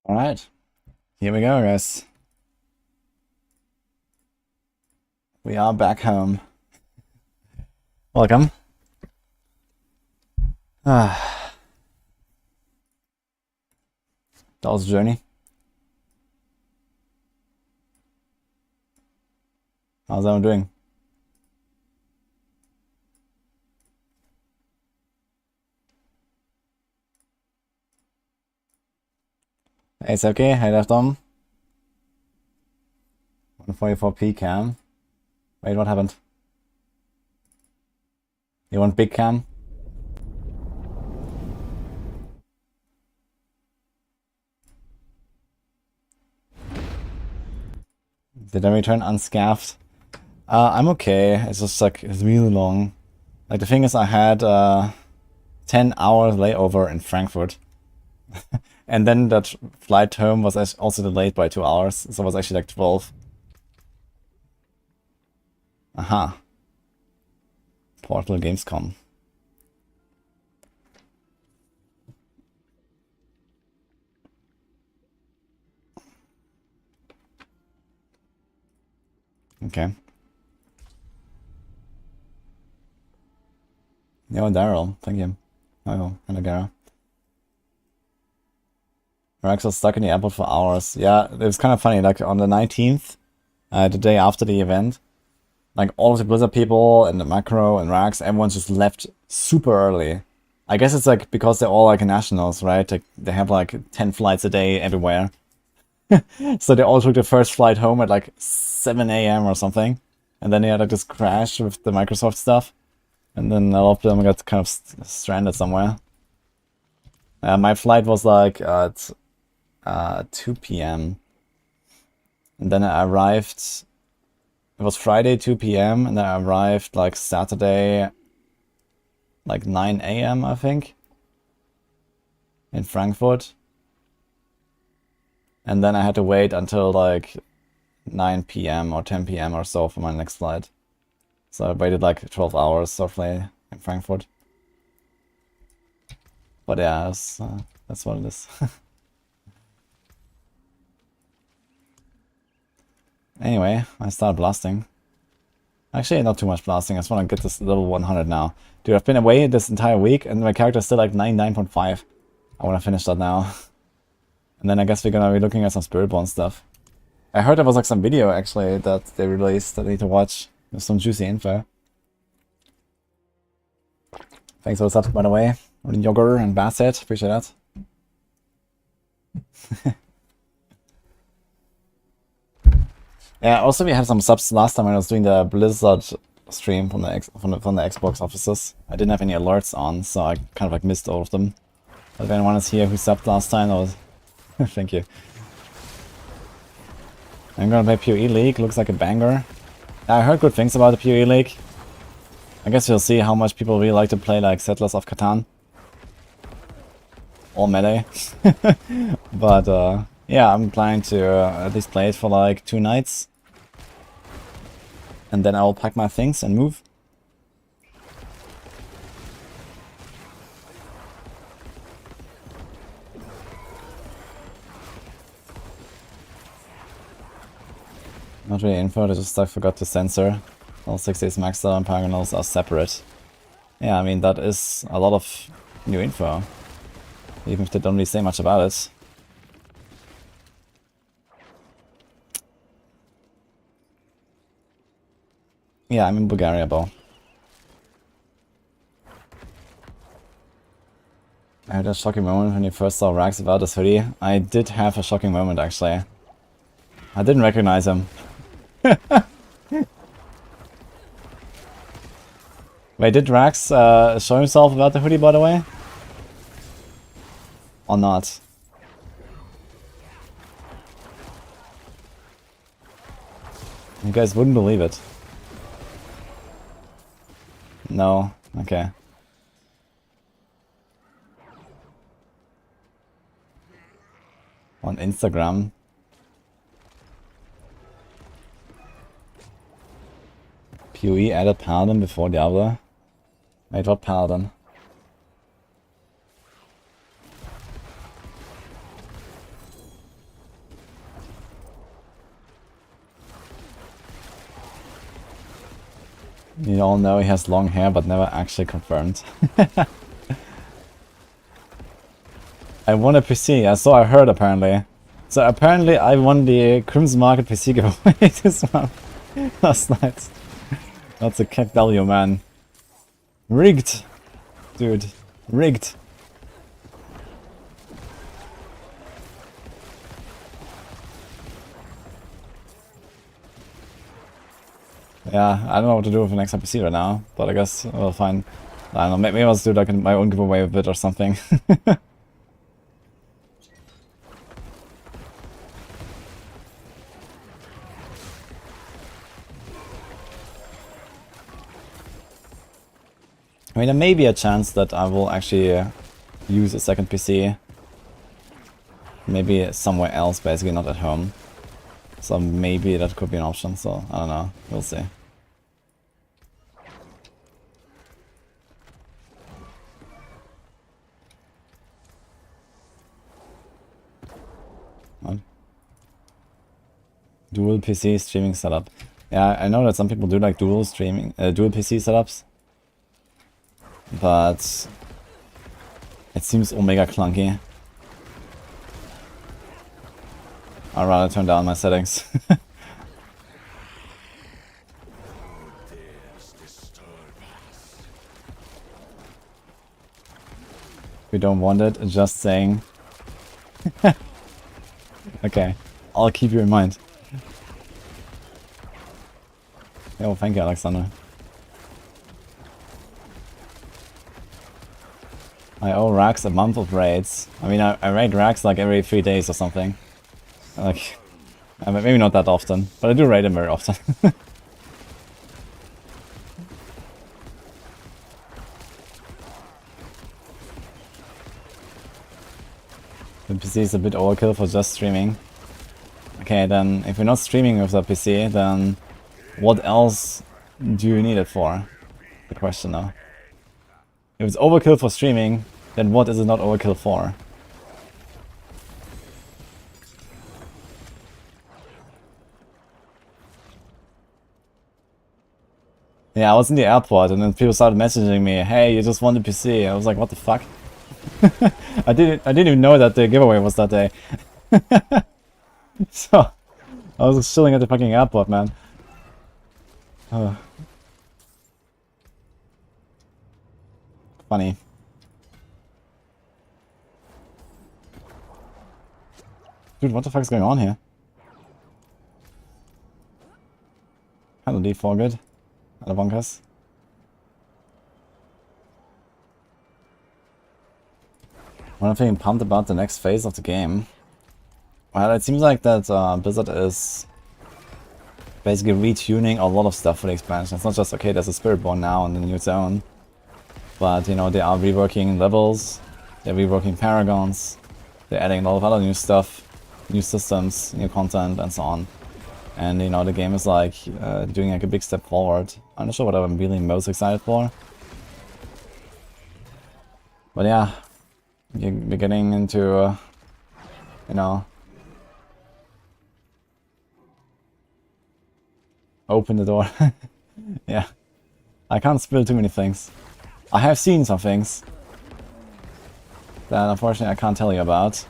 Alright, here we go, guys. We are back home. Welcome. That was a journey. How's everyone doing? Hey, it's okay. Hey, left on. 144p cam. Wait, what happened? You want big cam? Did I return unscathed? I'm okay. It's just like, it's really long. Like, the thing is, I had 10 hours layover in Frankfurt. And then that flight home was also delayed by 2 hours, so it was actually like 12. Aha. Portal Gamescom. Okay. Yo, Daryl, thank you. Oh, hello, Gara. Rex was stuck in the airport for hours. Yeah, it was kind of funny. Like on the 19th, the day after the event, like all of the Blizzard people and the Macro and Rax, everyone just left super early. I guess it's like because they're all like nationals, right? Like they have like 10 flights a day everywhere. So they all took the first flight home at like 7 a.m. or something. And then they had like this crash with the Microsoft stuff. And then a lot of them got kind of stranded somewhere. My flight was like at 2 p.m. And then I arrived, it was Friday 2 p.m. and then I arrived like Saturday like 9 a.m. I think in Frankfurt. And then I had to wait until like 9 p.m. or 10 p.m. or so for my next flight. So I waited like 12 hours roughly in Frankfurt. But yeah, that's what it is. Anyway, I started blasting. Actually, not too much blasting. I just want to get this level 100 now. Dude, I've been away this entire week and my character is still like 99.5. I want to finish that now. And then I guess we're gonna be looking at some Spiritborn stuff. I heard there was like some video actually that they released that I need to watch. There's some juicy info. Thanks for the subs, by the way. Yogurt and Basset, appreciate that. Yeah, also we had some subs last time when I was doing the Blizzard stream from the Xbox offices. I didn't have any alerts on, so I kind of like missed all of them. But if anyone is here who subbed last time, that was thank you. I'm gonna play PoE League, looks like a banger. I heard good things about the PoE League. I guess we'll see how much people really like to play like Settlers of Catan. All melee. But yeah, I'm planning to at least play it for like 2 nights. And then I'll pack my things and move. Not really info, I forgot to censor. All 6 days maxed out and Paragonals are separate. Yeah, I mean, that is a lot of new info. Even if they don't really say much about it. Yeah, I'm in Bulgaria, Bo. I had a shocking moment when you first saw Rax without his hoodie. I did have a shocking moment, actually. I didn't recognize him. Wait, did Rax show himself without the hoodie, by the way? Or not? You guys wouldn't believe it. No? Okay. On Instagram. PoE added Paladin before Diablo. Wait, what Paladin? You all know he has long hair, but never actually confirmed. I won a PC, yeah, so I heard apparently. So apparently I won the Crimson Market PC giveaway this month. Last night. That's a cack W, man. Rigged! Dude. Rigged. Yeah, I don't know what to do with the next PC right now, but I guess we'll find... I don't know, maybe I'll do like my own giveaway with it or something. I mean, there may be a chance that I will actually use a second PC. Maybe somewhere else, basically not at home. So maybe that could be an option, so I don't know. We'll see. What? Dual PC streaming setup. Yeah, I know that some people do like dual PC setups. But it seems omega clunky. I'd rather turn down my settings. We don't want it, just saying. Okay, I'll keep you in mind. Oh, thank you, Alexander. I owe Rax a month of raids. I mean, I raid Rax like every 3 days or something. Like, maybe not that often, but I do raid him very often. The PC is a bit overkill for just streaming. Okay, then if you're not streaming with the PC, then what else do you need it for? The question now. If it's overkill for streaming, then what is it not overkill for? Yeah, I was in the airport and then people started messaging me, hey, you just won the PC. I was like, what the fuck? I didn't even know that the giveaway was that day. So I was just chilling at the fucking airport, man. Funny. Dude, what the fuck is going on here? Hello, D4 good. Hello, Bonkers. What I'm feeling pumped about the next phase of the game. Well, it seems like that Blizzard is basically retuning a lot of stuff for the expansion. It's not just, okay, there's a Spiritborn now in the new zone. But, you know, they are reworking levels, they're reworking paragons, they're adding a lot of other new stuff, new systems, new content, and so on. And, you know, the game is like doing like a big step forward. I'm not sure what I'm really most excited for. But yeah, we're getting into, you know, open the door. Yeah, I can't spill too many things. I have seen some things that unfortunately I can't tell you about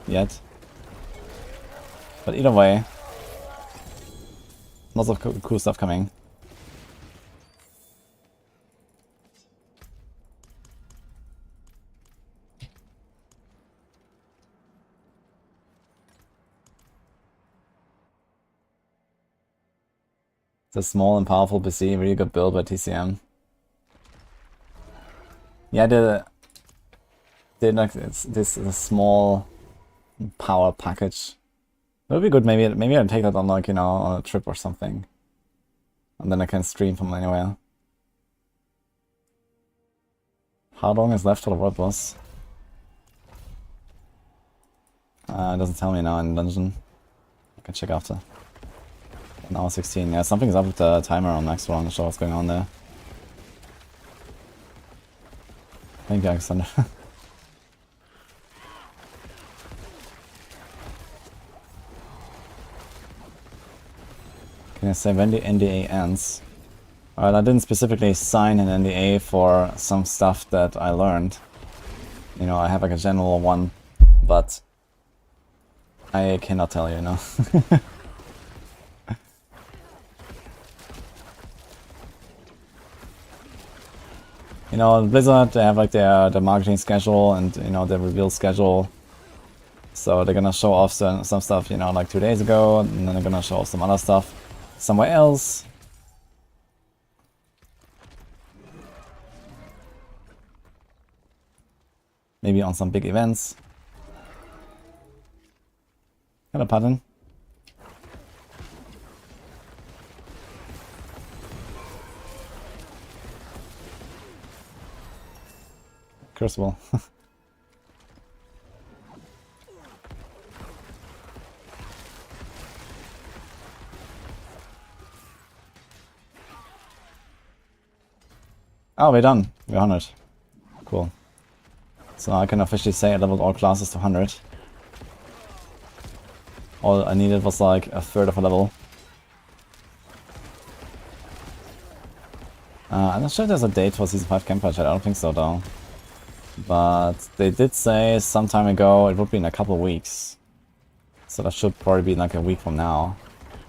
yet. But either way, lots of cool stuff coming. It's a small and powerful PC, really good build by TCM. Yeah, like this small power package. It would be good. Maybe I'll take that on, like, you know, on a trip or something, and then I can stream from anywhere. How long is left for the world boss? It doesn't tell me now in dungeon. I can check after. 1 hour 16. Yeah, something's up with the timer on Max. I'm not sure what's going on there. Thank you, Alexander. Can I say when the NDA ends? Well, I didn't specifically sign an NDA for some stuff that I learned. You know, I have like a general one, but I cannot tell you, no. You know, Blizzard, they have like their marketing schedule and, you know, their reveal schedule. So they're gonna show off some stuff, you know, like 2 days ago, and then they're gonna show off some other stuff somewhere else. Maybe on some big events. Hello, pardon. Crucible. Oh, we're done. We're 100. Cool. So I can officially say I leveled all classes to 100. All I needed was like a third of a level. I'm not sure if there's a date for Season 5 campaign chat, I don't think so though. But they did say some time ago it would be in a couple of weeks. So that should probably be like a week from now.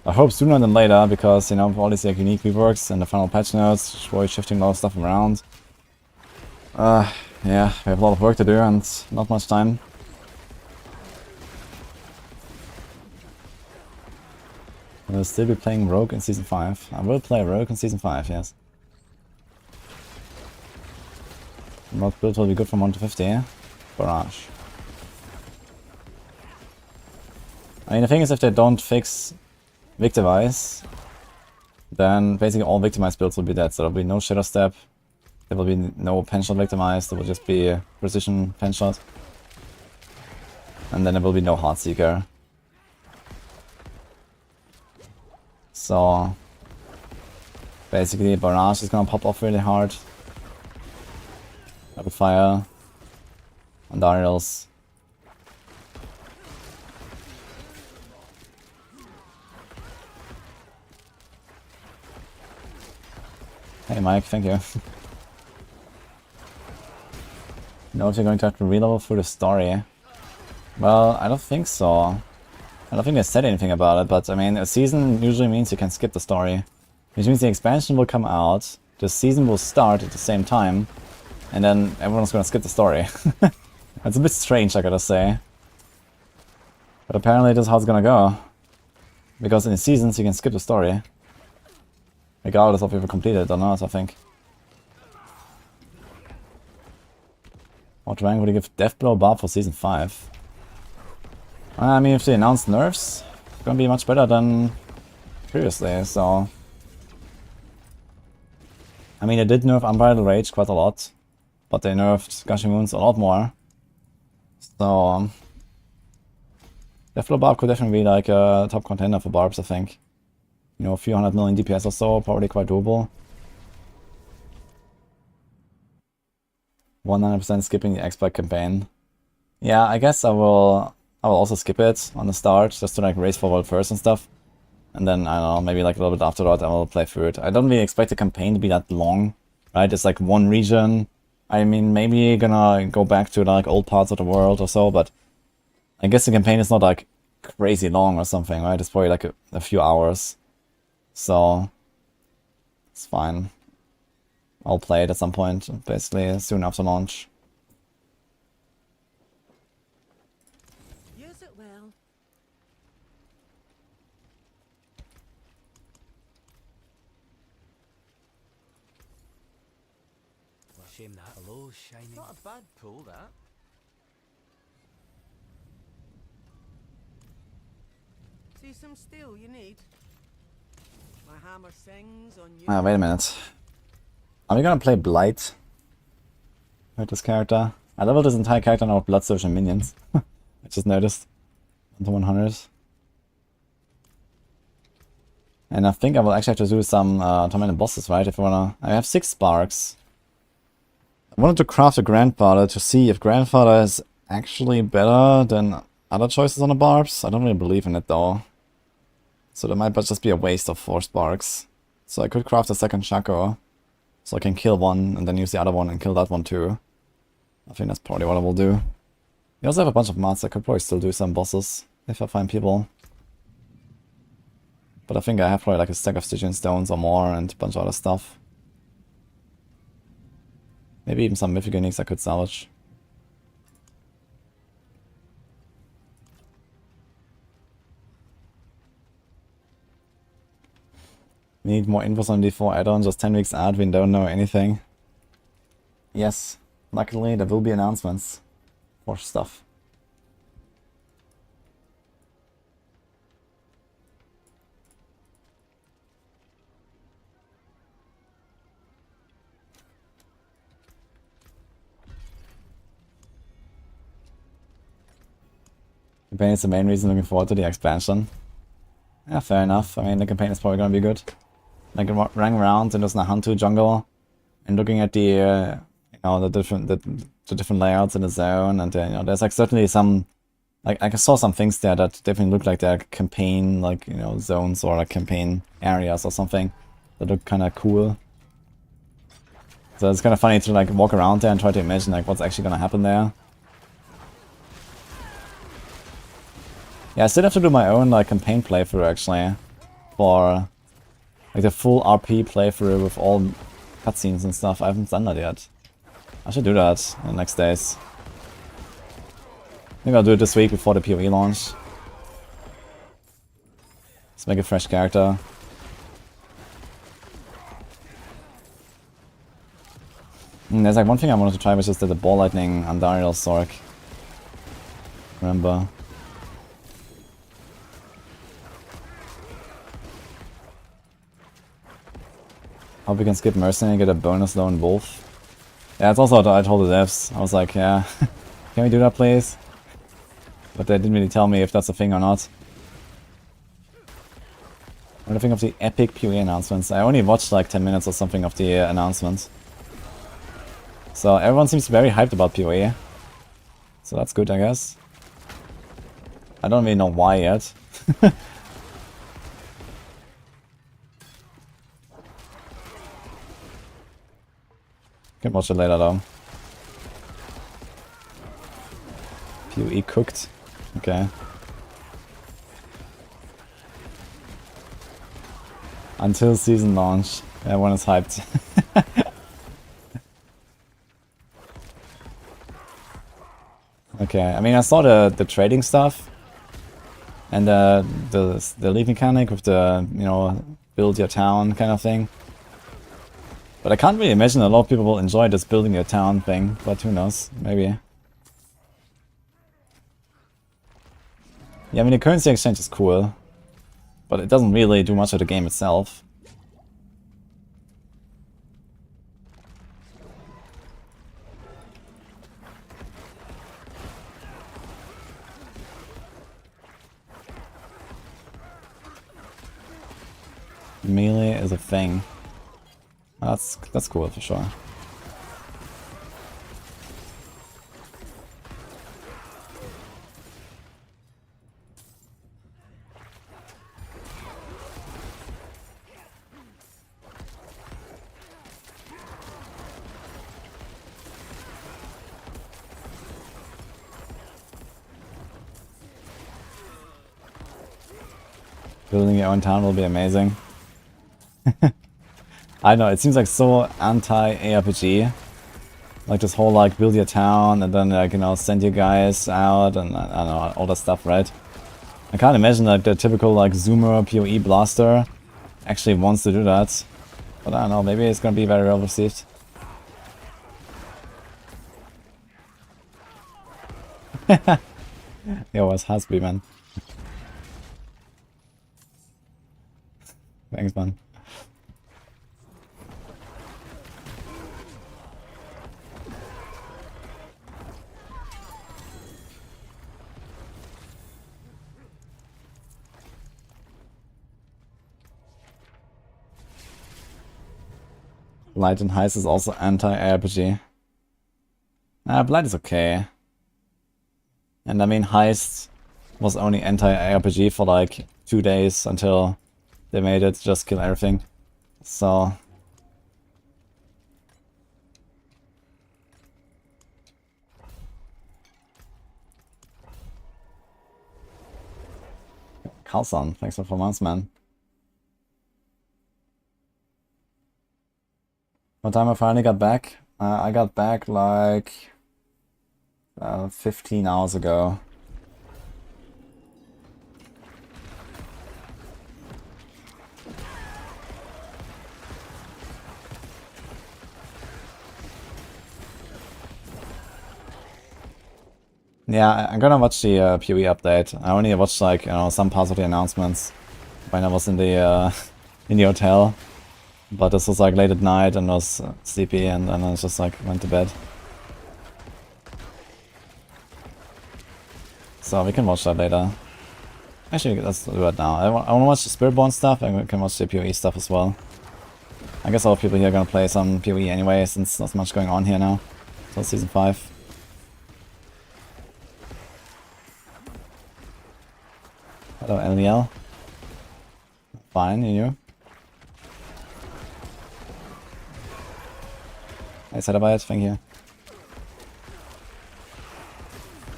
I hope sooner than later, because, you know, all these like unique reworks and the final patch notes, probably shifting a lot of stuff around. Yeah, we have a lot of work to do and not much time. I will still be playing Rogue in Season 5. I will play Rogue in Season 5, yes. Mod build will be good from 1 to 50. Barrage. I mean, the thing is, if they don't fix Victimize, then basically all Victimized builds will be dead. So there will be no Shadow Step, there will be no Penshot Victimized, there will just be Precision Penshot. And then there will be no Heartseeker. So basically Barrage is gonna pop off really hard. Rapid Fire. Andariels. Hey Mike, thank you. Know if you're going to have to re-level through the story. Well, I don't think so. I don't think they said anything about it, but I mean, a season usually means you can skip the story. Which means the expansion will come out, the season will start at the same time, and then everyone's gonna skip the story. It's a bit strange, I gotta say. But apparently this is how it's gonna go. Because in the seasons you can skip the story. Regardless of if you completed it or not, I think. What rank would you give Deathblow Barb for Season 5? I mean, if they announce nerfs, it's gonna be much better than previously, so... I mean, they did nerf Unbridled Rage quite a lot, but they nerfed Gushing Wounds a lot more. So... Deathblow Barb could definitely be like a top contender for Barbs, I think. You know, a few 100 million DPS or so, probably quite doable. 100% skipping the expert campaign. Yeah, I guess I will also skip it on the start, just to like race for world first and stuff. And then, I don't know, maybe like a little bit after that I will play through it. I don't really expect the campaign to be that long, right? It's like one region. I mean, maybe gonna go back to like old parts of the world or so, but I guess the campaign is not like crazy long or something, right? It's probably like a few hours. So, it's fine. I'll play it at some point, basically soon after launch. Use it well. Shame that. Hello, shiny. Not a bad pull, that. See some steel you need? My hammer sings on you. Wait a minute. Are we gonna play Blight with this character? I leveled this entire character now with Bloodsurge and minions. I just noticed. Onto 100. And I think I will actually have to do some tormented bosses, right? If I wanna. I have 6 sparks. I wanted to craft a Grandfather to see if Grandfather is actually better than other choices on the Barbs. I don't really believe in it though. So that might just be a waste of 4 sparks. So I could craft a second Shaco. So I can kill one and then use the other one and kill that one too. I think that's probably what I will do. We also have a bunch of mods. I could probably still do some bosses if I find people. But I think I have probably like a stack of Stygian stones or more and a bunch of other stuff. Maybe even some mythic uniques I could salvage. We need more info on D4 add-on, just 10 weeks out, we don't know anything. Yes, luckily there will be announcements for stuff. Campaign is the main reason looking forward to the expansion. Yeah, fair enough. I mean, the campaign is probably gonna be good. Like running around in this Nahantu jungle and looking at the you know, the different layouts in the zone, and you know, there's like certainly some, like I saw some things there that definitely look like they're campaign, like, you know, zones or like campaign areas or something that look kind of cool. So it's kind of funny to like walk around there and try to imagine like what's actually gonna happen there. Yeah, I still have to do my own like campaign playthrough actually for like the full RP playthrough with all cutscenes and stuff. I haven't done that yet. I should do that in the next days. Maybe I'll do it this week before the PoE launch. Let's make a fresh character. There's like one thing I wanted to try, which is the ball lightning Andariel Sorc. Remember? Hope we can skip Mercenary and get a bonus lone wolf. Yeah, it's also what I told the devs. I was like, yeah, can we do that please? But they didn't really tell me if that's a thing or not. What do you think of the epic PoE announcements? I only watched like 10 minutes or something of the announcements. So everyone seems very hyped about PoE. So that's good, I guess. I don't really know why yet. Can watch it later though. PoE cooked. Okay. Until season launch. Everyone is hyped. Okay, I mean I saw the trading stuff. And the league mechanic with the, you know, build your town kind of thing. But I can't really imagine a lot of people will enjoy this building your town thing, but who knows, maybe. Yeah, I mean the currency exchange is cool, but it doesn't really do much of the game itself. Melee is a thing. That's cool for sure. Building your own town will be amazing. I know, it seems like so anti-ARPG. Like this whole like build your town and then like, you know, send your guys out and I don't know, all that stuff, right? I can't imagine like the typical like zoomer PoE blaster actually wants to do that. But I don't know, maybe it's gonna be very well received. Yo, was Hasby, man. Thanks, man. Light and Heist is also anti-RPG. Blight is okay. And I mean, Heist was only anti-RPG for like 2 days until they made it, just kill everything. So Carlson, thanks for 4 months, man. What time I finally got back? I got back like 15 hours ago. Yeah, I'm gonna watch the PoE update. I only watched like, you know, some parts of the announcements when I was in the hotel. But this was like late at night and was sleepy, and then I just like went to bed. So we can watch that later. Actually, let's do it now. I want to watch the Spiritborn stuff, and we can watch the PoE stuff as well. I guess all people here are gonna play some PoE anyway, since there's not much going on here now. So season 5. Hello, LDL. Fine, and you? I said about it, thank you.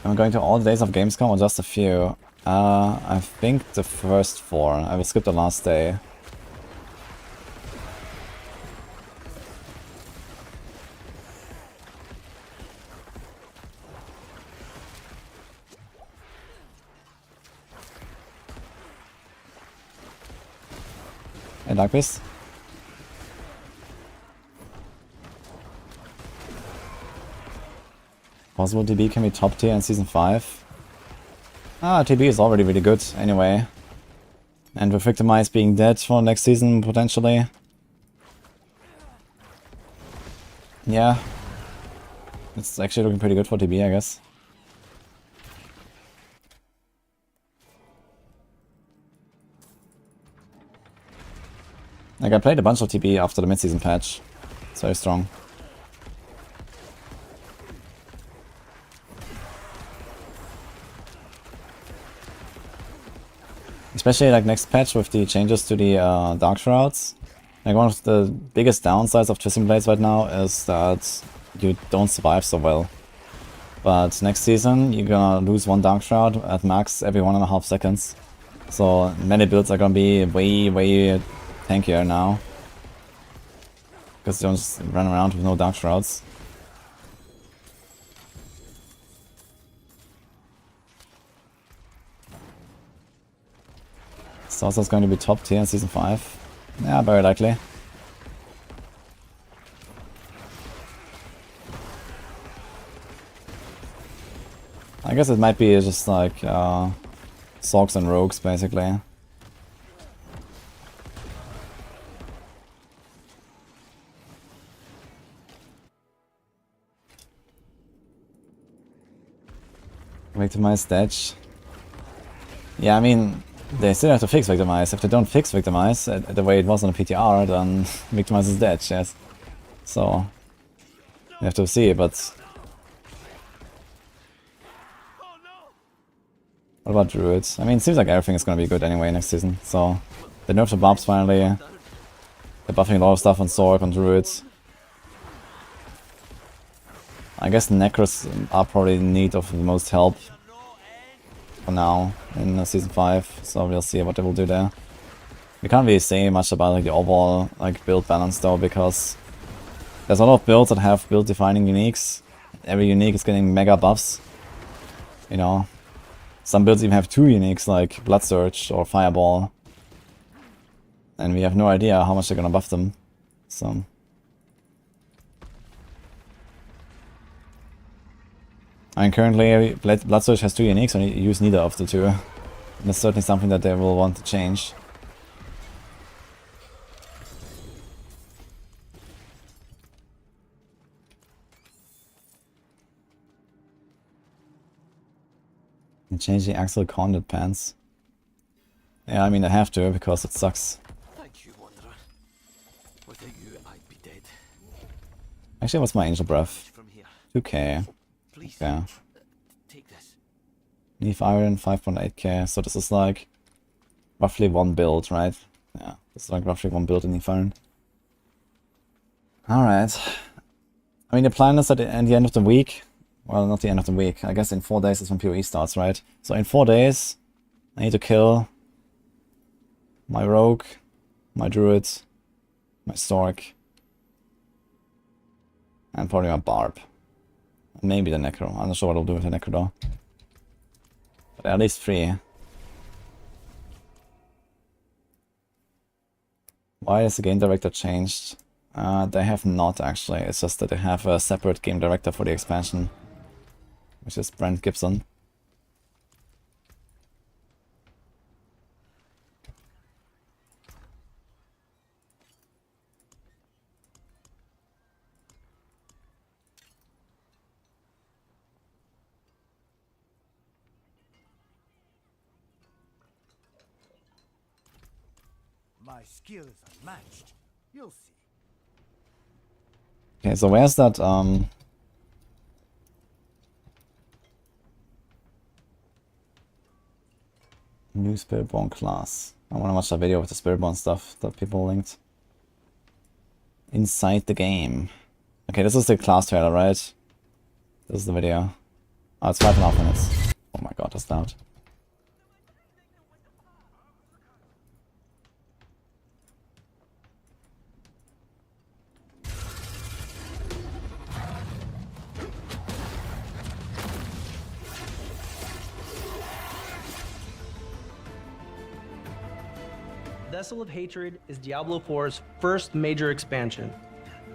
Am I going to all the days of Gamescom or just a few? I think the first 4. I will skip the last day. Hey, Dark Beast. Possible TB can be top tier in season 5. TB is already really good anyway. And with Victimize being dead for next season potentially. Yeah. It's actually looking pretty good for TB, I guess. Like, I played a bunch of TB after the mid-season patch. It's very strong. Especially like next patch with the changes to the Dark Shrouds. Like, one of the biggest downsides of Twisting Blades right now is that you don't survive so well. But next season you're gonna lose 1 Dark Shroud at max every 1.5 seconds. So many builds are gonna be way tankier now. Because you don't just run around with no Dark Shrouds. Saucer's going to be top tier in season 5. Yeah, very likely. I guess it might be just like Sorcs and Rogues basically. Victimize Stage. Yeah, I mean, they still have to fix Victimize. If they don't fix Victimize the way it was on the PTR, then Victimize is dead, yes. So, you have to see, but... What about Druids? I mean, it seems like everything is gonna be good anyway next season, so... They nerfed the Barbs finally. They're buffing a lot of stuff on Sorc, on Druids. I guess Necros are probably in need of the most help for now in season 5, so we'll see what they will do there. We can't really say much about like the overall like build balance though, because there's a lot of builds that have build defining uniques. Every unique is getting mega buffs. You know, some builds even have 2 uniques like Blood Surge or Fireball, and we have no idea how much they're gonna buff them. So. I mean, currently Blood Surge has 2 uniques and you use neither of the 2. And that's certainly something that they will want to change. And change the Exile Gauntlet pants. Yeah, I mean, I have to because it sucks. Thank you, Wanderer. Without you, I'd be dead. Actually, what's my Angel Breath? From here. 2k. Please. Yeah. Take this. Leaf Iron 5.8k. So this is like roughly one build, right? Yeah, it's like roughly one build in the phone. Alright. I mean, the plan is that at the end of the week, well, not the end of the week, I guess in 4 days is when PoE starts, right? So in 4 days, I need to kill my rogue, my druid, my Sorc, and probably my Barb. And maybe the Necro. I'm not sure what I'll do with the Necro though. But at least 3. Why is the game director changed? They have not actually. It's just that they have a separate game director for the expansion, which is Brent Gibson. My skill is unmatched. You'll see. Okay, so where's that new Spiritborn class? I wanna watch that video with the Spiritborn stuff that people linked. Inside the game. Okay, this is the class trailer, right? This is the video. Oh, it's 5.5 minutes. Oh my god, that's loud. Vessel of Hatred is Diablo 4's first major expansion,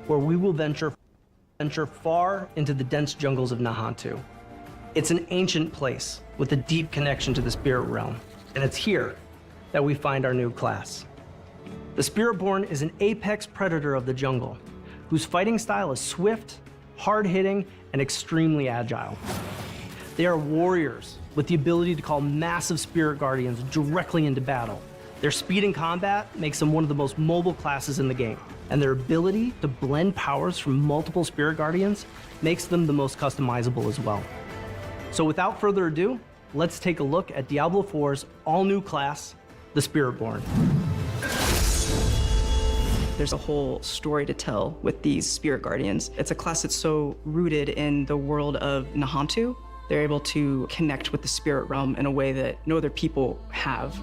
where we will venture far into the dense jungles of Nahantu. It's an ancient place with a deep connection to the spirit realm, and it's here that we find our new class. The Spiritborn is an apex predator of the jungle, whose fighting style is swift, hard-hitting, and extremely agile. They are warriors with the ability to call massive spirit guardians directly into battle. Their speed in combat makes them one of the most mobile classes in the game, and their ability to blend powers from multiple spirit guardians makes them the most customizable as well. So without further ado, let's take a look at Diablo 4's all-new class, the Spiritborn. There's a whole story to tell with these spirit guardians. It's a class that's so rooted in the world of Nahantu. They're able to connect with the spirit realm in a way that no other people have.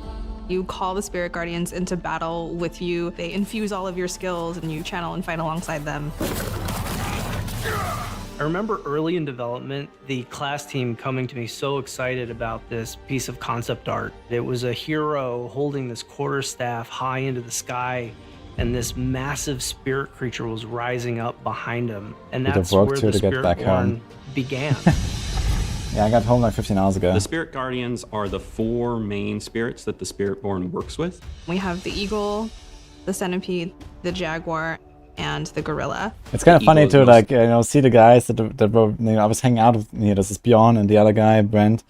You call the spirit guardians into battle with you. They infuse all of your skills and you channel and fight alongside them. I remember early in development, the class team coming to me so excited about this piece of concept art. It was a hero holding this quarterstaff high into the sky, and this massive spirit creature was rising up behind him. And that's where the Spiritborn began. Yeah, I got home like 15 hours ago. The Spirit Guardians are the 4 main spirits that the Spiritborn works with. We have the eagle, the centipede, the jaguar, and the gorilla. It's kind of funny to like, you know, see the guys that were, you know, I was hanging out with, you know, this is Bjorn and the other guy, Brent.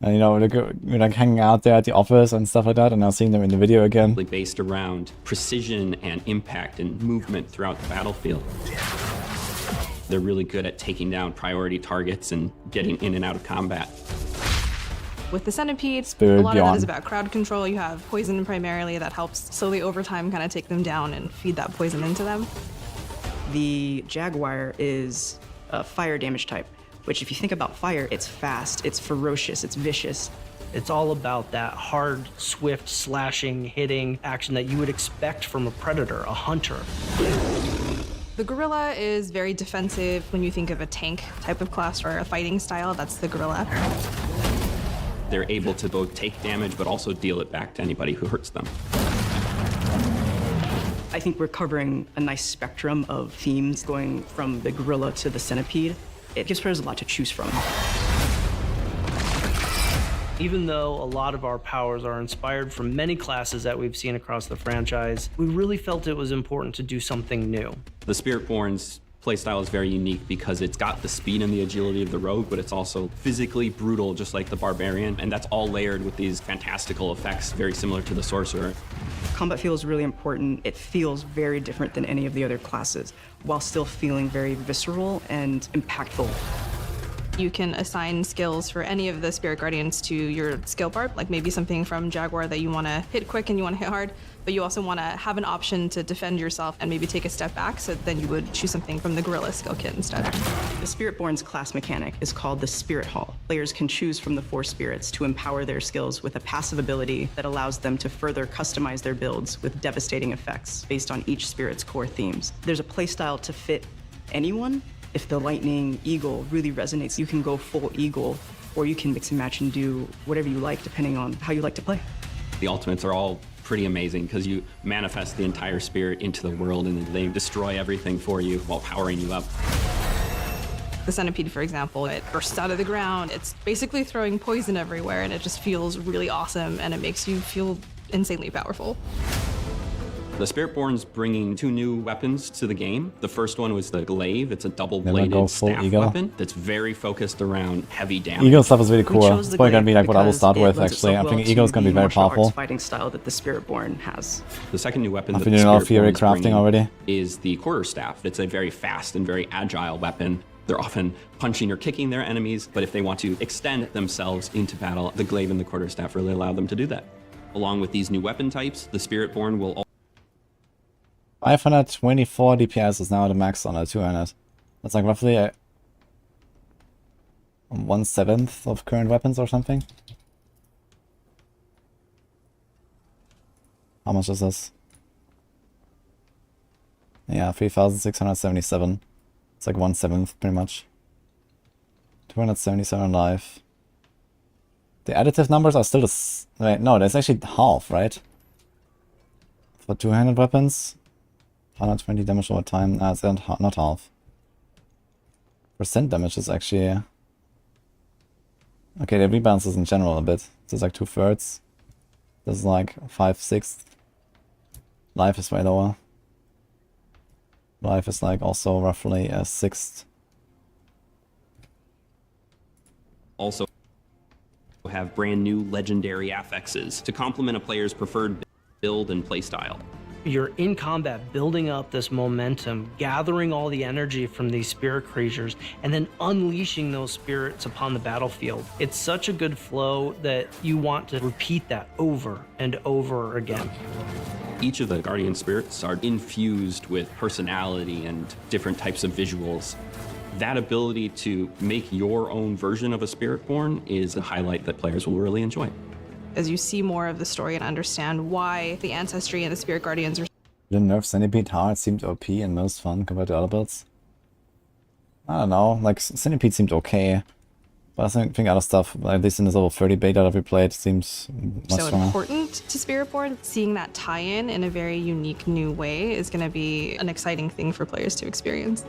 And, you know, we're like hanging out there at the office and stuff like that, and now seeing them in the video again. Based around precision and impact and movement throughout the battlefield. They're really good at taking down priority targets and getting in and out of combat. With the centipede, Spirit a lot Beyond. of that is about crowd control. You have poison primarily that helps slowly over time kind of take them down and feed that poison into them. The jaguar is a fire damage type, which if you think about fire, it's fast, it's ferocious, it's vicious. It's all about that hard, swift, slashing, hitting action that you would expect from a predator, a hunter. The gorilla is very defensive. When you think of a tank type of class or a fighting style, that's the gorilla. They're able to both take damage but also deal it back to anybody who hurts them. I think we're covering a nice spectrum of themes going from the gorilla to the centipede. It gives players a lot to choose from. Even though a lot of our powers are inspired from many classes that we've seen across the franchise, we really felt it was important to do something new. The Spiritborn's playstyle is very unique because it's got the speed and the agility of the rogue, but it's also physically brutal, just like the barbarian, and that's all layered with these fantastical effects, very similar to the sorcerer. Combat feel is really important. It feels very different than any of the other classes, while still feeling very visceral and impactful. You can assign skills for any of the Spirit Guardians to your skill bar, like maybe something from Jaguar that you want to hit quick and you want to hit hard, but you also want to have an option to defend yourself and maybe take a step back, so then you would choose something from the Gorilla skill kit instead. The Spiritborn's class mechanic is called the Spirit Hall. Players can choose from the 4 spirits to empower their skills with a passive ability that allows them to further customize their builds with devastating effects based on each spirit's core themes. There's a playstyle to fit anyone. If the lightning eagle really resonates, you can go full eagle, or you can mix and match and do whatever you like depending on how you like to play. The ultimates are all pretty amazing because you manifest the entire spirit into the world and they destroy everything for you while powering you up. The centipede, for example, it bursts out of the ground. It's basically throwing poison everywhere, and it just feels really awesome, and it makes you feel insanely powerful. The Spiritborn's bringing 2 new weapons to the game. The first one was the glaive. It's a double-bladed staff weapon that's very focused around heavy damage. Eagle stuff is really cool. It's probably gonna be like what I will start with, actually. I think Eagle's gonna be very powerful. Fighting style that the Spiritborn has. The second new weapon I've that been the doing a lot of Spiritborn is Theorycrafting bringing already. is the quarterstaff. It's a very fast and very agile weapon. They're often punching or kicking their enemies, but if they want to extend themselves into battle, the glaive and the quarterstaff really allow them to do that. Along with these new weapon types, the Spiritborn will 524 DPS is now the max on a 200. That's like roughly 1/7 of current weapons or something. How much is this? Yeah, 3,677. It's like 1/7 pretty much. 277 life. The additive numbers are still the wait, no, that's actually half, right? For 200 weapons. 120 damage over time. It's not half. Percent damage is actually... Okay, the rebalances in general a bit. This is like 2/3. This is like 5/6. Life is way lower. Life is like also roughly a 1/6. also have brand new legendary affixes to complement a player's preferred build and playstyle. You're in combat, building up this momentum, gathering all the energy from these spirit creatures, and then unleashing those spirits upon the battlefield. It's such a good flow that you want to repeat that over and over again. Each of the guardian spirits are infused with personality and different types of visuals. That ability to make your own version of a Spiritborn is a highlight that players will really enjoy. As you see more of the story and understand why the Ancestry and the Spirit Guardians are... The nerf Centipede hard seemed OP and most fun compared to other builds. I don't know, like Centipede seemed okay. But I think other stuff, at least in this level 30 beta that we played, seems much so stronger. important to Spiritborn. Seeing that tie-in in a very unique new way is going to be an exciting thing for players to experience.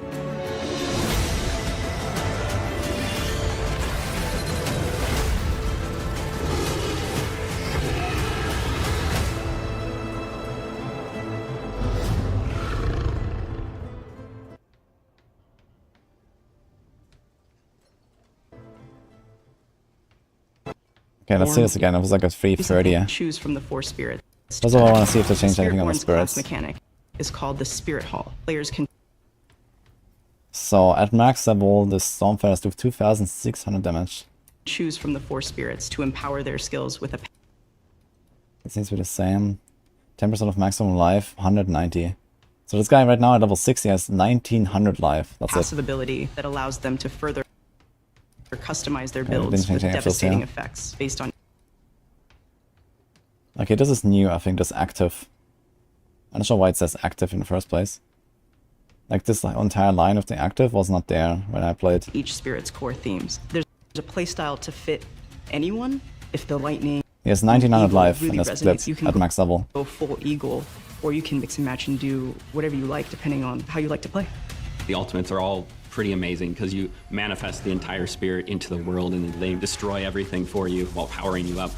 Okay, let's see this again. It was like a 330. Choose from the 4 spirits. That's all I want to see if they change anything on the Spiritborn's spirits. class mechanic is called the Spirit Hall. Players can So at max level, the Stormfighters do 2,600 damage. choose from the 4 spirits to empower their skills with a It seems to be the same. 10% of maximum life, 190. So this guy right now at level 60 has 1,900 life. That's passive it. ability that allows them to further customize their Okay, we builds didn't with change any apples devastating here. effects based on Okay, this is new. I think this active. I'm not sure why it says active in the first place. Like this entire line of the active was not there when I played. each spirit's core themes. There's a playstyle to fit anyone. If the lightning He has 1,900 eagle life really in this resonates, split you can at max level. go full eagle, or you can mix and match and do whatever you like depending on how you like to play. The ultimates are all pretty amazing because you manifest the entire spirit into the world and they destroy everything for you while powering you up.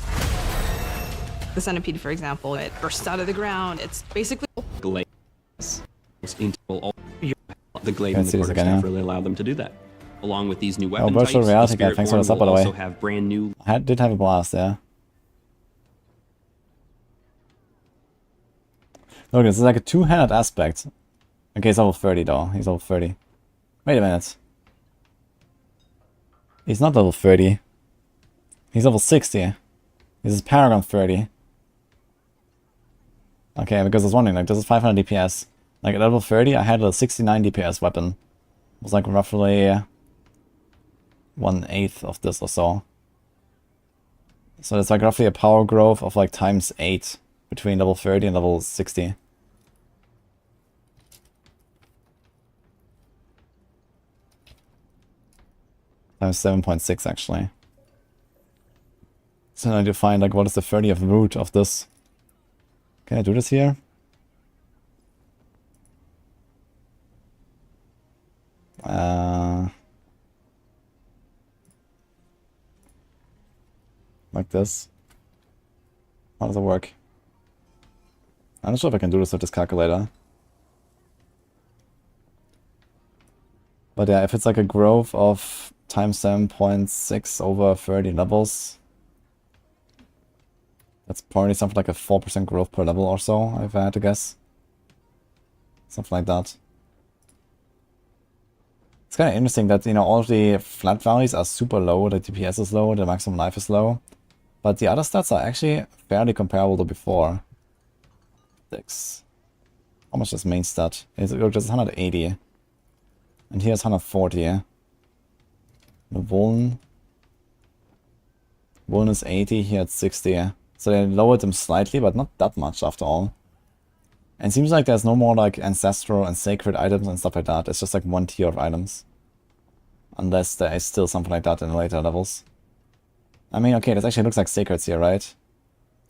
The Centipede, for example, it bursts out of the ground. It's basically... Glaive into all the glaive Can't and the see this again, quarterstaff yeah. really allow them to do that. Along with these new weapon virtual types, reality the guy, thanks for Spiritborn the sub, by will the way. also have brand new I did have a blast, yeah. Look, this is like a two-handed aspect. Okay, he's level 30 though. He's level 30. Wait a minute. He's not level 30. He's level 60. This is Paragon 30. Okay, because I was wondering, like, this is 500 DPS. Like, at level 30, I had a 69 DPS weapon. It was like roughly 1/8 of this or so. So it's like roughly a power growth of like times 8 between level 30 and level 60. Times 7.6 actually. So I need to find like what is the 30th root of this. Can I do this here? Like this. How does it work? I'm not sure if I can do this with this calculator. But yeah, if it's like a growth of times 7.6 over 30 levels, that's probably something like a 4% growth per level or so, if I had to guess. Something like that. It's kind of interesting that, you know, all of the flat values are super low, the DPS is low, the maximum life is low. But the other stats are actually fairly comparable to before. 6. How much is main stat? It's just 180. And here's 140. The Vuln is 80, here it's 60. So they lowered them slightly, but not that much after all. And it seems like there's no more like ancestral and sacred items and stuff like that. It's just like one tier of items. Unless there is still something like that in later levels. I mean, okay, this actually looks like sacreds here, right?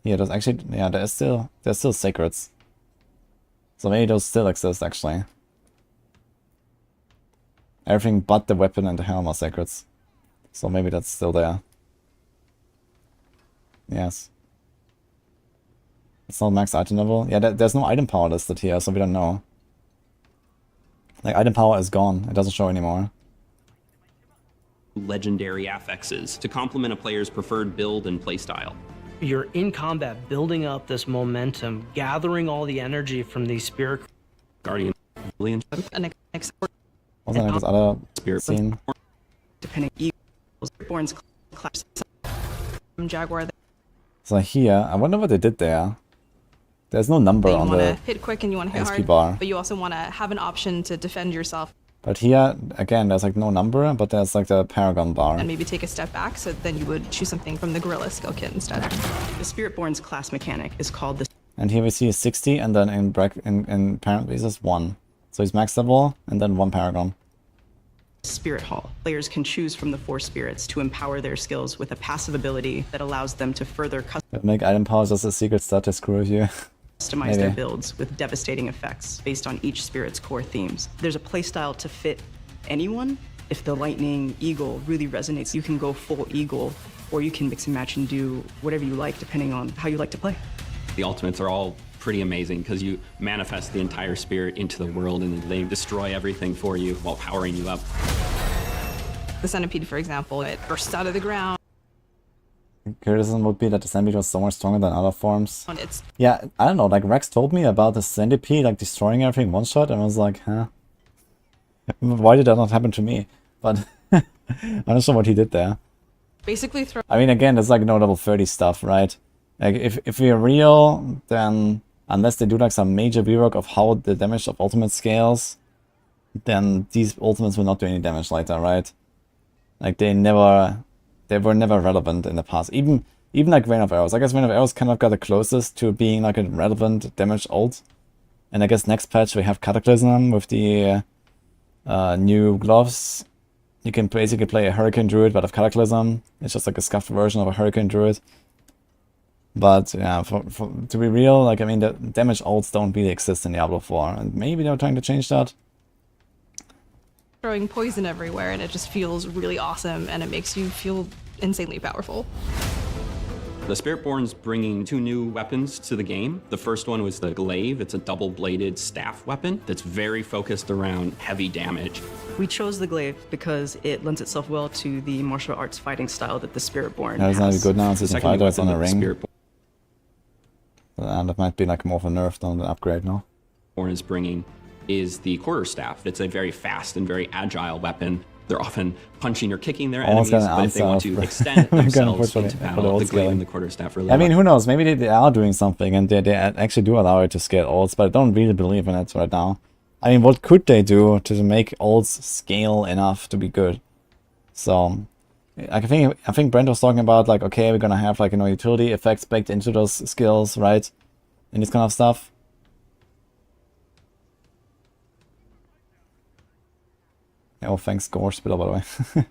Yeah, there's actually, yeah, there's still sacreds. So maybe those still exist, actually. Everything but the weapon and the helm are sacreds. So maybe that's still there. Yes. It's not max item level. Yeah, there's no item power listed here, so we don't know. Like, item power is gone. It doesn't show anymore. Legendary affixes to complement a player's preferred build and playstyle. You're in combat, building up this momentum, gathering all the energy from these spirit Guardian, An Wasn't like this other Spirit scene? Depending equals Spiritborn's class. from Jaguar that So here, I wonder what they did there. There's no number you on want to the hit quick and you want to hit XP hard, bar. but you also want to have an option to defend yourself But here, again, there's like no number, but there's like the Paragon bar. and maybe take a step back, so then you would choose something from the Gorilla skill kit instead. The Spiritborn's class mechanic is called the And here we see 60, and then in parent basis 1. So he's max level, and then 1 Paragon. Spirit Hall. Players can choose from the 4 spirits to empower their skills with a passive ability that allows them to further But make item power just a secret stat to screw with you. customize their Maybe. builds with devastating effects based on each spirit's core themes. There's a playstyle to fit anyone. If the lightning eagle really resonates, you can go full eagle, or you can mix and match and do whatever you like depending on how you like to play. The ultimates are all pretty amazing because you manifest the entire spirit into the world and they destroy everything for you while powering you up. The centipede, for example, it bursts out of the ground. Criticism would be that the centipede was so much stronger than other forms. It's Yeah, I don't know, like Rex told me about the centipede like destroying everything one shot, and I was like, huh? Why did that not happen to me? But I'm not sure what he did there. basically throw I mean, again, there's like no level 30 stuff, right? Like, if we're real, then unless they do like some major rework of how the damage of ultimate scales, then these ultimates will not do any damage later, right? Like, they were never relevant in the past. Even like Rain of Arrows. I guess Rain of Arrows kind of got the closest to being like a relevant damage ult. And I guess next patch we have Cataclysm with the new gloves. You can basically play a Hurricane Druid, but of Cataclysm. It's just like a scuffed version of a Hurricane Druid. But yeah, to be real, like, I mean, the damage ults don't really exist in Diablo 4. And maybe they're trying to change that. throwing poison everywhere, and it just feels really awesome, and it makes you feel insanely powerful. The Spiritborn's bringing 2 new weapons to the game. The first one was the Glaive. It's a double-bladed staff weapon that's very focused around heavy damage. We chose the glaive because it lends itself well to the martial arts fighting style that the Spiritborn That is not has. good now, The it's second fighter, it's on weapon a that the ring. Spiritborn And that might be like more of a nerf than an upgrade, no? is bringing is the Quarterstaff. It's a very fast and very agile weapon They're often punching or kicking their Almost enemies, got an but if they want answer to for- extend Gonna themselves put into for the battle, old the glaive scaling. and the quarterstaff really I mean, allow- who knows? Maybe they are doing something and they actually do allow it to scale ults, but I don't really believe in it right now. I mean, what could they do to make ults scale enough to be good? So, I think Brent was talking about, like, okay, we're gonna have, like, you know, utility effects baked into those skills, right? And this kind of stuff. Oh, thanks, Gore Spiller, by the way.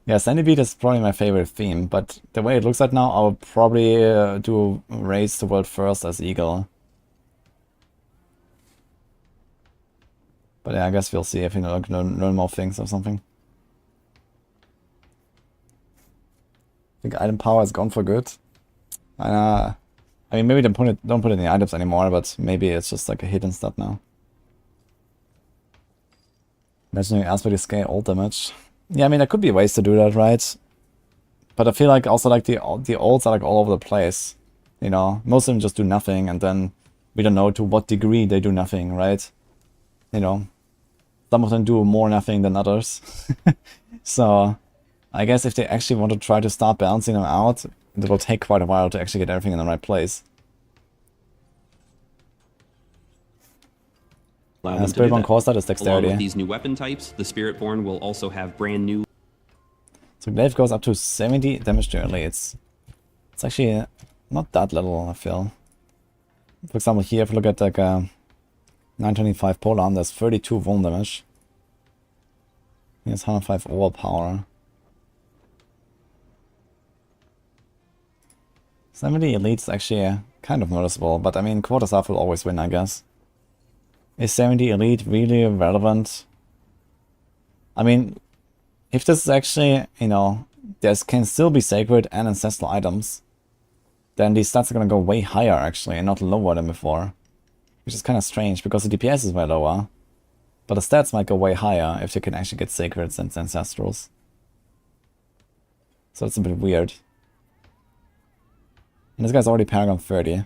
Yeah, Sandy Beat is probably my favorite theme, but the way it looks like now, I'll probably do Raise the World first as Eagle. But yeah, I guess we'll see if we learn more things or something. I think item power is gone for good. I mean, maybe don't put it in the items anymore, but maybe it's just like a hidden stat now. Imagining aspect of scale ult damage. Yeah, I mean, there could be ways to do that, right? But I feel like also like the ults are like all over the place. You know, most of them just do nothing, and then we don't know to what degree they do nothing, right? You know, some of them do more nothing than others. So, I guess if they actually want to try to start balancing them out, it will take quite a while to actually get everything in the right place. allow them to do Spiritborn that. core stat is Along dexterity. with these new weapon types, the Spiritborn will also have brand new So glaive goes up to 70 damage to elites. It's actually not that little, I feel. For example, here, if you look at like 925 polar arm, there's 32 vuln damage. Here's 105 overpower. 70 elites actually kind of noticeable, but I mean, quarterstaff will always win, I guess. Is 70 elite really relevant? I mean, if this is actually, you know, there can still be sacred and ancestral items, then these stats are gonna go way higher actually, and not lower than before. Which is kind of strange, because the DPS is way lower. But the stats might go way higher if you can actually get sacreds and ancestrals. So it's a bit weird. And this guy's already Paragon 30.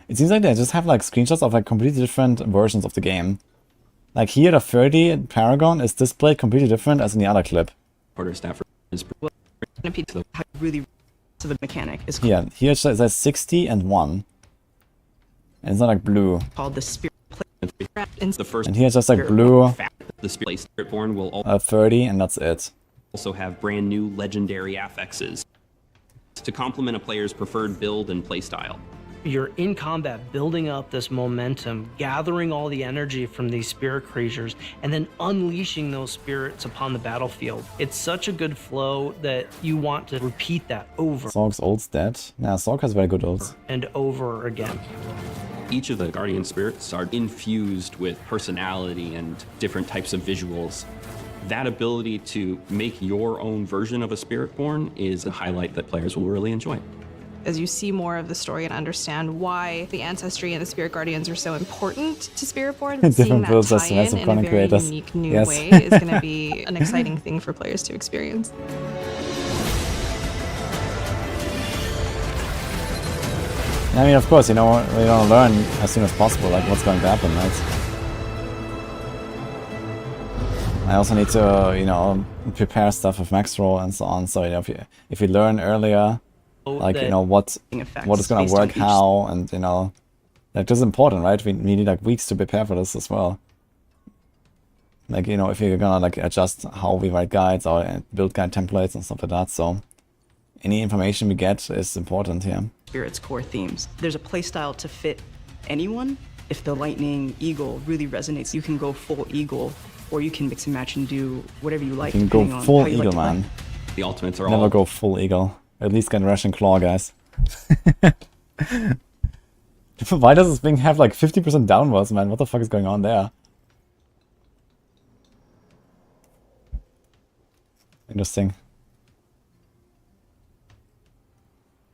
It seems like they just have like screenshots of like completely different versions of the game. Like here, the 30 Paragon is displayed completely different as in the other clip. quarterstaff. How really to the mechanic is Yeah, here it says 60 and 1. And it's not like blue. called the spirit. The first And here it's just like blue, the Spiritborn will 30, and that's it. also have brand new legendary affixes to complement a player's preferred build and playstyle. You're in combat, building up this momentum, gathering all the energy from these spirit creatures, and then unleashing those spirits upon the battlefield. It's such a good flow that you want to repeat that over Sorc's ult's dead. Yeah, Sorc has very good ults. and over again. Each of the guardian spirits are infused with personality and different types of visuals. That ability to make your own version of a Spiritborn is a highlight that players will really enjoy. As you see more of the story and understand why the ancestry and the spirit guardians are so important to Spiritborn, seeing Different that builds as tie-in massive in a content very creators. unique new Yes. way is going to be an exciting thing for players to experience. I mean, of course, you know, we want to learn as soon as possible, like, what's going to happen, right? I also need to, you know, prepare stuff with max roll and so on, so, you know, if you learn earlier, like, you know, what is going to work how, and, you know, like, this is important, right? We need, like, weeks to prepare for this as well. Like, you know, if you're gonna, like, adjust how we write guides or build guide templates and stuff like that, so any information we get is important here. Spirit's core themes. There's a playstyle to fit anyone. If the lightning eagle really resonates, you can go full eagle, or you can mix and match and do whatever you like. You can go depending on full how you like eagle, to play. man. The ultimates are Never all go full eagle. At least get Russian claw, guys. Why does this thing have like 50% downwards, man? What the fuck is going on there? Interesting.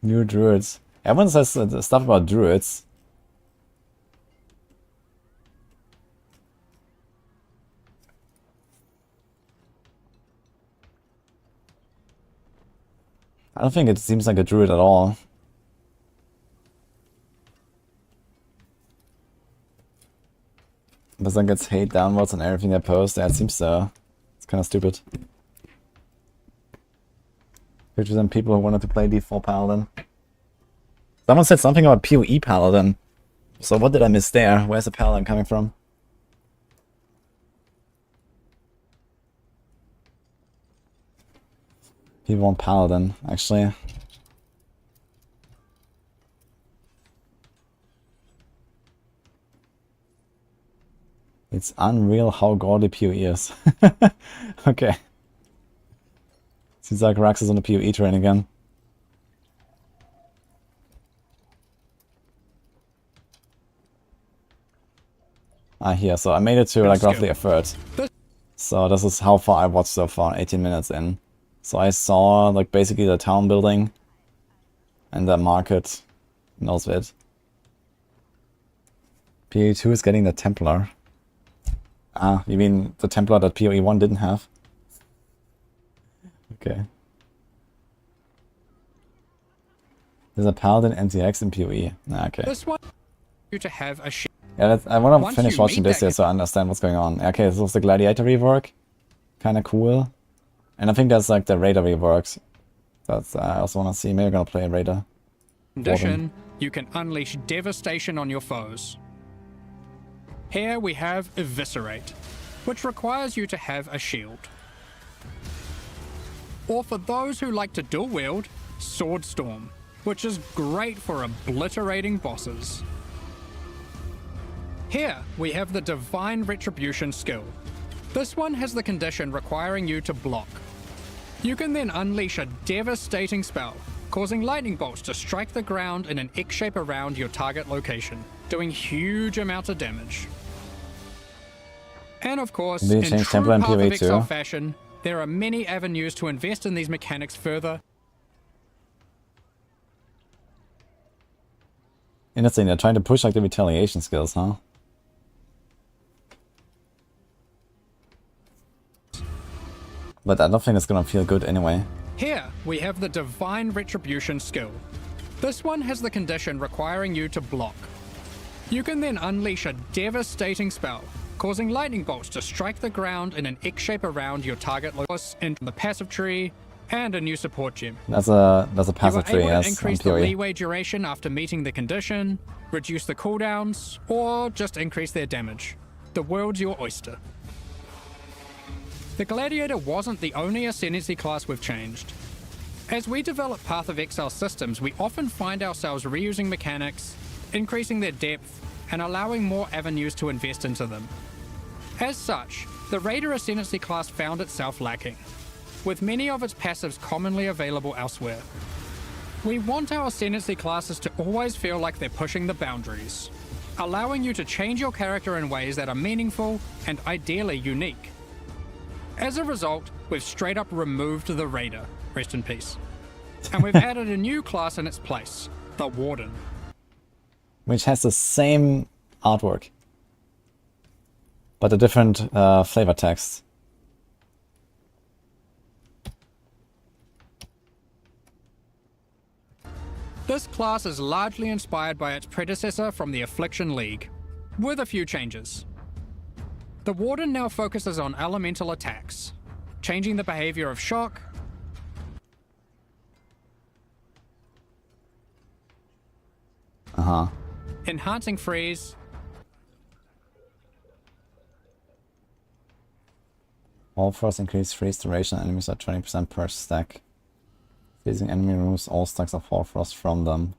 New druids. Everyone says stuff about druids. I don't think it seems like a druid at all. But 10% gets hate downwards on everything they post. Yeah, it seems so. It's kind of stupid. 50% people who wanted to play D4 Paladin. Someone said something about PoE Paladin. So what did I miss there? Where's the Paladin coming from? People want Paladin, actually. It's unreal how gaudy PoE is. Okay. Seems like Rax is on the PoE train again. Ah, here. So I made it to like roughly a third. So this is how far I watched so far, 18 minutes in. So I saw like basically the town building and the market and also it. PoE2 is getting the Templar. Ah, you mean the Templar that PoE1 didn't have? Okay. There's a Paladin NTX in PoE. Ah, okay. This one you to have a Yeah, I want to Once finish you watching meet this that here so I understand what's going on. Okay, this was the Gladiator rework. Kind of cool. And I think that's like the Raider reworks. That's I also want to see. Maybe I'm going to play a Raider. condition, you can unleash devastation on your foes. Here we have Eviscerate, which requires you to have a shield. Or for those who like to dual wield, Sword Storm, which is great for obliterating bosses. Here we have the Divine Retribution skill. This one has the condition requiring you to block. You can then unleash a devastating spell, causing lightning bolts to strike the ground in an X shape around your target location, doing huge amounts of damage. And of course, Did you in change true Templar and Path of PoE Exile too? fashion, there are many avenues to invest in these mechanics further. Interesting, they're trying to push like the retaliation skills, huh? But I don't think it's gonna feel good anyway. Here we have the Divine Retribution skill. This one has the condition requiring you to block. You can then unleash a devastating spell, causing lightning bolts to strike the ground in an X shape around your target locus into the passive tree, and a new support gem. That's a passive You tree, are able yes, to on increase the PoE. leeway duration after meeting the condition, reduce the cooldowns, or just increase their damage. The world's your oyster. The Gladiator wasn't the only Ascendency class we've changed. As we develop Path of Exile systems, we often find ourselves reusing mechanics, increasing their depth, and allowing more avenues to invest into them. As such, the Raider Ascendency class found itself lacking, with many of its passives commonly available elsewhere. We want our Ascendency classes to always feel like they're pushing the boundaries, allowing you to change your character in ways that are meaningful and ideally unique. As a result, we've straight up removed the Raider, rest in peace, and we've added a new class in its place, the Warden. Which has the same artwork, but a different flavor text. This class is largely inspired by its predecessor from the Affliction League, with a few changes. The Warden now focuses on elemental attacks, changing the behavior of shock, enhancing freeze, All force increase freeze duration, enemies are 20% per stack. Facing enemy removes all stacks of All Frost from them.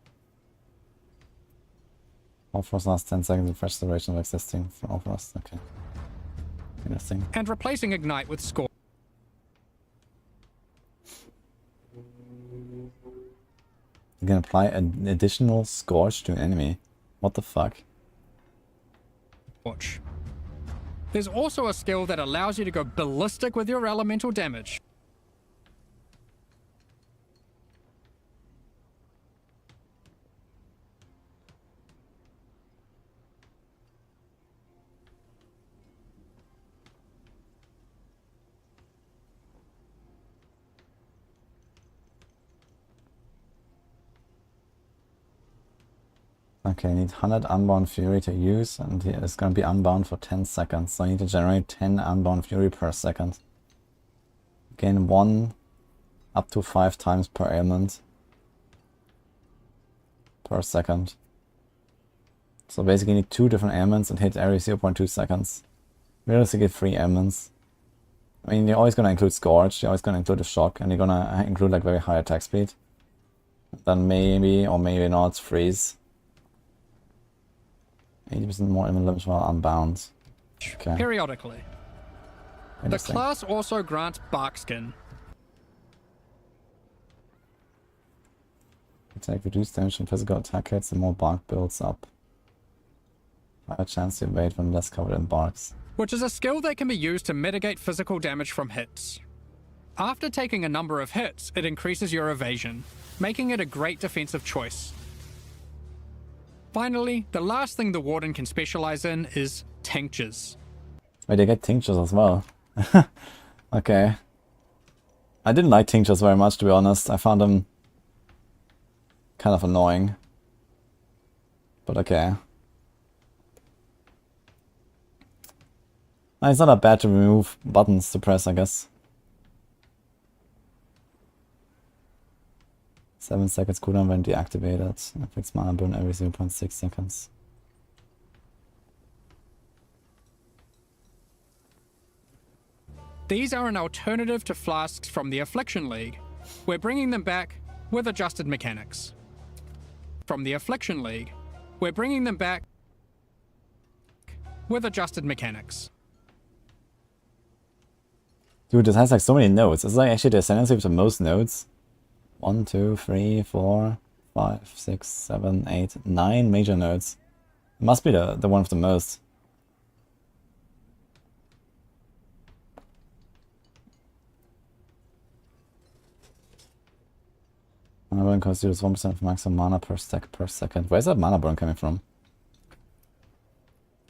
All Frost lasts 10 seconds, refresh the duration of existing for All Frost. Okay. Interesting. and replacing Ignite with Scorch. You can apply an additional Scorch to an enemy. What the fuck? There's also a skill that allows you to go ballistic with your elemental damage. Okay, I need 100 Unbound Fury to use, and it's gonna be unbound for 10 seconds. So I need to generate 10 Unbound Fury per second. Gain 1 up to 5 times per ailment per second. So basically you need 2 different ailments and hit every 0.2 seconds. Realistically 3 ailments. I mean, you're always gonna include Scorch, you're always gonna include a Shock, and you're gonna include like very high attack speed. Then maybe, or maybe not, Freeze. 80% more ailment limit while unbound. Okay. Periodically. The class also grants Barkskin. Attack reduced damage from physical attack hits, the more bark builds up. Higher chance to evade when less covered in barks. Which is a skill that can be used to mitigate physical damage from hits. After taking a number of hits, it increases your evasion, making it a great defensive choice. Finally, the last thing the Warden can specialize in is tinctures. Wait, they get tinctures as well. Okay. I didn't like tinctures very much, to be honest. I found them kind of annoying. But okay. It's not that bad to remove buttons to press, I guess. 7 seconds cooldown when deactivated. Affects mana burn every 0.6 seconds. These are an alternative to flasks from the Affliction League. We're bringing them back with adjusted mechanics. From the Affliction League, we're bringing them back with adjusted mechanics. Dude, this has like so many nodes. It's like actually the Ascendency with the most nodes. 1, 2, 3, 4, 5, 6, 7, 8, 9 major nodes. It must be the one with the most. Mana burn constitutes 1% of maximum mana per stack per second. Where's that mana burn coming from?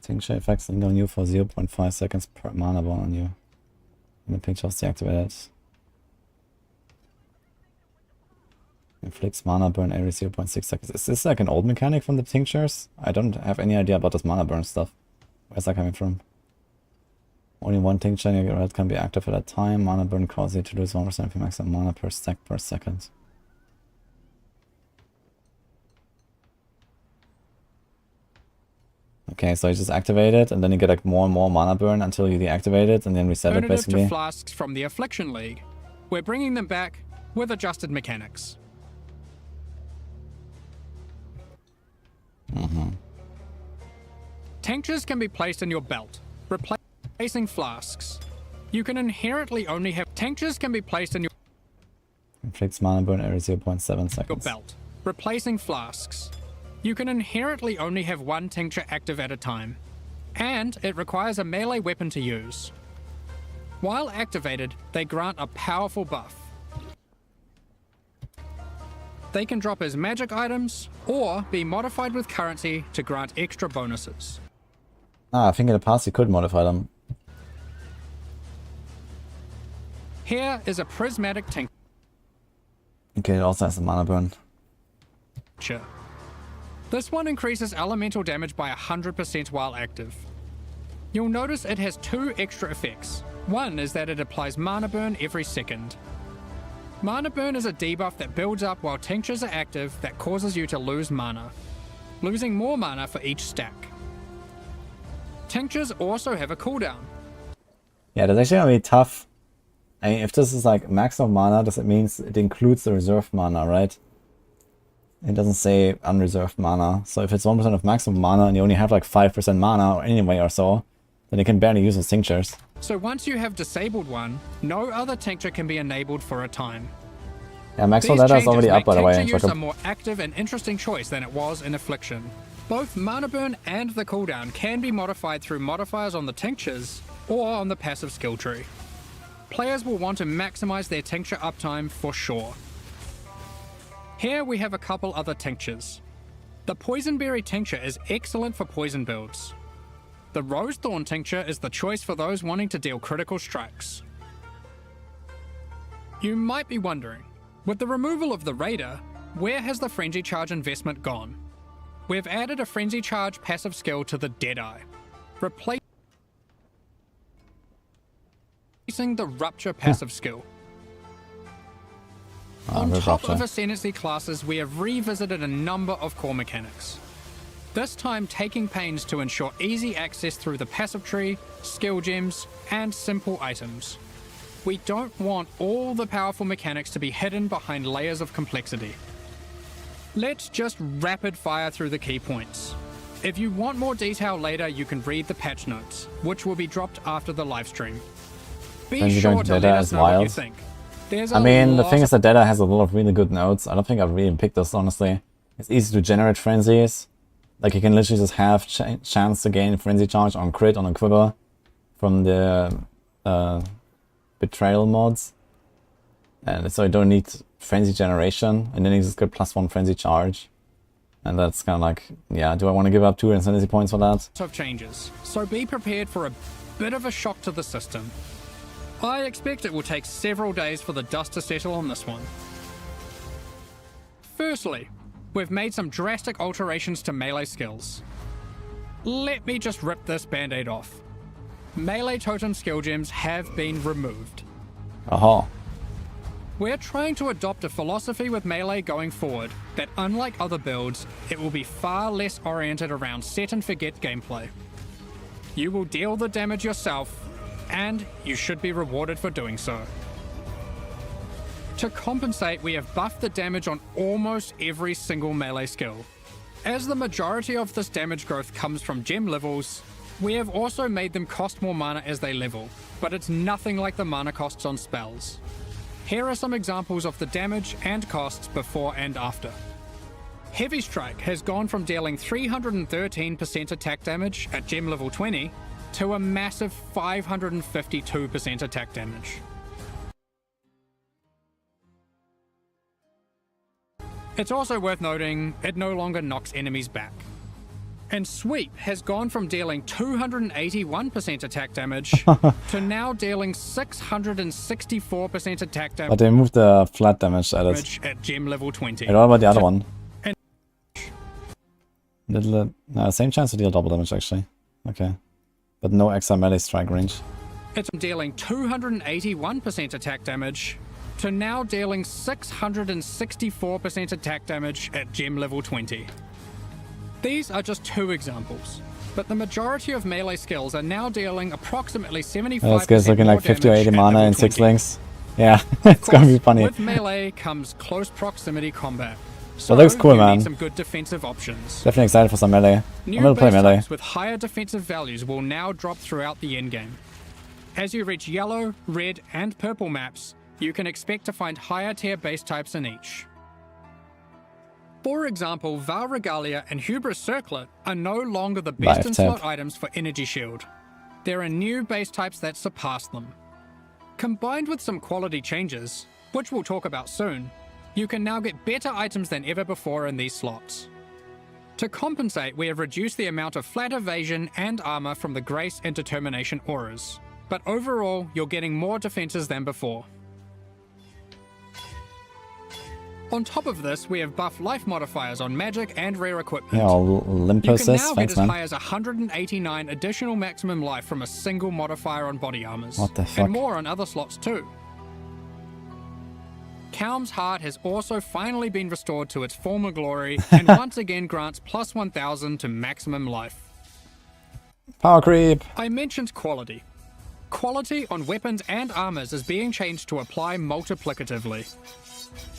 Tincture effects linger on you for 0.5 seconds per mana burn on you. And the picture is deactivated. Inflicts mana burn every 0.6 seconds. Is this like an old mechanic from the tinctures? I don't have any idea about this mana burn stuff. Where's that coming from? Only one tincture in your red can be active at a time. Mana burn causes you to lose 1% of your maximum mana per stack per second. Okay, so you just activate it, and then you get like more and more mana burn until you deactivate it, and then reset it basically. To flasks from the Affliction League, we're bringing them back with adjusted mechanics. Tinctures can be placed in your belt, replacing flasks. You can inherently only have tinctures can be placed in your Inflicts mana burn every 0.7 seconds. Your belt, replacing flasks. You can inherently only have one tincture active at a time, and it requires a melee weapon to use. While activated, they grant a powerful buff. They can drop as magic items, or be modified with currency to grant extra bonuses. I think in the past you could modify them. Here is a prismatic tincture. Okay, it also has a mana burn. This one increases elemental damage by 100% while active. You'll notice it has 2 extra effects. One is that it applies mana burn every second. Mana burn is a debuff that builds up while tinctures are active that causes you to lose mana, losing more mana for each stack. Tinctures also have a cooldown. Yeah, that's actually gonna be tough. I mean, if this is like maximum mana, does it means it includes the reserved mana, right? It doesn't say unreserved mana. So if it's 1% of maximum mana and you only have like 5% mana or anyway or so, then you can barely use those tinctures. So once you have disabled one, no other tincture can be enabled for a time. Yeah, maximum data is already up, by the way. Tincture use a more active and interesting choice than it was in Affliction. Both mana burn and the cooldown can be modified through modifiers on the tinctures or on the passive skill tree. Players will want to maximize their tincture uptime for sure. Here we have a couple other tinctures. The Poisonberry tincture is excellent for poison builds. The Rosethorn tincture is the choice for those wanting to deal critical strikes. You might be wondering, with the removal of the Raider, where has the Frenzy Charge investment gone? we've added a Frenzy Charge passive skill to the Deadeye, replacing the Rupture passive skill. On top of Ascendency classes, we have revisited a number of core mechanics. This time taking pains to ensure easy access through the passive tree, skill gems, and simple items. We don't want all the powerful mechanics to be hidden behind layers of complexity. Let's just rapid fire through the key points. If you want more detail later, you can read the patch notes, which will be dropped after the livestream. Be sure to let us know what you think. I mean, the thing is that Data has a lot of really good nodes. I don't think I've really picked this, honestly. It's easy to generate frenzies. Like, you can literally just have chance to gain frenzy charge on crit, on a quiver from the betrayal mods. And so you don't need frenzy generation, and then you just get +1 frenzy charge. And that's kind of like, yeah, do I want to give up 2 Ascendency points for that? Of changes, so be prepared for a bit of a shock to the system. I expect it will take several days for the dust to settle on this one. Firstly, we've made some drastic alterations to melee skills. Let me just rip this band-aid off. Melee totem skill gems have been removed. Aha. We're trying to adopt a philosophy with melee going forward that, unlike other builds, it will be far less oriented around set and forget gameplay. You will deal the damage yourself, and you should be rewarded for doing so. To compensate, we have buffed the damage on almost every single melee skill. As the majority of this damage growth comes from gem levels, we have also made them cost more mana as they level, but it's nothing like the mana costs on spells. Here are some examples of the damage and costs before and after. Heavy Strike has gone from dealing 313% attack damage at gem level 20 to a massive 552% attack damage. It's also worth noting, it no longer knocks enemies back. And Sweep has gone from dealing 281% attack damage to now dealing 664% attack damage. But they moved the flat damage added. At gem level 20. And what about the other one? Same chance to deal double damage actually. Okay. But no extra melee strike range. It's dealing 281% attack damage to now dealing 664% attack damage at gem level 20. These are just 2 examples, but the majority of melee skills are now dealing approximately 75% this guy's looking more like 50 or 80 damage mana at and level 6 20. links. Yeah, it's gonna be funny. With melee comes close proximity combat. So that looks cool, you man. need some good defensive options. Definitely excited for some melee. I'm New gonna play base melee. types with higher defensive values will now drop throughout the endgame. As you reach yellow, red, and purple maps, you can expect to find higher tier base types in each. For example, Val Regalia and Hubris Circlet are no longer the best in slot items for Energy Shield. There are new base types that surpass them. Combined with some quality changes, which we'll talk about soon, you can now get better items than ever before in these slots. To compensate, we have reduced the amount of flat evasion and armor from the Grace and Determination auras, but overall, you're getting more defenses than before. On top of this, we have buffed life modifiers on magic and rare equipment. Yeah, Olympus, you can now thanks get as man. high as 189 additional maximum life from a single modifier on body armors. What the fuck? And more on other slots too. Kalm's Heart has also finally been restored to its former glory and once again grants plus 1000 to maximum life. Power creep! I mentioned quality. Quality on weapons and armors is being changed to apply multiplicatively.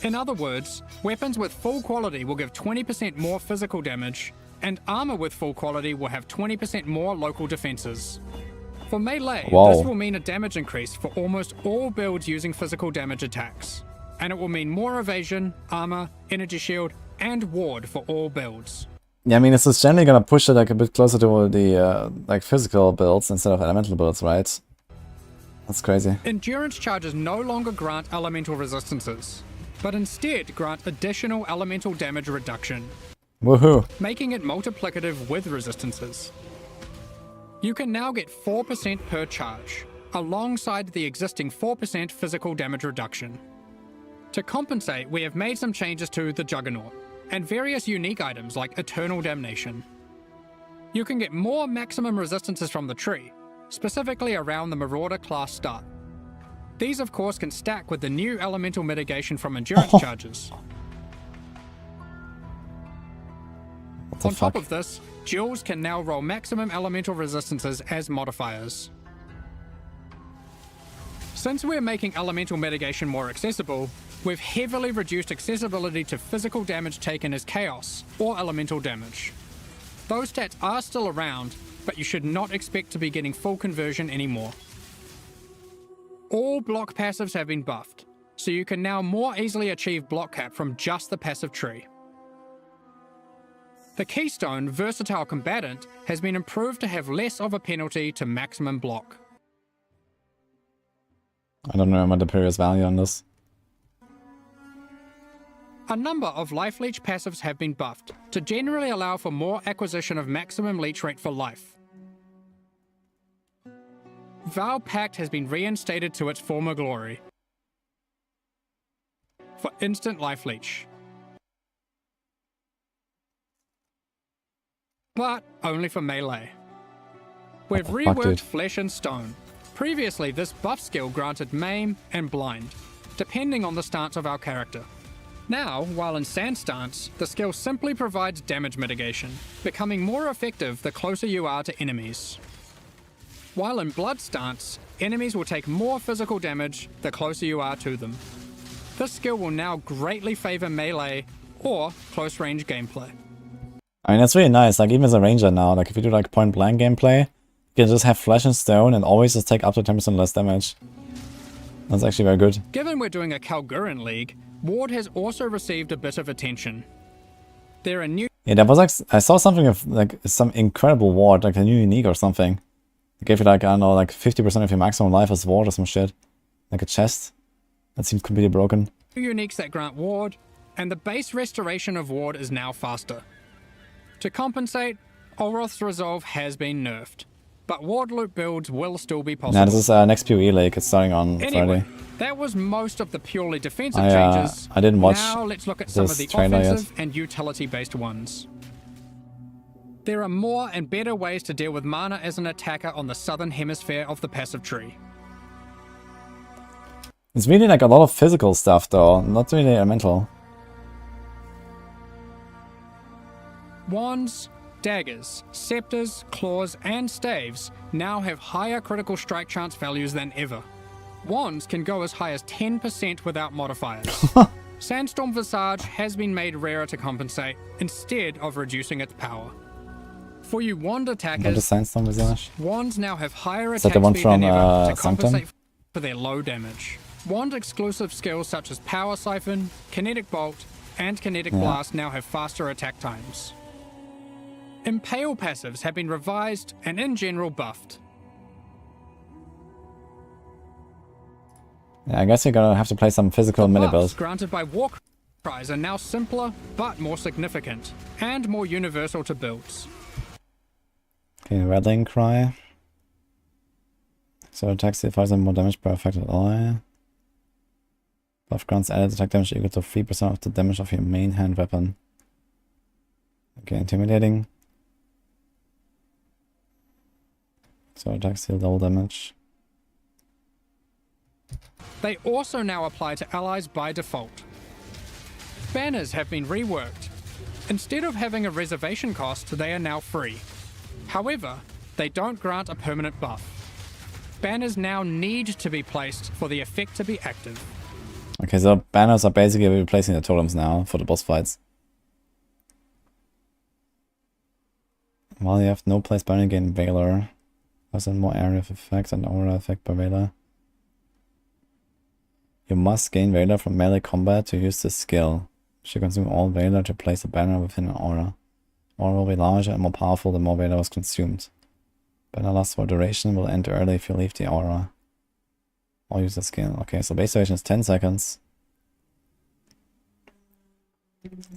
In other words, weapons with full quality will give 20% more physical damage, and armor with full quality will have 20% more local defenses. For melee, this will mean a damage increase for almost all builds using physical damage attacks, and it will mean more evasion, armor, energy shield, and ward for all builds. Yeah, I mean, it's just generally gonna push it like a bit closer to the like physical builds instead of elemental builds, right? That's crazy. Endurance charges no longer grant elemental resistances, but instead grant additional elemental damage reduction. Woohoo! Making it multiplicative with resistances. You can now get 4% per charge, alongside the existing 4% physical damage reduction. To compensate, we have made some changes to the Juggernaut, and various unique items like Eternal Damnation. You can get more maximum resistances from the tree, specifically around the Marauder class start. These of course can stack with the new elemental mitigation from endurance charges. On top of this, duels can now roll maximum elemental resistances as modifiers. Since we're making elemental mitigation more accessible, we've heavily reduced accessibility to physical damage taken as chaos or elemental damage. Those stats are still around, but you should not expect to be getting full conversion anymore. All block passives have been buffed, so you can now more easily achieve block cap from just the passive tree. The Keystone Versatile Combatant has been improved to have less of a penalty to maximum block. I don't remember the previous value on this. A number of Life Leech passives have been buffed to generally allow for more acquisition of maximum leech rate for life. Vow Pact has been reinstated to its former glory for instant Life Leech. But only for melee. We've reworked Flesh and Stone. Previously, this buff skill granted Maim and Blind, depending on the stance of our character. Now, while in Sand stance, the skill simply provides damage mitigation, becoming more effective the closer you are to enemies. While in Blood stance, enemies will take more physical damage the closer you are to them. This skill will now greatly favor melee or close range gameplay. I mean, that's really nice. Like, even as a ranger now, like, if you do, like, point-blank gameplay, you can just have Flesh and Stone and always just take up to 10% less damage. That's actually very good. Given we're doing a Kalguran League, Ward has also received a bit of attention. There are new... Yeah, there was, like, I saw something of, like, some incredible ward, like a new unique or something. It gave you, like, I don't know, like, 50% of your maximum life as ward or some shit. Like a chest. That seems completely broken. Uniques that grant Ward, and the base restoration of Ward is now faster. To compensate, Olroth's Resolve has been nerfed, but Ward loop builds will still be possible. Nah, this is next PoE Lake, it's starting on Friday. That was most of the purely defensive changes. I didn't watch Now let's look at some of the offensive and utility-based ones. There are more and better ways to deal with mana as an attacker on the southern hemisphere of the passive tree. It's really like a lot of physical stuff though, not really elemental. Wands, daggers, scepters, claws, and staves now have higher critical strike chance values than ever. Wands can go as high as 10% without modifiers. Sandstorm Visage has been made rarer to compensate, instead of reducing its power. For you wand attackers, Sandstorm Visage? wands now have higher Is that attack the one speed from than ever to Sanctum? compensate for their low damage. Wand exclusive skills such as Power Siphon, Kinetic Bolt, and Kinetic Blast now have faster attack times. Impale passives have been revised and in general buffed. Yeah, I guess you're gonna have to play some physical mini Buffs builds. granted by war cries are now simpler but more significant and more universal to builds. Okay, Rattling Cry. So attacks deals more damage per affected ally. Buff grants added attack damage equal to 3% of the damage of your main hand weapon. Okay, intimidating. So attacks deal double damage. They also now apply to allies by default. Banners have been reworked. Instead of having a reservation cost, they are now free. However, they don't grant a permanent buff. Banners now need to be placed for the effect to be active. Okay, so banners are basically replacing the totems now for the boss fights. While you have no place burning gain Valor, has a more area of effect and aura effect per Valor. You must gain Valor from melee combat to use this skill. You should consume all Valor to place a banner within an aura. Aura will be larger and more powerful the more Valor was consumed. Banner lasts for duration, will end early if you leave the aura. Or use the skill. Okay, so base duration is 10 seconds.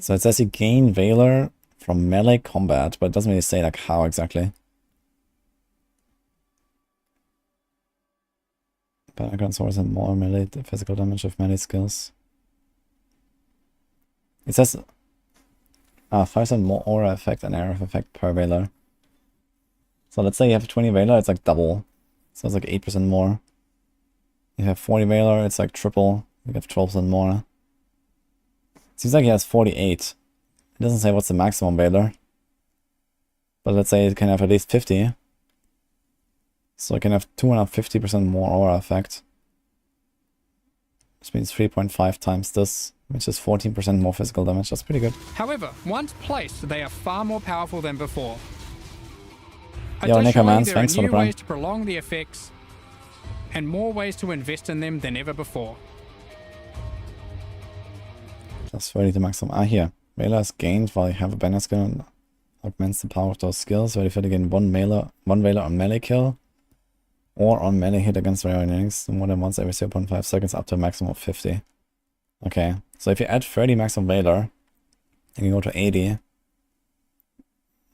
So it says you gain Valor from melee combat, but it doesn't really say like how exactly. Banner grants source and more melee physical damage of melee skills. It says 5% more aura effect and area effect per Veiler. So let's say you have 20 Veiler, it's like double. So it's like 8% more. You have 40 Veiler, it's like triple. You have 12% more. Seems like he has 48. It doesn't say what's the maximum Veiler. But let's say it can have at least 50. So it can have 250% more aura effect. Which means 3.5 times this, which is 14% more physical damage. That's pretty good. However, once placed, they are far more powerful than before. Yo, Necromans, there thanks are for the new prime. ways to prolong the effects and more ways to invest in them than ever before. Plus 30 to maximum. Here. Veiler is gained while you have a banner skill and augments the power of those skills. Ready for to gain one Veiler on melee kill or on melee hit against rare enemies more than once every 0.5 seconds up to a maximum of 50. Okay, so if you add 30 maximum Veiler, you can go to 80,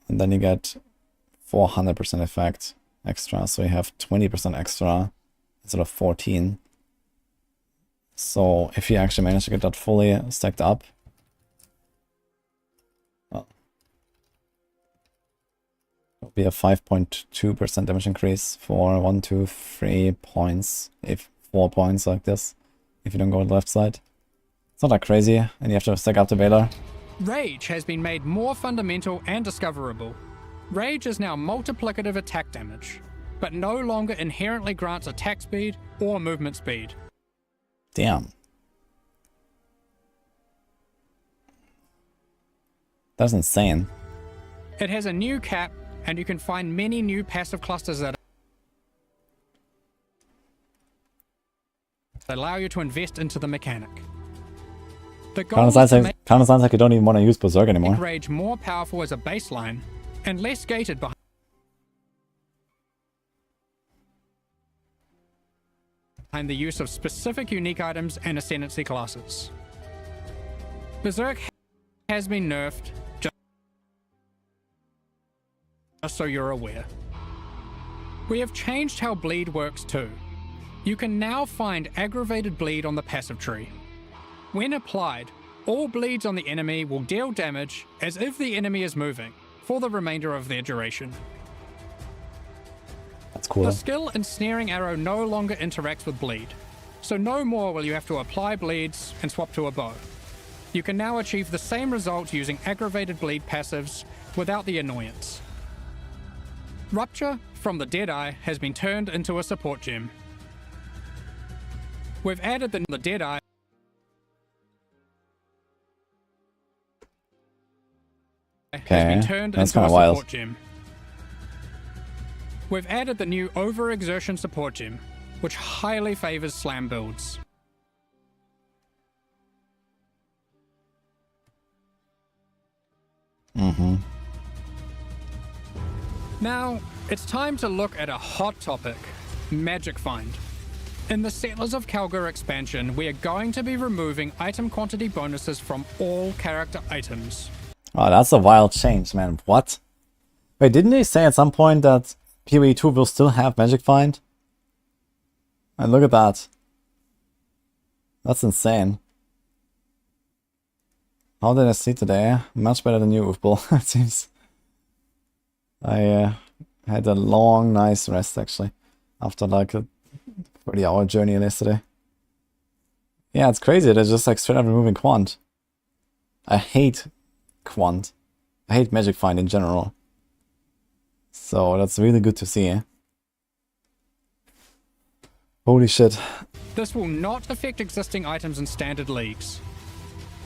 and then you get 400% effect extra, so you have 20% extra instead of 14. So if you actually manage to get that fully stacked up, well, it'll be a 5.2% damage increase for 1, 2, 3 points, if 4 points like this, if you don't go to the left side. It's not that crazy, and you have to stack up the Veiler. Rage has been made more fundamental and discoverable. Rage is now multiplicative attack damage, but no longer inherently grants attack speed or movement speed. Damn. That's insane. It has a new cap, and you can find many new passive clusters that allow you to invest into the mechanic. The goal is to make Kinda sounds like you don't even want to use Berserk anymore. Rage more powerful as a baseline and less gated behind the use of specific unique items and Ascendency classes. Berserk has been nerfed, just so you're aware. We have changed how bleed works too. You can now find aggravated bleed on the passive tree. When applied, all bleeds on the enemy will deal damage as if the enemy is moving for the remainder of their duration. That's cool. The skill Ensnaring Arrow no longer interacts with bleed, so no more will you have to apply bleeds and swap to a bow. You can now achieve the same result using aggravated bleed passives without the annoyance. Rupture from the Deadeye has been turned into a support gem. We've added the Deadeye has been turned that's into a kinda wild. support gem. We've added the new Overexertion support gem, which highly favors slam builds. Now, it's time to look at a hot topic, Magic Find. In the Settlers of Kalgur expansion, we are going to be removing item quantity bonuses from all character items. Oh, that's a wild change, man. What? Wait, didn't they say at some point that PoE 2 will still have Magic Find? And look at that. That's insane. How did I sleep today? Much better than you, Ufbul, it seems. I had a long, nice rest, actually. After like a 30-hour journey yesterday. Yeah, it's crazy. They're just like straight up removing Quant. I hate Quant. I hate Magic Find in general. So that's really good to see. Holy shit. This will not affect existing items in standard leagues.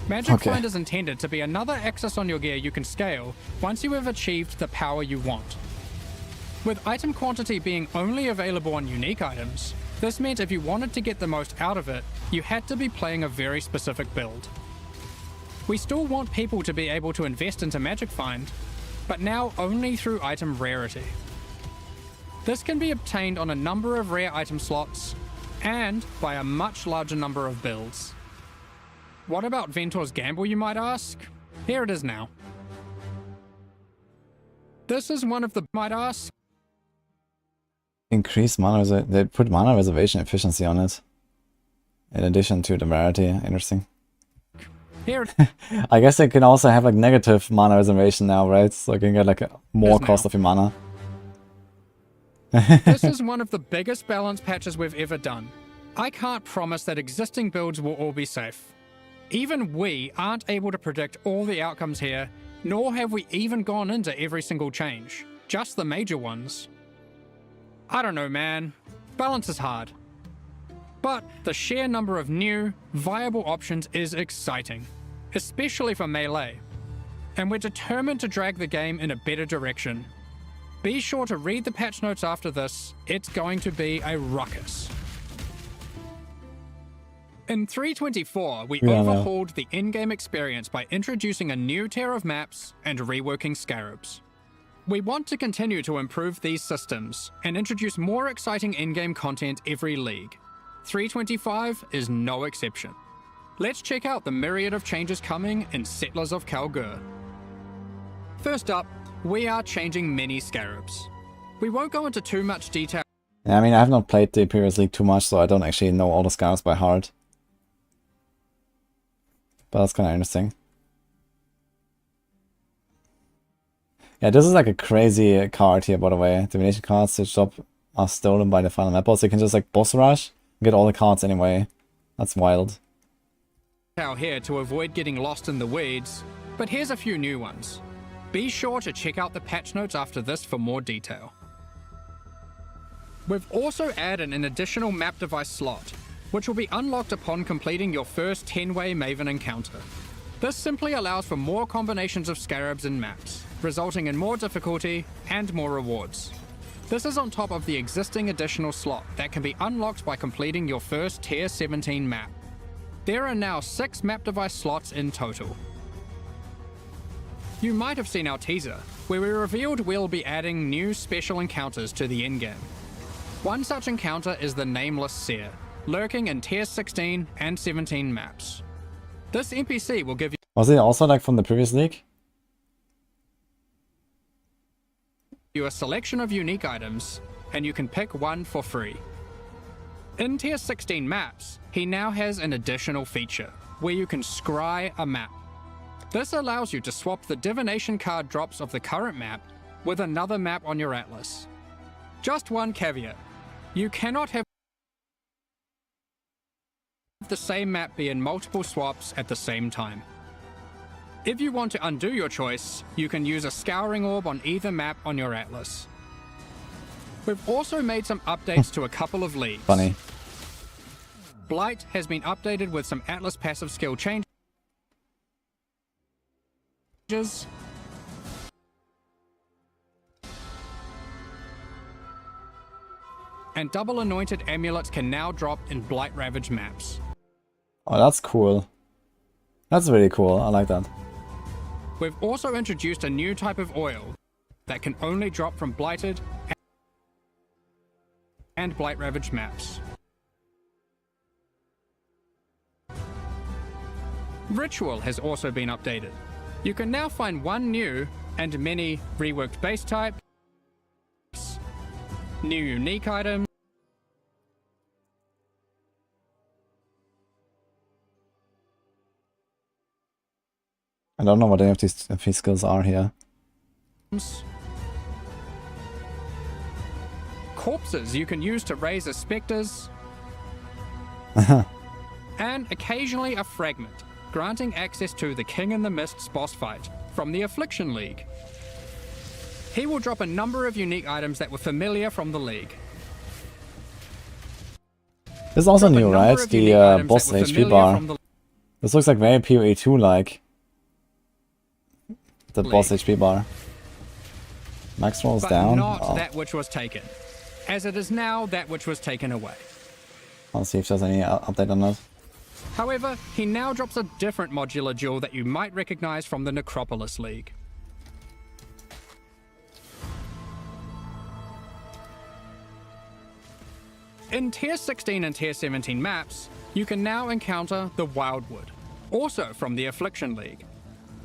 Magic Find is intended to be another axis on your gear you can scale once you have achieved the power you want. With item quantity being only available on unique items, this meant if you wanted to get the most out of it, you had to be playing a very specific build. We still want people to be able to invest into Magic Find, but now only through item rarity. This can be obtained on a number of rare item slots, and by a much larger number of builds. What about Ventor's Gamble, you might ask? Here it is now. This is one of the might ask. Increase mana they put mana reservation efficiency on it. In addition to the rarity. Interesting. Here I guess they can also have like negative mana reservation now, right? So you can get like more now. cost of your mana. This is one of the biggest balance patches we've ever done. I can't promise that existing builds will all be safe. Even we aren't able to predict all the outcomes here, nor have we even gone into every single change, just the major ones. I don't know, man. Balance is hard. But the sheer number of new, viable options is exciting, especially for melee. And we're determined to drag the game in a better direction. Be sure to read the patch notes after this, it's going to be a ruckus. In 3.24, we overhauled the in-game experience by introducing a new tier of maps and reworking scarabs. We want to continue to improve these systems and introduce more exciting in-game content every league. 3.25 is no exception. Let's check out the myriad of changes coming in Settlers of Kalgur. First up, we are changing many scarabs. We won't go into too much detail. Yeah, I mean, I have not played the previous league too much, so I don't actually know all the scarabs by heart. But that's kind of interesting. Yeah, this is like a crazy card here, by the way. Divination cards switched up are stolen by the final map boss. So you can just like boss rush and get all the cards anyway. That's wild. Here to avoid getting lost in the weeds, but here's a few new ones. Be sure to check out the patch notes after this for more detail. We've also added an additional map device slot, which will be unlocked upon completing your first 10-way Maven encounter. This simply allows for more combinations of scarabs and maps, resulting in more difficulty and more rewards. This is on top of the existing additional slot that can be unlocked by completing your first tier 17 map. There are now 6 map device slots in total. You might have seen our teaser, where we revealed we'll be adding new special encounters to the endgame. One such encounter is the Nameless Seer, lurking in tier 16 and 17 maps. This NPC will give Was it also like from the previous league? you a selection of unique items, and you can pick one for free. In tier 16 maps, he now has an additional feature, where you can scry a map. This allows you to swap the divination card drops of the current map with another map on your atlas. Just one caveat, you cannot have the same map be in multiple swaps at the same time. If you want to undo your choice, you can use a scouring orb on either map on your atlas. We've also made some updates to a couple of leagues. Funny. Blight has been updated with some atlas passive skill changes. And double anointed amulets can now drop in Blight Ravaged maps. Oh, that's cool. That's really cool. I like that. We've also introduced a new type of oil that can only drop from Blighted and Blight Ravaged maps. Ritual has also been updated. You can now find one new and many reworked base types, new unique items, I don't know what any of these skills are here. corpses you can use to raise as specters, and occasionally a fragment, granting access to the King in the Mist's boss fight from the Affliction League. He will drop a number of unique items that were familiar from the league. This is also new, right? The boss HP bar. This looks like very PoE 2 like. The boss HP bar. Max rolls but down. Not that which was taken, as it is now that which was taken away. I'll see if there's any update on that. However, he now drops a different modular jewel that you might recognize from the Necropolis League. In Tier 16 and Tier 17 maps, you can now encounter the Wildwood, also from the Affliction League.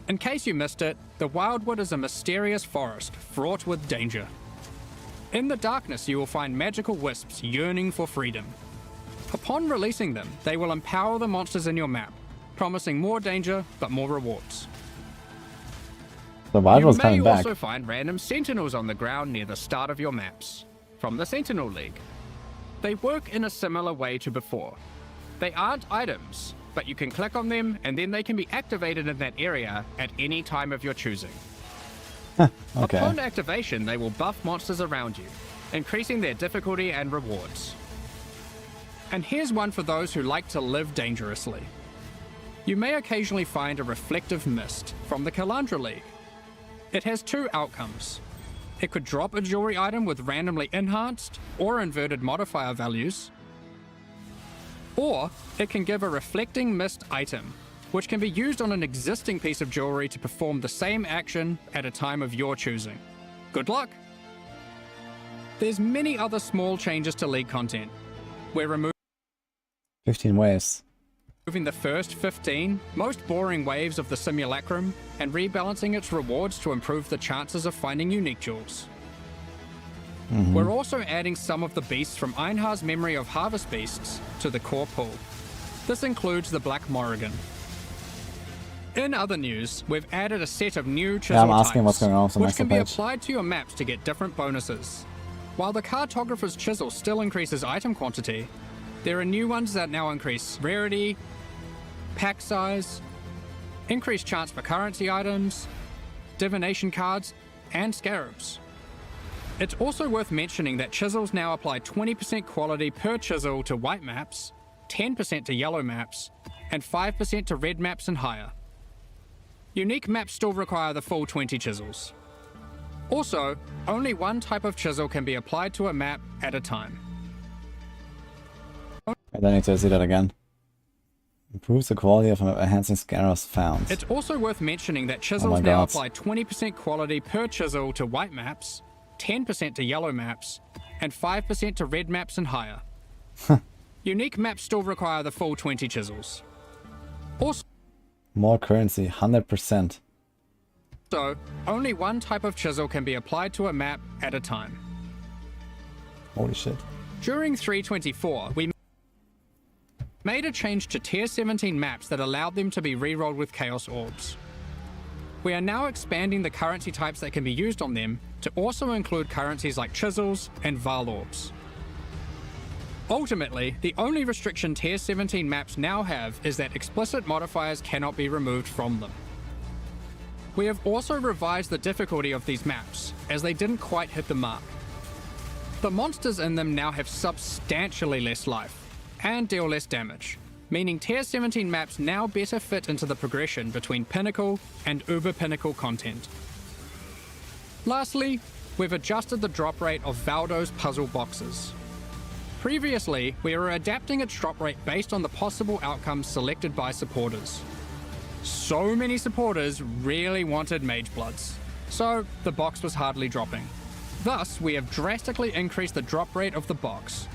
In case you missed it, the Wildwood is a mysterious forest fraught with danger. In the darkness, you will find magical wisps yearning for freedom. Upon releasing them, they will empower the monsters in your map, promising more danger but more rewards. Survival's You may coming back. also find random sentinels on the ground near the start of your maps, from the Sentinel League. They work in a similar way to before. They aren't items, but you can click on them and then they can be activated in that area at any time of your choosing. Okay. Upon activation, they will buff monsters around you, increasing their difficulty and rewards. And here's one for those who like to live dangerously. You may occasionally find a reflective mist from the Kalandra League. It has two outcomes. It could drop a jewelry item with randomly enhanced or inverted modifier values, or it can give a reflecting mist item, which can be used on an existing piece of jewelry to perform the same action at a time of your choosing. Good luck! There's many other small changes to League content. We're removing 15 waves. the first 15 most boring waves of the simulacrum and rebalancing its rewards to improve the chances of finding unique jewels. We're also adding some of the beasts from Einhar's Memory of Harvest Beasts to the core pool. This includes the Black Morrigan. In other news, we've added a set of new chisel I'm asking types, what's going on with the which next can be page. applied to your maps to get different bonuses. While the Cartographer's Chisel still increases item quantity, there are new ones that now increase rarity, pack size, increased chance for currency items, divination cards, and scarabs. It's also worth mentioning that chisels now apply 20% quality per chisel to white maps, 10% to yellow maps, and 5% to red maps and higher. Unique maps still require the full 20 chisels. Also, only one type of chisel can be applied to a map at a time. I don't need to see that again. Improves the quality of enhancing scarabs found. It's also worth mentioning that Oh chisels my now God. apply 20% quality per chisel to white maps, 10% to yellow maps, and 5% to red maps and higher. Unique maps still require the full 20 chisels. Also, More currency, 100%. only one type of chisel can be applied to a map at a time. Holy shit. During 3.24, we made a change to Tier 17 maps that allowed them to be rerolled with Chaos Orbs. We are now expanding the currency types that can be used on them to also include currencies like chisels and Val Orbs. Ultimately, the only restriction Tier 17 maps now have is that explicit modifiers cannot be removed from them. We have also revised the difficulty of these maps, as they didn't quite hit the mark. The monsters in them now have substantially less life, and deal less damage, meaning Tier 17 maps now better fit into the progression between Pinnacle and Uber Pinnacle content. Lastly, we've adjusted the drop rate of Valdo's puzzle boxes. Previously, we were adapting its drop rate based on the possible outcomes selected by supporters. So many supporters really wanted Mage Bloods, so the box was hardly dropping. Thus, we have drastically increased the drop rate of the box,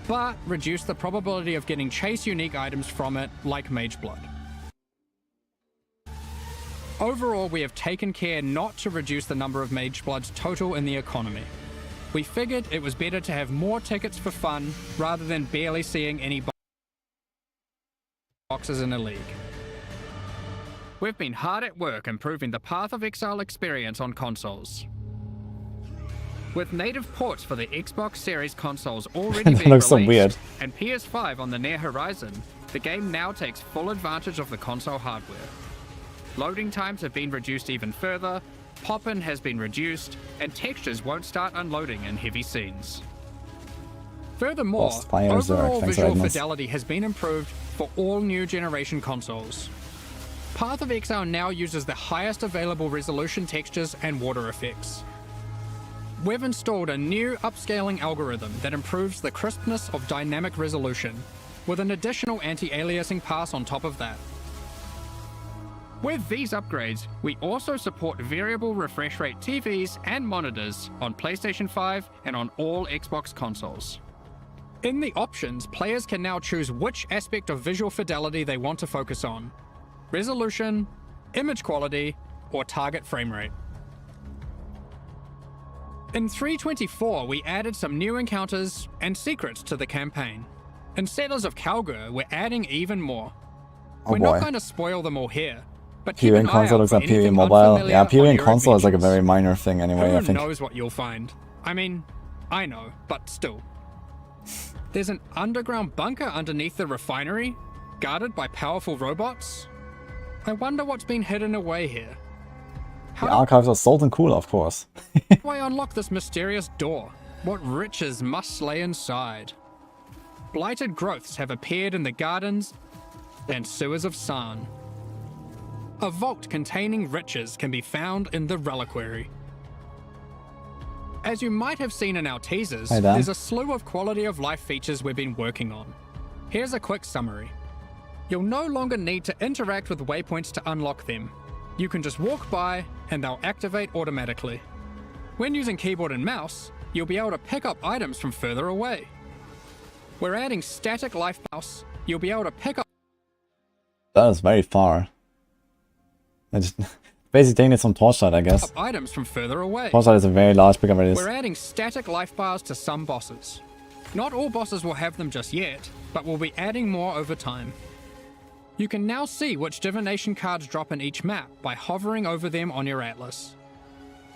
but reduced the probability of getting chase unique items from it, like Mage Blood. Overall, we have taken care not to reduce the number of Mage Bloods total in the economy. We figured it was better to have more tickets for fun rather than barely seeing any boxes in a league. We've been hard at work improving the Path of Exile experience on consoles. With native ports for the Xbox Series consoles already That being looks so released weird. and PS5 on the near horizon, the game now takes full advantage of the console hardware. Loading times have been reduced even further, pop-in has been reduced, and textures won't start unloading in heavy scenes. Furthermore, Lost players there, overall thanks, visual Agnes. fidelity has been improved for all new generation consoles. Path of Exile now uses the highest available resolution textures and water effects. We've installed a new upscaling algorithm that improves the crispness of dynamic resolution, with an additional anti-aliasing pass on top of that. With these upgrades, we also support variable refresh rate TVs and monitors on PlayStation 5 and on all Xbox consoles. In the options, players can now choose which aspect of visual fidelity they want to focus on: resolution, image quality, or target frame rate. In 3.24, we added some new encounters and secrets to the campaign. In Settlers of Kalgur, we're adding even more. We're boy. not going to spoil them all here, but keep PvE an in eye console out looks for like PvE anything mobile. unfamiliar Yeah, on PvE in your console is like a adventures. very minor thing anyway, I Who think. knows what you'll find? I mean, I know, but still. There's an underground bunker underneath the refinery, guarded by powerful robots. I wonder what's been hidden away here. The archives are salt and cool, of course. How do I unlock this mysterious door? What riches must lay inside? Blighted growths have appeared in the gardens and sewers of San. A vault containing riches can be found in the reliquary. As you might have seen in our teasers, Hey, Dan. there's a slew of quality of life features we've been working on. Here's a quick summary. You'll no longer need to interact with waypoints to unlock them. You can just walk by and they'll activate automatically. When using keyboard and mouse, you'll be able to pick up items from further away. We're adding static life mouse. You'll be able to pick up That is very far. I just basically taking it from Torchlight, I guess. items from further away. Torchlight is a very large pickup radius. We're adding static life bars to some bosses. Not all bosses will have them just yet, but we'll be adding more over time. You can now see which divination cards drop in each map by hovering over them on your atlas.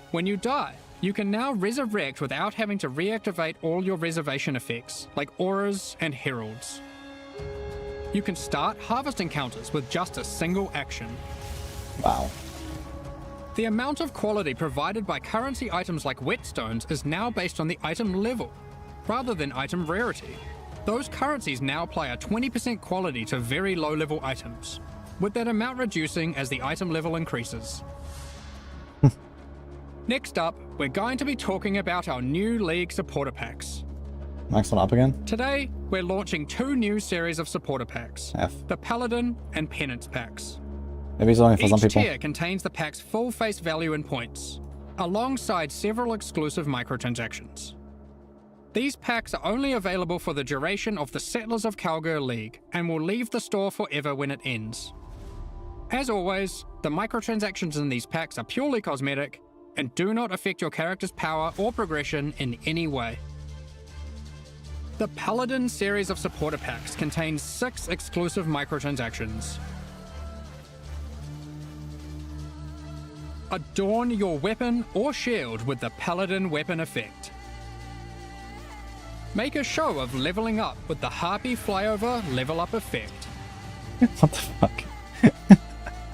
When you die, you can now resurrect without having to reactivate all your reservation effects, like auras and heralds. You can start harvest encounters with just a single action. Wow. The amount of quality provided by currency items like whetstones is now based on the item level, rather than item rarity. Those currencies now apply a 20% quality to very low level items, with that amount reducing as the item level increases. Next up, we're going to be talking about our new League supporter packs. Max one up again? Today, we're launching 2 new series of supporter packs, F. the Paladin and Penance packs. Maybe it's only for some Each people. tier contains the pack's full face value in points, alongside several exclusive microtransactions. These packs are only available for the duration of the Settlers of Kalgur League, and will leave the store forever when it ends. As always, the microtransactions in these packs are purely cosmetic, and do not affect your character's power or progression in any way. The Paladin series of supporter packs contains 6 exclusive microtransactions. Adorn your weapon or shield with the Paladin weapon effect. Make a show of leveling up with the Harpy Flyover level up effect. What the fuck?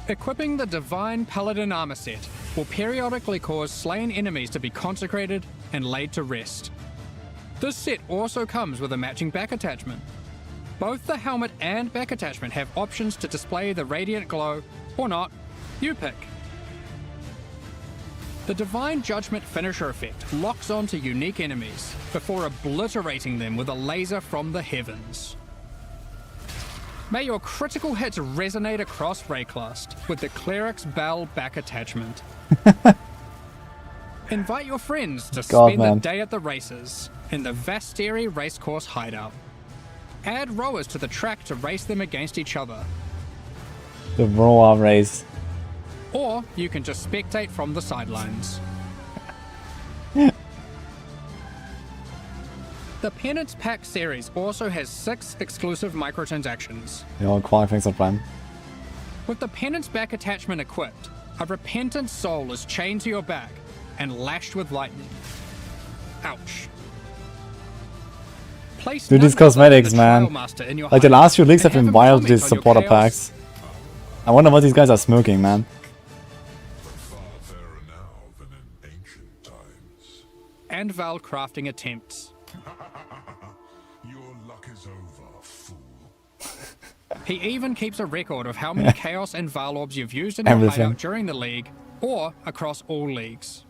Equipping the Divine Paladin armor set will periodically cause slain enemies to be consecrated and laid to rest. This set also comes with a matching back attachment. Both the helmet and back attachment have options to display the radiant glow, or not, you pick. The Divine Judgment finisher effect locks onto unique enemies before obliterating them with a laser from the heavens. May your critical hits resonate across Rayclast with the Cleric's Bell back attachment. Invite your friends to spend the day at the races in the Vasteri Racecourse hideout. Add rowers to the track to race them against each other. The Roar race. Or you can just spectate from the sidelines. The Penance Pack series also has 6 exclusive microtransactions. The old quality things are prime. With the Penance back attachment equipped, a repentant soul is chained to your back and lashed with lightning. Ouch. Place Dude, these none other than cosmetics, the man. Trailmaster in your Like the hideout last few leaks have and been him wild, comment these on your supporter chaos packs. I wonder what these guys are smoking, man. And Val crafting attempts. Your luck is over, fool. He even keeps a record of how many Chaos and Val orbs you've used in your Everything. hideout during the league, or across all leagues.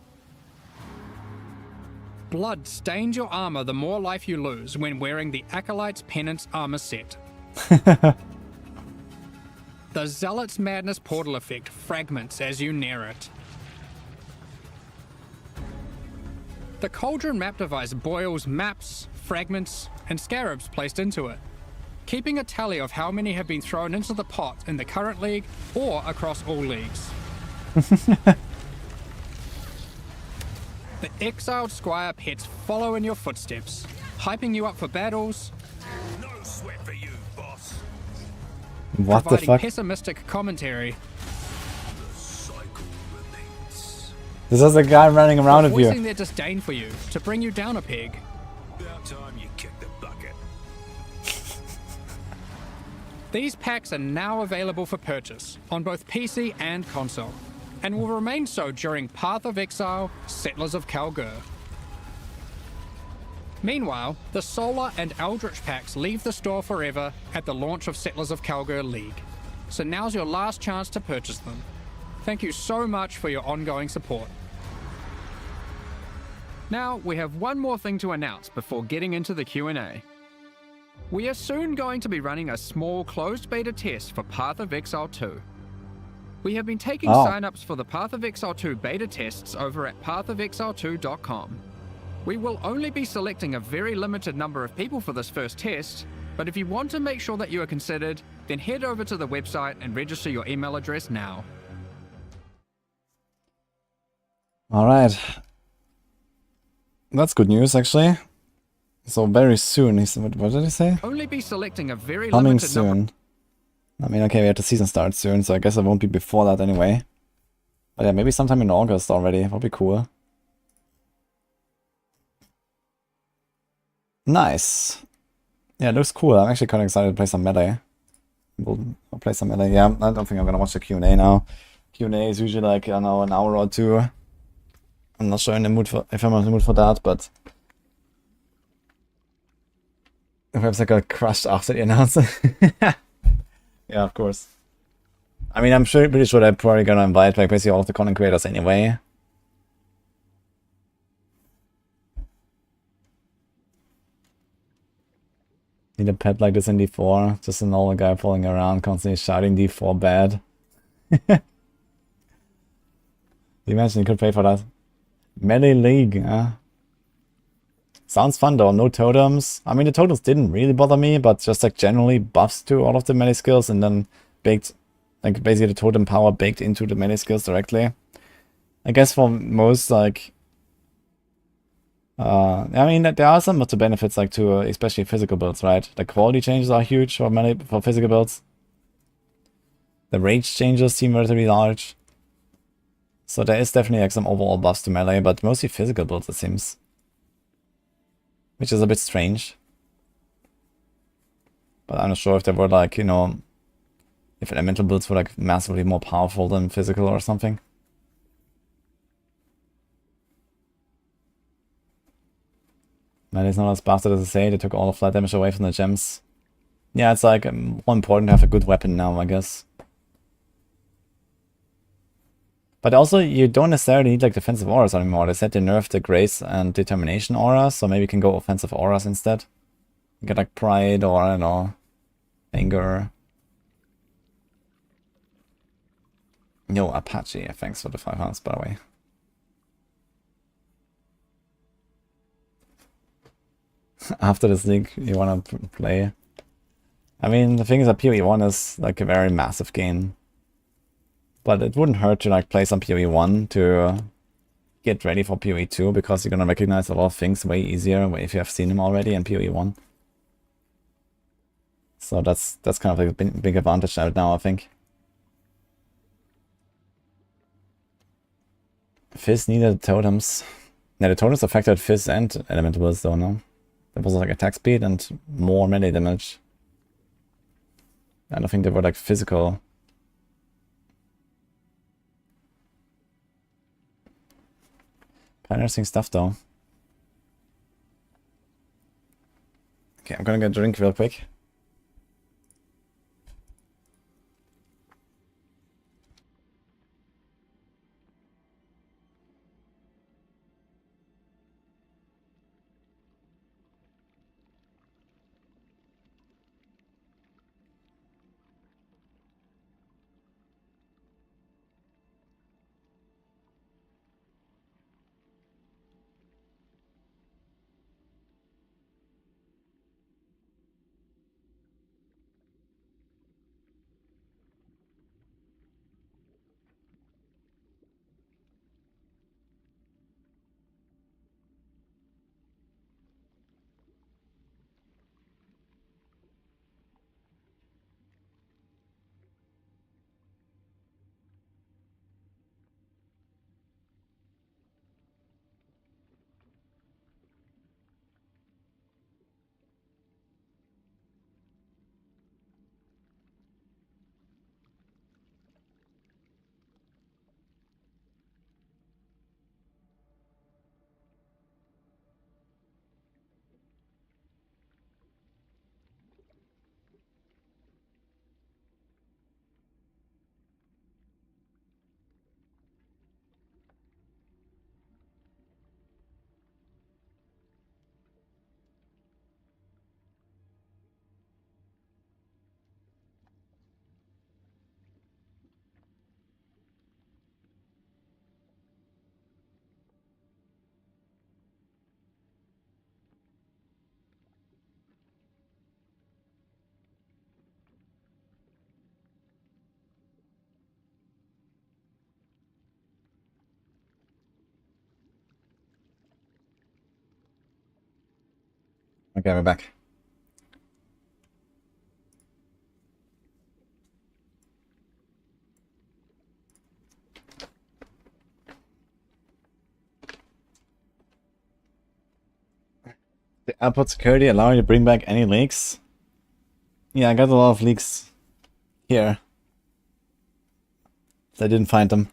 Blood stains your armor the more life you lose when wearing the Acolyte's Penance armor set. The Zealot's Madness portal effect fragments as you near it. The Cauldron map device boils maps, fragments, and scarabs placed into it, keeping a tally of how many have been thrown into the pot in the current league or across all leagues. The Exiled Squire pets follow in your footsteps, hyping you up for battles, No sweat for you, boss. What the providing fuck? pessimistic commentary, This is a guy running around or with you. voicing their disdain for you to bring you down a peg. About time you kicked the bucket. These packs are now available for purchase on both PC and console, and will remain so during Path of Exile, Settlers of Kalgur. Meanwhile, the Solar and Eldritch packs leave the store forever at the launch of Settlers of Kalgur League, so now's your last chance to purchase them. Thank you so much for your ongoing support. Now, we have one more thing to announce before getting into the Q&A. We are soon going to be running a small closed beta test for Path of Exile 2. We have been taking signups for the Path of Exile 2 beta tests over at pathofexile2.com. We will only be selecting a very limited number of people for this first test, but if you want to make sure that you are considered, then head over to the website and register your email address now. Alright. That's good news, actually. So very soon, what did he say? Only be selecting a very Coming limited soon. number. I mean, okay, we have the season start soon, so I guess it won't be before that anyway. But yeah, maybe sometime in August already. That'd be cool. Nice. Yeah, it looks cool. I'm actually kind of excited to play some melee. I'll play some melee. Yeah, I don't think I'm gonna watch the Q&A now. Q&A is usually like, I don't know, an hour or two. I'm not sure in the mood for, if I'm in the mood for that, but perhaps I got crushed after the announcement. Yeah, of course. I mean, I'm pretty sure they're probably gonna invite like basically all of the content creators anyway. Need a pet like this in D4. Just a normal guy falling around, constantly shouting D4 bad. You imagine you could pay for that. Melee League, sounds fun though, no totems. I mean, the totems didn't really bother me, but just like generally buffs to all of the melee skills and then baked, like basically the totem power baked into the melee skills directly. I guess for most like, I mean, there are some of the benefits like to especially physical builds, right? The quality changes are huge for melee, for physical builds. The rage changes seem relatively large. So there is definitely like some overall buffs to melee, but mostly physical builds it seems. Which is a bit strange. But I'm not sure if they were like, you know, if elemental builds were like massively more powerful than physical or something. Melee's not as bastard as I say, they took all the flat damage away from the gems. Yeah, it's like more important to have a good weapon now, I guess. But also, you don't necessarily need like defensive auras anymore. They said they nerfed the Grace and Determination auras, so maybe you can go offensive auras instead. You get like Pride or, I don't know, Anger. Yo, Apache, thanks for the 5 pounds, by the way. After this league, you want to play. I mean, the thing is that PoE 1 is like a very massive game. But it wouldn't hurt to like play some PoE 1 to get ready for PoE 2, because you're gonna recognize a lot of things way easier if you have seen them already in PoE 1. So that's kind of a big advantage out now, I think. Fizz needed totems. Yeah, the totems affected Fizz and elemental builds though, no? There was like attack speed and more melee damage. I don't think they were like physical. Kind of interesting stuff though. Okay, I'm gonna get a drink real quick. Okay, we're back. The airport security allowing you to bring back any leaks? Yeah, I got a lot of leaks here. I didn't find them.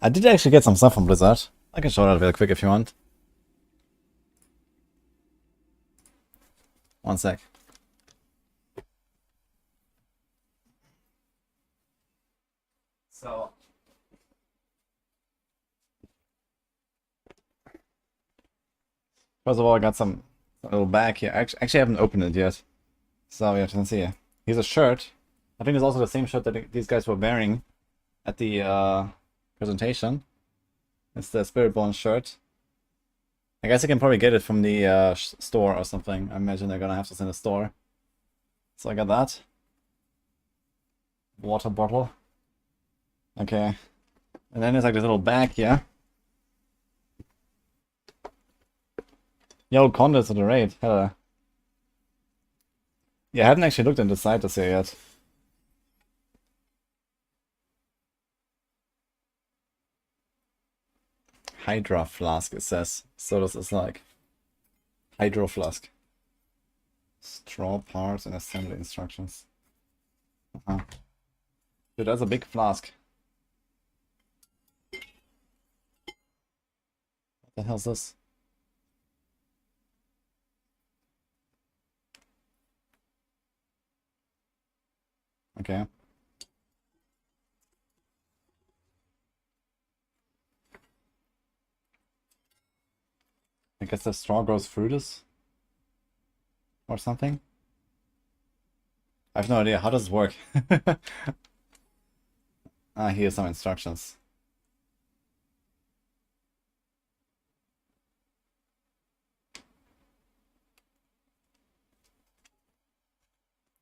I did actually get some stuff from Blizzard. I can show that real quick if you want. One sec. So... First of all, I got some little bag here. Actually, I haven't opened it yet. So you can see. Here's a shirt. I think it's also the same shirt that these guys were wearing at the presentation. It's the Spiritborn shirt. I guess I can probably get it from the store or something. I imagine they're gonna have this in the store. So I got that. Water bottle. Okay. And then there's like this little bag here. Yo, condos of the raid. Hello. Yeah, I haven't actually looked into the site to see yet. Hydra flask, it says. So this is like hydro flask. Straw parts and assembly instructions. Dude, that's a big flask. What the hell's this? Okay. I guess the straw goes through this? Or something? I have no idea. How does it work? Ah, here's some instructions.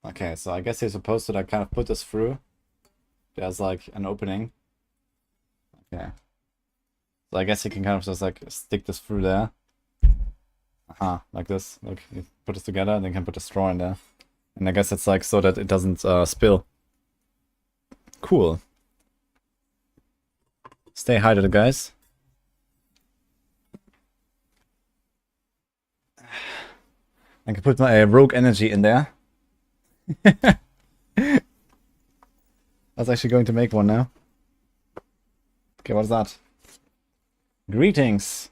Okay, so I guess you're supposed to like kind of put this through. There's like an opening. Okay. So I guess you can kind of just like stick this through there. Like this. Look, you put this together and then you can put a straw in there. And I guess it's like so that it doesn't spill. Cool. Stay hydrated, guys. I can put my rogue energy in there. I was actually going to make one now. Okay, what is that? Greetings.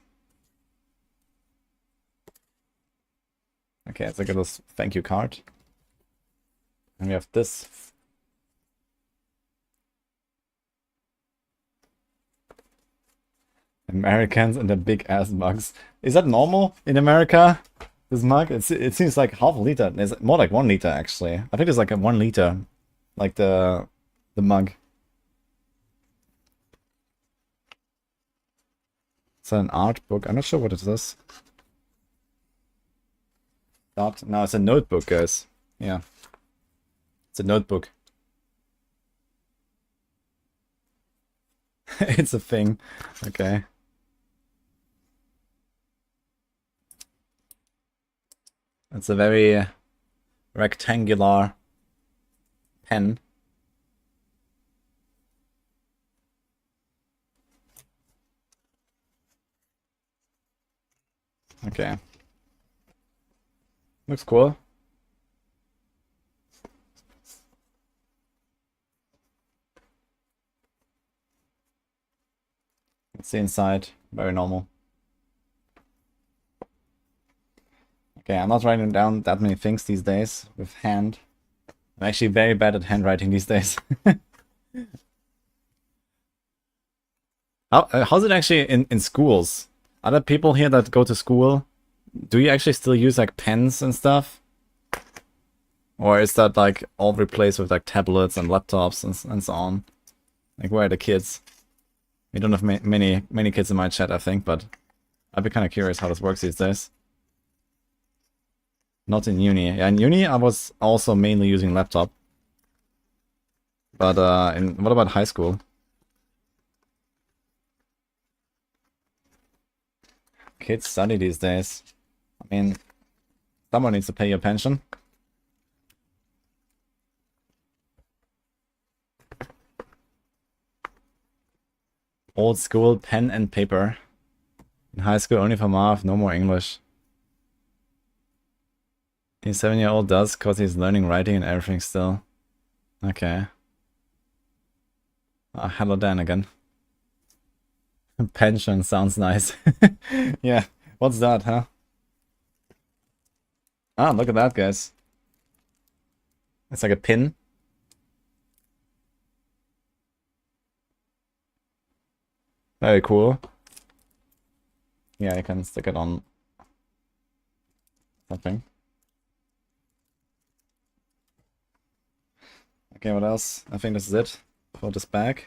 Okay, let's look at this thank you card. And we have this. Americans and the big ass mugs. Is that normal in America? This mug? It seems like half a liter. It's more like 1 liter actually. I think it's like a 1 liter. Like the mug. It's an art book. I'm not sure what it is. No, it's a notebook, guys. Yeah. It's a notebook. It's a thing. Okay. It's a very rectangular pen. Okay. Looks cool. Let's see inside. Very normal. Okay, I'm not writing down that many things these days with hand. I'm actually very bad at handwriting these days. How's it actually in schools? Are there people here that go to school? Do you actually still use like pens and stuff? Or is that like all replaced with like tablets and laptops and so on? Like where are the kids? We don't have many kids in my chat, I think, but I'd be kind of curious how this works these days. Not in uni. Yeah, in uni I was also mainly using laptop. But what about high school? kids study these days? I mean, someone needs to pay your pension. Old school pen and paper. In high school only for math, no more English. His 7-year-old does, because he's learning writing and everything still. Okay. Hello Dan again. Pension sounds nice. Yeah, what's that, huh? Ah, look at that, guys. It's like a pin. Very cool. Yeah, you can stick it on something. Okay, what else? I think this is it for this bag.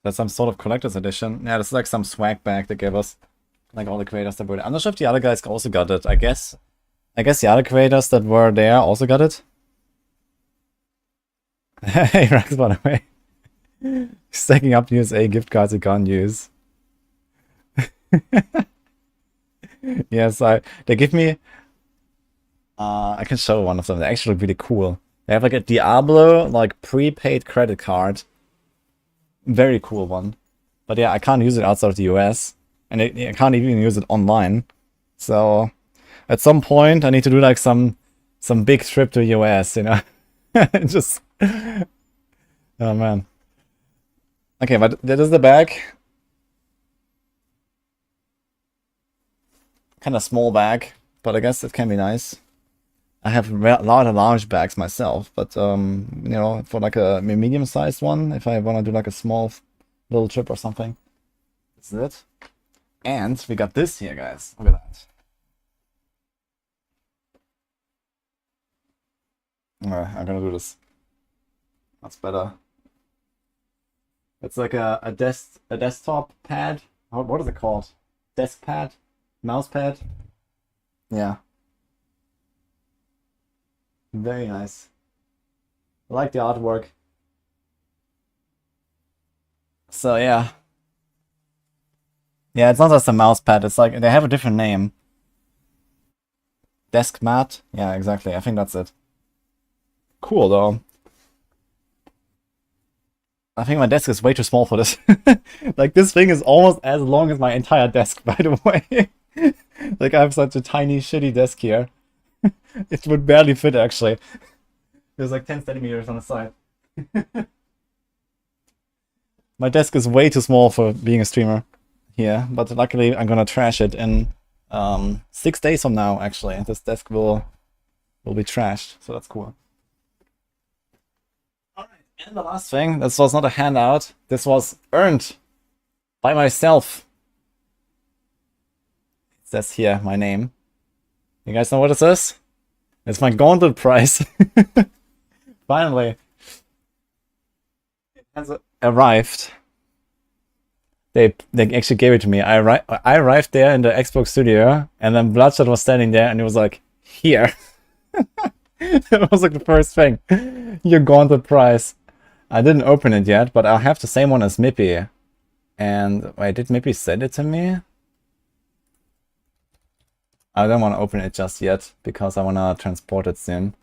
That's some sort of collector's edition. Yeah, this is like some swag bag they gave us. Like all the creators that were there. I'm not sure if the other guys also got it. I guess the other creators that were there also got it. Hey, Rax, by the way. Stacking up USA gift cards you can't use. Yes, they give me... I can show one of them. They're actually really cool. They have like a Diablo, like prepaid credit card. Very cool one. But yeah, I can't use it outside of the US. And I can't even use it online. So at some point I need to do like some big trip to US, you know. Just oh man. Okay, but that is the bag. Kind of small bag, but I guess it can be nice. I have a lot of large bags myself, but you know, for like a medium-sized one, if I want to do like a small little trip or something, this is it. And we got this here, guys. Look at that. Alright, I'm gonna do this. That's better. It's like a desktop pad. What is it called? Desk pad? Mouse pad? Yeah. Very nice. I like the artwork. So yeah. Yeah, it's not just a mouse pad, it's like they have a different name. Desk mat? Yeah, exactly. I think that's it. Cool though. I think my desk is way too small for this. Like this thing is almost as long as my entire desk, by the way. Like I have such a tiny shitty desk here. It would barely fit actually. There's like 10 centimeters on the side. My desk is way too small for being a streamer here, but luckily I'm gonna trash it in 6 days from now actually. This desk will be trashed, so that's cool. Alright, and the last thing, this was not a handout, this was earned by myself. It says here my name. You guys know what this is? It's my Gauntlet prize. Finally. It has arrived. They actually gave it to me. I arrived there in the Xbox studio, and then Bloodshot was standing there, and he was like, here. That was like the first thing. Your Gauntlet prize. I didn't open it yet, but I have the same one as Mippy. And wait, did Mippy send it to me? I don't want to open it just yet, because I want to transport it soon.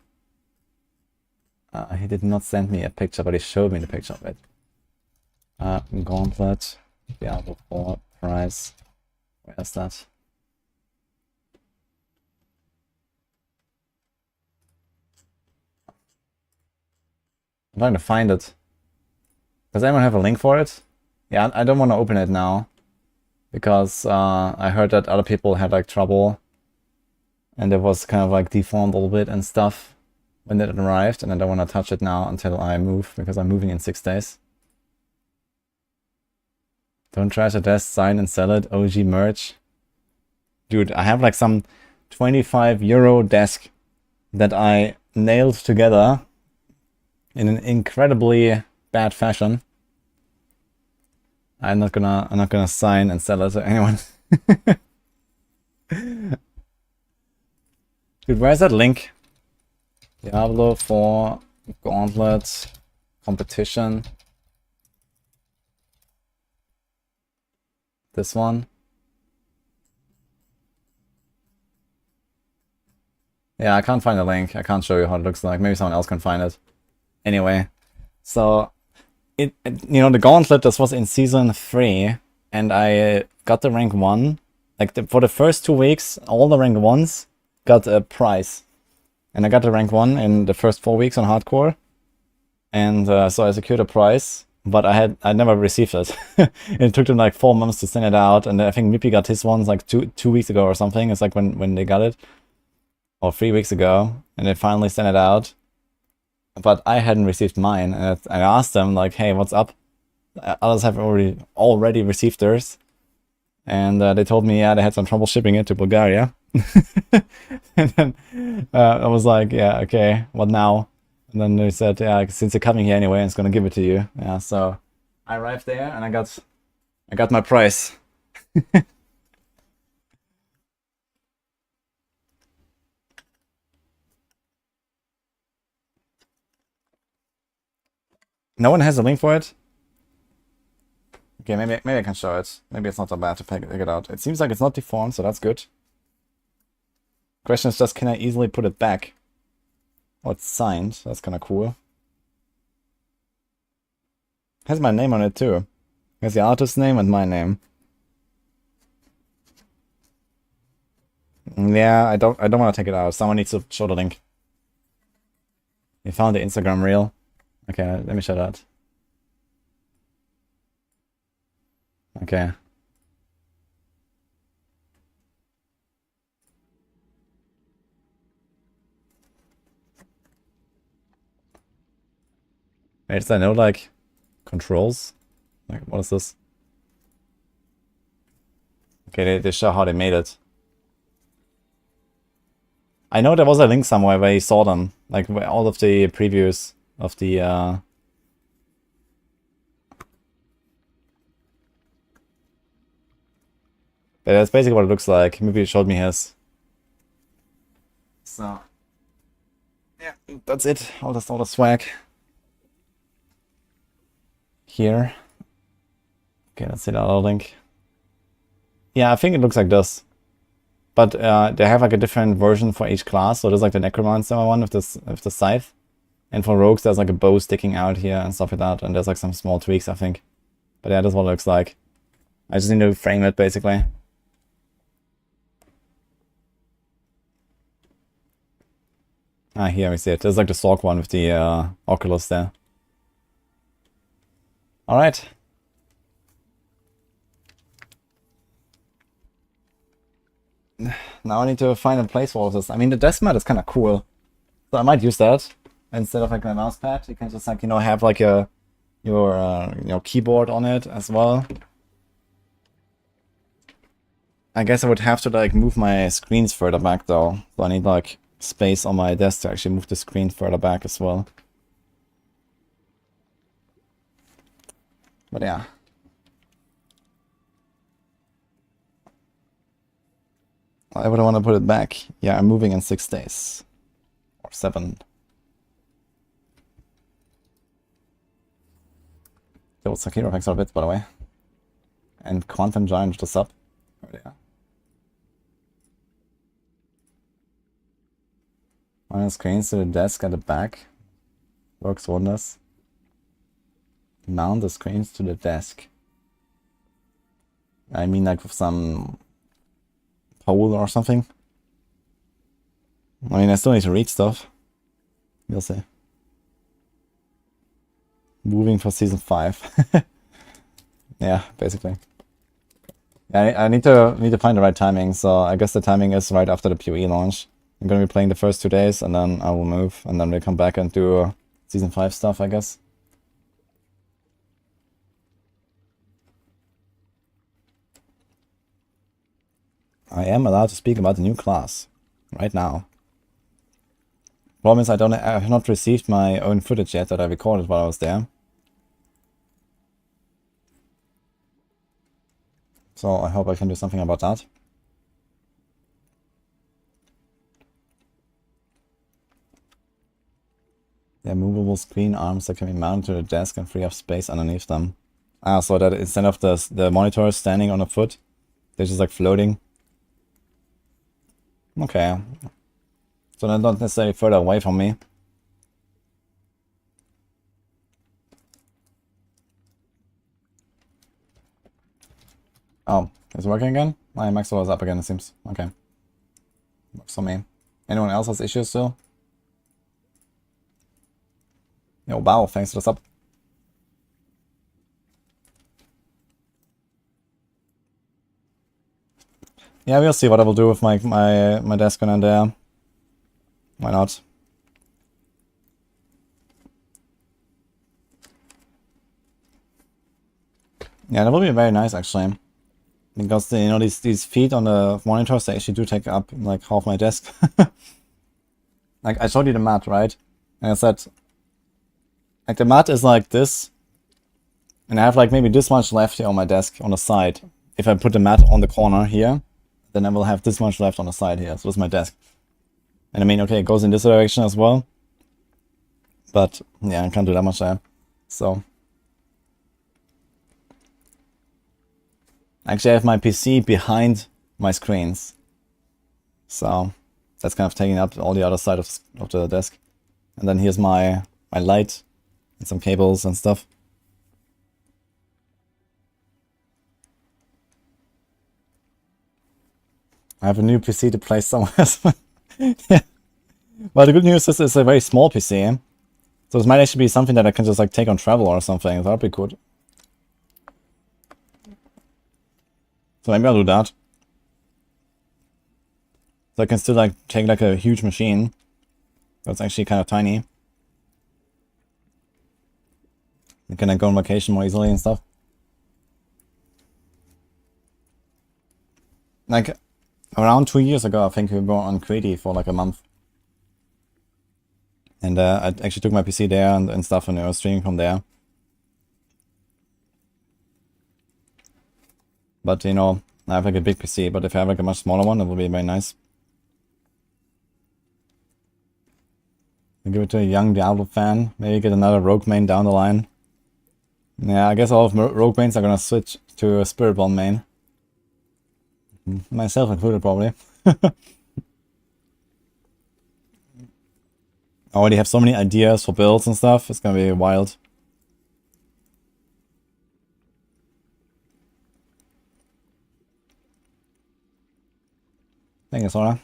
He did not send me a picture, but he showed me the picture of it. Gauntlet, Diablo 4, price. Where's that? I'm trying to find it. Does anyone have a link for it? Yeah, I don't want to open it now. Because I heard that other people had like trouble. And it was kind of like deformed a little bit and stuff when it arrived, and I don't want to touch it now until I move, because I'm moving in 6 days. Don't trash a desk, sign and sell it, OG merch. Dude, I have like some 25 euro desk that I nailed together in an incredibly bad fashion. I'm not gonna sign and sell it to anyone. Dude, where's that link? Diablo 4 Gauntlet competition. This one. Yeah, I can't find the link. I can't show you how it looks like. Maybe someone else can find it. Anyway, so you know, the Gauntlet, this was in season 3, and I got the rank 1. Like for the first 2 weeks, all the rank 1s got a prize. And I got the rank 1 in the first 4 weeks on hardcore. And so I secured a prize, but I never received it. It took them like 4 months to send it out, and I think Mippy got his ones like two weeks ago or something. It's like when they got it. Or 3 weeks ago, and they finally sent it out. But I hadn't received mine, and I asked them like, "Hey, what's up?" Others have already received theirs, and they told me, yeah, they had some trouble shipping it to Bulgaria. And then I was like, "Yeah, okay, what now?" And then they said, "Yeah, since you're coming here anyway, it's gonna give it to you." Yeah, so I arrived there, and I got my prize. No one has a link for it? Okay, maybe I can show it. Maybe it's not so bad to pick it out. It seems like it's not deformed, so that's good. Question is just, can I easily put it back? Oh, it's signed. That's kind of cool. Has my name on it too. Has the artist's name and my name. Yeah, I don't want to take it out. Someone needs to show the link. You found the Instagram reel. Okay, let me show that. Okay. Wait, is there no, like, controls? Like, what is this? Okay, they show how they made it. I know there was a link somewhere where you saw them. Like, where all of the previews of the, But that's basically what it looks like. Maybe it showed me his. So, yeah, that's it. All the swag. Here. Okay, let's see the other link. Yeah, I think it looks like this. But they have like a different version for each class. So there's like the Necromancer one with the scythe. And for rogues, there's like a bow sticking out here and stuff like that. And there's like some small tweaks, I think. But yeah, that's what it looks like. I just need to frame it, basically. Ah, here we see it. There's like the Sorc one with the Oculus there. Alright. Now I need to find a place for all this. I mean, the desk mat is kind of cool. So I might use that. Instead of like my mouse pad, you can just like, you know, have like your keyboard on it as well. I guess I would have to like move my screens further back though. So I need like space on my desk to actually move the screen further back as well. But yeah. Why would I want to put it back? Yeah, I'm moving in 6 days. Or 7. Those hero effects are a bit, by the way. And Quantum Giant to sub. Oh, yeah. Mount screens to the desk at the back. Works wonders. Mount the screens to the desk. I mean like with some pole or something. I mean, I still need to read stuff. We'll see. Moving for season 5. Yeah, basically. Yeah, I need to find the right timing, so I guess the timing is right after the PoE launch. I'm gonna be playing the first 2 days, and then I will move, and then we'll come back and do season 5 stuff, I guess. I am allowed to speak about the new class right now. Problem is I have not received my own footage yet that I recorded while I was there. So I hope I can do something about that. They're movable screen arms that can be mounted to the desk and free up space underneath them. Ah, so that instead of the monitor standing on a foot, they're just like floating. Okay. So they're not necessarily further away from me. Oh, it's working again? My max level is up again, it seems. Okay. Works for me. Anyone else has issues still? Yo, wow, thanks for the sub. Yeah, we'll see what I will do with my desk when I'm there. Why not? Yeah, that will be very nice actually. Because you know these feet on the monitors, they actually do take up like half my desk. Like I showed you the mat, right? And I said like the mat is like this. And I have like maybe this much left here on my desk on the side. If I put the mat on the corner here, then I will have this much left on the side here. So this is my desk. And I mean, okay, it goes in this direction as well. But yeah, I can't do that much there. So actually I have my PC behind my screens. So that's kind of taking up all the other side of the desk. And then here's my light and some cables and stuff. I have a new PC to place somewhere. Yeah. Well, the good news is it's a very small PC. So this might actually be something that I can just like take on travel or something. That'd be cool. So maybe I'll do that. So I can still like take like a huge machine. That's actually kind of tiny. You can like go on vacation more easily and stuff. Like around 2 years ago, I think we were on Creative for like a month. And I actually took my PC there and stuff, and I was streaming from there. But you know, I have like a big PC, but if I have like a much smaller one, that would be very nice. I'll give it to a young Diablo fan. Maybe get another rogue main down the line. Yeah, I guess all of rogue mains are gonna switch to a Spiritborn main. Myself included, probably. I already have so many ideas for builds and stuff. It's gonna be wild. Thank you, Sora.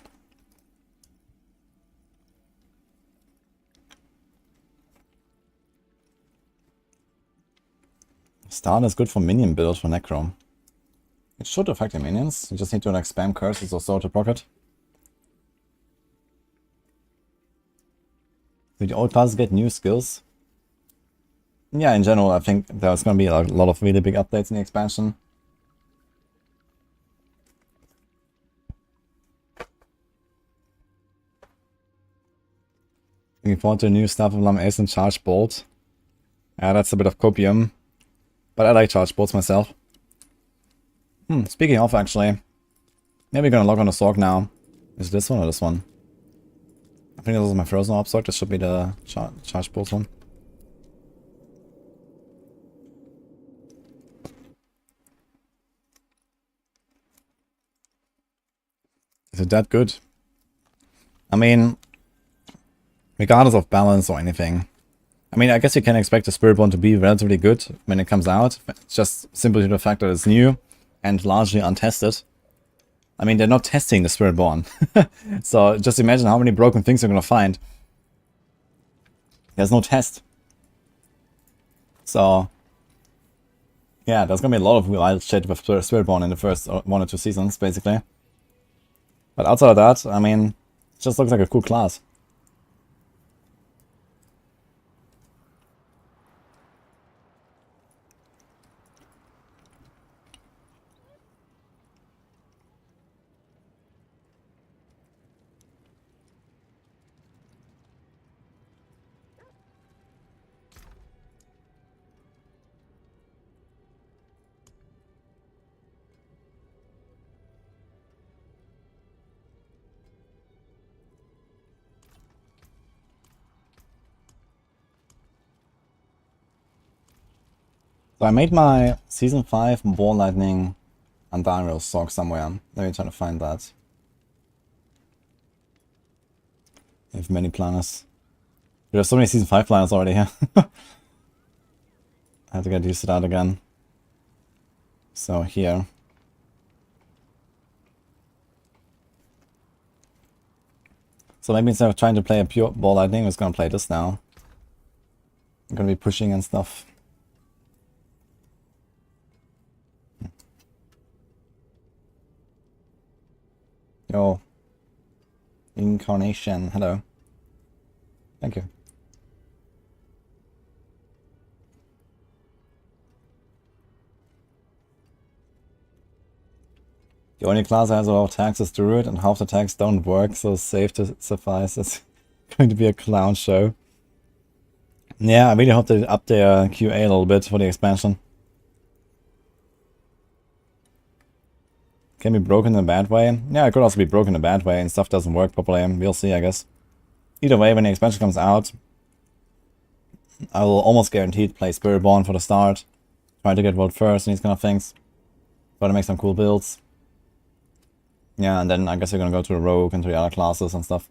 Start is good for minion build for Necro. It should affect the minions. You just need to like spam curses or so to proc it. Do the old classes get new skills? Yeah, in general, I think there's gonna be a lot of really big updates in the expansion. Looking forward to new stuff of Lam Ace and Charge Bolt. Yeah, that's a bit of copium. But I like Charge Bolts myself. Speaking of, actually. Maybe we're gonna log on the Sorc now. Is it this one or this one? I think this is my Frozen Orb Sorc. This should be the Charge Bolts one. Is it that good? I mean, regardless of balance or anything. I mean, I guess you can expect the Spiritborn to be relatively good when it comes out. It's just simply the fact that it's new and largely untested. I mean, they're not testing the Spiritborn. So just imagine how many broken things you're gonna find. There's no test. So yeah, there's gonna be a lot of wild shit with Spiritborn in the first 1 or 2 seasons, basically. But outside of that, I mean, it just looks like a cool class. So I made my Season 5 Ball Lightning and Diablo Sorc somewhere. Let me try to find that. I have many planners. There are so many Season 5 planners already here. I have to get used to that again. So here. So maybe instead of trying to play a pure Ball Lightning, I'm just gonna play this now. I'm gonna be pushing and stuff. Yo. Incarnation, hello. Thank you. The only class that has a lot of attacks is Druid, and half the attacks don't work, so safe to suffice. It's going to be a clown show. Yeah, I really hope they up their QA a little bit for the expansion. Can be broken in a bad way. Yeah, it could also be broken in a bad way and stuff doesn't work properly. We'll see, I guess. Either way, when the expansion comes out, I will almost guaranteed play Spiritborn for the start. Try to get world first and these kind of things. Try to make some cool builds. Yeah, and then I guess you're gonna go to the rogue and to the other classes and stuff.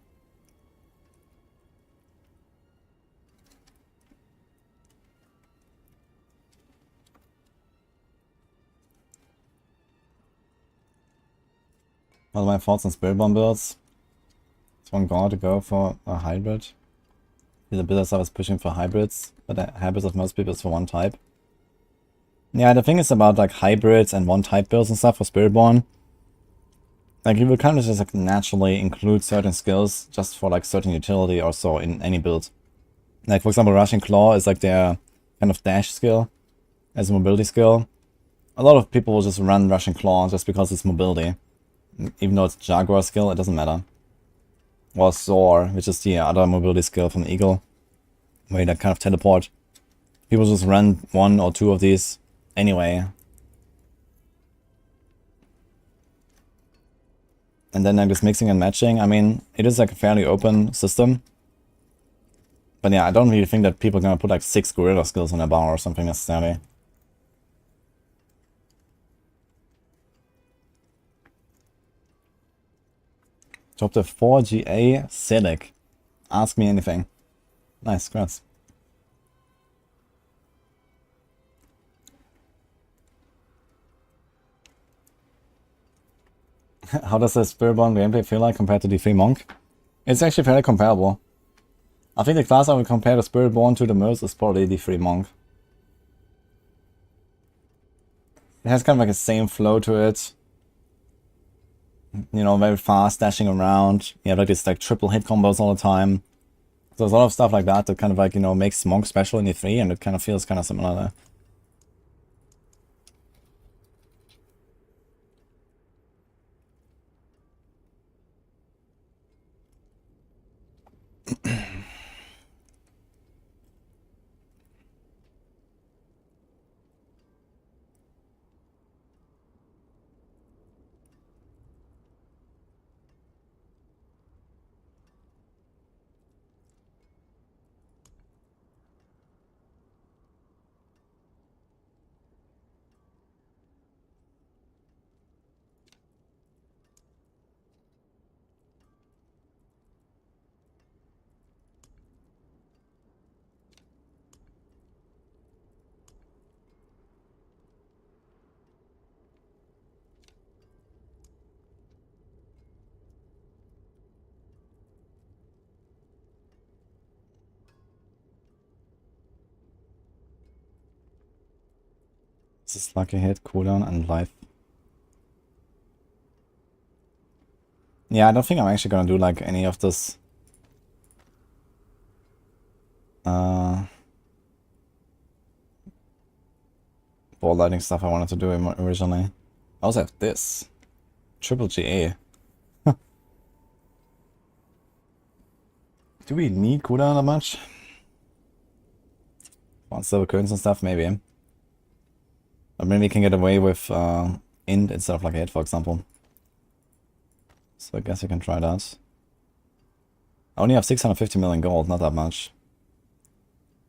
What are my thoughts on Spiritborn builds? It's one god to go for a hybrid. The builders I was pushing for hybrids, but the hybrids of most people is for one type. Yeah, the thing is about like hybrids and one type builds and stuff for Spiritborn. Like you will kind of just like naturally include certain skills just for like certain utility or so in any build. Like for example, Rushing Claw is like their kind of dash skill as a mobility skill. A lot of people will just run Rushing Claw just because it's mobility. Even though it's Jaguar skill, it doesn't matter. Or Soar, which is the other mobility skill from the Eagle, where you like kind of teleport. People just run one or two of these anyway. And then like this mixing and matching, I mean, it is like a fairly open system. But yeah, I don't really think that people are gonna put like 6 gorilla skills on their bar or something necessarily. Drop the 4GA Silic. Ask me anything. Nice, congrats. How does the Spiritborn gameplay feel like compared to the Free Monk? It's actually fairly comparable. I think the class I would compare the Spiritborn to the most is probably the Free Monk. It has kind of like the same flow to it. You know, very fast, dashing around. You have like this like triple hit combos all the time. So there's a lot of stuff like that that kind of like, you know, makes Monk special in the 3, and it kind of feels kind of similar there. This is lucky hit, cooldown, and life. Yeah, I don't think I'm actually gonna do like any of this. Ball lightning stuff I wanted to do originally. I also have this. Triple GA. Do we need cooldown that much? On silver curtains and stuff, maybe. But maybe we can get away with int instead of like a hit, for example. So I guess you can try that. I only have 650 million gold, not that much.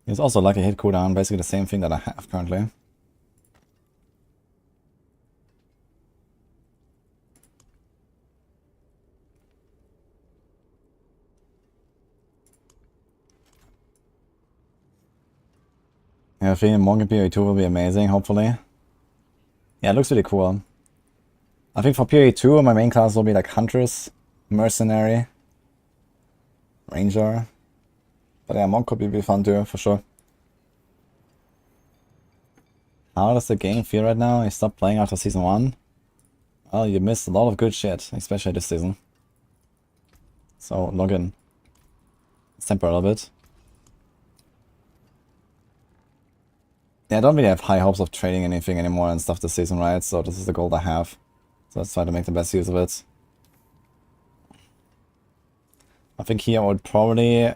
It's also lucky hit cooldown, basically the same thing that I have currently. Yeah, I think Monk PoE2 will be amazing, hopefully. Yeah, it looks really cool. I think for PoE2, my main class will be like Huntress, Mercenary, Ranger. But yeah, Monk could be fun too, for sure. How does the game feel right now? You stopped playing after Season 1? Well, you missed a lot of good shit, especially this season. So, log in. Let's temper a little bit. Yeah, I don't really have high hopes of trading anything anymore and stuff this season, right? So this is the goal I have. So let's try to make the best use of it. I think here I would probably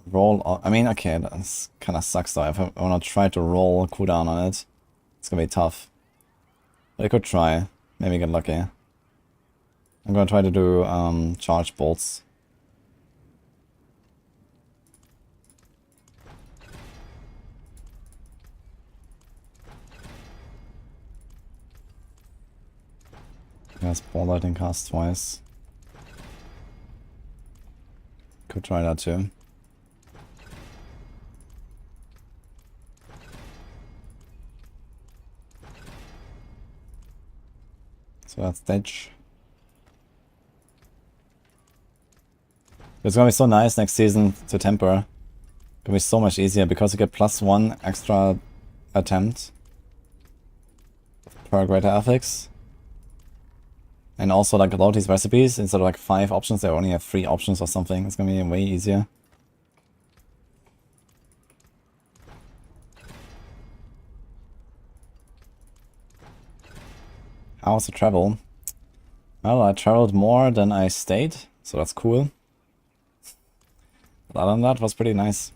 roll on. I mean, okay, that kind of sucks though. If I want to try to roll cooldown on it, it's gonna be tough. But I could try. Maybe get lucky. I'm gonna try to do charge bolts. Yes, ball lightning cast twice. Could try that too. So that's Ditch. It's gonna be so nice next season to temper. It's gonna be so much easier because you get +1 extra attempt per greater ethics. And also like a lot of these recipes, instead of like 5 options, they only have 3 options or something. It's gonna be way easier. How was the travel? Well, I traveled more than I stayed, so that's cool. But other than that, it was pretty nice.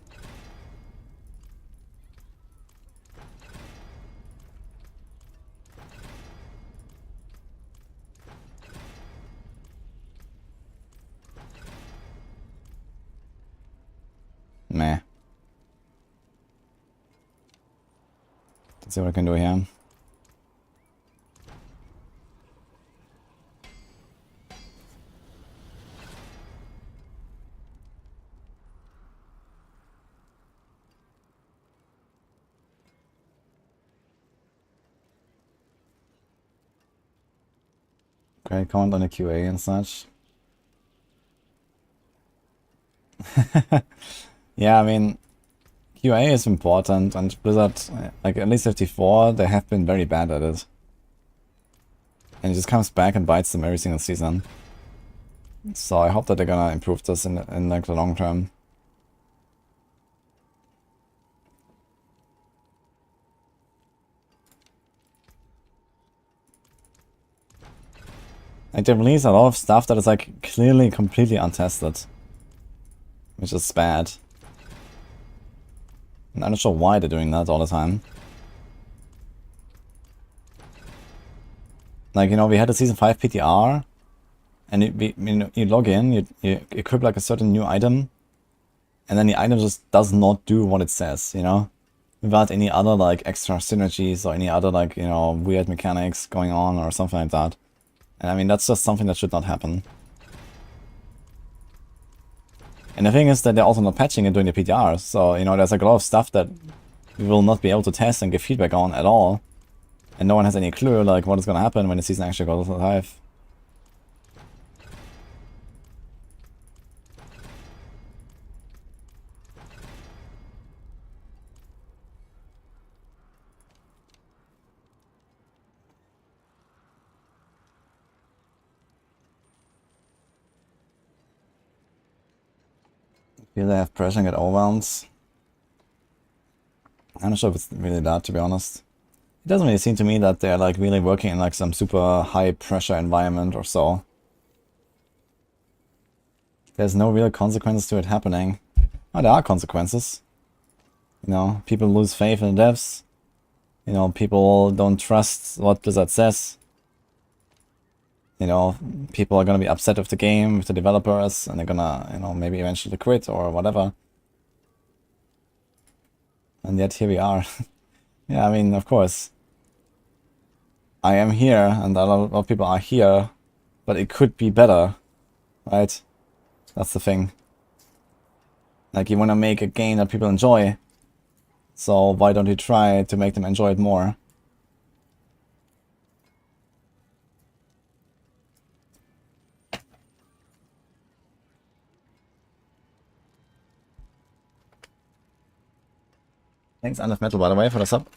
Meh. Let's see what I can do here. Great comment on the QA and such. Yeah, I mean, QA is important, and Blizzard, like at least 54, they have been very bad at it. And it just comes back and bites them every single season. So I hope that they're gonna improve this in like the long term. Like they release a lot of stuff that is like clearly completely untested. Which is bad. And I'm not sure why they're doing that all the time. Like, you know, we had a Season 5 PTR, and you log in, you equip like a certain new item, and then the item just does not do what it says, you know? Without any other like extra synergies or any other like, you know, weird mechanics going on or something like that. And I mean, that's just something that should not happen. And the thing is that they're also not patching it during the PTRs, so, you know, there's like a lot of stuff that we will not be able to test and give feedback on at all. And no one has any clue, like, what is gonna happen when the season actually goes live. Feel they have pressure and get overwhelmed. I'm not sure if it's really that, to be honest. It doesn't really seem to me that they're like really working in like some super high pressure environment or so. There's no real consequences to it happening. Oh, there are consequences. You know, people lose faith in the devs. You know, people don't trust what Blizzard says. You know, people are gonna be upset with the game, with the developers, and they're gonna, you know, maybe eventually quit or whatever. And yet here we are. Yeah, I mean, of course. I am here, and a lot of people are here, but it could be better, right? That's the thing. Like, you wanna make a game that people enjoy. So why don't you try to make them enjoy it more? Thanks, Undeath Metal, by the way, for the sub.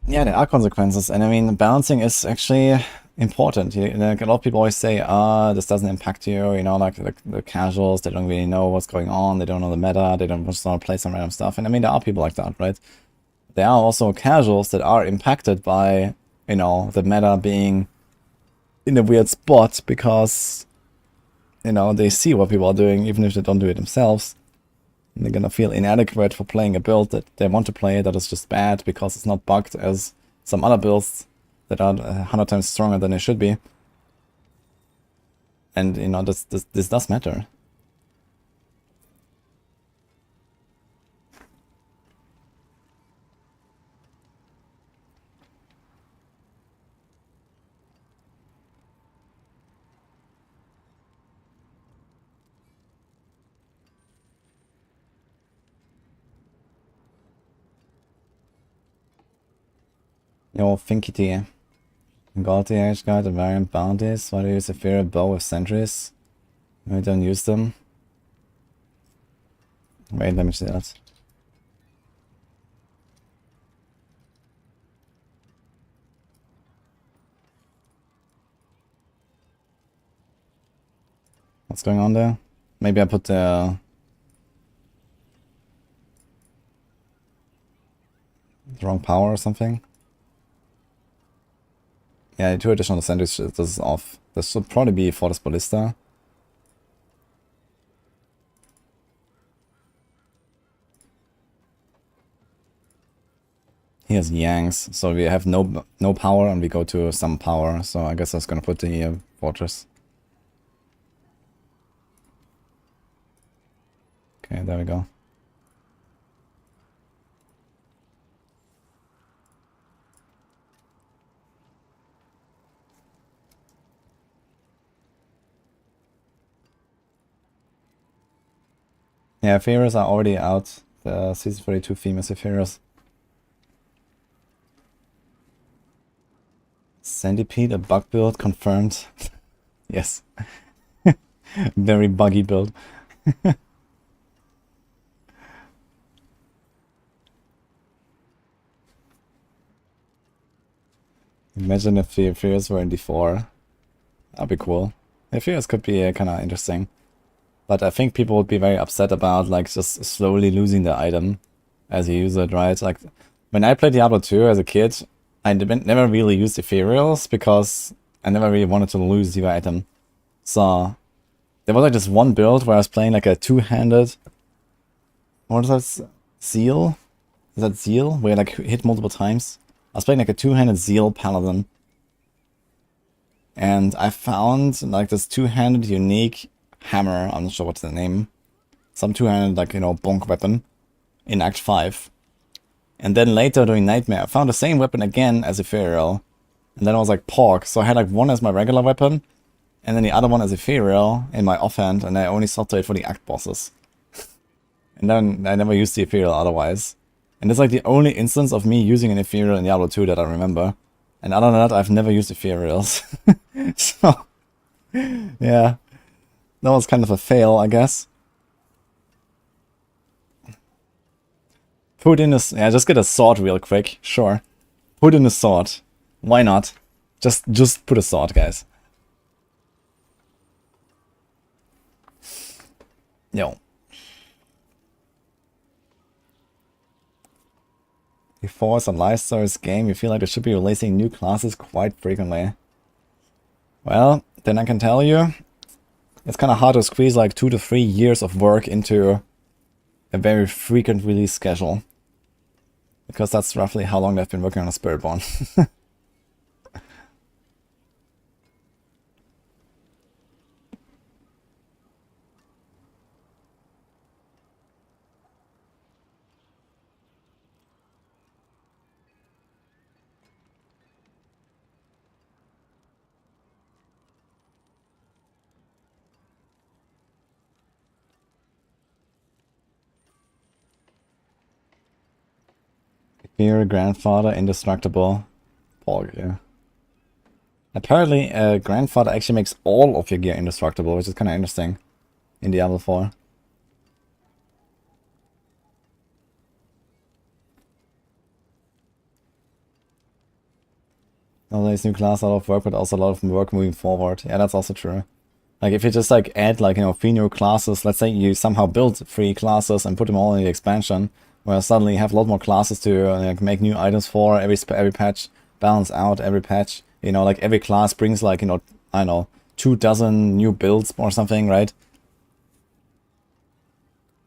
Yeah, there are consequences, and I mean, balancing is actually important. Like, a lot of people always say, this doesn't impact you, you know, like the casuals, they don't really know what's going on, they don't know the meta, they don't just want to play some random stuff, and I mean, there are people like that, right? There are also casuals that are impacted by, you know, the meta being in a weird spot because, you know, they see what people are doing, even if they don't do it themselves. And they're gonna feel inadequate for playing a build that they want to play that is just bad because it's not bugged as some other builds that are 100 times stronger than they should be. And, you know, this does matter. Yo, Finkity. Got the Edge Guard, the variant bounties. Why do you use a Fear bow with sentries? I don't use them. Wait, let me see that. What's going on there? Maybe I put the wrong power or something. Yeah, 2 additional sentries, this is off. This should probably be for this ballista. He has Yangs, so we have no power and we go to some power, so I guess I was gonna put the fortress. Okay, there we go. Yeah, Fears are already out. The Season 42 female Fears. Centipede, a bug build, confirmed. Yes. Very buggy build. Imagine if the Fears were in D4. That'd be cool. The Fears could be kind of interesting. But I think people would be very upset about like just slowly losing the item as you use it, right? Like when I played Diablo 2 as a kid, I never really used ethereals because I never really wanted to lose the item. So there was like this one build where I was playing like a two-handed, what is that? Zeal? Is that Zeal? Where you like hit multiple times? I was playing like a two-handed Zeal Paladin. And I found like this two-handed unique hammer, I'm not sure what's the name. Some two-handed, like, you know, bonk weapon in Act 5. And then later during Nightmare, I found the same weapon again as Ethereal. And then I was like, pork. So I had like one as my regular weapon, and then the other one as Ethereal in my offhand, and I only swapped it for the Act bosses. And then I never used the Ethereal otherwise. And it's like the only instance of me using an Ethereal in Diablo 2 that I remember. And other than that, I've never used Ethereals. So, yeah. That was kind of a fail, I guess. Put in a... Yeah, just get a sword real quick. Sure. Put in a sword. Why not? Just put a sword, guys. Yo. Before some live service game, you feel like they should be releasing new classes quite frequently. Well, then I can tell you, it's kind of hard to squeeze like 2 to 3 years of work into a very frequent release schedule. Because that's roughly how long they've been working on a Spiritborn. Fear grandfather indestructible. Paul gear. Apparently, grandfather actually makes all of your gear indestructible, which is kind of interesting in Diablo 4. Although this new class, a lot of work, but also a lot of work moving forward. Yeah, that's also true. Like, if you just, like, add, like, you know, 3 new classes, let's say you somehow build 3 classes and put them all in the expansion, where suddenly you have a lot more classes to, like, make new items for every patch, balance out every patch. You know, like, every class brings, like, you know, I don't know, 24 new builds or something, right?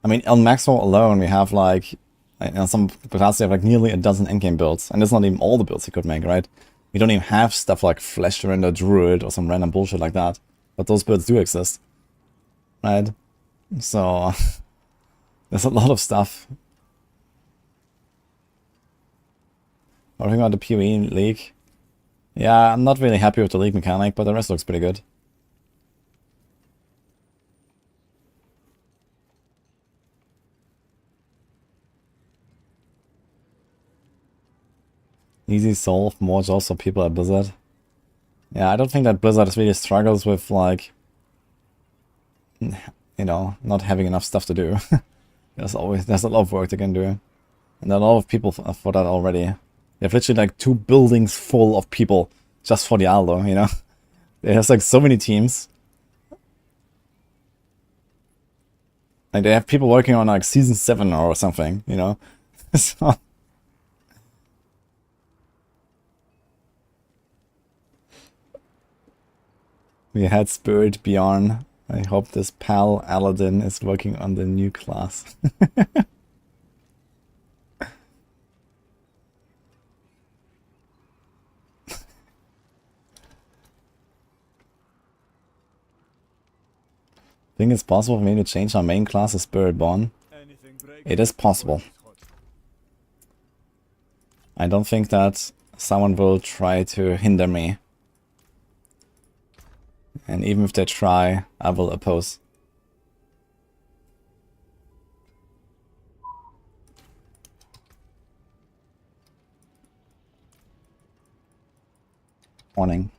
I mean, on Maxwell alone, we have, like, you know, some classes have, like, nearly a dozen endgame builds, and that's not even all the builds you could make, right? We don't even have stuff like Flesh Render Druid or some random bullshit like that. But those builds do exist. Right? So there's a lot of stuff. Talking about the PoE league. Yeah, I'm not really happy with the league mechanic, but the rest looks pretty good. Easy solve, more jobs for people at Blizzard. Yeah, I don't think that Blizzard really struggles with, like, you know, not having enough stuff to do. there's a lot of work they can do. And there are a lot of people for that already. They have literally like 2 buildings full of people just for Diablo, you know? There's like so many teams. Like they have people working on like season 7 or something, you know? So we had Spiritborn. I hope this pal Aladdin is working on the new class. Think it's possible for me to change our main class to Spiritborn? It is possible. I don't think that someone will try to hinder me. And even if they try, I will oppose. Warning.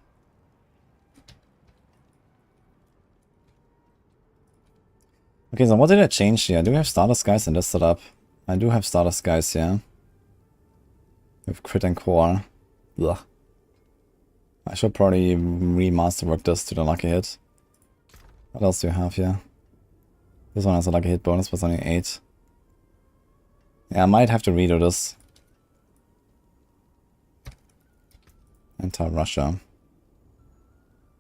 Okay, so what did I change here? Do we have starter skies in this setup? I do have starter skies here. With crit and core. Ugh. I should probably remasterwork this to the lucky hit. What else do you have here? This one has a lucky hit bonus, but it's only 8. Yeah, I might have to redo this. Enter Russia.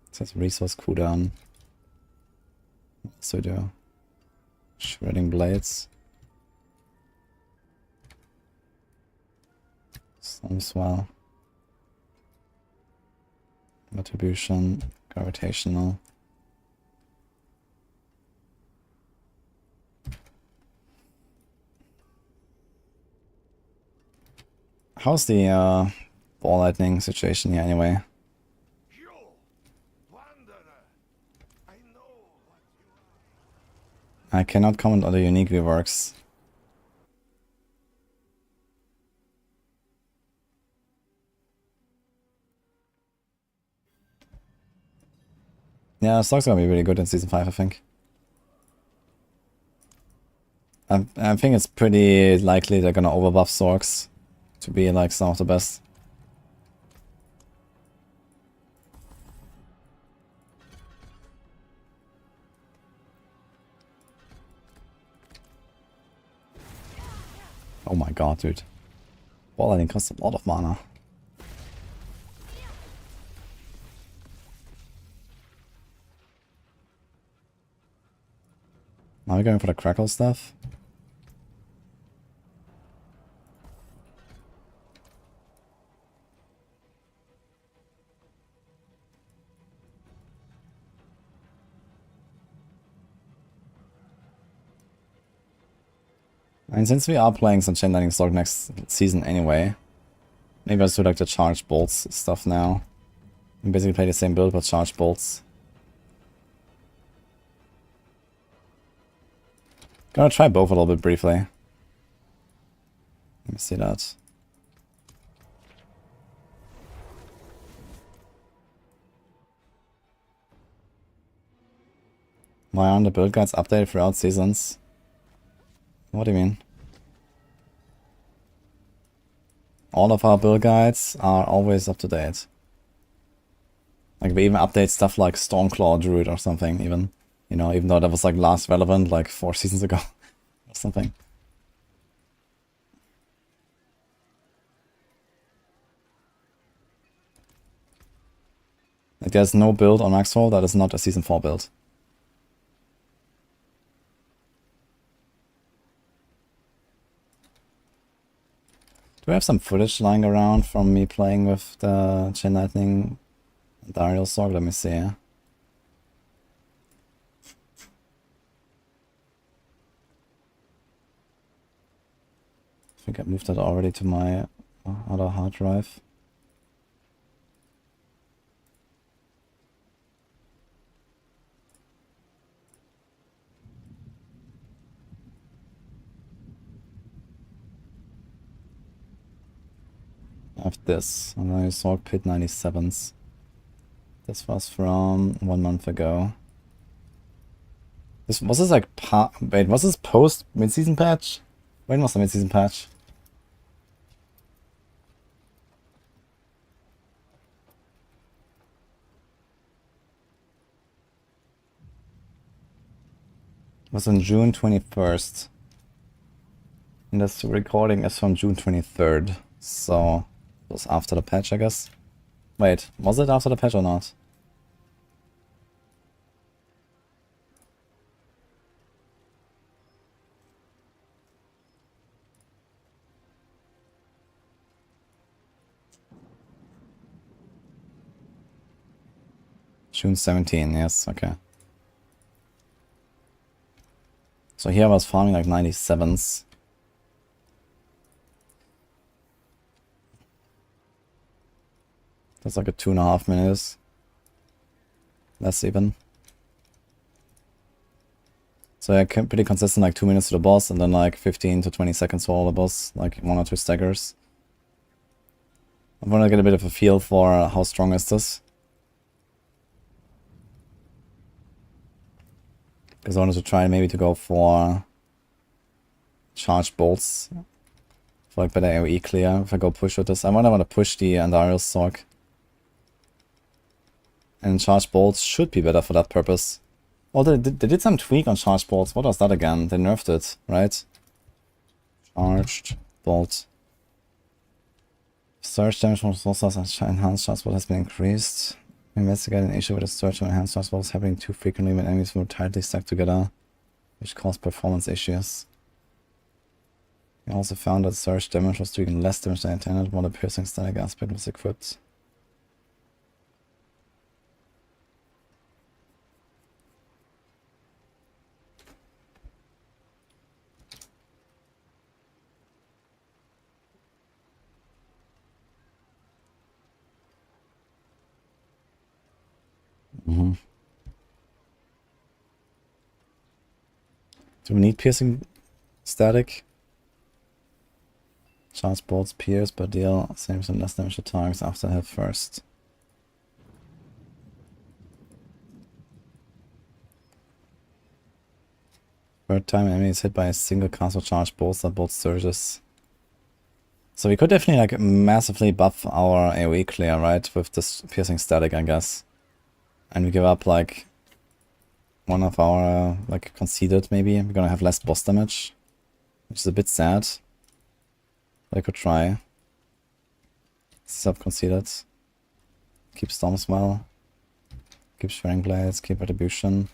It says resource cooldown. What else do we do? Shredding blades. Some swell. Retribution. Gravitational. How's the ball lightning situation here anyway? I cannot comment on the unique reworks. Yeah, Sorc's gonna be really good in Season 5, I think. I think it's pretty likely they're gonna overbuff Sorcs to be like some of the best. Oh my god, dude. Ball lightning costs a lot of mana. Are we going for the crackle stuff? And since we are playing some Chain Lightning Sorc next season anyway, maybe I'll do like the charge bolts stuff now. And basically play the same build but charge bolts. Gonna try both a little bit briefly. Let me see that. Why aren't the build guides updated throughout seasons? What do you mean? All of our build guides are always up to date. Like we even update stuff like Stormclaw Druid or something even. You know, even though that was like last relevant like 4 seasons ago or something. Like there's no build on Exile that is not a Season 4 build. Do we have some footage lying around from me playing with the Chain Lightning Dario Sorc? Let me see. I think I moved that already to my other hard drive. I have this, and I saw Pit 97s. This was from 1 month ago. Was this like wait, was this post mid-season patch? When was the mid-season patch? It was on June 21st. And this recording is from June 23rd. So it was after the patch, I guess. Wait, was it after the patch or not? June 17, yes, okay. So here I was farming like 97s. That's like a 2.5 minutes. Less even. So yeah, pretty consistent, like 2 minutes to the boss, and then like 15 to 20 seconds for all the boss, like 1 or 2 staggers. I want to get a bit of a feel for how strong is this. Because I wanted to try maybe to go for charged bolts for like better AoE clear if I go push with this. I want to push the Andariel's Sorc. And charged bolts should be better for that purpose. Oh, they did some tweak on charged bolts. What was that again? They nerfed it, right? Charged bolt. Surge damage from sources and enhanced charged bolt has been increased. Investigate an issue with a surge and enhanced charged bolts happening too frequently when enemies were tightly stacked together, which caused performance issues. We also found that surge damage was doing less damage than intended while the piercing static aspect was equipped. Do we need piercing static? Charge bolts pierce but deal same some less damage to targets after hit first. Third time an enemy is hit by a single cast of charged bolts that both surges. So we could definitely like massively buff our AoE clear, right? With this piercing static, I guess. And we give up like one of our like conceded maybe. We're gonna have less boss damage, which is a bit sad. But I could try. Sub-conceded. Keep storms well. Keep sharing blades, keep retribution.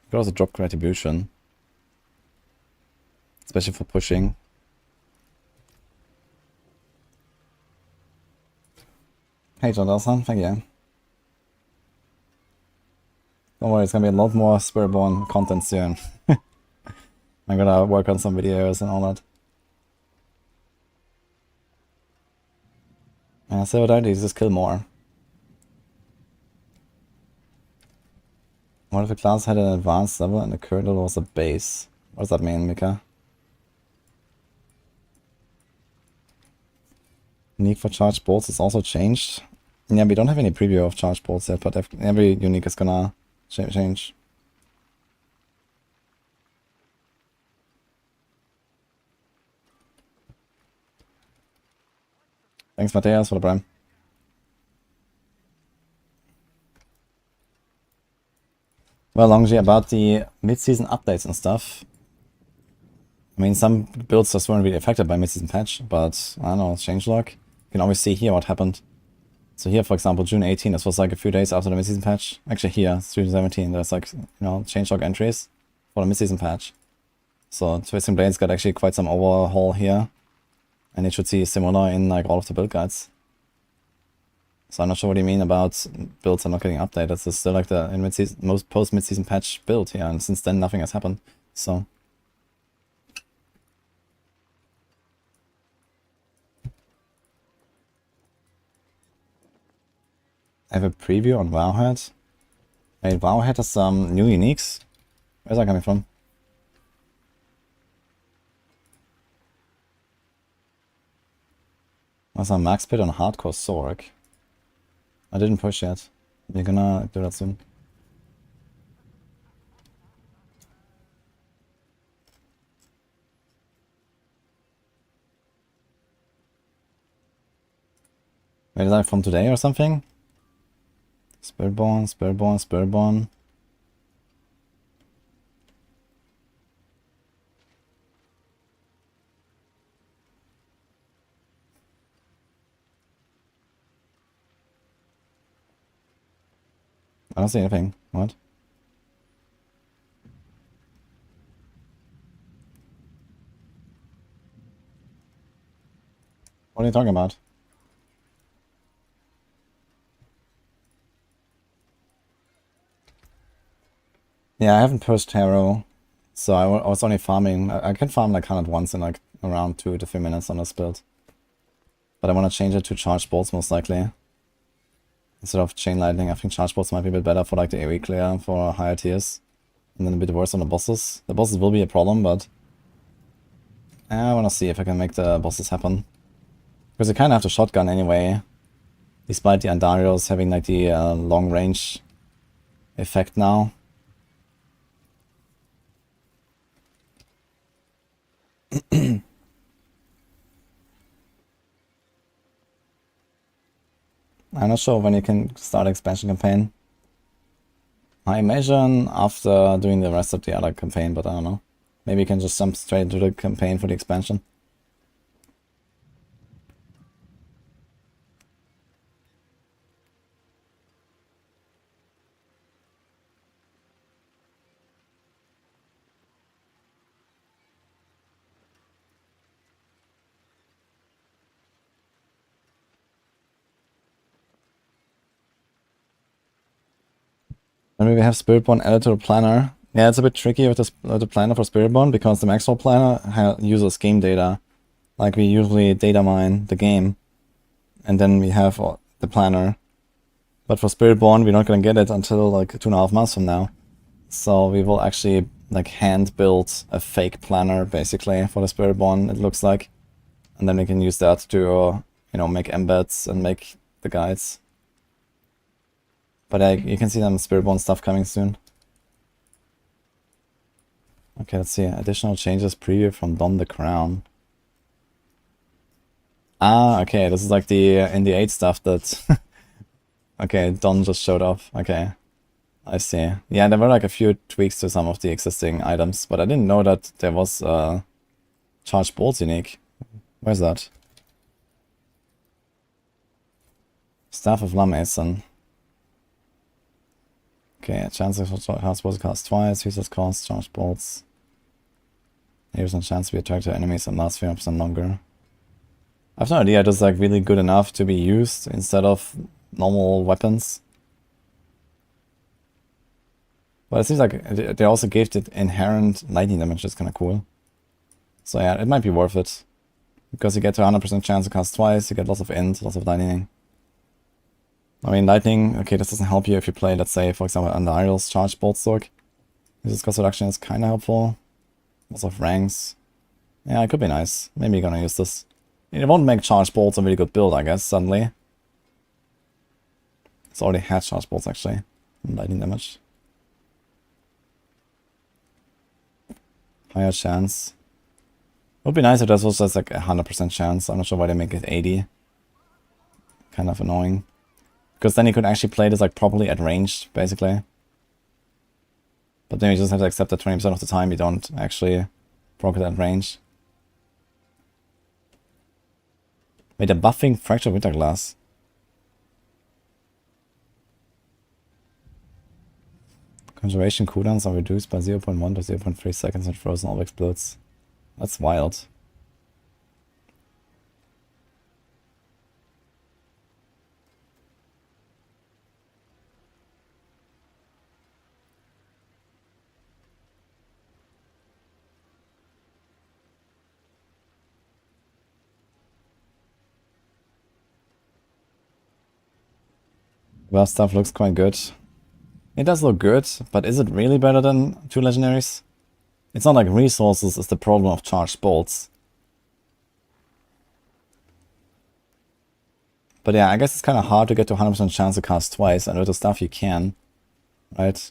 You could also drop retribution. Especially for pushing. Hey John Delson, thank you. Don't worry, it's gonna be a lot more Spiritborn content soon. I'm gonna work on some videos and all that. So what I do is just kill more. What if a class had an advanced level and the current level was a base? What does that mean, Mika? Need for charged bolts is also changed. Yeah, we don't have any preview of charge bolts yet, but every unique is gonna change. Thanks, Mateus, for the prime. Well, Longy, about the mid-season updates and stuff. I mean, some builds just weren't really affected by mid-season patch, but I don't know, changelog. You can always see here what happened. So here, for example, June 18, this was like a few days after the mid-season patch. Actually here, June 17, there's like, you know, changelog entries for the mid-season patch. So Twisting Blades got actually quite some overhaul here. And you should see similar in like all of the build guides. So I'm not sure what you mean about builds are not getting updated. It's still like the in mid-season, most post mid-season patch build here, and since then nothing has happened. So I have a preview on Wowhead. Wait, Wowhead has some new uniques. Where's that coming from? There's a max pit on hardcore Sorc. I didn't push yet. We're gonna do that soon. Wait, is that from today or something? Spiritborn, Spiritborn, Spiritborn. I don't see anything. What? What are you talking about? Yeah, I haven't pushed Hero, so I was only farming. I can farm like 100 once in like around 2 to 3 minutes on this build. But I want to change it to charge bolts most likely. Instead of chain lightning, I think charge bolts might be a bit better for like the AoE clear for higher tiers. And then a bit worse on the bosses. The bosses will be a problem, but I want to see if I can make the bosses happen. Because you kind of have to shotgun anyway. Despite the Andarios having like the long range effect now. I'm not sure when you can start expansion campaign. I imagine after doing the rest of the other campaign, but I don't know. Maybe you can just jump straight into the campaign for the expansion. And we have Spiritborn added to the planner. Yeah, it's a bit tricky with the planner for Spiritborn because the Maxwell planner uses game data. Like we usually data mine the game, and then we have the planner. But for Spiritborn, we're not gonna get it until like 2.5 months from now. So we will actually like hand build a fake planner basically for the Spiritborn, it looks like. And then we can use that to, you know, make embeds and make the guides. But you can see some Spiritborn stuff coming soon. Okay, let's see. Additional changes preview from Don the Crown. Ah, okay. This is like the in the 8 stuff that... Okay, Don just showed up. Okay. I see. Yeah, there were like a few tweaks to some of the existing items, but I didn't know that there was Charged Bolts unique. Where's that? Staff of Lamason. Okay, chances for Charged Bolts cast twice, users cost Charged Bolts. Here's a chance to be attracted to enemies and last 3% longer. I have no idea, it is like really good enough to be used instead of normal weapons. But it seems like they also gave it inherent lightning damage, that's kind of cool. So yeah, it might be worth it. Because you get to 100% chance to cast twice, you get lots of int, lots of lightning. I mean, lightning, okay, this doesn't help you if you play, let's say, for example, Andariel's Charged Bolt Sorc. This cost reduction is kind of helpful. Lots of ranks. Yeah, it could be nice. Maybe you're gonna use this. It won't make Charged Bolts a really good build, I guess, suddenly. It's already had charge bolts actually. Lightning damage. Higher chance. Would be nice if this was just like 100% chance. I'm not sure why they make it 80. Kind of annoying. Because then you could actually play this like properly at range, basically. But then you just have to accept that 20% of the time you don't actually proc it at range. Wait, they're buffing Fractured Winter Glass. Conjuration cooldowns are reduced by 0.1 to 0.3 seconds when Frozen Orb explodes. That's wild. Well, stuff looks quite good. It does look good, but is it really better than 2 legendaries? It's not like resources is the problem of charged bolts. But yeah, I guess it's kind of hard to get to 100% chance to cast twice, and with the stuff you can, right?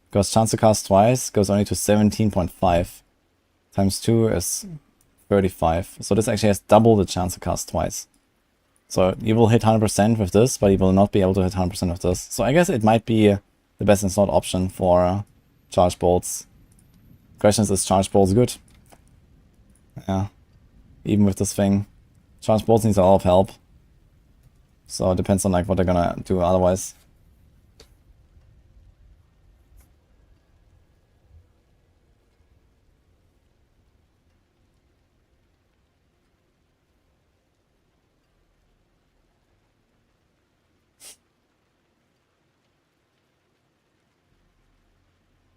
Because chance to cast twice goes only to 17.5. Times 2 is 35. So this actually has double the chance to cast twice. So you will hit 100% with this, but you will not be able to hit 100% with this. So I guess it might be the best installed option for charge bolts. Question is charge bolts good? Yeah. Even with this thing. Charge bolts needs a lot of help. So it depends on like what they're gonna do otherwise.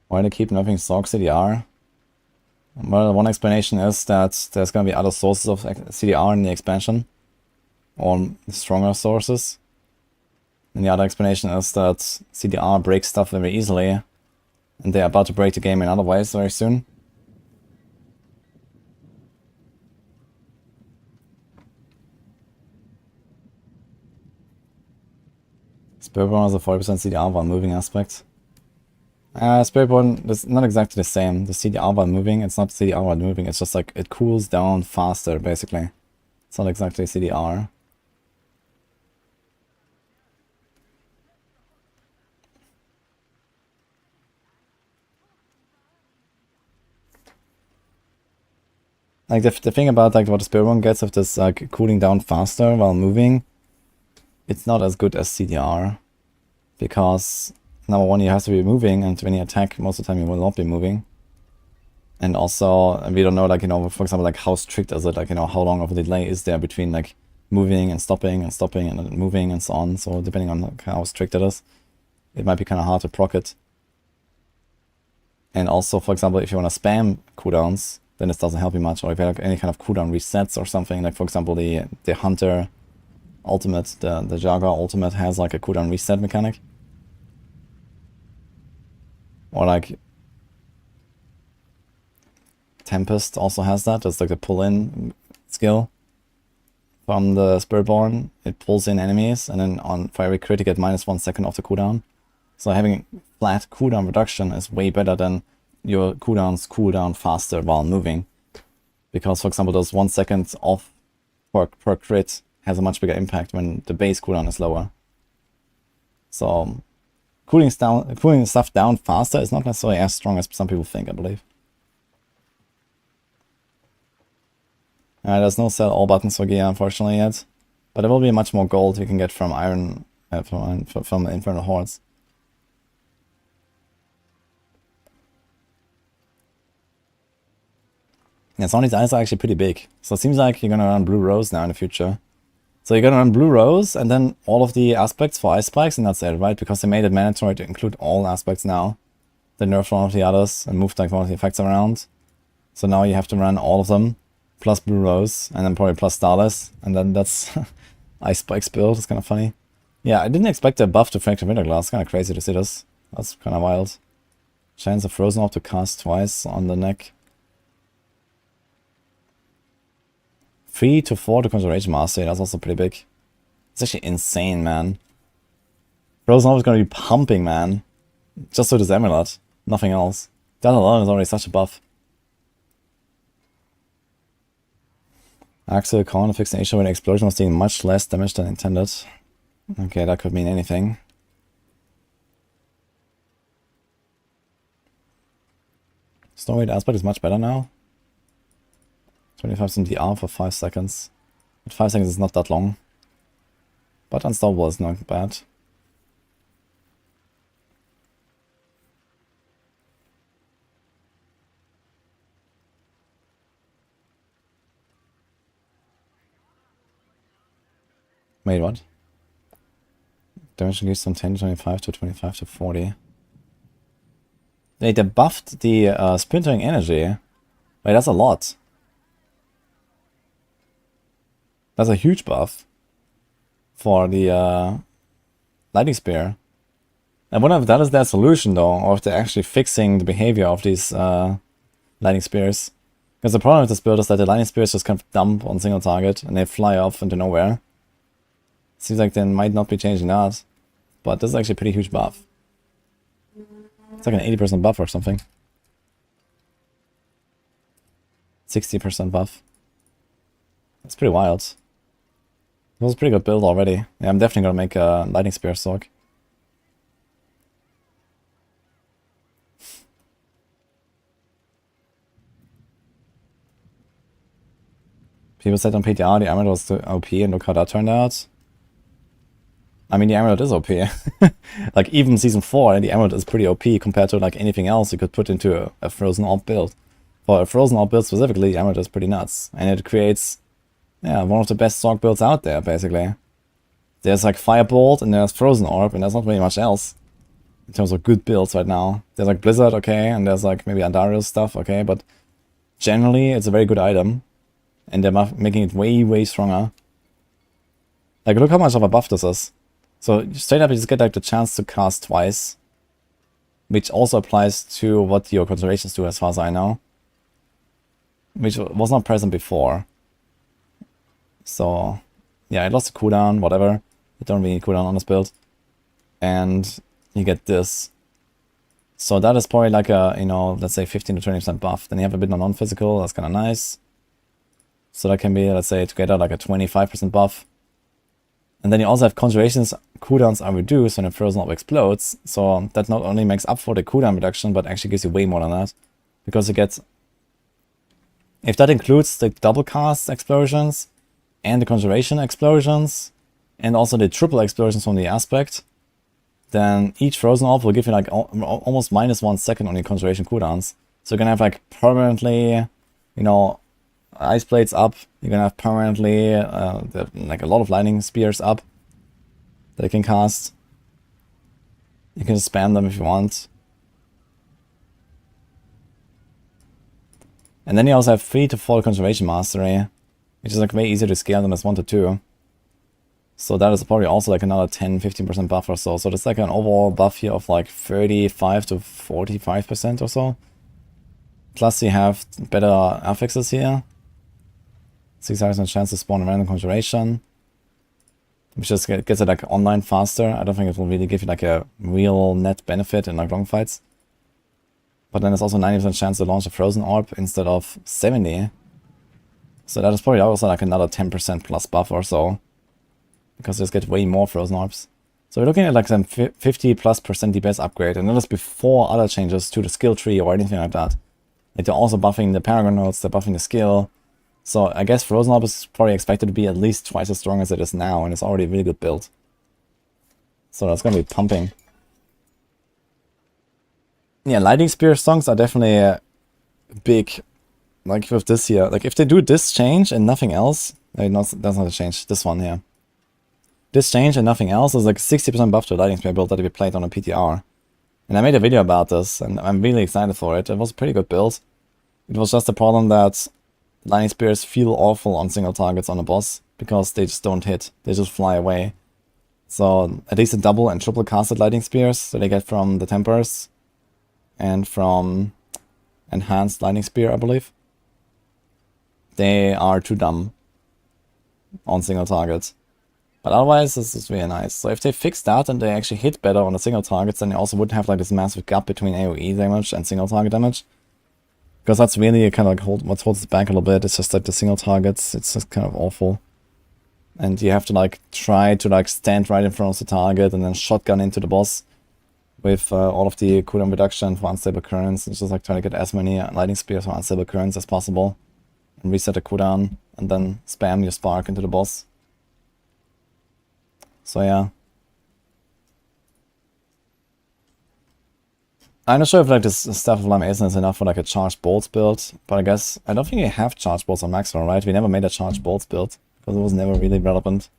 Why they keep nerfing Sorc CDR? Well, one explanation is that there's going to be other sources of CDR in the expansion. Or stronger sources. And the other explanation is that CDR breaks stuff very easily. And they're about to break the game in other ways very soon. Spiritborn has a 40% CDR while moving aspect. Spiritborn is not exactly the same. The CDR while moving, it's not CDR while moving, it's just like it cools down faster, basically. It's not exactly CDR. Like the thing about like what the Spiritborn gets of this like cooling down faster while moving, it's not as good as CDR. Because number one, you have to be moving, and when you attack, most of the time you will not be moving. And also, we don't know, like, you know, for example, like how strict is it, like, you know, how long of a delay is there between like moving and stopping and then moving and so on. So depending on like, how strict it is, it might be kind of hard to proc it. And also, for example, if you want to spam cooldowns, then this doesn't help you much. Or if you have like, any kind of cooldown resets or something, like for example, the Hunter ultimate, the Jaguar ultimate has like a cooldown reset mechanic. Or like Tempest also has that. It's like the pull-in skill from the Spiritborn. It pulls in enemies, and then for every crit you get -1 second off the cooldown. So having flat cooldown reduction is way better than your cooldowns cool down faster while moving. Because, for example, those 1 second off per crit has a much bigger impact when the base cooldown is lower. So cooling stuff down faster is not necessarily as strong as some people think, I believe. There's no sell all buttons for gear, unfortunately, yet. But there will be much more gold we can get from Iron, from Infernal Hordes. Yeah, some of these eyes are actually pretty big. So it seems like you're gonna run Blue Rose now in the future. So you're gonna run Blue Rose and then all of the aspects for Ice Spikes, and that's it, right? Because they made it mandatory to include all aspects now. They nerfed one of the others and moved like one of the effects around. So now you have to run all of them, plus Blue Rose, and then probably plus Starless, and then that's Ice Spikes build. It's kind of funny. Yeah, I didn't expect a buff to Fractured Winter Glass. Kind of crazy to see this. That's kind of wild. Chance of Frozen Orb to cast twice on the neck. 3 to 4 to Conjuration Mastery, that's also pretty big. It's actually insane, man. Frozen Orb is gonna be pumping, man. Just with this amulet. Nothing else. That alone is already such a buff. Axel Corner fixed an issue when the explosion was doing much less damage than intended. Okay, that could mean anything. Snow Rate aspect is much better now. 25% DR for 5 seconds. But 5 seconds is not that long. But Unstoppable is not bad. Wait, what? Damage increased from 10 to 25 to 25 to 40. They buffed the splintering energy. Wait, that's a lot. That's a huge buff for the Lightning Spear. I wonder if that is their solution though, or if they're actually fixing the behavior of these Lightning Spears. Because the problem with this build is that the Lightning Spears just kind of dump on single target and they fly off into nowhere. Seems like they might not be changing that. But this is actually a pretty huge buff. It's like an 80% buff or something. 60% buff. That's pretty wild. It was a pretty good build already. Yeah, I'm definitely gonna make a Lightning Spear Sorc. People said on PTR the Amulet was too OP and look how that turned out. I mean, the Amulet is OP. Like, even Season 4, the Amulet is pretty OP compared to, like, anything else you could put into a Frozen Orb build. For a Frozen Orb build specifically, the Amulet is pretty nuts. And it creates, yeah, one of the best Sorc builds out there, basically. There's, like, Firebolt, and there's Frozen Orb, and there's not really much else. In terms of good builds right now. There's, like, Blizzard, okay, and there's, like, maybe Andariel's stuff, okay, but generally, it's a very good item. And they're making it way, way stronger. Like, look how much of a buff this is. So straight up you just get like the chance to cast twice. Which also applies to what your concentrations do as far as I know. Which was not present before. So yeah, it lost the cooldown, whatever. You don't really need cooldown on this build. And you get this. So that is probably like a, you know, let's say 15 to 20% buff. Then you have a bit of non-physical, that's kind of nice. So that can be, let's say, together like a 25% buff. And then you also have Conjurations cooldowns are reduced when a Frozen Orb explodes. So that not only makes up for the cooldown reduction, but actually gives you way more than that. Because you get... If that includes the double cast explosions, and the Conjuration explosions, and also the triple explosions from the aspect, then each Frozen Orb will give you like almost -1 second on your Conjuration cooldowns. So you're gonna have like permanently, you know, Ice Blades up. You're gonna have permanently like a lot of Lightning Spears up that you can cast. You can spam them if you want. And then you also have 3 to 4 Conservation Mastery, which is like way easier to scale them as 1 to 2. So that is probably also like another 10-15% buff or so. So that's like an overall buff here of like 35 to 45% or so. Plus you have better affixes here. 6,000 chance to spawn a random conjuration. Which just gets it like online faster. I don't think it will really give you like a real net benefit in like long fights. But then there's also 90% chance to launch a Frozen Orb instead of 70. So that is probably also like another 10% plus buff or so. Because you just get way more Frozen Orbs. So we're looking at like some 50+% DPS upgrade. And that is before other changes to the skill tree or anything like that. Like they're also buffing the Paragon nodes, they're buffing the skill. So I guess Frozen Orb is probably expected to be at least twice as strong as it is now, and it's already a really good build. So that's gonna be pumping. Yeah, Lightning Spear songs are definitely big. Like with this here, like if they do this change and nothing else, that's not a change. This one here. This change and nothing else is like 60% buff to a Lightning Spear build that we played on a PTR. And I made a video about this, and I'm really excited for it. It was a pretty good build. It was just the problem that Lightning Spears feel awful on single targets on a boss, because they just don't hit, they just fly away. So at least a double and triple casted Lightning Spears that they get from the Tempers, and from Enhanced Lightning Spear, I believe. They are too dumb on single targets. But otherwise, this is really nice. So if they fix that and they actually hit better on the single targets, then they also wouldn't have like this massive gap between AoE damage and single target damage. Because that's really kind of like what holds it back a little bit. It's just like the single targets, it's just kind of awful. And you have to like try to like stand right in front of the target and then shotgun into the boss with all of the cooldown reduction for unstable currents. It's just like trying to get as many lightning spears for unstable currents as possible. And reset the cooldown and then spam your spark into the boss. So yeah. I'm not sure if like this Staff of Limation is enough for like a charged bolts build, but I guess I don't think we have charged bolts on Maxwell, right? We never made a charged bolts build because it was never really relevant.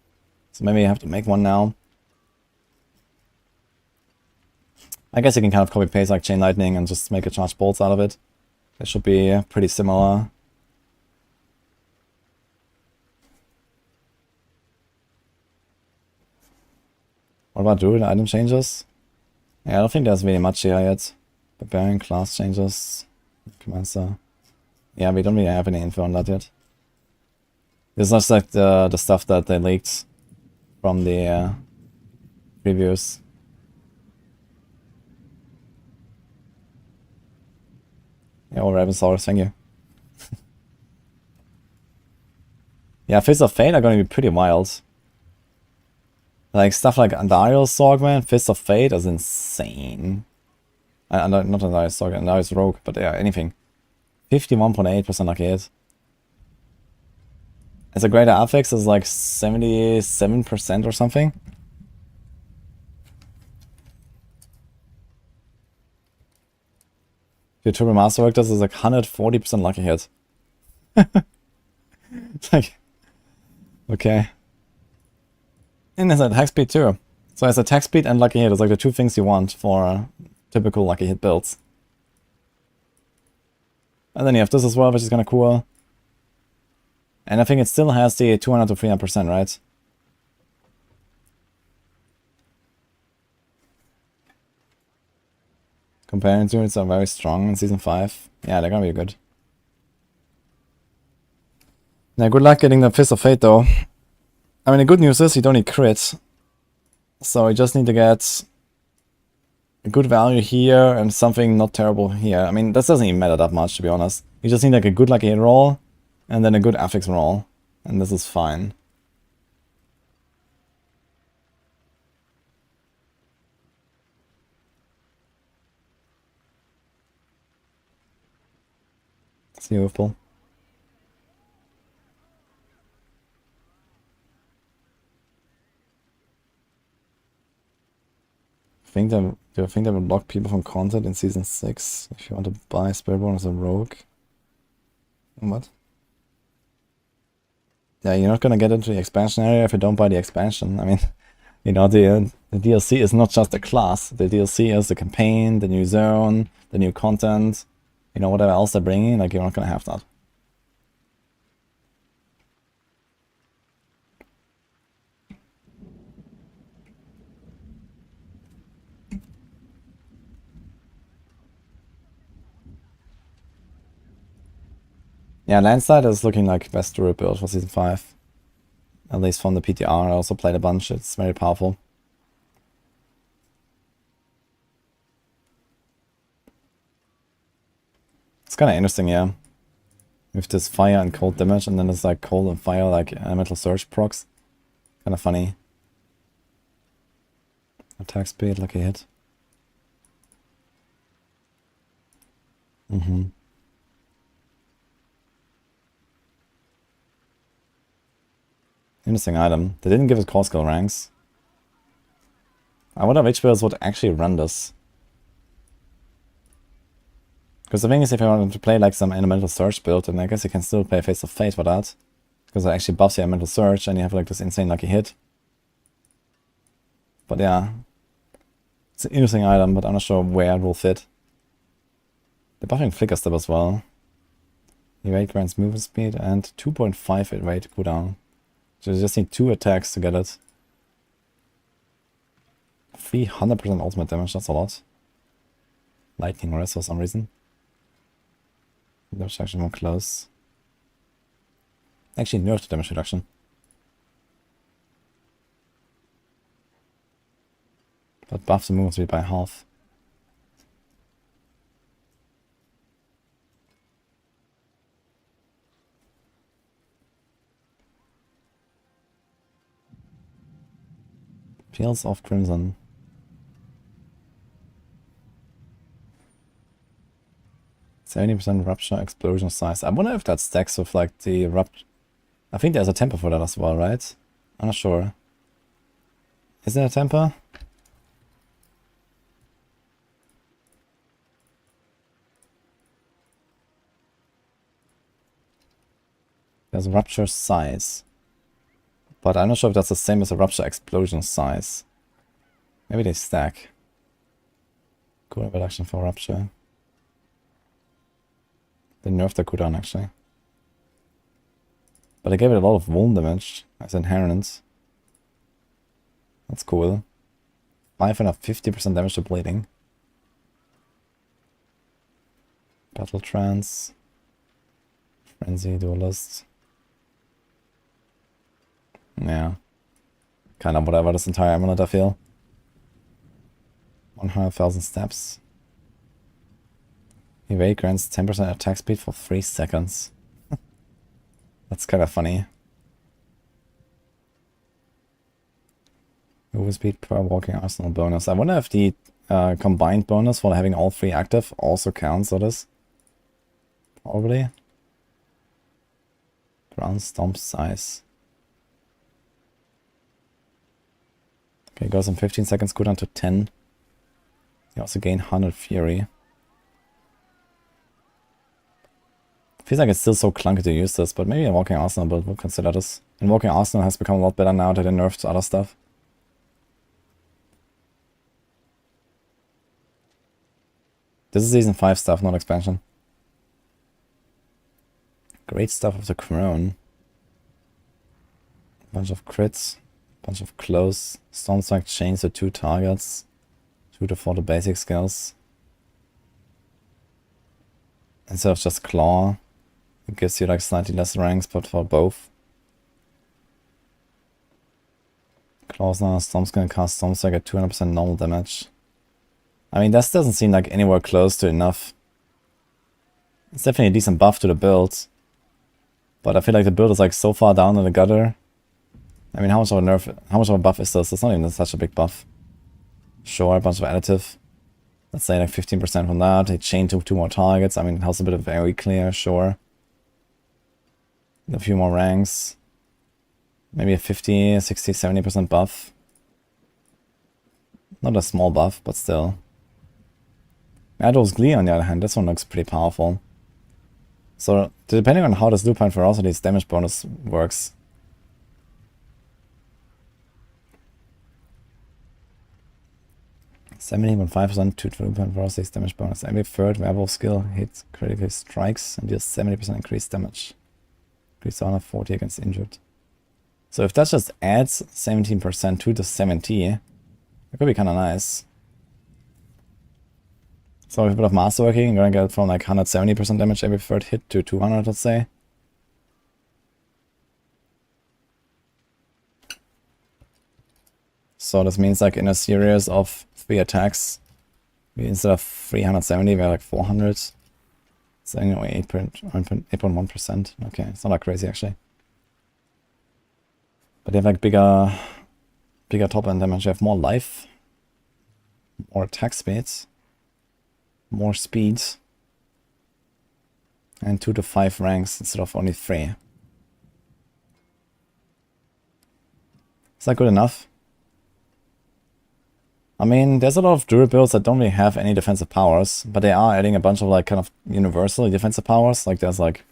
So maybe you have to make one now. I guess you can kind of copy paste like Chain Lightning and just make a charged bolts out of it. It should be pretty similar. What about Druid item changes? Yeah, I don't think there's really much here yet. Barbarian class changes. Commencer. Yeah, we don't really have any info on that yet. This is just like the stuff that they leaked from the previews. Yeah, or Ravensaurus, thank you. Yeah, Fist of Fate are going to be pretty wild. Like, stuff like Andariel's Sorgman, Fist of Fate is insane. Not Andariel's Sorg, Andariel's Rogue, but yeah, anything. 51.8% lucky hit. As a greater affix is like 77% or something. Your Turbo Masterwork does is like 140% lucky hit. It's like, okay. And there's attack speed too. So as attack speed and lucky hit is like the two things you want for typical lucky hit builds. And then you have this as well, which is kind of cool. And I think it still has the 200 to 300%, right? Comparing units are very strong in Season 5. Yeah, they're gonna be good. Now, good luck getting the Fist of Fate though. I mean, the good news is you don't need crits. So you just need to get a good value here and something not terrible here. I mean, that doesn't even matter that much, to be honest. You just need like a good lucky hit roll and then a good affix roll. And this is fine. It's beautiful. Do you think that would block people from content in Season 6 if you want to buy Spiritborn as a rogue? What? Yeah, you're not gonna get into the expansion area if you don't buy the expansion. I mean, you know, the DLC is not just a class. The DLC is the campaign, the new zone, the new content, you know, whatever else they're bringing, like, you're not gonna have that. Yeah, Landslide is looking like best Druid build for Season 5. At least from the PTR, I also played a bunch, it's very powerful. It's kind of interesting, yeah. With this fire and cold damage, and then it's like cold and fire, like elemental surge procs. Kind of funny. Attack speed, lucky hit. Interesting item. They didn't give us core skill ranks. I wonder which builds would actually run this. Because the thing is, if I wanted to play like some elemental surge build, then I guess you can still play Face of Fate for that. Because it actually buffs your elemental surge and you have like this insane lucky hit. But yeah. It's an interesting item, but I'm not sure where it will fit. They're buffing Flicker Step as well. Evade grants movement speed and 2.5 evade cooldown. So you just need 2 attacks to get it. 300% ultimate damage, that's a lot. Lightning rest for some reason. Damage actually more close. Actually nerfed damage reduction. But buff the movement speed by half. Fields of Crimson. %70 rupture explosion size. I wonder if that stacks with like the rupt. I think there's a temper for that as well, right? I'm not sure. Is there a temper? There's a rupture size. But I'm not sure if that's the same as a rupture explosion size. Maybe they stack. Cooldown reduction for rupture. They nerfed the cooldown actually. But I gave it a lot of wound damage as inherent. That's cool. 550% damage to bleeding. Battle trance. Frenzy, duelist. Yeah. Kind of whatever this entire amulet I feel. 100,000 steps. Evade grants 10% attack speed for 3 seconds. That's kind of funny. Movement speed per walking arsenal bonus. I wonder if the combined bonus for having all 3 active also counts for this. Probably. Ground stomp size. Okay, goes from 15 seconds cooldown to 10. You also gain 100 fury. Feels like it's still so clunky to use this, but maybe a walking arsenal build will consider this. And walking arsenal has become a lot better now that they nerfed other stuff. This is season 5 stuff, not expansion. Great stuff of the Crone. Bunch of crits. Bunch of close. Storm Strike chains to 2 targets. 2 to 4 the basic skills. Instead of just claw, it gives you like slightly less ranks, but for both. Claws now, Storm's gonna cast Storm Strike at 200% normal damage. I mean, this doesn't seem like anywhere close to enough. It's definitely a decent buff to the build. But I feel like the build is like so far down in the gutter. I mean, how much of a buff is this? It's not even such a big buff. Sure, a bunch of additive. Let's say like 15% from that. They chain to 2 more targets. I mean, it helps a bit of very clear, sure. A few more ranks. Maybe a 50, 60, 70% buff. Not a small buff, but still. Adol's Glee, on the other hand, this one looks pretty powerful. So, depending on how this Lupine Ferocity's damage bonus works. (70.5% to Lupine Ferocity's damage bonus. Every third werewolf skill hits critical strikes and deals 70% increased damage. Increased 140 against injured. So if that just adds 17% to the 70, it could be kind of nice. So with a bit of masterworking, you're gonna get from like 170% damage every third hit to 200, let's say. So this means like in a series of 3 attacks, instead of 370, we're like 400. So anyway, 8.1%. Okay, it's not that crazy actually. But they have like bigger top end damage. You have more life, more attack speeds, more speed, and 2 to 5 ranks instead of only 3. Is that good enough? I mean, there's a lot of Druid builds that don't really have any defensive powers, but they are adding a bunch of like kind of universal defensive powers. Like there's like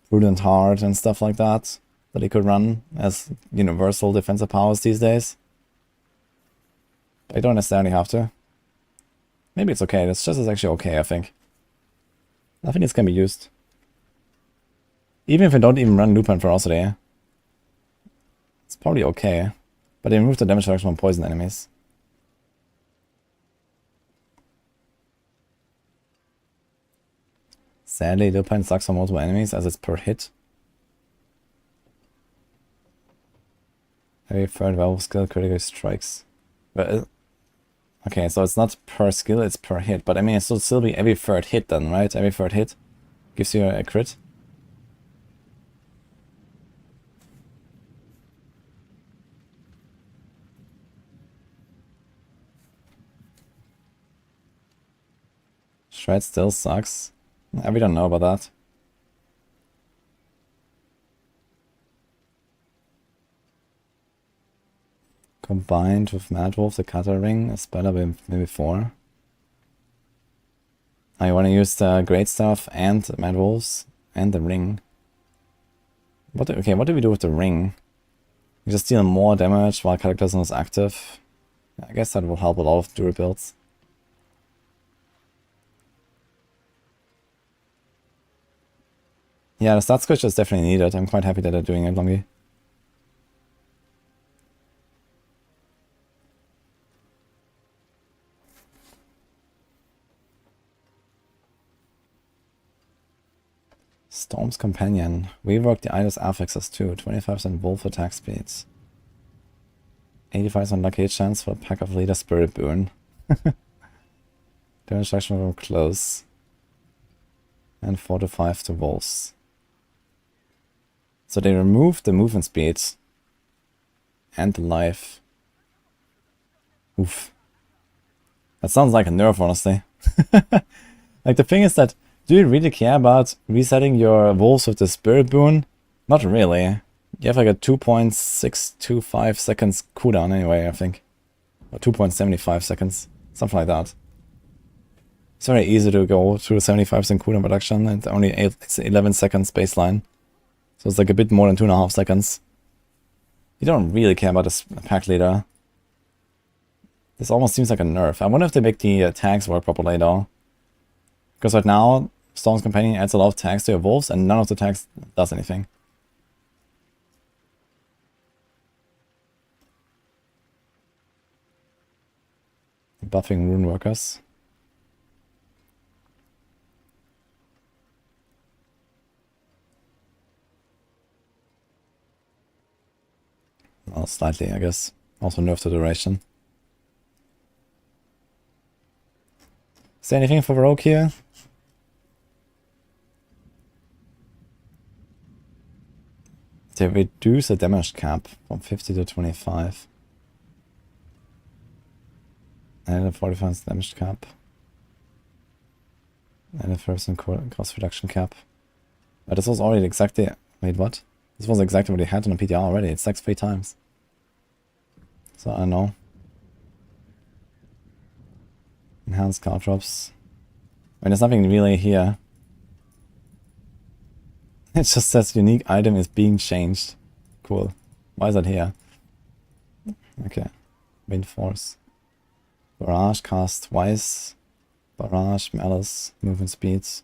Prudent Heart and stuff like that you could run as universal defensive powers these days. But you don't necessarily have to. Maybe it's okay. This just is actually okay, I think. I think this can be used. Even if you don't even run Lupine Ferocity, it's probably okay. But they remove the damage reduction from poison enemies. Sadly, Lupine sucks for multiple enemies as it's per hit. Every third werewolf skill critically strikes. But Okay, so it's not per skill, it's per hit. But I mean, it should still be every third hit then, right? Every third hit gives you a crit. Shred still sucks. We don't know about that. Combined with Mad Wolf, the Cutter Ring is better than maybe 4. I want to use the Great Stuff and Mad Wolves and the Ring. Okay, what do we do with the Ring? We just deal more damage while characters is active. I guess that will help a lot of Druid builds. Yeah, the stat switch is definitely needed. I'm quite happy that they're doing it, Longy. Storm's Companion. Rework the item's affixes too. 25% wolf attack speeds. 85% lucky hit chance for a pack of leader Spiritborn. Damage reduction from close. And 4 to 5 to wolves. So they removed the movement speed. And the life. Oof. That sounds like a nerf, honestly. Like, the thing is that, do you really care about resetting your wolves with the Spiritborn? Not really. You have like a 2.625 seconds cooldown anyway, I think. Or 2.75 seconds. Something like that. It's very easy to go through a 75% cooldown reduction. It's only 11 seconds baseline. So it's like a bit more than 2.5 seconds. You don't really care about this pack leader. This almost seems like a nerf. I wonder if they make the tags work properly though. Because right now, Storm's Companion adds a lot of tags to your wolves and none of the tags does anything. Buffing rune workers. Well, slightly, I guess. Also nerf the duration. Is there anything for Rogue here? They reduce the damage cap from 50 to 25. And a 45 damage cap. And a 1% cost reduction cap. But this was already exactly... Wait, what? This was exactly what they had on the PTR already. It stacks 3 times. So I don't know. Enhanced card drops. I mean, there's nothing really here. It just says unique item is being changed. Cool. Why is that here? Okay. Wind Force. Barrage cast twice. Barrage, Malice, movement speeds.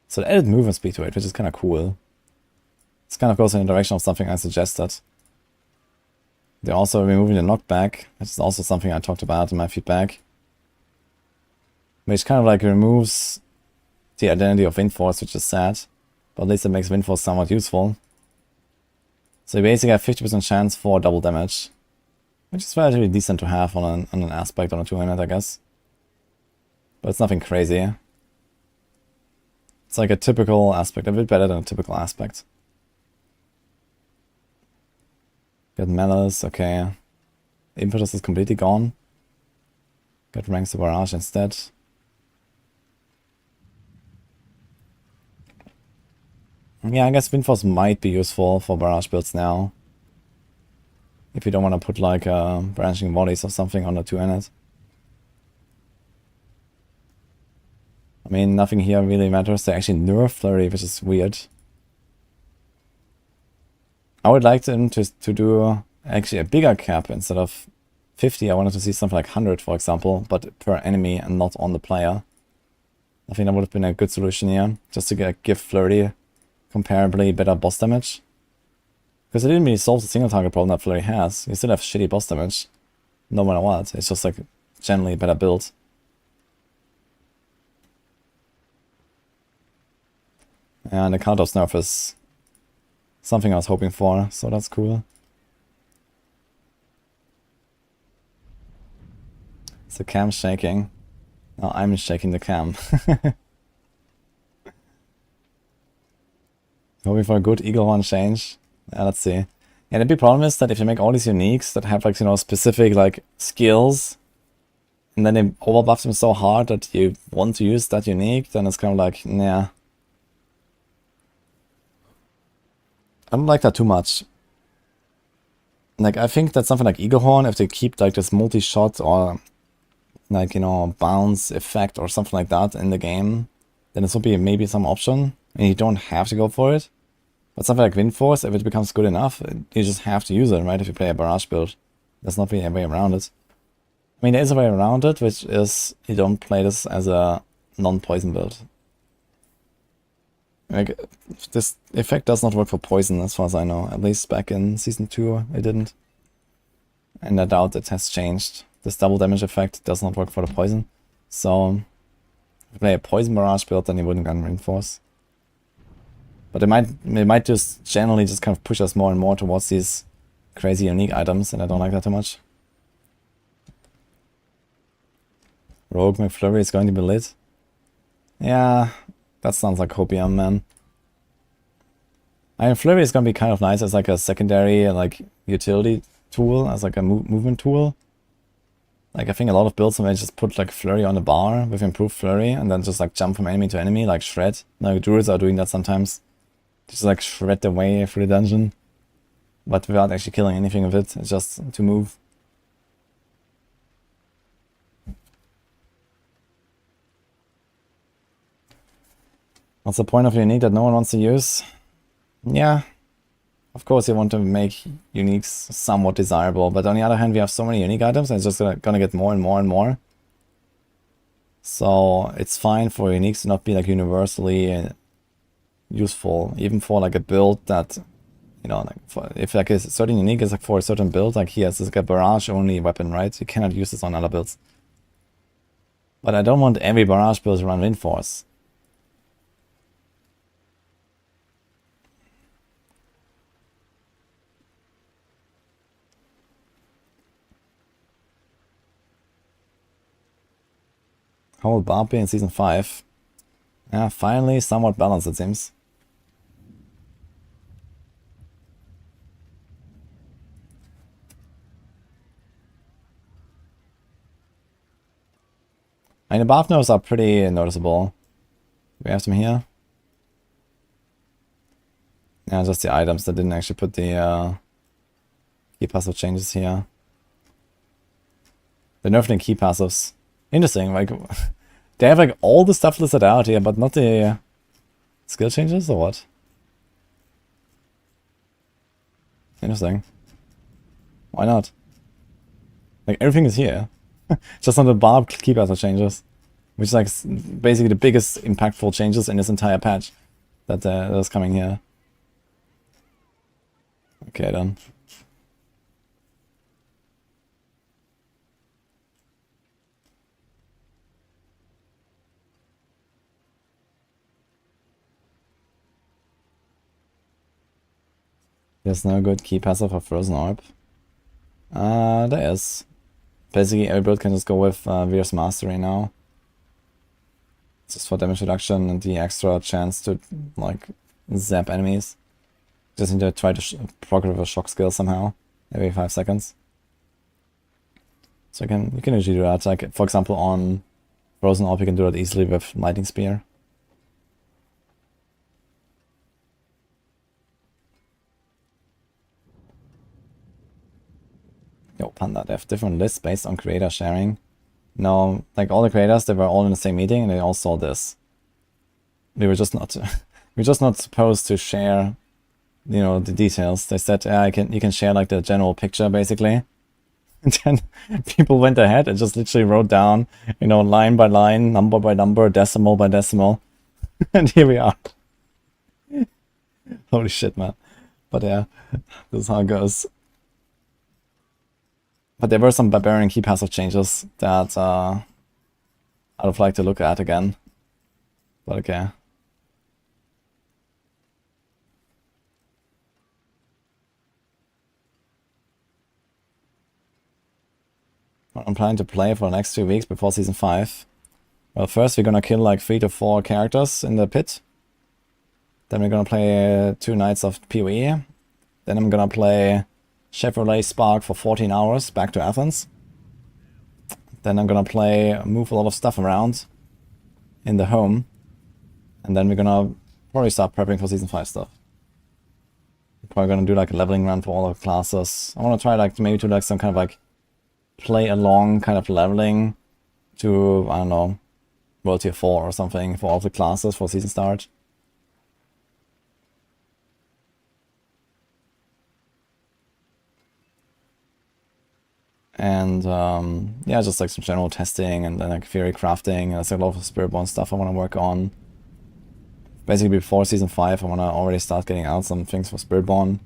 So they added movement speed to it, which is kind of cool. This kind of goes in the direction of something I suggested. They're also removing the knockback, which is also something I talked about in my feedback. Which kind of like removes the identity of Wind Force, which is sad. But at least it makes Wind Force somewhat useful. So you basically have 50% chance for double damage. Which is relatively decent to have on an aspect on a 200, I guess. But it's nothing crazy. It's like a typical aspect, a bit better than a typical aspect. Got Malice, okay. Impetus is completely gone. Got Ranks of Barrage instead. Yeah, I guess Wind Force might be useful for Barrage builds now. If you don't want to put like branching volleys or something on the 200. I mean, nothing here really matters. They actually nerf Flurry, which is weird. I would like them to do actually a bigger cap instead of 50. I wanted to see something like 100, for example, but per enemy and not on the player. I think that would have been a good solution here, just to give Flurry comparably better boss damage. Because it didn't really solve the single target problem that Flurry has. You still have shitty boss damage, no matter what. It's just like generally better build. And the Countdoff nerf is something I was hoping for, so that's cool. Is the cam shaking? No, I'm shaking the cam. Hoping for a good Eagle one change. Let's see. Yeah, the big problem is that if you make all these uniques that have like, you know, specific like skills, and then they overbuff them so hard that you want to use that unique, then it's kind of like, nah. I don't like that too much. Like, I think that something like Eagle Horn, if they keep like this multi-shot or like, you know, bounce effect or something like that in the game, then this would be maybe some option. And you don't have to go for it. But something like Wind Force, if it becomes good enough, you just have to use it, right? If you play a barrage build. There's not really a way around it. I mean, there is a way around it, which is you don't play this as a non-poison build. Like, this effect does not work for poison, as far as I know. At least back in Season 2, it didn't. And I doubt it has changed. This double damage effect does not work for the poison. So, if you play a poison barrage build, then you wouldn't gun Reinforce. But it might just generally just kind of push us more and more towards these crazy unique items, and I don't like that too much. Rogue McFlurry is going to be lit. Yeah, that sounds like hopium, man. I mean, Flurry is going to be kind of nice as like a secondary like utility tool, as like a movement tool. Like, I think a lot of builds may just put like Flurry on the bar with improved Flurry and then just like jump from enemy to enemy, like shred. Like Druids are doing that sometimes. Just like shred their way through the dungeon. But without actually killing anything of it, it's just to move. What's the point of a unique that no one wants to use? Yeah, of course you want to make uniques somewhat desirable, but on the other hand we have so many unique items and it's just gonna get more and more and more. So it's fine for uniques to not be like universally useful, even for like a build that, you know, like if like a certain unique is like for a certain build, like he has like a barrage only weapon, right? You cannot use this on other builds. But I don't want every barrage build to run Wind Force. How will Barb be in Season 5? Yeah, finally somewhat balanced it seems. I mean, the buff nodes are pretty noticeable. We have them here. Yeah, just the items that didn't actually put the key passive changes here. The nerfed key passives. Interesting, like they have like all the stuff listed out here, but not the skill changes or what? Interesting. Why not? Like everything is here. Just not the Barb key passive changes. Which is like basically the biggest impactful changes in this entire patch that is coming here. Okay then. There's no good key passive for Frozen Orb. There is. Basically every build can just go with Veer's Mastery now. Just for damage reduction and the extra chance to like zap enemies. Just need to try to proc with a shock skill somehow every 5 seconds. So you can usually do that. Like for example on Frozen Orb you can do that easily with Lightning Spear. Yo, Panda, they have different lists based on creator sharing. No, like all the creators, they were all in the same meeting and they all saw this. We were just not supposed to share, you know, the details. They said, yeah, you can share like the general picture basically. And then people went ahead and just literally wrote down, you know, line by line, number by number, decimal by decimal. And here we are. Holy shit, man. But yeah, this is how it goes. But there were some Barbarian key passive changes that I would like to look at again. But okay. I'm planning to play for the next 2 weeks before Season 5. Well, first we're gonna kill like 3 to 4 characters in the pit. Then we're gonna play 2 nights of PoE. Then I'm gonna play Chevrolet Spark for 14 hours back to Athens. Then I'm gonna move a lot of stuff around in the home. And then we're gonna probably start prepping for Season 5 stuff. Probably gonna do like a leveling run for all the classes. I wanna try like maybe do like some kind of like play along kind of leveling to, I don't know, World Tier 4 or something for all the classes for season start. And yeah, just like some general testing and then like Theorycrafting. There's a lot of Spiritborn stuff I want to work on. Basically before Season 5 I want to already start getting out some things for Spiritborn.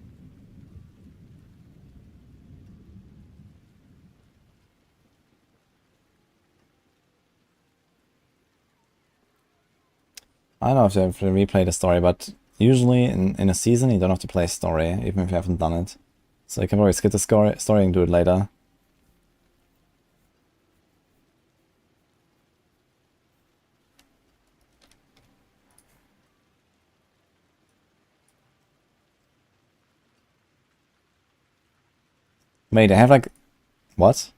I don't know if you have to replay the story, but usually in a season you don't have to play story, even if you haven't done it. So you can probably skip the story and do it later. Wait, they have like... What?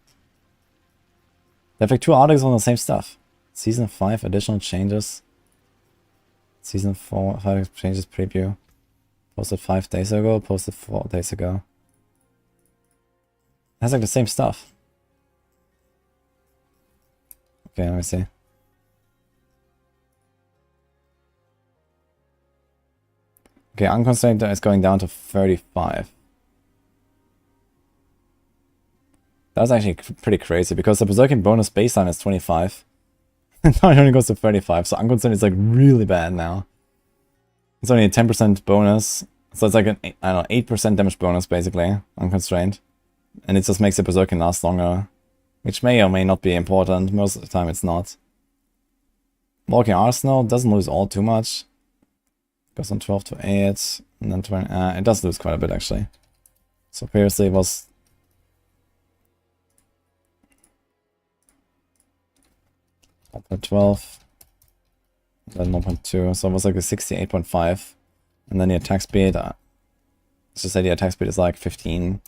They have like 2 articles on the same stuff. Season 5 additional changes. Season 4 5 changes preview. Posted 5 days ago, posted 4 days ago. That's like the same stuff. Okay, let me see. Okay, unconstrained is going down to 35. That's actually pretty crazy because the Berserking bonus baseline is 25. And now it only goes to 35, so unconstrained is like really bad now. It's only a 10% bonus, so it's like an, I don't know, 8% damage bonus basically, unconstrained. And it just makes the Berserking last longer, which may or may not be important, most of the time it's not. Walking Arsenal doesn't lose all too much. Goes from 12 to 8, and then 20, it does lose quite a bit actually. So previously it was... 1.12, then 1.2, so it was like a 68.5, and then the attack speed, let's just say the attack speed is like 15.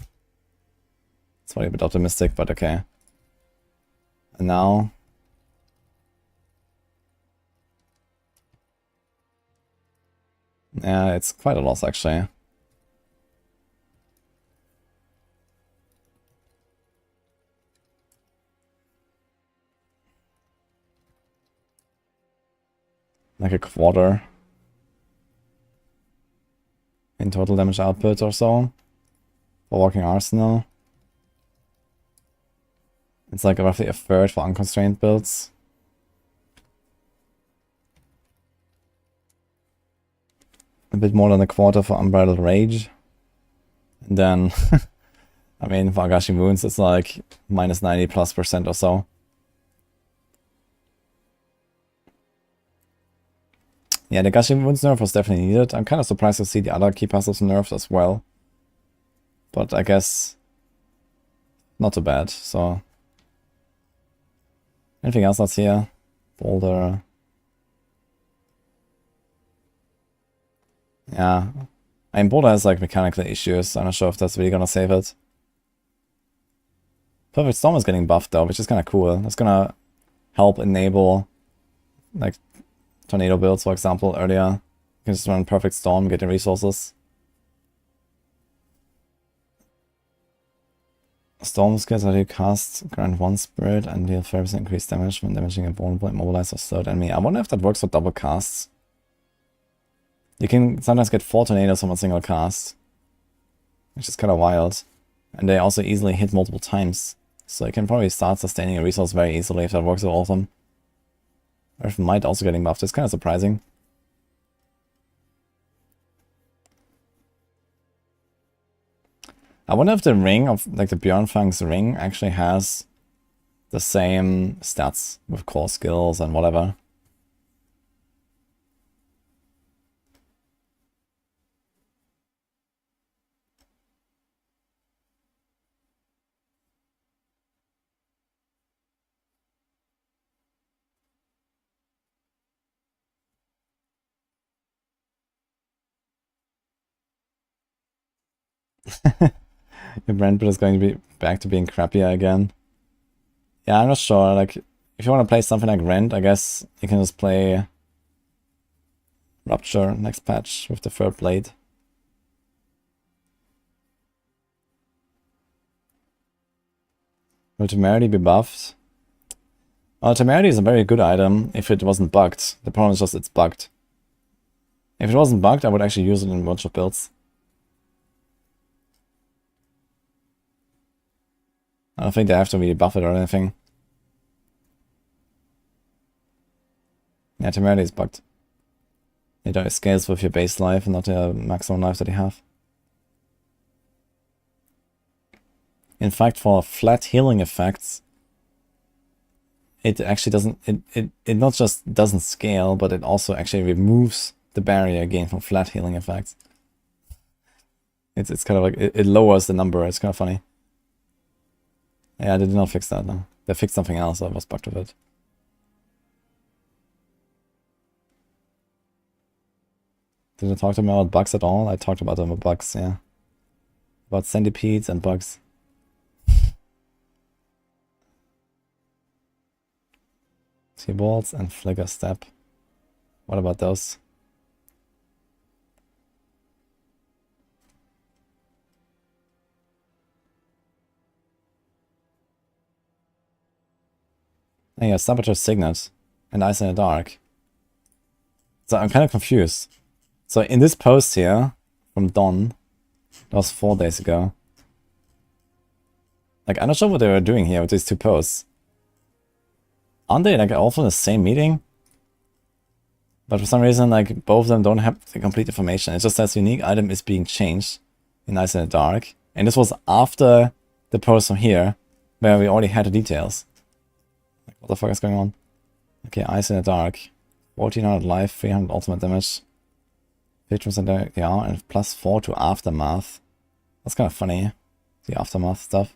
It's probably a bit optimistic, but okay. And now... yeah, it's quite a loss actually. Like a quarter in total damage output or so for Walking Arsenal. It's like roughly a third for unconstrained builds. A bit more than a quarter for Unbridled Rage. And then, I mean, for Agashi Wounds it's like minus 90+% or so. Yeah, the Agashi Wounds nerf was definitely needed. I'm kind of surprised to see the other key passives nerfed as well. But I guess not too bad, so... anything else that's here? Boulder... yeah. I mean, Boulder has like mechanical issues. I'm not sure if that's really gonna save it. Perfect Storm is getting buffed though, which is kind of cool. That's gonna help enable like tornado builds, for example, earlier. You can just run Perfect Storm, get the resources. Storm skills that you cast grant 1 spirit and deal 30% increased damage when damaging a vulnerable, immobilized or slowed enemy. I wonder if that works for double casts. You can sometimes get 4 tornadoes from a single cast, which is kind of wild. And they also easily hit multiple times. So you can probably start sustaining a resource very easily if that works with all of them. Earth Might also getting buffed, it's kind of surprising. I wonder if the ring of, like the Bjornfang's ring actually has the same stats with core skills and whatever. Your brand build is going to be back to being crappier again. Yeah, I'm not sure. Like, if you want to play something like Rend, I guess you can just play Rupture next patch with the third blade. Will Temerity be buffed? Well, Temerity is a very good item if it wasn't bugged. The problem is just it's bugged. If it wasn't bugged, I would actually use it in a bunch of builds. I don't think they have to really buff it or anything. Yeah, Temerity is bugged. It scales with your base life and not the maximum life that you have. In fact, for flat healing effects, it actually doesn't, it not just doesn't scale, but it also actually removes the barrier again from flat healing effects. It's kind of like, it lowers the number, it's kind of funny. Yeah, they did not fix that, no. They fixed something else, I was bugged with it. Did I talk to them about bugs at all? I talked about them about bugs, yeah. About centipedes and bugs. T-bolts and flicker step. What about those? Oh yeah, Saboteur Signet and Ice in the Dark. So I'm kind of confused. So in this post here, from Don, that was 4 days ago. Like, I'm not sure what they were doing here with these two posts. Aren't they like all from the same meeting? But for some reason, like, both of them don't have the complete information. It just says unique item is being changed in Ice in the Dark. And this was after the post from here, where we already had the details. Like, what the fuck is going on? Okay, Ice in the Dark. 1400 life, 300 ultimate damage. 50% yeah, and +4 to Aftermath. That's kind of funny, the Aftermath stuff.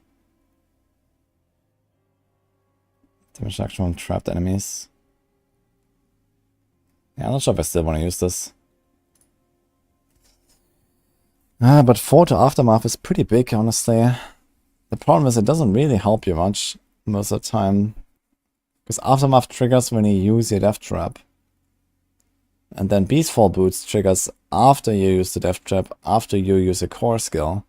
Damage reduction from trapped enemies. Yeah, I'm not sure if I still want to use this. But 4 to Aftermath is pretty big, honestly. The problem is it doesn't really help you much most of the time. Because Aftermath triggers when you use your Death Trap. And then Beastfall Boots triggers after you use the Death Trap, after you use a core skill.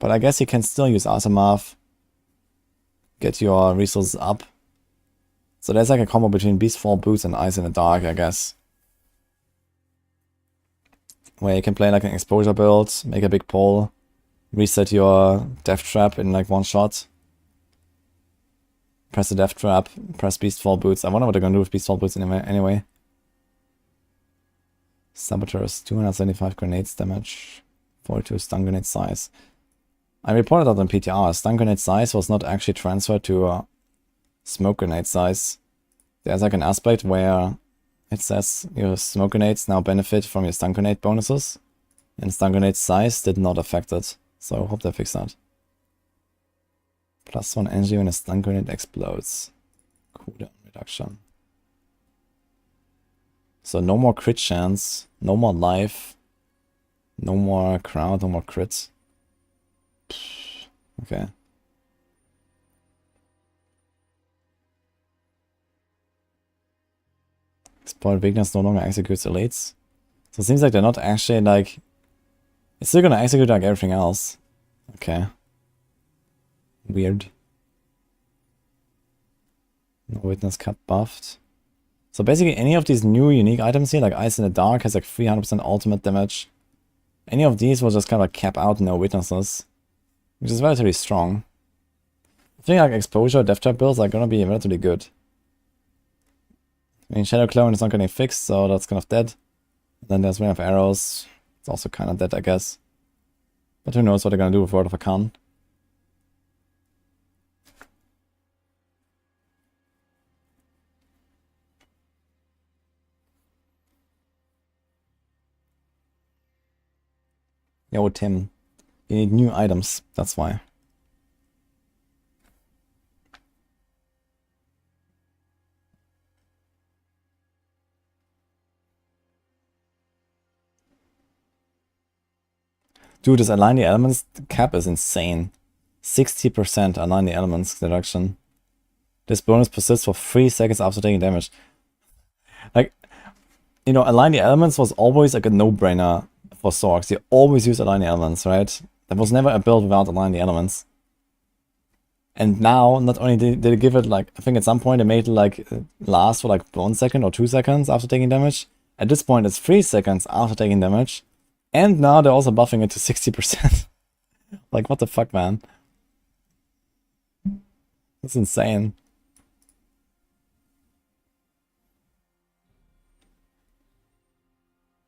But I guess you can still use Aftermath. Get your resources up. So there's like a combo between Beastfall Boots and Ice in the Dark, I guess. Where you can play like an exposure build, make a big pull, reset your Death Trap in like one shot. Press the Death Trap, press Beastfall Boots. I wonder what they're gonna do with Beastfall Boots anyway. Saboteurs, 275 grenades damage, 42 stun grenade size. I reported that on PTR. Stun grenade size was not actually transferred to smoke grenade size. There's like an aspect where it says your smoke grenades now benefit from your stun grenade bonuses, and stun grenade size did not affect it. So I hope they fix that. +1 energy when a stun grenade explodes. Cooldown reduction. So no more crit chance, no more life, no more crowd, no more crits. Okay. Exploit weakness no longer executes elites. So it seems like they're not actually like... It's still gonna execute like everything else. Okay. Weird. No witness cap buffed. So basically any of these new unique items here, like Ice in the Dark has like 300% ultimate damage. Any of these will just kind of like cap out no witnesses, which is relatively strong. I think like exposure, death trap builds are gonna be relatively good. I mean, Shadow Clone is not getting fixed, so that's kind of dead. And then there's Rain of Arrows. It's also kind of dead, I guess. But who knows what they're gonna do with Word of Akan. Yo, Tim. You need new items, that's why. Dude, this align the elements cap is insane. 60% align the elements deduction. This bonus persists for 3 seconds after taking damage. Like, you know, align the elements was always like a no-brainer for Sorcs. You always use align the elements, right? There was never a build without align the elements. And now, not only did they give it like, I think at some point they made it like last for like 1 second or 2 seconds after taking damage. At this point it's 3 seconds after taking damage. And now they're also buffing it to 60%. Like, what the fuck, man? That's insane.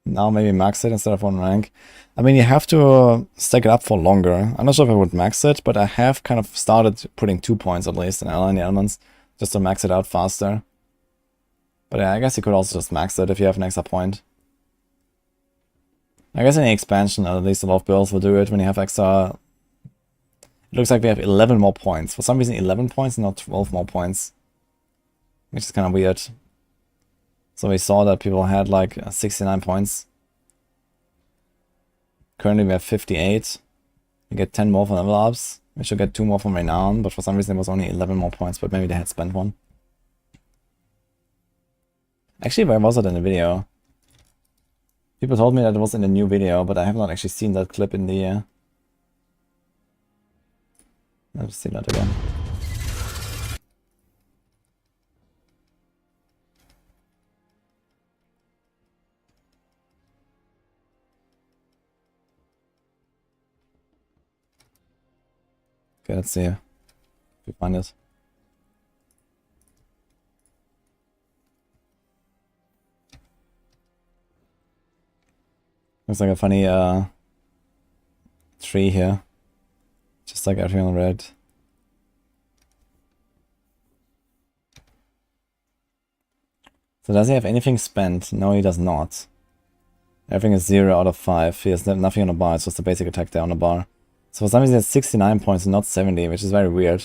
Now maybe max it instead of 1 rank. I mean, you have to stack it up for longer. I'm not sure if I would max it, but I have kind of started putting 2 points at least in align the elements just to max it out faster. But yeah, I guess you could also just max it if you have an extra point. I guess any expansion, at least a lot of builds will do it when you have extra. It looks like we have 11 more points. For some reason 11 points and not 12 more points. Which is kind of weird. So we saw that people had like 69 points. Currently we have 58. We get 10 more from level ups. We should get 2 more from Renown, but for some reason it was only 11 more points, but maybe they had spent 1. Actually, where was it in the video? People told me that it was in the new video, but I have not actually seen that clip in the... Let's see that again. Okay, let's see if we find it. Looks like a funny tree here. Just like everything on red. So does he have anything spent? No, he does not. Everything is 0 out of 5. He has nothing on the bar, it's just a basic attack there on the bar. So for some reason it's 69 points and not 70, which is very weird.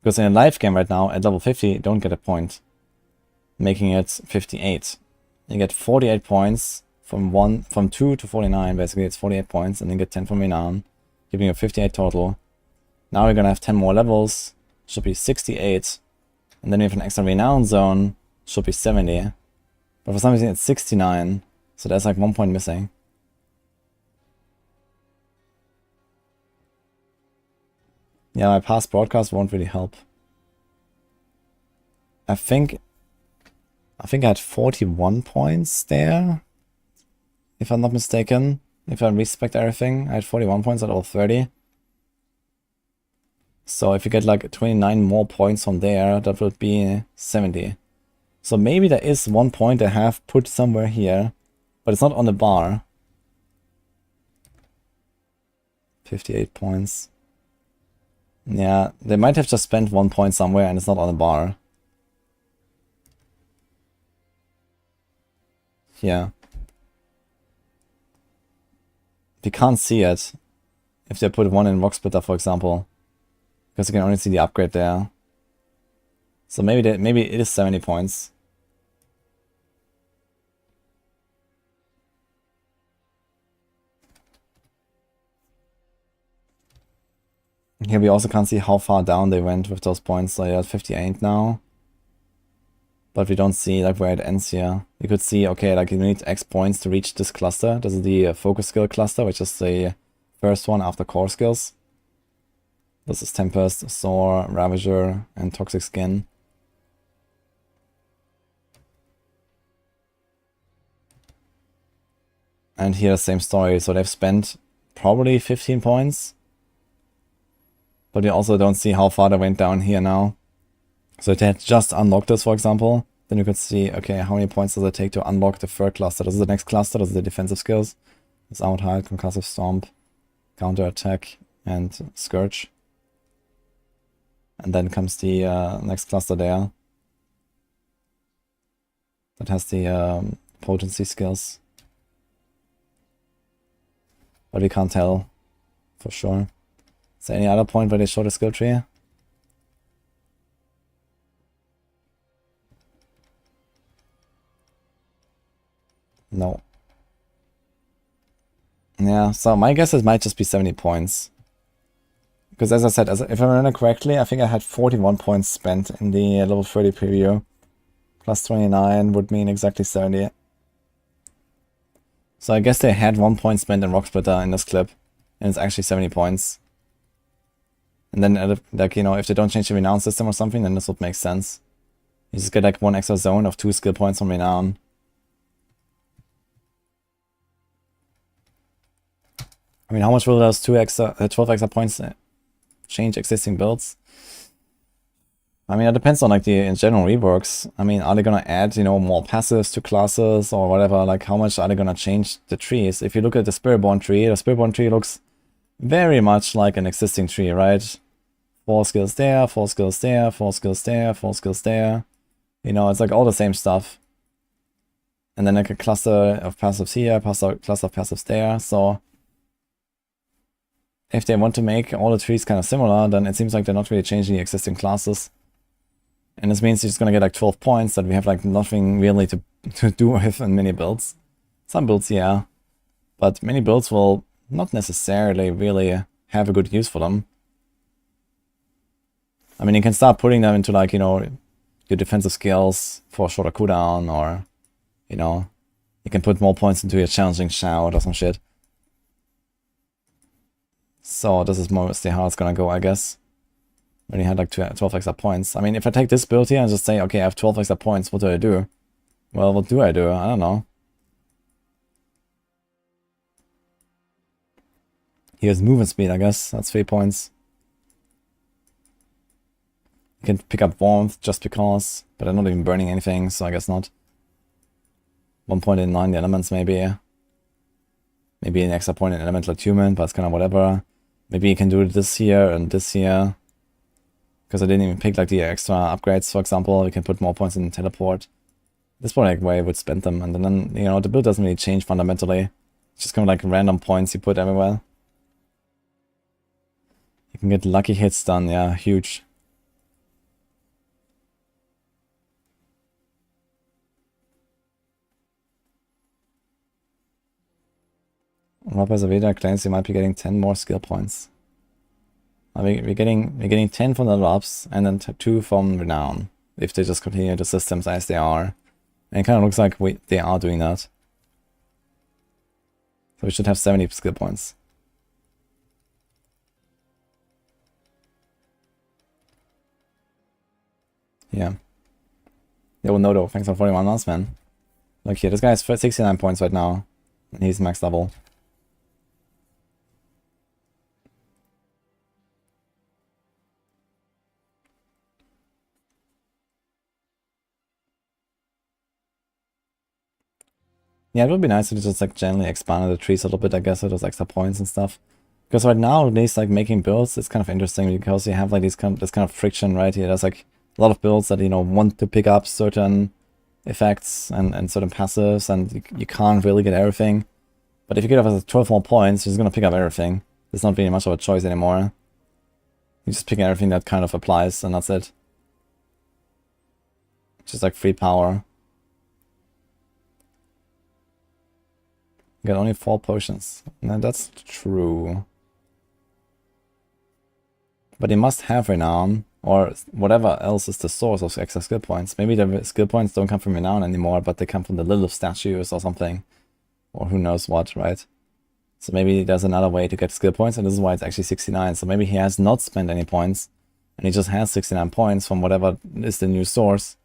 Because in a live game right now, at level 50, you don't get a point. Making it 58. You get 48 points from 2 to 49, basically it's 48 points, and then get 10 from Renown, giving you 58 total. Now we're gonna have 10 more levels, should be 68, and then we have an extra Renown zone, should be 70. But for some reason it's 69, so there's like 1 point missing. Yeah, my past broadcast won't really help. I think I had 41 points there, if I'm not mistaken. If I respect everything, I had 41 points out of 30. So if you get like 29 more points from there, that would be 70. So maybe there is 1 point I have put somewhere here, but it's not on the bar. 58 points. Yeah, they might have just spent 1 point somewhere and it's not on the bar. Yeah. You can't see it if they put 1 in Rock Splitter, for example, because you can only see the upgrade there. So maybe it is 70 points. Here we also can't see how far down they went with those points. So you're at 58 now. But we don't see like where it ends here. You could see, okay, like you need X points to reach this cluster. This is the focus skill cluster, which is the first one after core skills. This is Tempest, Soar, Ravager, and Toxic Skin. And here, same story. So they've spent probably 15 points. But you also don't see how far they went down here now. So if they had just unlocked this, for example, then you could see, okay, how many points does it take to unlock the third cluster? This is the next cluster, this is the defensive skills. It's Outhide, Concussive Stomp, Counter Attack, and Scourge. And then comes the next cluster there. That has the potency skills. But we can't tell for sure. Is there any other point where they show the skill tree? No. Yeah, so my guess is it might just be 70 points. Because as I said, if I remember correctly, I think I had 41 points spent in the level 30 preview. Plus 29 would mean exactly 70. So I guess they had 1 point spent in Rock Splitter in this clip. And it's actually 70 points. And then, like, you know, if they don't change the renown system or something, then this would make sense. You just get like 1 extra zone of 2 skill points from renown. I mean, how much will those 12 extra points change existing builds? I mean, it depends on like the in general reworks. I mean, are they gonna add, you know, more passives to classes or whatever? Like, how much are they gonna change the trees? If you look at the Spiritborn tree looks very much like an existing tree, right? 4 skills there, 4 skills there, 4 skills there, 4 skills there. You know, it's like all the same stuff. And then like a cluster of passives here, cluster of passives there. So if they want to make all the trees kind of similar, then it seems like they're not really changing the existing classes. And this means you're just gonna get like 12 points that we have like nothing really to do with in many builds. Some builds, yeah. But many builds will not necessarily really have a good use for them. I mean, you can start putting them into like, you know, your defensive skills for a shorter cooldown, or, you know, you can put more points into your challenging shout or some shit. So this is mostly how it's gonna go, I guess. When you had like 12 extra points. I mean, if I take this build here and just say, okay, I have 12 extra points, what do I do? Well, what do? I don't know. Here's movement speed, I guess. That's 3 points. You can pick up warmth just because, but I'm not even burning anything, so I guess not. 1 point in 9 the elements, maybe. Maybe an extra point in elemental attunement, but it's kind of whatever. Maybe you can do this here and this here. Because I didn't even pick like the extra upgrades, for example. You can put more points in teleport. This probably like way I would spend them. And then, you know, the build doesn't really change fundamentally. It's just kind of like random points you put everywhere. You can get lucky hits done, yeah, huge. Rob Azaveda claims you might be getting 10 more skill points. We're getting 10 from the drops and then 2 from renown if they just continue the systems as they are. And it kind of looks like they are doing that. So we should have 70 skill points. Yeah. Yo, Nodo, thanks for 41 months, man. Look here, this guy has 69 points right now. And he's max level. Yeah, it would be nice if it just like generally expanded the trees a little bit, I guess, with those extra points and stuff. Because right now, at least like making builds, it's kind of interesting because you have like this kind of friction right here. There's like a lot of builds that, you know, want to pick up certain effects and certain passives, and you can't really get everything. But if you get up 12 more points, you're just gonna pick up everything. There's not really much of a choice anymore. You're just picking everything that kind of applies, and that's it. Just like free power. You got only 4 potions. No, that's true. But you must have renown, or whatever else is the source of extra skill points. Maybe the skill points don't come from renown anymore, but they come from the Lilith statues or something. Or who knows what, right? So maybe there's another way to get skill points, and this is why it's actually 69. So maybe he has not spent any points, and he just has 69 points from whatever is the new source.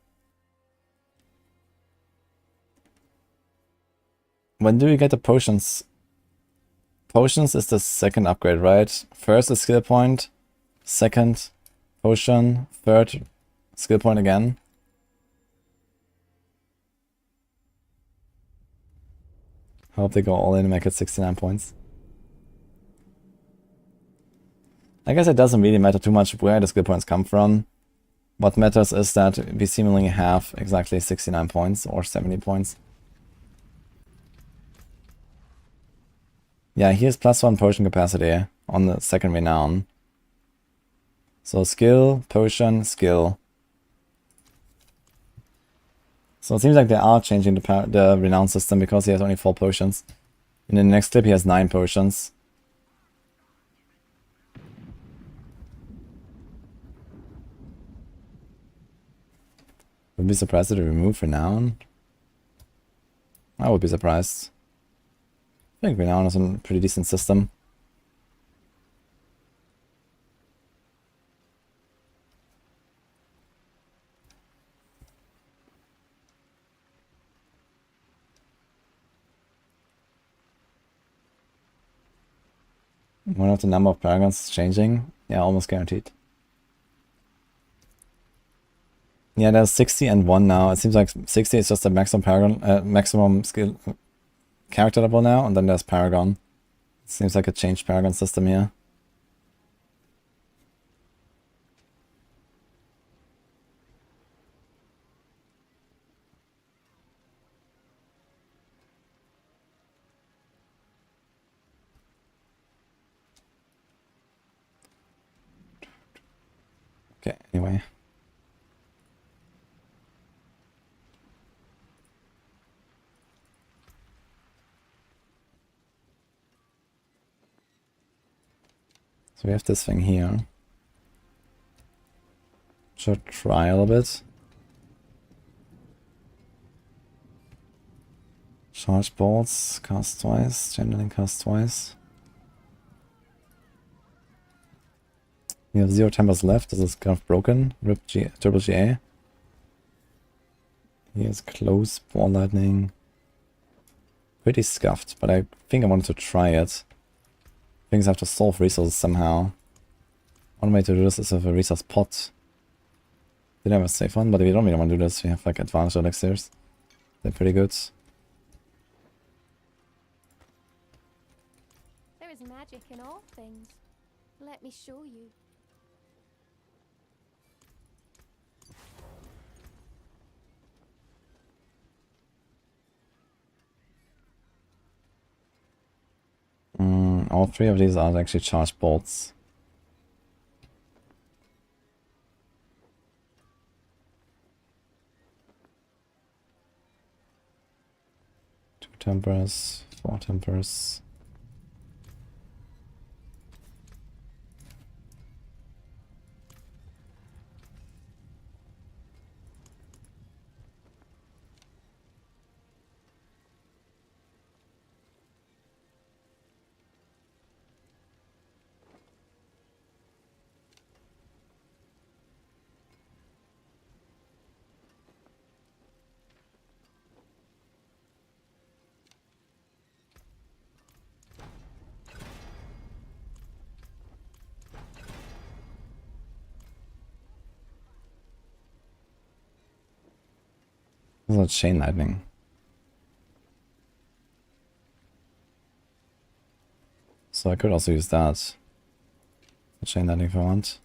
When do you get the potions? Potions is the second upgrade, right? First is skill point, second potion, third skill point again. Hope they go all in and make it 69 points. I guess it doesn't really matter too much where the skill points come from. What matters is that we seemingly have exactly 69 points or 70 points. Yeah, here's +1 potion capacity on the second renown. So skill, potion, skill. So it seems like they are changing the renown system because he has only 4 potions. In the next clip, he has 9 potions. Would be surprised if they remove Renown. I would be surprised. I think Renown is a pretty decent system. One of the number of paragons is changing. Yeah, almost guaranteed. Yeah, there's 60 and 1 now. It seems like 60 is just the maximum paragon, maximum skill character level now, and then there's paragon. It seems like a changed paragon system here. Okay, anyway. So we have this thing here. Should try a little bit. Charge bolts, cast twice, channeling cast twice. We have 0 tempers left. This is kind of broken. Rip triple GA. Here's close, ball lightning. Pretty scuffed, but I think I wanted to try it. Things have to solve resources somehow. One way to do this is with a resource pot. Did I have a safe one? But if you don't really want to do this, we have like advanced elixirs. They're pretty good. There is magic in all things. Let me show you. All 3 of these are actually charged bolts. Two tempers, 4 tempers. This is chain lightning. So I could also use that. Chain lightning if I want.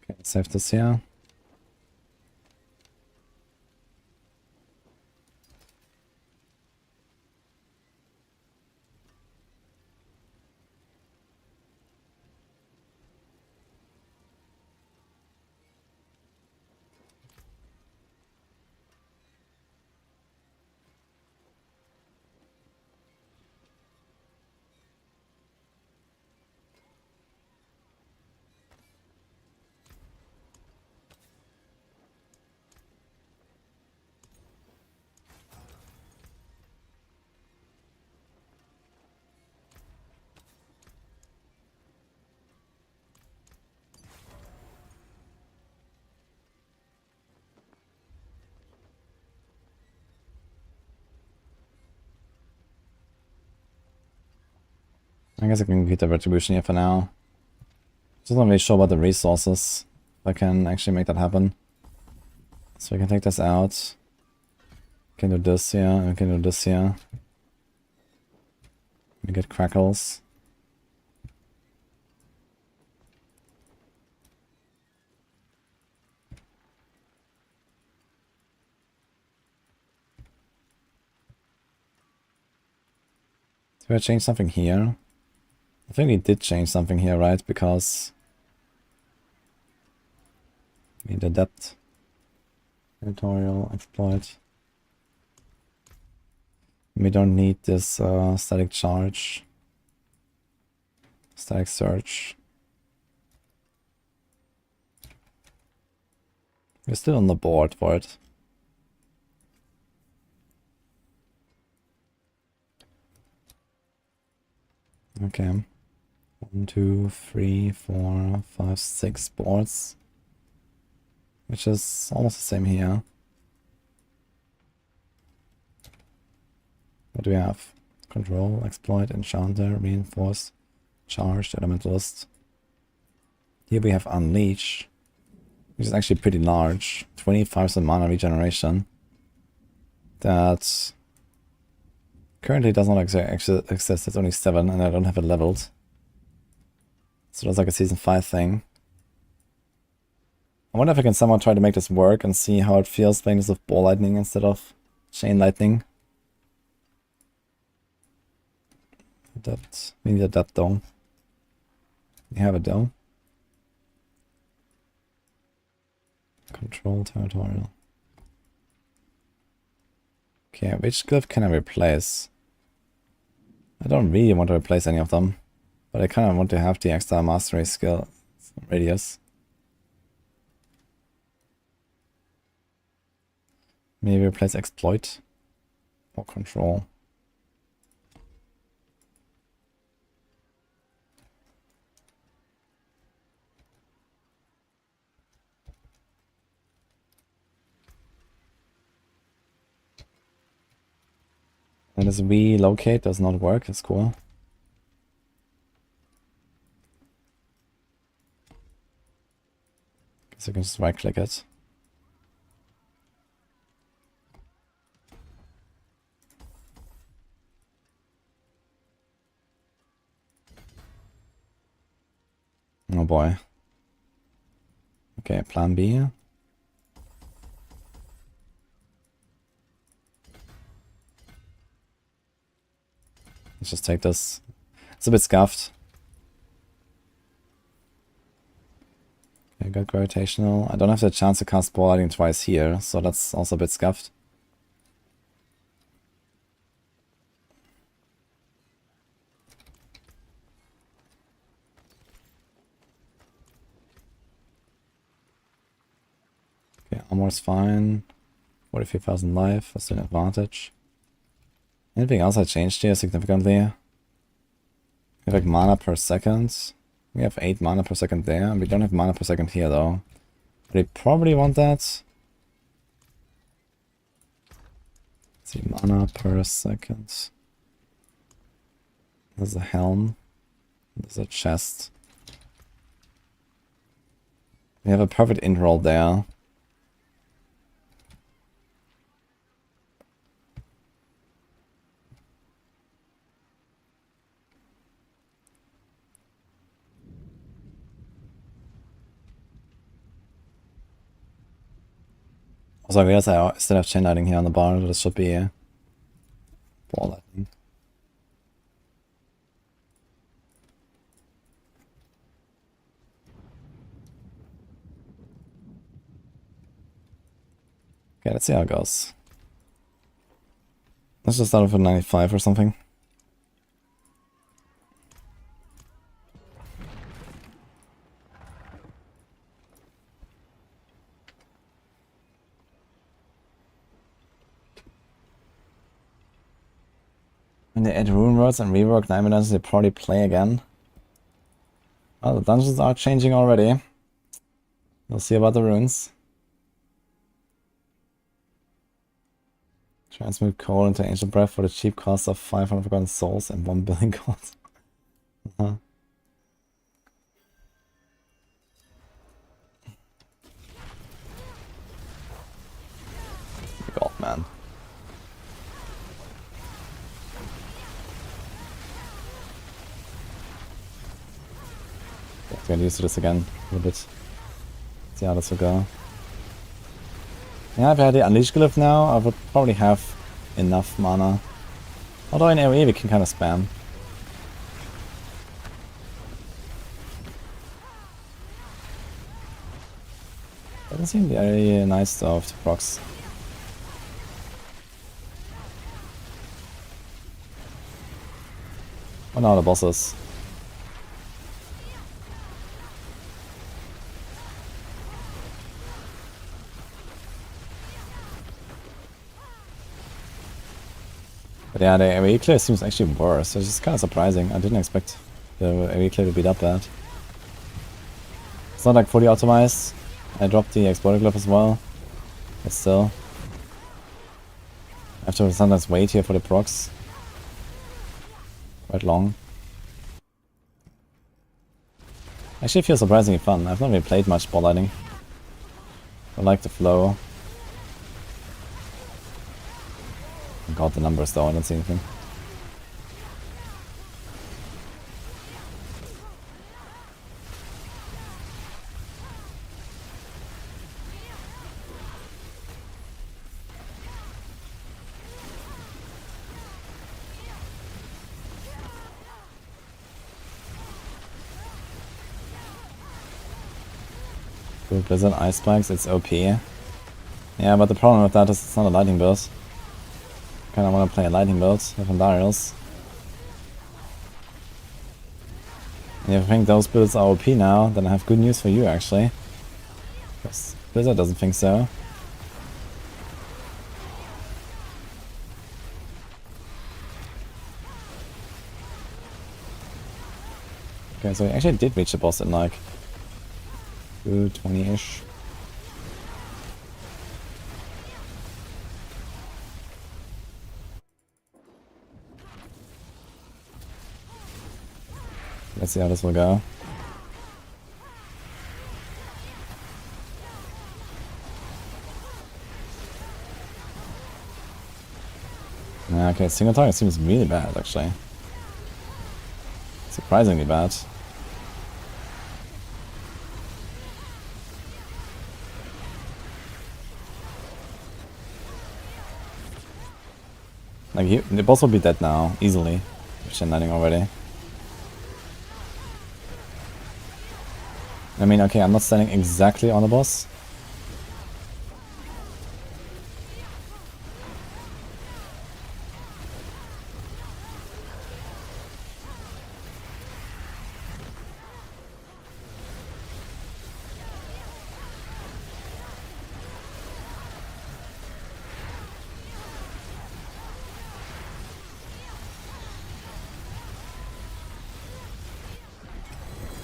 Okay, let's save this here. I guess I can keep the retribution here for now. Just not really sure about the resources. If I can actually make that happen. So we can take this out. We can do this here, and we can do this here. We get crackles. Did I change something here? I think we did change something here, right? Because we need adapt. Territorial exploit. We don't need this static charge. Static search. We're still on the board for it. Okay. 1, 2, 3, 4, 5, 6 boards. Which is almost the same here. What do we have? Control, exploit, enchanter, reinforce, charged, elementalist. Here we have unleash, which is actually pretty large. 25% mana regeneration. That currently does not exist. It's only 7 and I don't have it leveled. So that's like a season 5 thing. I wonder if I can somehow try to make this work and see how it feels playing this with ball lightning instead of chain lightning. Adapt. We need adapt though. We have it though. Control territorial. Okay, which glyph can I replace? I don't really want to replace any of them, but I kind of want to have the extra mastery skill radius. Maybe replace exploit or control. And this relocate does not work, it's cool. Guess I can just right click it. Oh boy. Okay, plan B. Let's just take this. It's a bit scuffed. Okay, got gravitational. I don't have the chance to cast ball lightning twice here, so that's also a bit scuffed. Okay, armor's fine. 43,000 life, that's an advantage. Anything else I changed here significantly? We have like mana per second. We have 8 mana per second there. We don't have mana per second here though. They probably want that. Let's see, mana per second. There's a helm. There's a chest. We have a perfect int roll there. Also, I realize I still have chain lightning here on the bar. This should be ball lightning. Okay, let's see how it goes. Let's just start with a 95 or something. When they add rune words and rework nightmare dungeons, they probably play again. Well, the dungeons are changing already. We'll see about the runes. Transmute coal into ancient breath for the cheap cost of 500 forgotten souls and 1 billion gold. God, man. I'm gonna use this again a little bit. See how this will go. Yeah, if I had the Unleash Glyph now, I would probably have enough mana Although in AoE we can kind of spam. Doesn't seem very nice though with the procs. Oh no, the bosses. But yeah, the AoE clear seems actually worse, which is kind of surprising. I didn't expect the AoE clear to be that bad. It's not like fully optimized. I dropped the Exploding Glove as well, but still. I have to sometimes wait here for the procs. Quite long. Actually feels surprisingly fun. I've not really played much ball lighting. I like the flow. God, the numbers though, I don't see anything. Blizzard Ice Spikes, it's OP. Yeah, but the problem with that is it's not a lightning build. Kinda wanna play a lightning build with Andariels. And if you think those builds are OP now, then I have good news for you actually. Because Blizzard doesn't think so. Okay, so we actually did reach the boss in like 20-ish. Let's see how this will go. Yeah, okay, single target seems really bad actually. Surprisingly bad. Like, the boss will be dead now, easily. Chain lightning already. I mean, okay, I'm not standing exactly on the boss.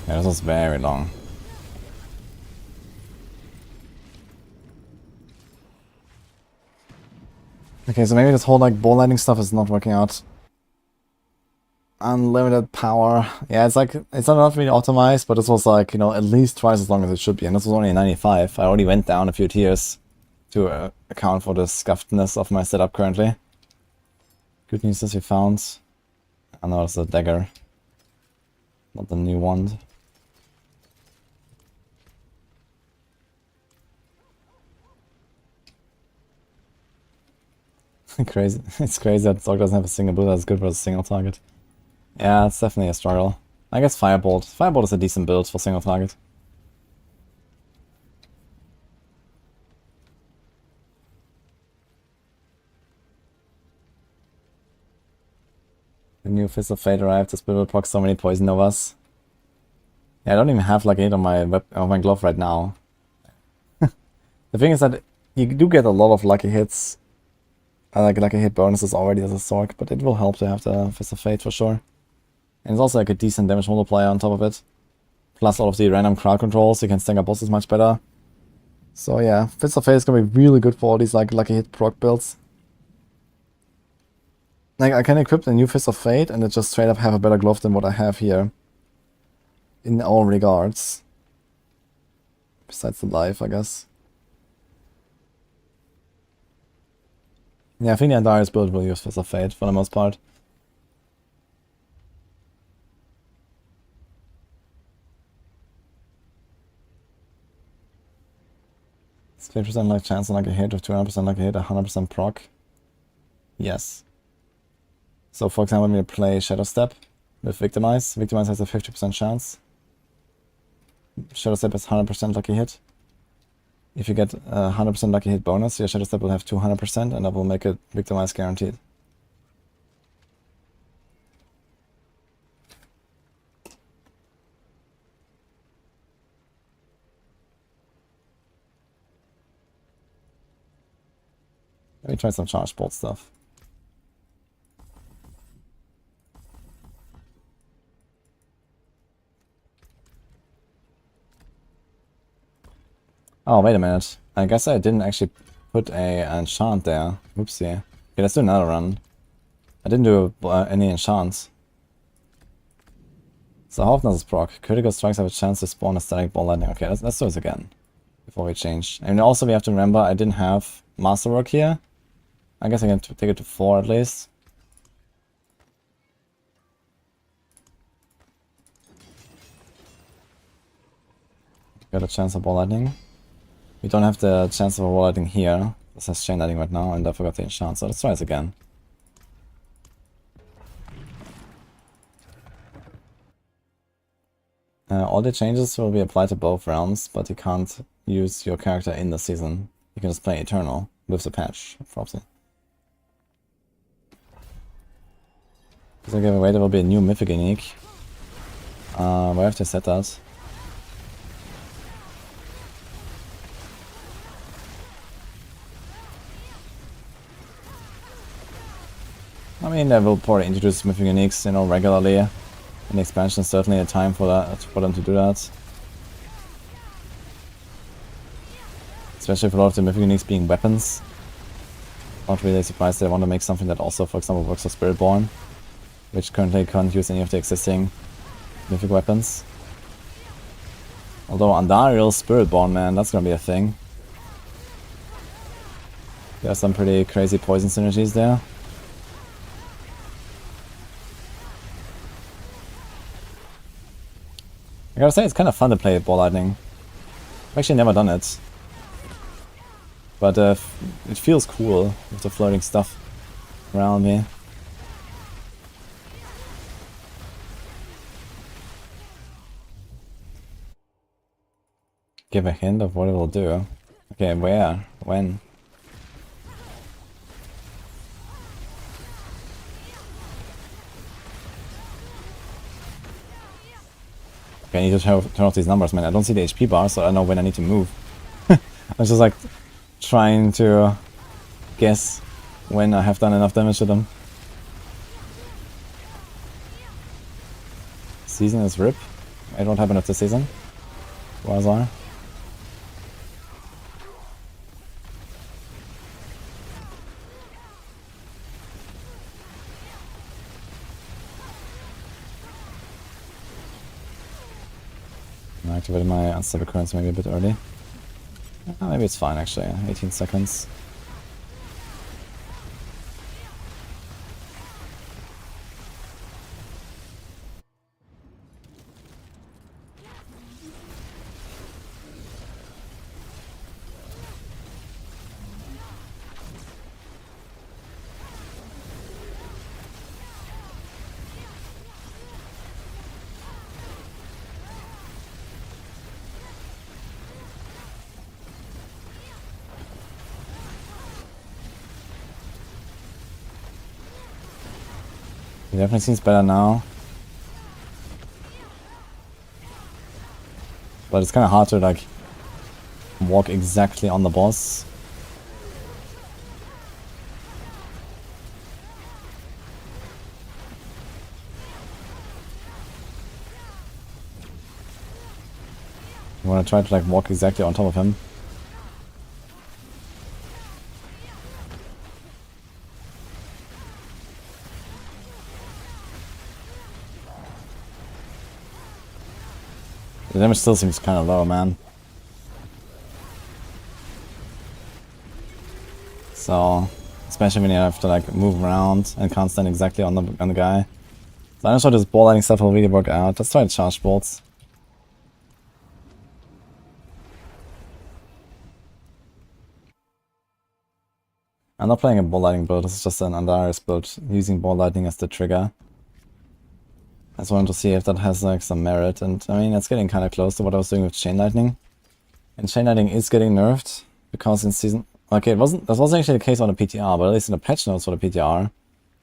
Yeah, this was very long. Okay, so maybe this whole like ball lightning stuff is not working out. Unlimited power. Yeah, it's like, it's not enough really optimized, but this was like, you know, at least twice as long as it should be. And this was only 95. I already went down a few tiers to account for the scuffedness of my setup currently. Good news is we found... I know it's a dagger. Not the new wand. Crazy. It's crazy that Sorc doesn't have a single build that's good for a single target. Yeah, it's definitely a struggle. I guess Firebolt. Firebolt is a decent build for single target. The new Fist of Fate arrived. This build will proc so many Poison Novas. Yeah, I don't even have like 8 on my glove right now. The thing is that you do get a lot of lucky hits. I like lucky hit bonuses already as a Sorc, but it will help to have the Fist of Fate for sure. And it's also like a decent damage multiplier on top of it. Plus all of the random crowd controls, you can stack up bosses much better. So yeah, Fist of Fate is gonna be really good for all these like lucky hit proc builds. Like I can equip the new Fist of Fate and it just straight up have a better glove than what I have here. In all regards. Besides the life, I guess. Yeah, I think the Andarius build will use Fist of Fate for the most part. It's 50% like chance on like a hit with 200% like a hit, 100% proc. Yes. So for example, when we play Shadow Step with Victimize, Victimize has a 50% chance. Shadow Step is 100% lucky hit. If you get a 100% lucky hit bonus, your Shadow Step will have 200% and that will make it Victimize guaranteed. Let me try some charge bolt stuff. Oh, wait a minute. I guess I didn't actually put an enchant there. Oopsie. Okay, let's do another run. I didn't do any enchants. So how often does this proc? Critical strikes have a chance to spawn a static ball lightning. Okay, let's do this again. Before we change. And also we have to remember I didn't have Masterwork here. I guess I can take it to 4 at least. Got a chance of ball lightning. We don't have the chance of a ball lightning here. This has chain lightning right now, and I forgot the enchant, so let's try this again. All the changes will be applied to both realms, but you can't use your character in the season. You can just play Eternal with the patch, probably. So giveaway there will be a new mythic unique. Where have they set that? I mean, they will probably introduce mythic uniques, you know, regularly. In expansion is certainly a time for that, for them to do that. Especially for a lot of the mythic uniques being weapons. Not really surprised they want to make something that also, for example, works for Spiritborn, which currently can't use any of the existing mythic weapons. Although Andariel Spiritborn, man, that's gonna be a thing. There are some pretty crazy poison synergies there. I gotta say, it's kind of fun to play Ball Lightning. I've actually never done it. But it feels cool with the floating stuff around me. Give a hint of what it will do. Okay, where? When? Okay, I need to turn off these numbers, man. I don't see the HP bar, so I don't know when I need to move. I was just like trying to guess when I have done enough damage to them. Season is RIP. I don't have enough this season. Was I? I activated my unstable currents maybe a bit early. Maybe it's fine actually, 18 seconds. It definitely seems better now. But it's kind of hard to like walk exactly on the boss. You want to try to like walk exactly on top of him. The damage still seems kind of low, man. So, especially when you have to like move around and can't stand exactly on the guy. So I'm not sure this ball lightning stuff will really work out. Let's try the charge bolts. I'm not playing a ball lightning build, this is just an Andarius build, using ball lightning as the trigger. I just wanted to see if that has like some merit, and I mean it's getting kind of close to what I was doing with chain lightning. And chain lightning is getting nerfed, because in season... Okay, that wasn't actually the case on the PTR, but at least in the patch notes for the PTR,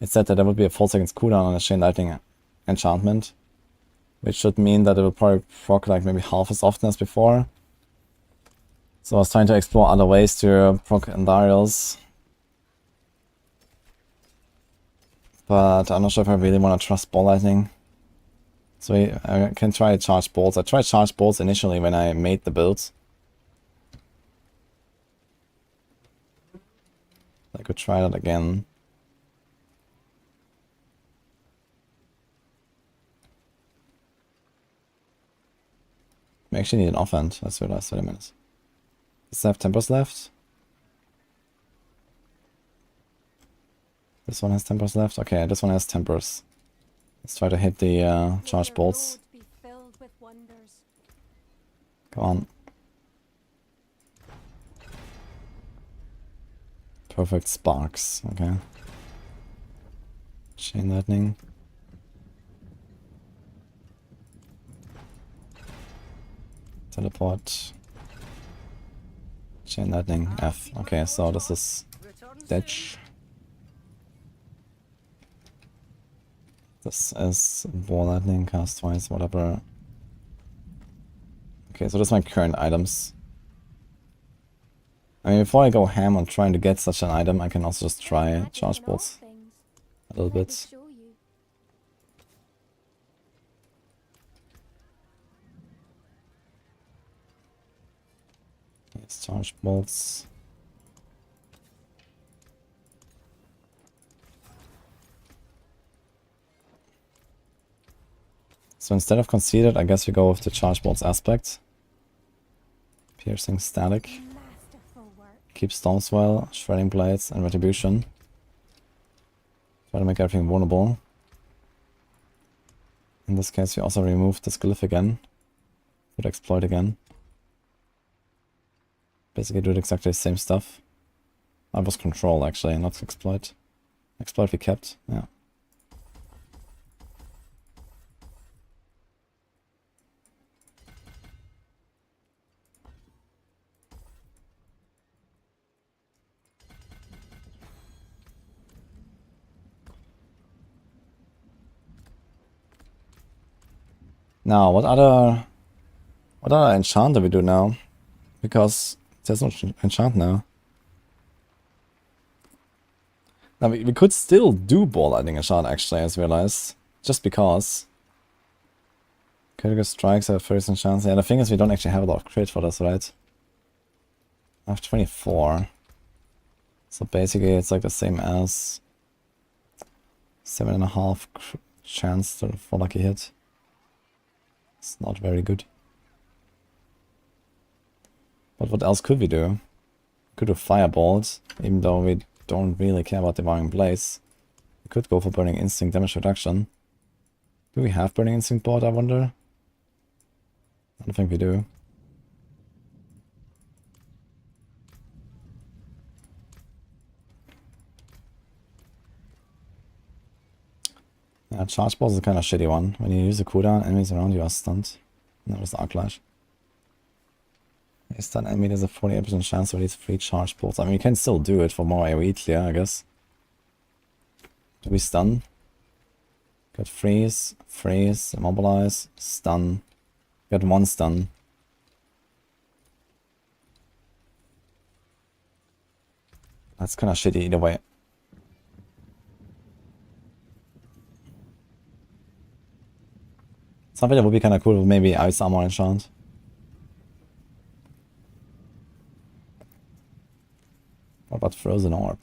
it said that there would be a 4 seconds cooldown on a chain lightning enchantment. Which should mean that it will probably proc like maybe half as often as before. So I was trying to explore other ways to proc Andariels. But I'm not sure if I really want to trust ball lightning. So I can try charge bolts. I tried charge bolts initially when I made the builds. I could try that again. We actually need an offhand. Let's realize 30 minutes. Does it have tempers left? This one has tempers left? Okay, this one has tempers. Let's try to hit the charge bolts. Go on. Perfect sparks, okay. Chain lightning. Teleport. Chain lightning, F. Okay, so this is ditch. This is ball lightning, cast twice, whatever. Okay, so that's my current items. I mean, before I go ham on trying to get such an item, I can also just try charge bolts a little bit. Yes, charge bolts. So instead of conceded, I guess we go with the charge bolts aspect. Piercing static. Keep Stormswell, Shredding Blades, and Retribution. Try to make everything vulnerable. In this case, we also remove this glyph again. Could exploit again. Basically do exactly the same stuff. That was control actually, not exploit. Exploit we kept, yeah. Now, what other enchant do we do now? Because there's no enchant now. Now, we could still do ball lightning enchant actually, as realized. Just because. Critical strikes have first enchants. Yeah, the thing is we don't actually have a lot of crit for this, right? I have 24. So basically it's like the same as 7.5 chance for lucky hit. It's not very good. But what else could we do? We could do fireballs, even though we don't really care about Devouring Blaze. We could go for Burning Instinct damage reduction. Do we have Burning Instinct board, I wonder? I don't think we do. Yeah, charge balls is a kind of shitty one. When you use a cooldown, enemies around you are stunned. And that was the Arclash. A stun enemy, there's a 48% chance to release 3 charge bolts. I mean, you can still do it for more AoE clear, I guess. Do we stun? Got freeze, immobilize, stun. Got 1 stun. That's kind of shitty either way. Something that would be kind of cool with maybe Ice Armor enchant. What about Frozen Orb?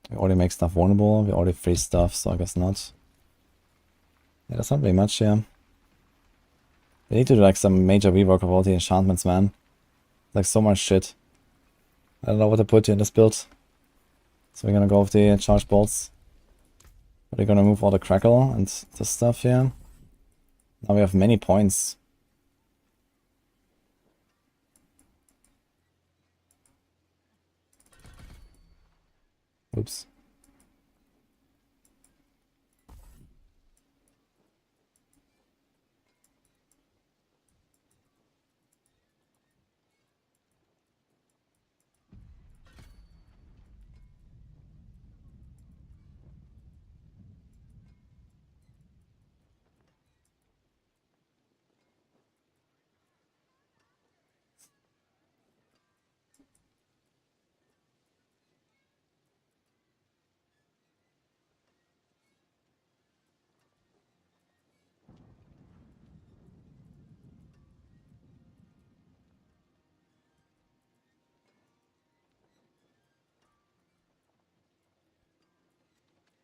We already make stuff vulnerable, we already freeze stuff, so I guess not. Yeah, that's not really much here. We need to do like some major rework of all the enchantments, man. Like so much shit. I don't know what to put in this build. So we're gonna go with the charge bolts. We're gonna move all the crackle and this stuff here. Now we have many points. Oops.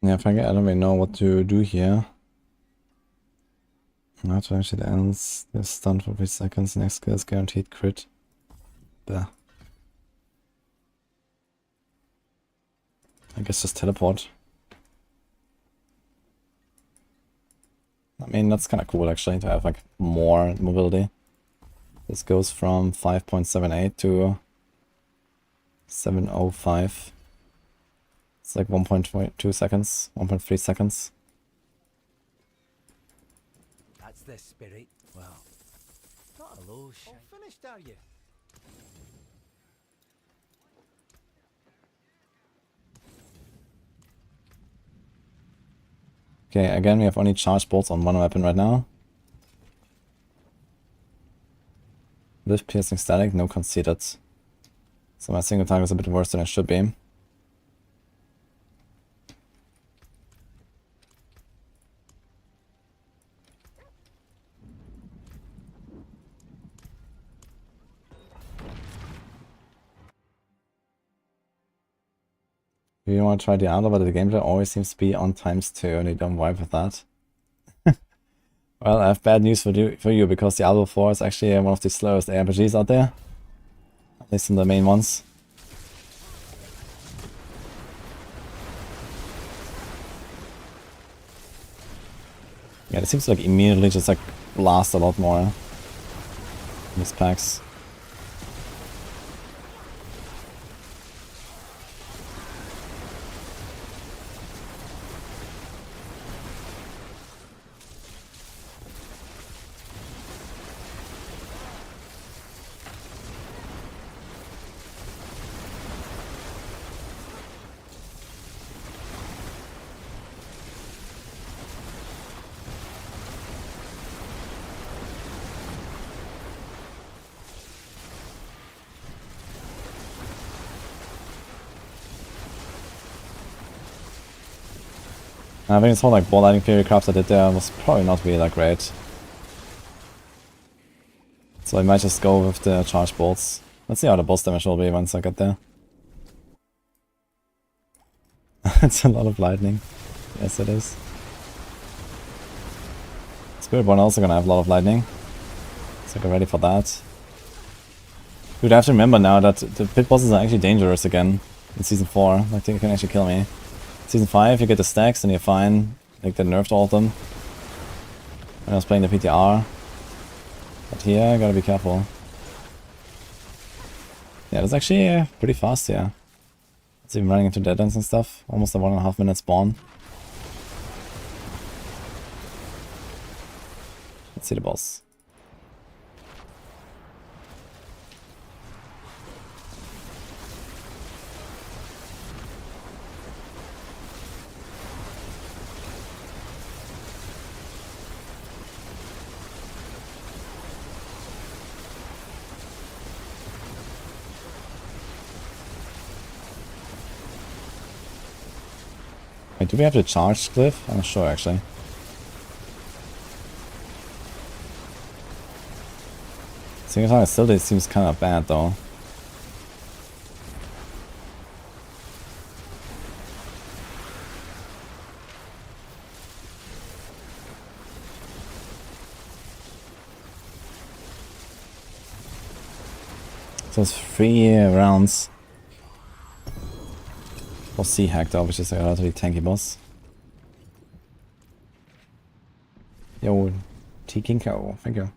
Yeah, I don't really know what to do here. Not to actually ends. They're stunned for 3 seconds. Next skill is guaranteed crit. There. I guess just teleport. I mean, that's kind of cool actually to have like more mobility. This goes from 5.78 to 705. It's like 1.2 seconds, 1.3 seconds. That's the spirit. Well, not a low shine. All finished, are you? Okay, again, we have only charged bolts on one weapon right now. With piercing static, no conceded. So my single target is a bit worse than it should be. You want to try Diablo, but the gameplay always seems to be on ×2 and you don't vibe with that. Well, I have bad news for you because Diablo 4 is actually one of the slowest RPGs out there. At least in the main ones. Yeah, it seems to like immediately just like blast a lot more in these packs. I think this whole like ball lighting Theorycraft I did there was probably not really that great. So I might just go with the charge bolts. Let's see how the boss damage will be once I get there. It's a lot of lightning. Yes, it is. Spiritborn also gonna have a lot of lightning. So get ready for that. Dude, I have to remember now that the pit bosses are actually dangerous again in Season 4. Like, they can actually kill me. Season 5, you get the stacks and you're fine. Like, they nerfed all of them when I was playing the PTR. But here, I gotta be careful. Yeah, that's actually pretty fast here. It's even running into dead ends and stuff. Almost a 1.5 minute spawn. Let's see the boss. Wait, do we have to charge Cliff? I'm not sure actually. Single target still seems kind of bad though. So it's 3 rounds. Or Sea Hack though, which is a relatively tanky boss. Yo, T-Kinko, thank you.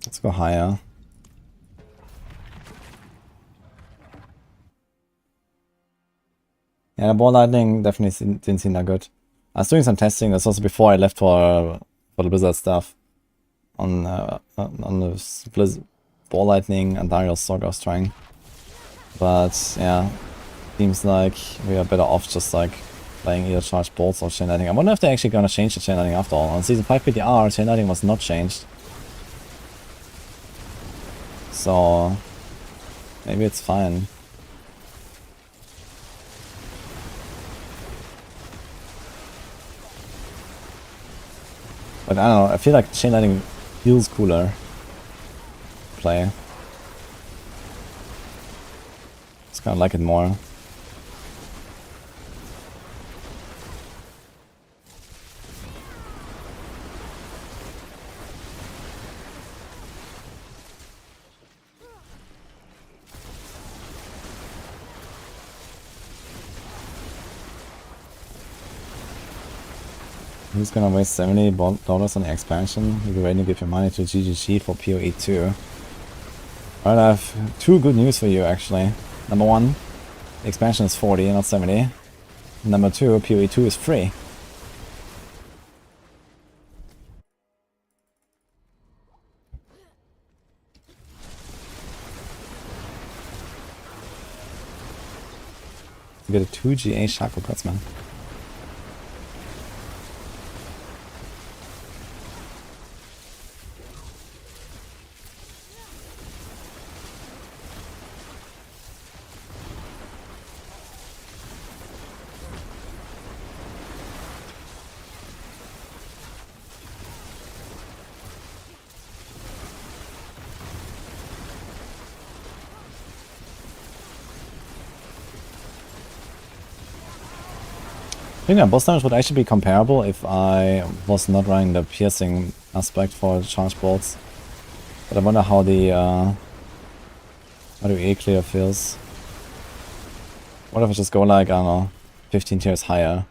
Let's go higher. Yeah, the ball lightning definitely didn't seem that good. I was doing some testing. That's also before I left for the Blizzard stuff. On the Blizzard ball lightning and Darius Sorc I was trying. But yeah, seems like we are better off just like playing either charged bolts or chain lightning. I wonder if they're actually gonna change the chain lightning after all. On season 5 PTR, chain lightning was not changed. So maybe it's fine. But I don't know, I feel like chain lightning feels cooler to play. Just kinda like it more. Who's gonna waste $70 on the expansion? You'll be ready to give your money to GGG for PoE 2. Alright, I have two good news for you actually. Number one, the expansion is 40, not 70. Number two, PoE 2 is free. You get a 2 GA Shaco Cuts, man. I think that boss damage would actually be comparable if I was not running the piercing aspect for the charge bolts. But I wonder how the how the A clear feels. What if I just go like, I don't know, 15 tiers higher?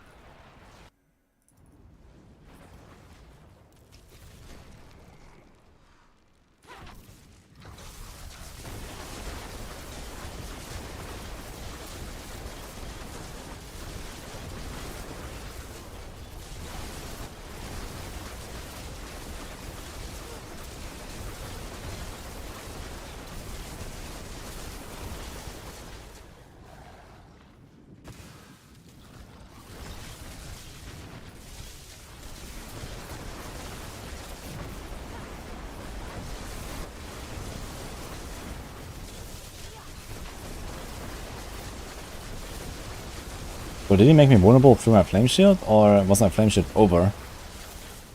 So did he make me vulnerable through my flame shield, or was my flame shield over?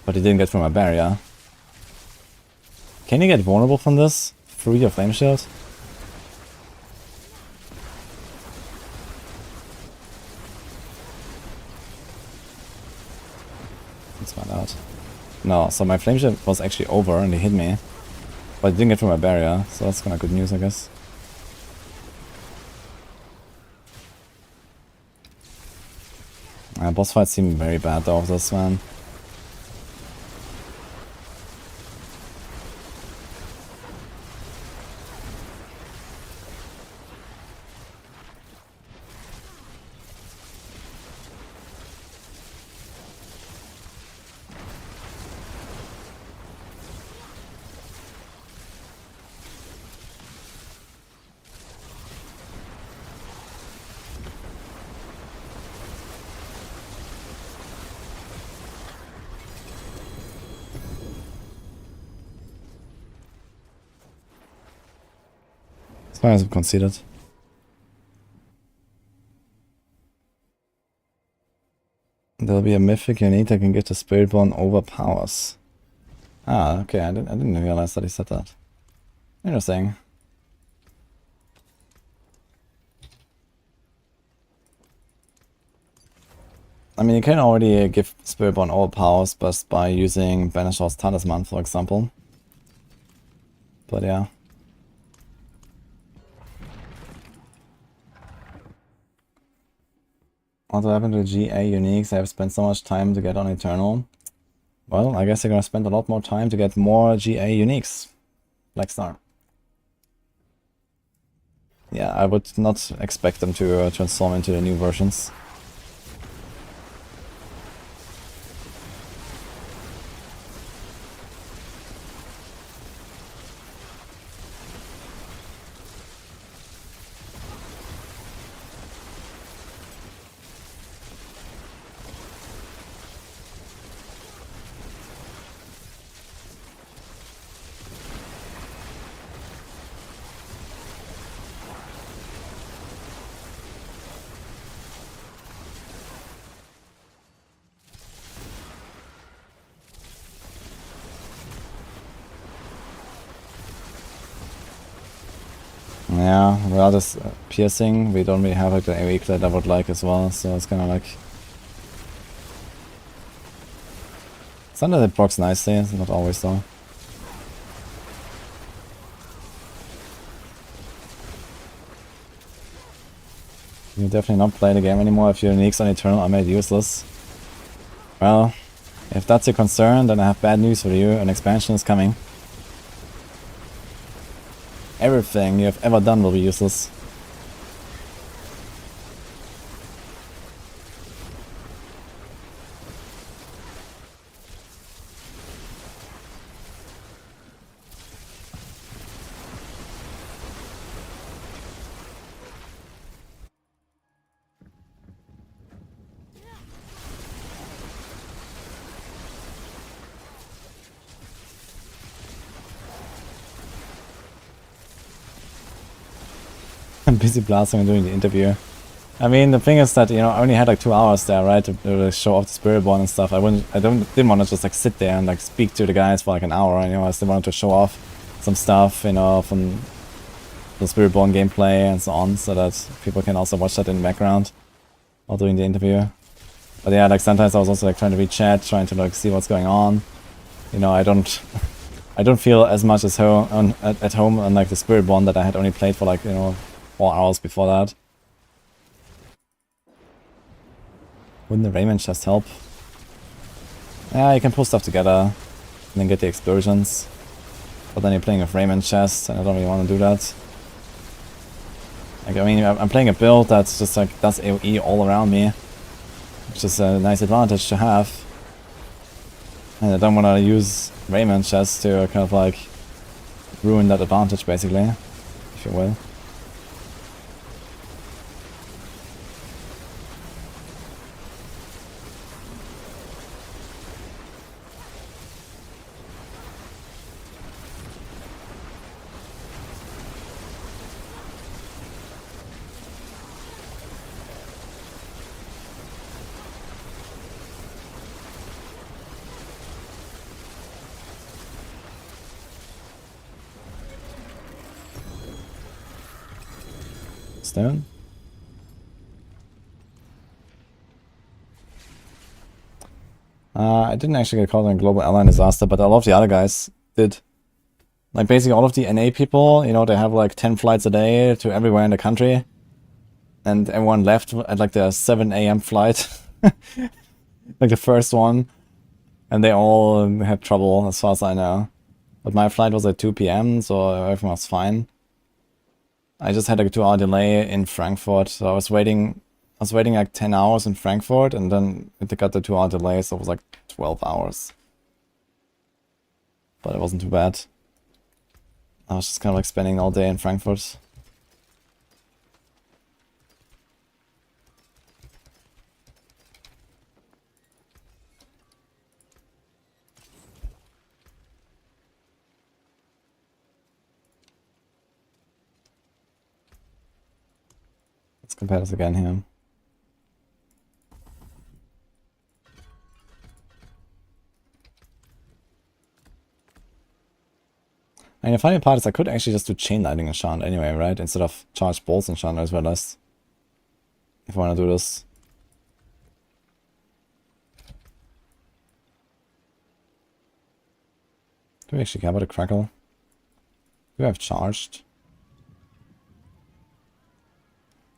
But he didn't get through my barrier. Can you get vulnerable from this through your flame shield? Let's find out. No, so my flame shield was actually over and he hit me. But he didn't get through my barrier, so that's kinda good news, I guess. Boss fights seem very bad though, this man. As far as I've considered. There'll be a mythic unique that can give the Spiritborn overpowers. Ah, okay, I didn't realize that he said that. Interesting. I mean, you can already give Spiritborn overpowers just by using Banishor's Talisman, for example. But yeah. What happened to GA uniques? I have spent so much time to get on Eternal. Well, I guess you're gonna spend a lot more time to get more GA uniques. Black Star. Yeah, I would not expect them to transform into the new versions. Yeah, well, this piercing, we don't really have like the AoE that I would like as well, so it's kind of like... Sometimes it procs nicely, it's not always though. You definitely not play the game anymore if your uniques on Eternal are made useless. Well, if that's your concern, then I have bad news for you, an expansion is coming. Everything you have ever done will be useless. I'm busy blasting and doing the interview. I mean, the thing is that, you know, I only had like 2 hours there, right, to show off the Spiritborn and stuff. Didn't want to just like sit there and like speak to the guys for like an hour. You know, I still wanted to show off some stuff, you know, from the Spiritborn gameplay and so on, so that people can also watch that in the background while doing the interview. But yeah, like sometimes I was also like trying to read chat, trying to like see what's going on. You know, I don't feel as much as at home on like the Spiritborn that I had only played for like, you know, 4 hours before that. Wouldn't the Raymond chest help? Yeah, you can pull stuff together and then get the explosions. But then you're playing with Raymond chest and I don't really want to do that. Like, I mean, I'm playing a build that's just like does AoE all around me, which is a nice advantage to have. And I don't want to use Raymond chest to kind of like ruin that advantage basically, if you will. Stone. I didn't actually get caught in a global airline disaster, but a lot of the other guys did. Like basically all of the NA people, you know, they have like 10 flights a day to everywhere in the country. And everyone left at like the 7 AM flight. Like the first one. And they all had trouble as far as I know. But my flight was at 2 PM, so everything was fine. I just had like a 2-hour delay in Frankfurt, so I was waiting like 10 hours in Frankfurt, and then it got the 2-hour delay, so it was like 12 hours. But it wasn't too bad. I was just kind of like spending all day in Frankfurt. Let's compare this again here. I mean, the funny part is I could actually just do chain lightning enchant anyway, right? Instead of charge bolts enchant, as well as if I want to do this. Do we actually care about a crackle? Do we have charged?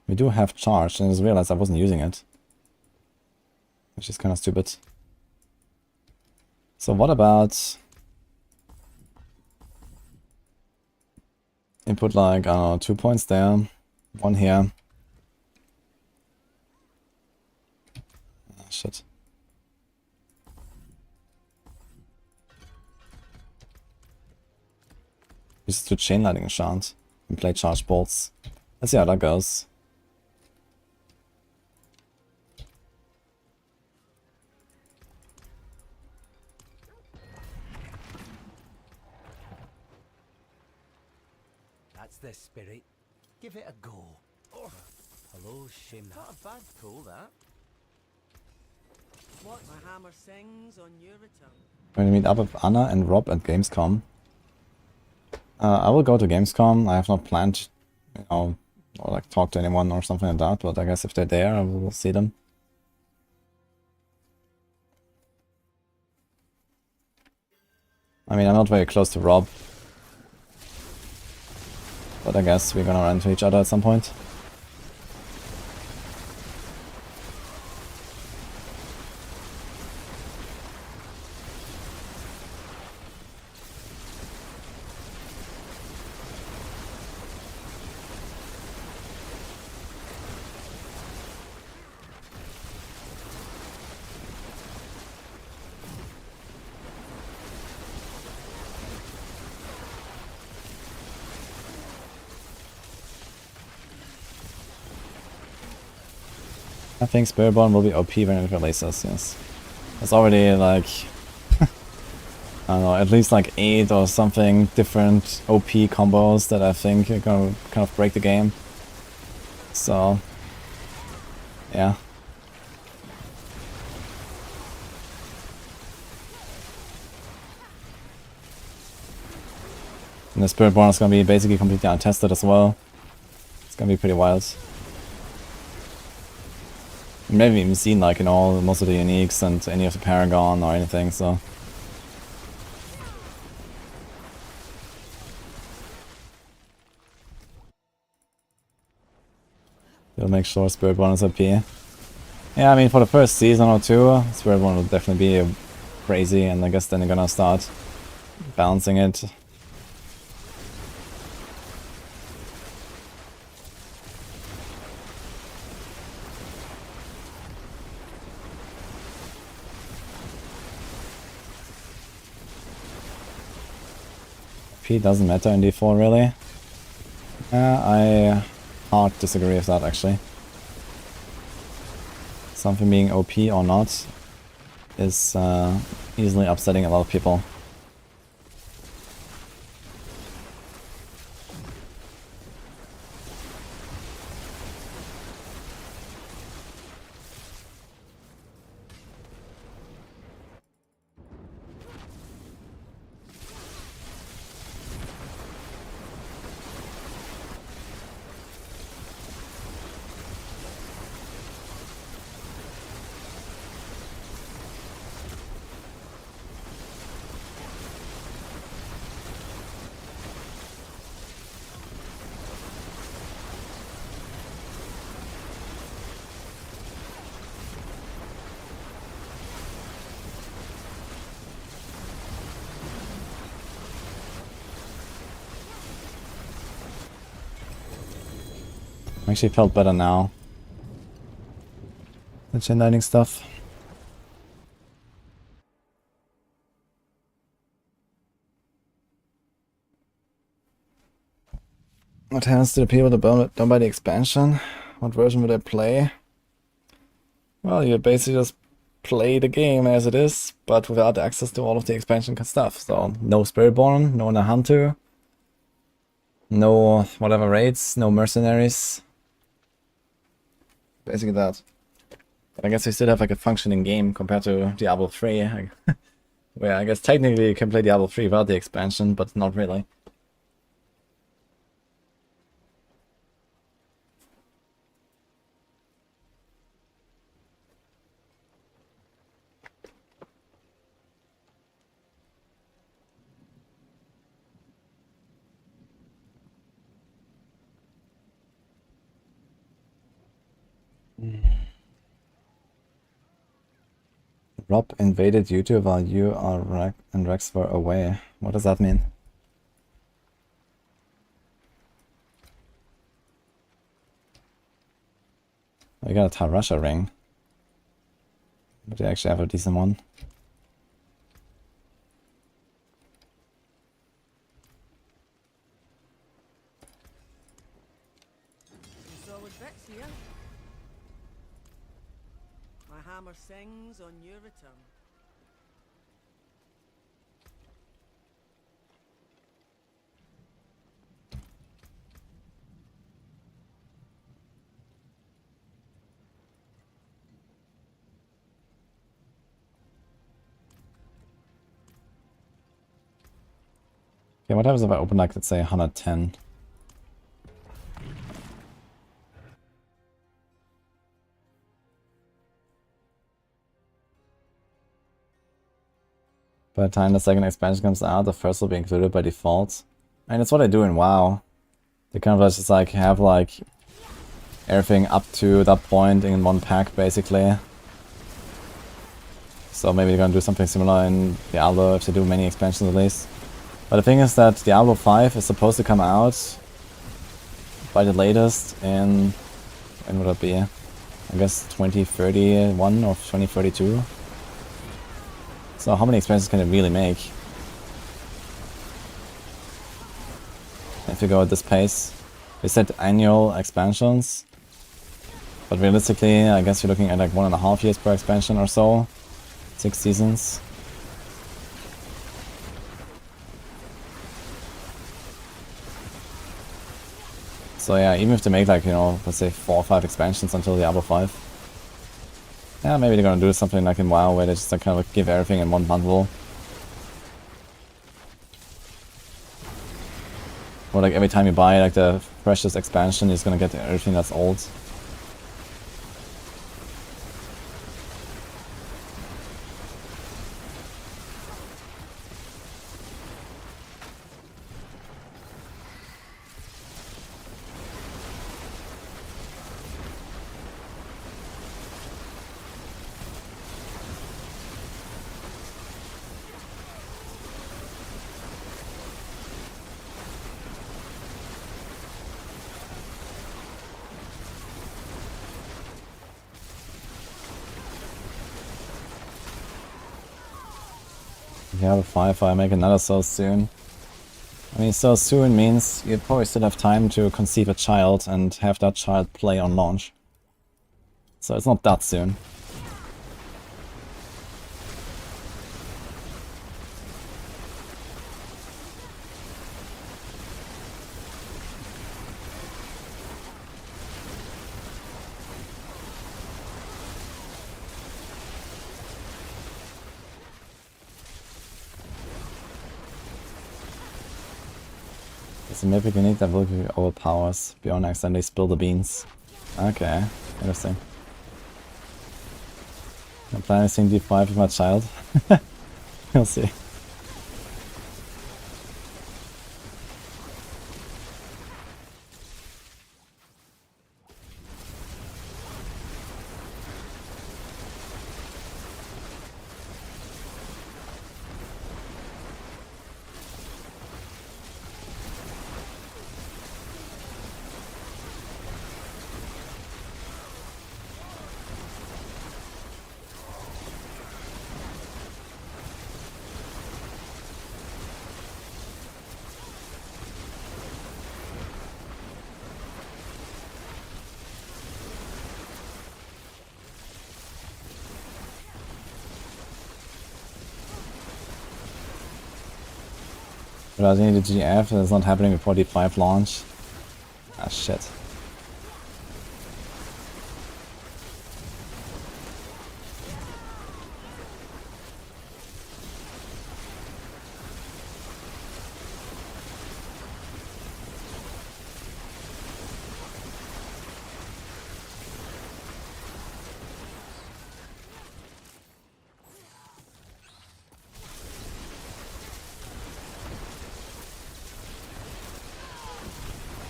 We do have charged, and I just realized I wasn't using it. Which is kind of stupid. So what about... You put like, I don't know, 2 points there, 1 here. Oh, shit. Just do chain lightning enchant and play charge bolts. Let's see how that goes. That's the spirit. Give it a go. Oh. Hello, shame that. Not a bad pull, that. Watch my hammer sings on your return. We're gonna meet up with Anna and Rob at Gamescom. I will go to Gamescom. I have not planned, you know, or like talk to anyone or something like that, but I guess if they're there, I will see them. I mean, I'm not very close to Rob, but I guess we're gonna run into each other at some point. I think Spiritborn will be OP when it releases, yes. There's already like, I don't know, at least like 8 or something different OP combos that I think are gonna kind of break the game. So, yeah. And the Spiritborn is gonna be basically completely untested as well. It's gonna be pretty wild. Maybe even seen like in all most of the uniques and any of the Paragon or anything, so. We'll make sure Spiritborn is OP. Yeah, I mean for the first season or two, Spiritborn will definitely be crazy, and I guess then they're gonna start balancing it. P doesn't matter in D4 really. I hard disagree with that actually. Something being OP or not is easily upsetting a lot of people. Actually felt better now. The chain lightning stuff. What happens to the people that don't buy the expansion? What version would I play? Well, you basically just play the game as it is, but without access to all of the expansion stuff. So no Spiritborn, no Nahantu, no whatever raids, no mercenaries. Basically that. But I guess we still have like a functioning game compared to Diablo 3. Where I guess technically you can play Diablo 3 without the expansion, but not really. Rob invaded you two while you and Rex were away. What does that mean? We got a Tarasha ring. But they actually have a decent one. Some solid bits here. My hammer sings on your return. Okay, what happens if I open like, let's say 110? By the time the second expansion comes out, the first will be included by default. And that's what I do in WoW. They kind of just like have like everything up to that point in one pack basically. So maybe they're gonna do something similar in Diablo if they do many expansions at least. But the thing is that Diablo 5 is supposed to come out by the latest in, when would it be? I guess 2031 or 2032. So how many expansions can it really make? If you go at this pace. They said annual expansions. But realistically, I guess you're looking at like 1.5 years per expansion or so. 6 seasons. So yeah, even if they make like, you know, let's say 4 or 5 expansions until Diablo 5. Yeah, maybe they're gonna do something like in WoW where they just like, kind of give everything in one bundle. Or like every time you buy like the freshest expansion, you're just gonna get everything that's old. Diablo 5, I make another so soon. I mean, so soon means you probably still have time to conceive a child and have that child play on launch. So it's not that soon. It's a mythic unique that will give you overpowers beyond accidentally spill the beans. Okay, interesting. I'm planning to sing D5 with my child. We'll see. But I think the GF that's not happening before D5 launch. Ah shit.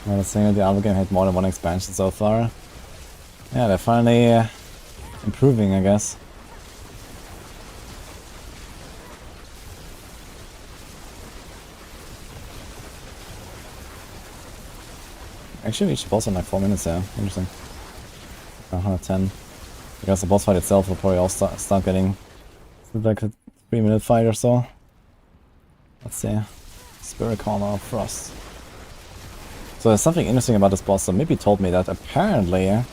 Well, the single Diablo game had more than one expansion so far. Yeah, they're finally improving, I guess. Actually reached the boss in like 4 minutes there. Interesting. 110. Because the boss fight itself will probably all start getting like a 3-minute fight or so. Let's see. Spirit Corner of Frost. So there's something interesting about this boss. So maybe told me that apparently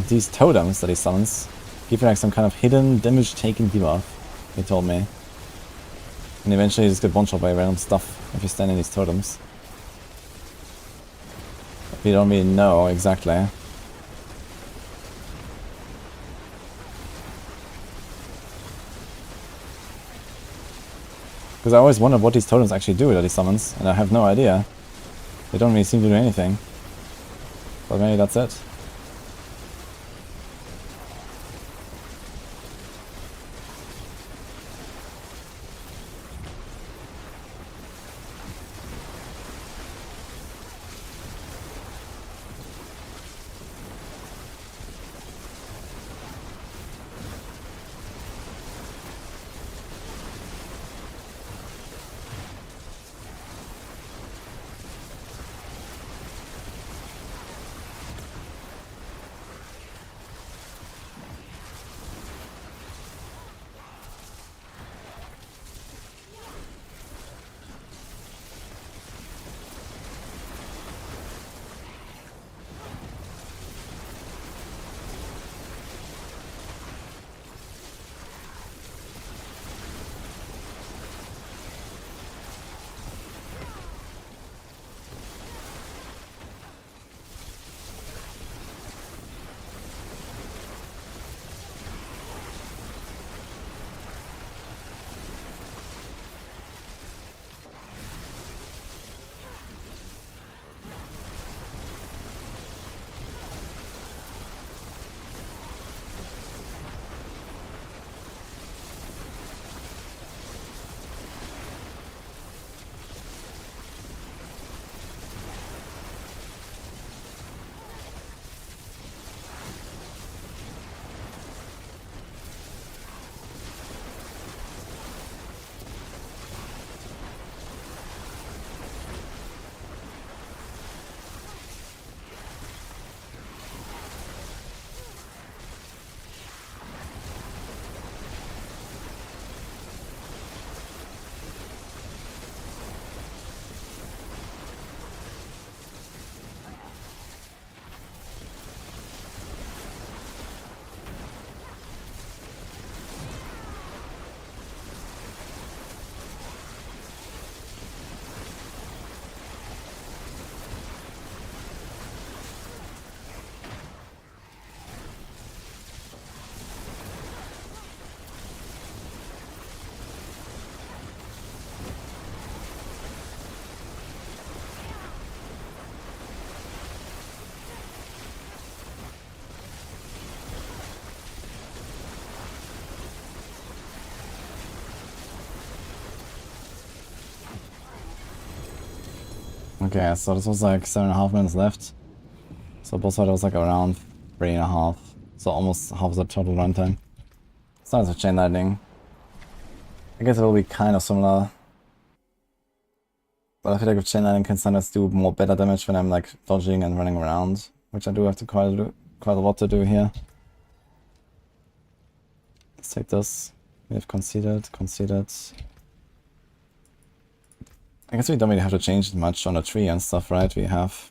these totems that he summons give you like some kind of hidden damage taken debuff. He told me. And eventually you just get one-shot by random stuff if you stand in these totems. We don't really know exactly. Because I always wondered what these totems actually do that he summons, and I have no idea. They don't really seem to do anything. But maybe that's it. Okay, so this was like 7.5 minutes left. So boss fight was like around 3.5. So almost half the total runtime. Starts with chain lightning. I guess it will be kind of similar. But I feel like with chain lightning can sometimes do more better damage when I'm like dodging and running around. Which I do have to quite a lot to do here. Let's take this. We have conceded. I guess we don't really have to change much on the tree and stuff, right? We have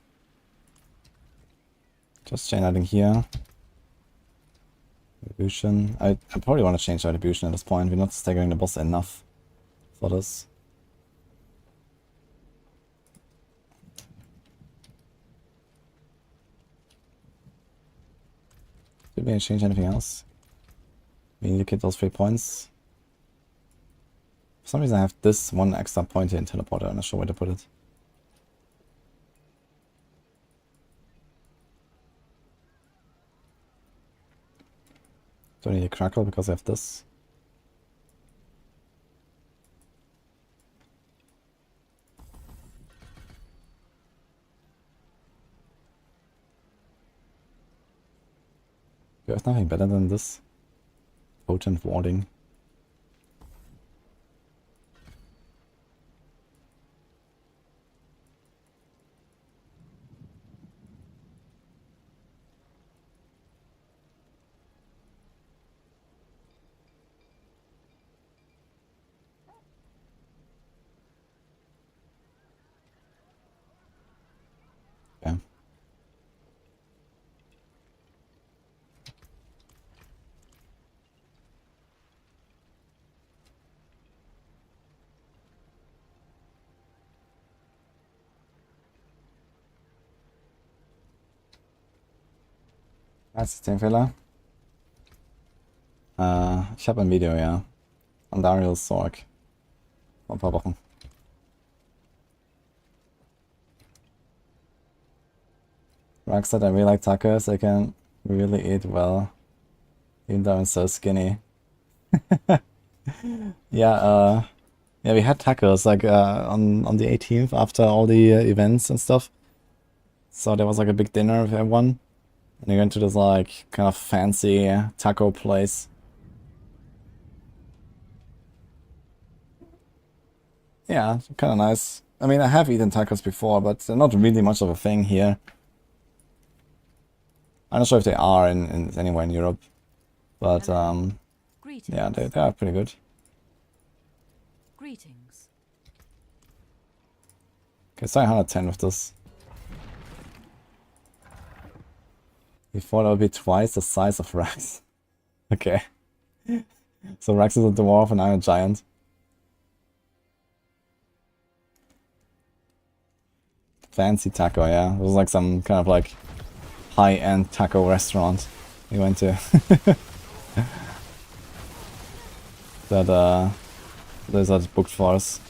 just chain lightning here. Retribution. I probably want to change Retribution at this point. We're not staggering the boss enough for this. Did we change anything else? We need to get those 3 points. For some reason I have this one extra point here in teleporter. I'm not sure where to put it. Do I need a crackle because I have this? There's nothing better than this. Potent warding. Systemfehler. Ich habe ein Video, ja. Von Darius Sorc. Vor ein paar Wochen. Rax said I really like tacos. I can really eat well. Even though I'm so skinny. Yeah, yeah, we had tacos like on the 18th after all the events and stuff. So there was like a big dinner with everyone. And we went to this like kind of fancy taco place. Yeah, kind of nice. I mean, I have eaten tacos before, but they're not really much of a thing here. I'm not sure if they are in anywhere in Europe. But yeah, they are pretty good. Greetings. Okay, so 110 with this. We thought it would be twice the size of Rax. Okay. So Rax is a dwarf and I'm a giant. Fancy taco, yeah. It was like some kind of like high-end taco restaurant we went to. That Blizzard booked for us.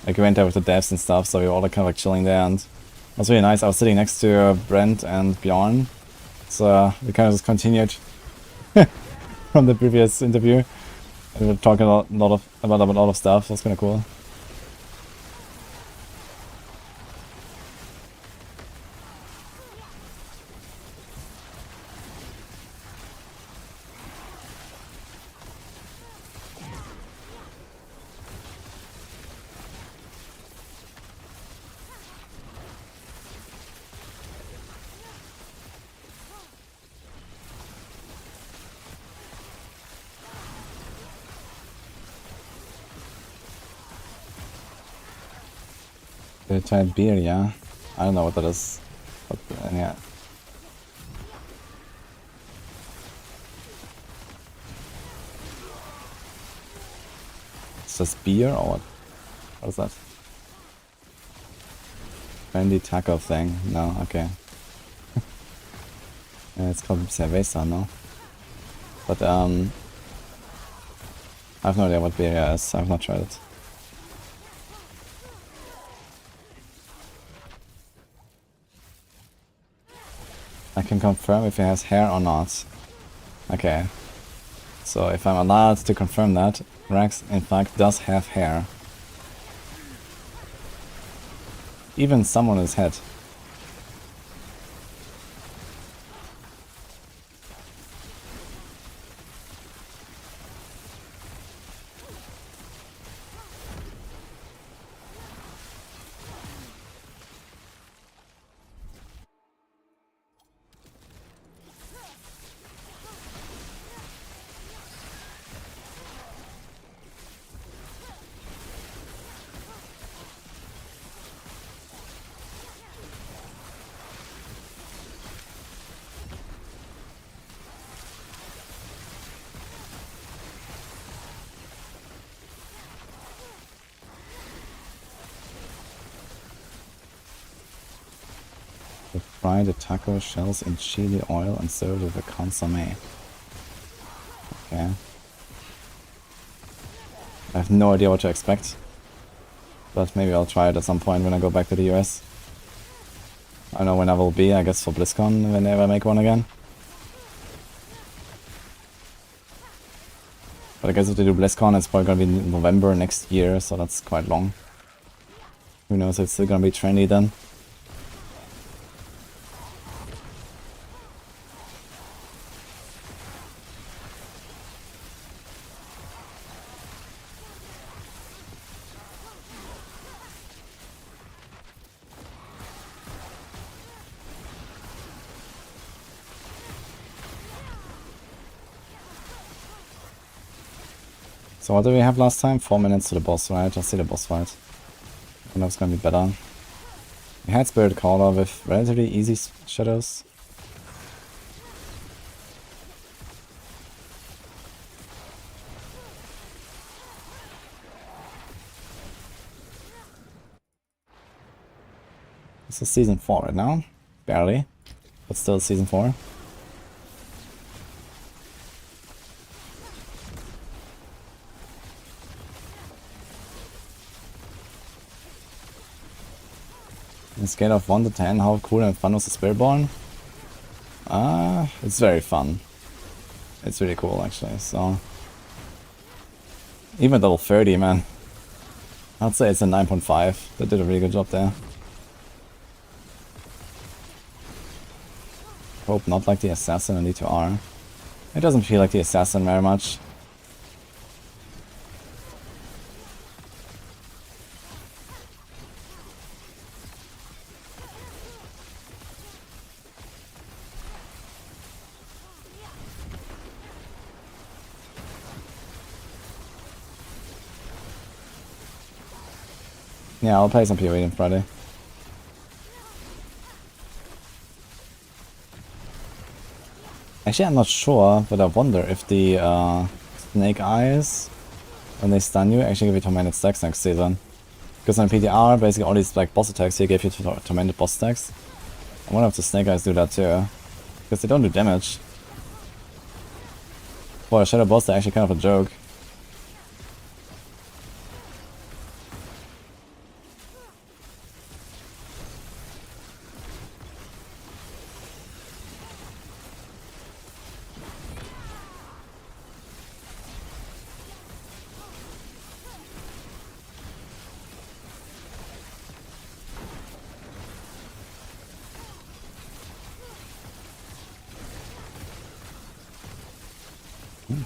Like we went there with the devs and stuff, so we were all kind of like chilling there, and it was really nice. I was sitting next to Brent and Bjorn, so we kind of just continued from the previous interview. And we were talking about a lot of stuff. It was kind of cool. They tried beer, yeah. I don't know what that is. But yeah. Is this beer or what? What is that? Trendy taco thing. No, okay. Yeah, it's called cerveza, no? But I have no idea what beer is. I've not tried it. I can confirm if he has hair or not. Okay. So if I'm allowed to confirm that, Rax in fact does have hair. Even some on his head. Fry the taco shells in chili oil and serve with a consomme. Okay. I have no idea what to expect. But maybe I'll try it at some point when I go back to the US. I don't know when I will be, I guess for BlizzCon, whenever I make one again. But I guess if they do BlizzCon, it's probably gonna be November next year, so that's quite long. Who knows if it's still gonna be trendy then. So what did we have last time? 4 minutes to the boss, right? I'll see the boss fight. I know it's gonna be better. We had Spirit Caller with relatively easy shadows. This is season 4 right now. Barely. But still season 4. On a scale of 1 to 10, how cool and fun was the Spiritborn? It's very fun. It's really cool actually, so... Even level 30, man. I'd say it's a 9.5. They did a really good job there. Hope not like the Assassin and D2R. It doesn't feel like the Assassin very much. Yeah, I'll play some PoE on Friday. Actually, I'm not sure, but I wonder if the Snake Eyes, when they stun you, actually give you tormented stacks next season. Because on PTR, basically all these like boss attacks here give you tormented boss stacks. I wonder if the Snake Eyes do that too. Because they don't do damage. For a Shadow boss, they're actually kind of a joke.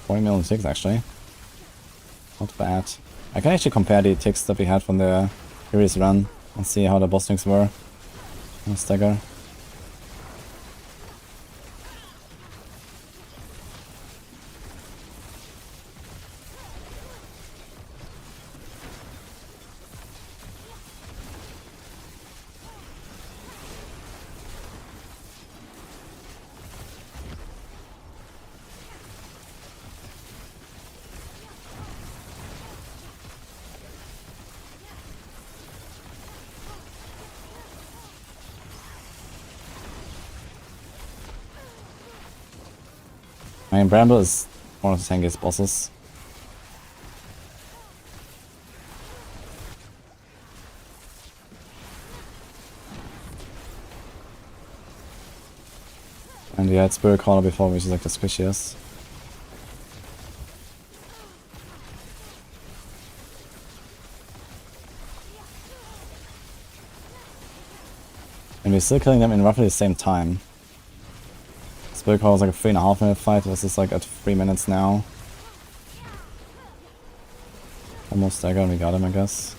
$40 ticks actually. Not bad. I can actually compare the ticks that we had from the previous run and see how the boss ticks were. On stagger. I mean, Bramble is one of the tankiest bosses. And we had Spirit Caller before, which is like the squishiest. And we're still killing them in roughly the same time. Spirit Caller was like a 3.5 minute fight, this is like at 3 minutes now. Almost stagger and we got him, I guess.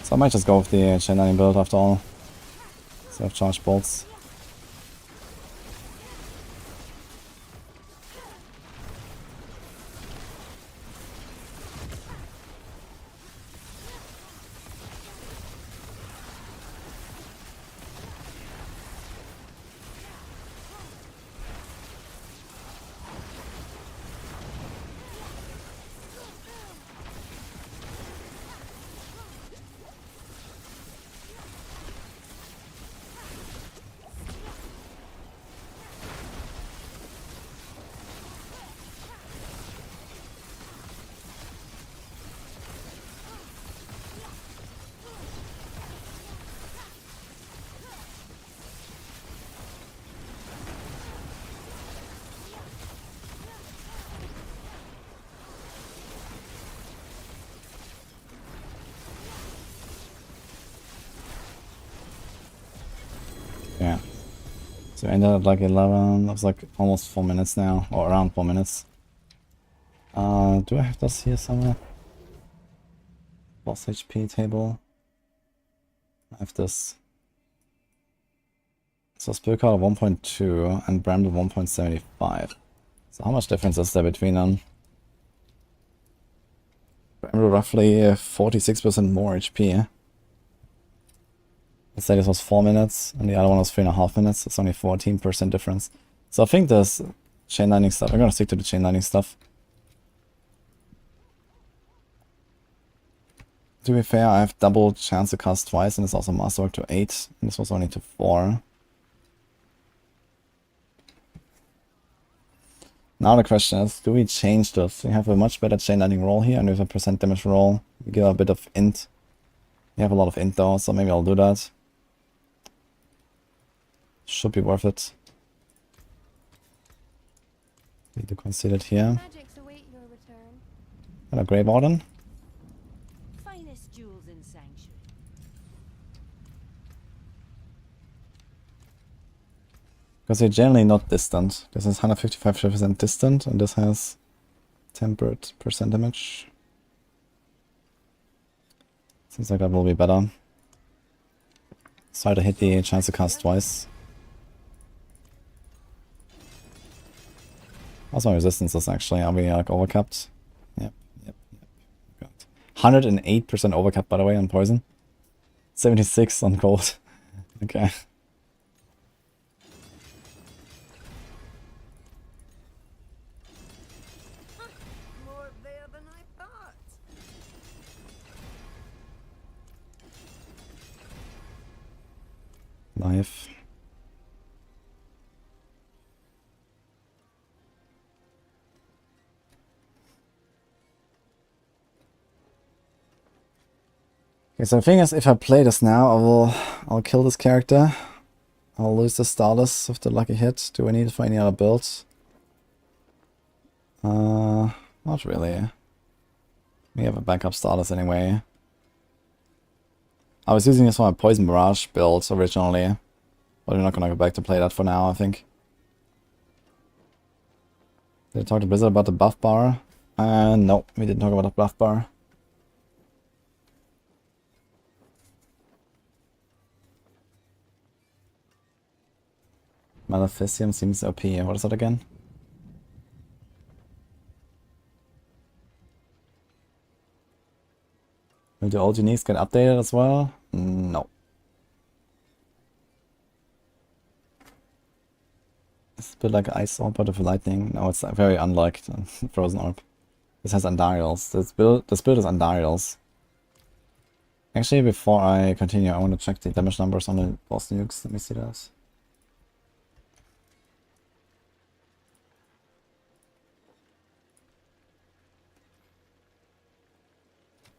So I might just go with the Chain Lightning build after all. Instead of charge bolts. Yeah. So ended at like 11, that was like almost 4 minutes now, or around 4 minutes. Do I have this here somewhere? Boss HP table. I have this. So Spirit Caller 1.2 and Bramble 1.75. So how much difference is there between them? Bramble roughly 46% more HP. Let's say this was 4 minutes and the other one was 3.5 minutes. It's only 14% difference. So I think this Chain Lightning stuff, I'm gonna stick to the Chain Lightning stuff. To be fair, I have double chance to cast twice and it's also Masterwork to 8 and this was only to 4. Now the question is, do we change this? We have a much better chain lightning roll here, and with a percent damage roll, we give a bit of int. We have a lot of int though, so maybe I'll do that. Should be worth it. Need to consider it here. Magics await your return. And a Grey Warden. Finest jewels in Sanctuary. Because they're generally not distant. This is 155% distant, and this has tempered percent damage. Seems like that will be better. Sorry to hit the chance to cast twice. How's my resistances actually? Are we like overcapped? Yep. Got 108% overcap by the way on poison. 76 on cold. Okay. More there than I thought. Life. Okay, so the thing is, if I play this now, I'll kill this character. I'll lose the status of the lucky hit. Do I need it for any other builds? Not really. We have a backup status anyway. I was using this for my Poison Barrage build originally, but we're not gonna go back to play that for now, I think. Did I talk to Blizzard about the buff bar? No, we didn't talk about the buff bar. Maleficium seems OP. What is that again? Will the old uniques get updated as well? No. It's a bit like Ice Orb but with lightning. No, it's very unlike Frozen Orb. This has Andariels. This build is Andariels. Actually, before I continue, I want to check the damage numbers on the boss nukes. Let me see those.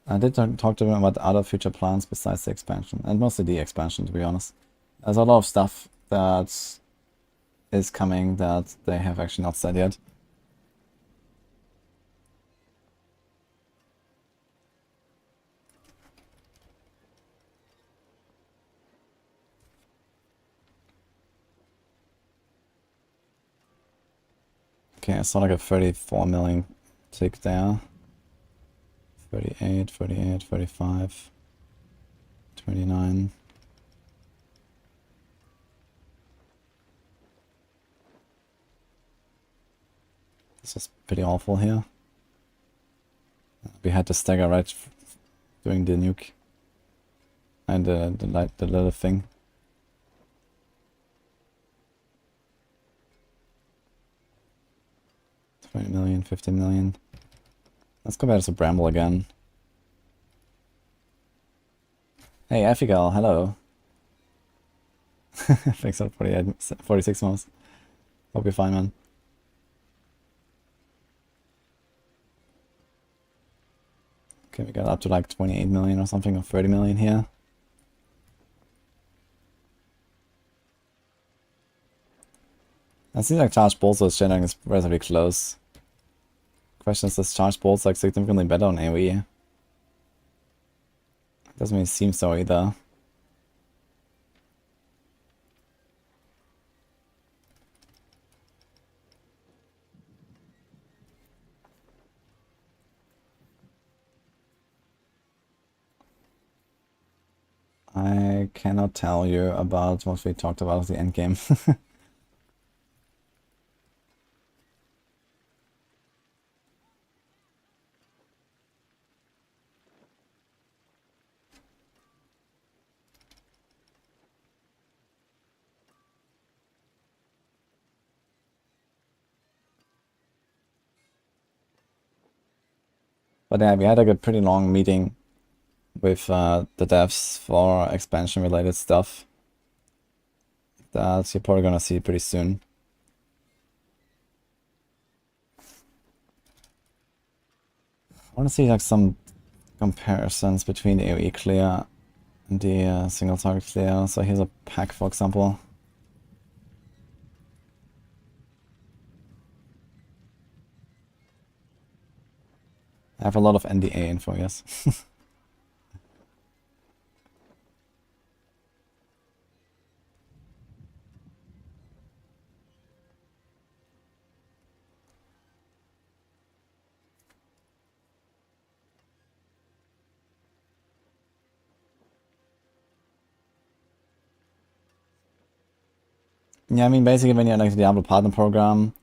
I did talk to them about other future plans besides the expansion, and mostly the expansion, to be honest. There's a lot of stuff that is coming that they have actually not said yet. Okay, I saw like a 34 million tick there. 38, 38, 35, 29. This is pretty awful here. We had to stagger right doing the nuke and the little thing. 20 million, 15 million. Let's go back to Bramble again. Hey, Afigal, hello. Thanks for 46 months. Hope you're fine, man. Okay, we got up to like 28 million or something, or 30 million here. I see like Charged Bolts is generating is relatively close. Question is, Charged Bolts like significantly better on AoE? Doesn't really seem so either. I cannot tell you about what we talked about at the endgame. But yeah, we had like a pretty long meeting with the devs for expansion related stuff that you're probably gonna see pretty soon. want to see like some comparisons between the AoE clear and the single target clear. So here's a pack, for example. I have a lot of NDA info, yes. Yeah, I mean, basically when you're like the Diablo partner program,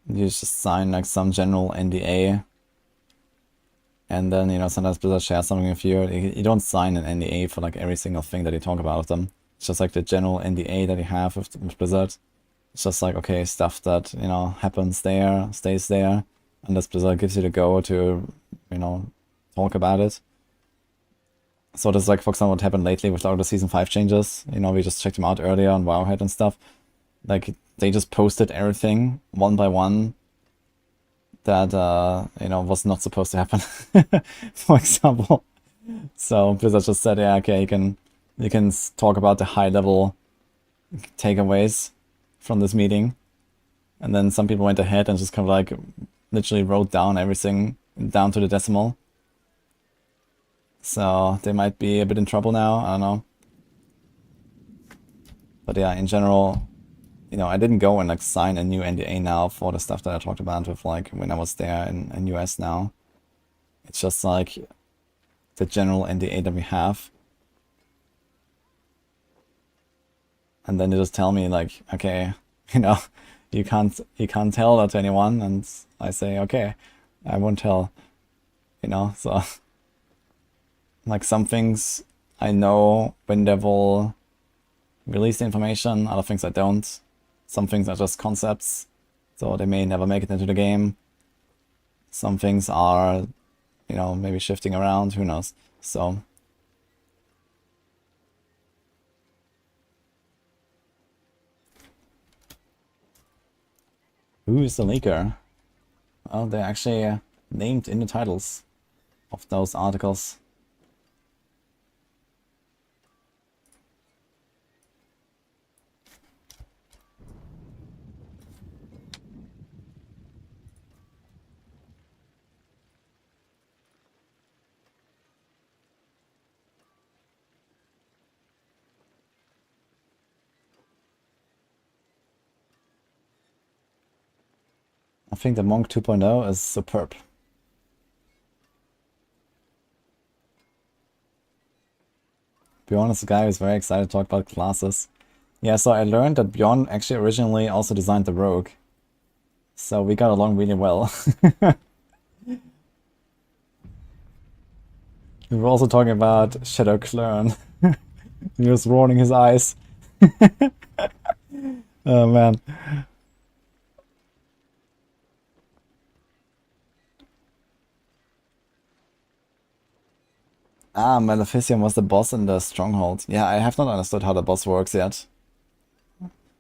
you just sign like some general NDA. And then, you know, sometimes Blizzard shares something with you. You don't sign an NDA for like every single thing that you talk about with them. It's just like the general NDA that you have with Blizzard. It's just like, okay, stuff that, you know, happens there, stays there. Unless Blizzard gives you the go to, you know, talk about it. So this is like, for example, what happened lately with all the Season 5 changes. You know, we just checked them out earlier on Wowhead and stuff. Like, they just posted everything, one by one, that, you know, was not supposed to happen, for example. So Blizzard just said, yeah, okay, you can talk about the high-level takeaways from this meeting. And then some people went ahead and just kind of like literally wrote down everything down to the decimal. So they might be a bit in trouble now, I don't know. But yeah, in general, you know, I didn't go and like sign a new NDA now for the stuff that I talked about with like when I was there in US now. It's just like the general NDA that we have. And then they just tell me like, okay, you know, you can't tell that to anyone, and I say, okay, I won't tell, you know, so like some things I know when they will release the information, other things I don't. Some things are just concepts, so they may never make it into the game. Some things are, you know, maybe shifting around, who knows. So who is the leaker? Well, they're actually named in the titles of those articles. I think the Monk 2.0 is superb. Bjorn is a guy who's very excited to talk about classes. Yeah, so I learned that Bjorn actually originally also designed the Rogue. So we got along really well. We were also talking about Shadow Clone. He was rolling his eyes. Oh man. Ah, Maleficium was the boss in the Stronghold. Yeah, I have not understood how the boss works yet.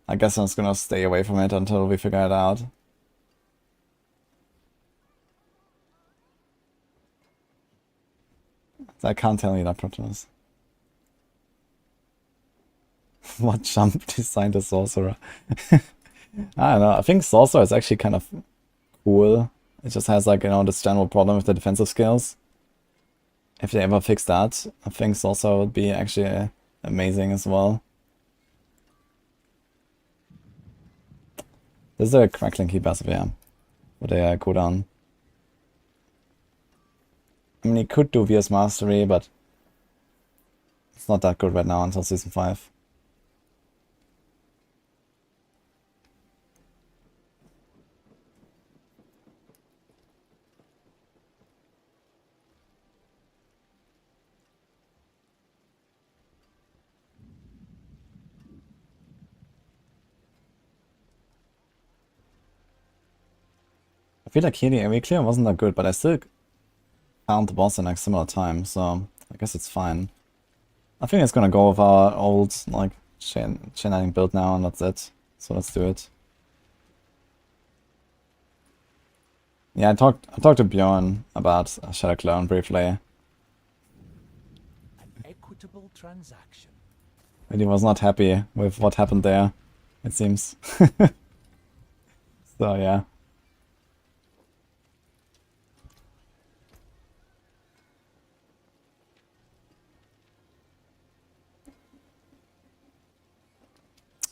I guess I'm just gonna stay away from it until we figure it out. I can't tell you that, Protonus. What jump designed the Sorcerer? I don't know, I think Sorcerer is actually kind of cool. It just has like, you know, this general problem with the defensive skills. If they ever fix that, I think Sorcerer would be actually amazing as well. This is a crackling key passive, yeah. With a cooldown. I mean, he could do VS Mastery, but it's not that good right now until Season 5. I feel like here the area clear wasn't that good, but I still found the boss in like similar time, so I guess it's fine. I think it's gonna go with our old like chain build now, and that's it. So let's do it. Yeah, I talked to Bjorn about Shadow Clone briefly. An equitable transaction. And he was not happy with what happened there, it seems. So yeah.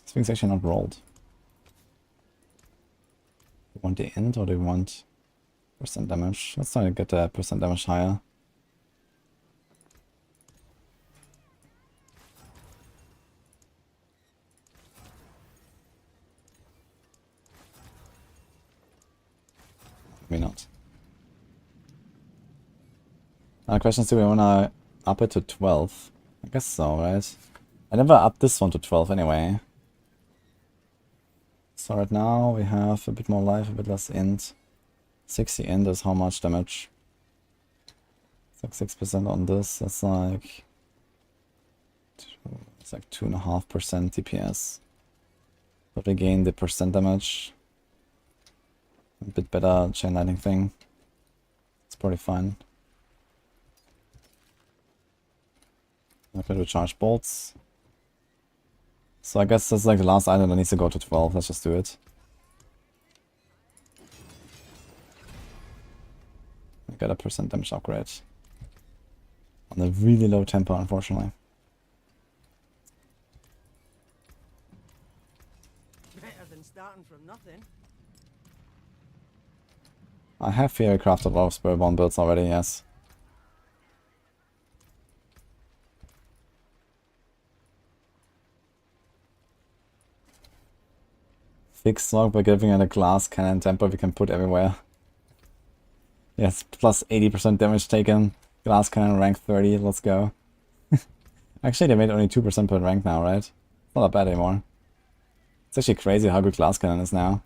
This thing's actually not rolled. Do you want the end or do you want percent damage? Let's try to get the percent damage higher. Maybe not. Now question is, do we wanna up it to 12? I guess so, right? I never upped this one to 12 anyway. So right now we have a bit more life, a bit less int. 60 int is how much damage? It's like 6% on this, that's like... It's like 2.5% DPS. But we gain the percent damage. A bit better chain lightning thing. It's probably fine. I'm going to charge bolts. So I guess that's like the last item that needs to go to 12. Let's just do it. I got a percent damage upgrade. On a really low tempo, unfortunately. Better than starting from nothing. I have Theorycrafted a lot of Spiritborn builds already, yes. Fix Sorc by giving it a glass cannon temper we can put everywhere. Yes, plus 80% damage taken. Glass cannon rank 30, let's go. Actually, they made only 2% per rank now, right? Not that bad anymore. It's actually crazy how good glass cannon is now.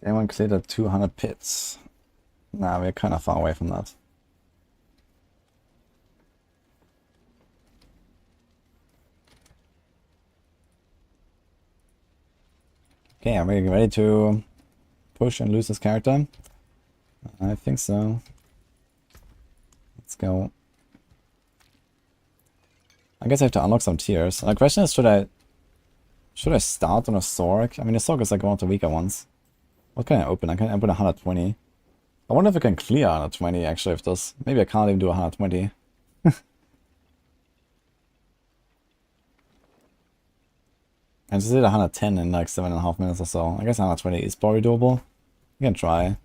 Anyone cleared the 200 pits? Nah, we're kind of far away from that. Okay, are we ready to push and lose this character? I think so. Let's go. I guess I have to unlock some tiers. And the question is, should I start on a Sorc? I mean, the Sorc is like one of the weaker ones. What can I open? I can open 120. I wonder if I can clear 120 actually with this. Maybe I can't even do 120. I just did 110 in like 7.5 minutes or so. I guess 120 is probably doable. I can try.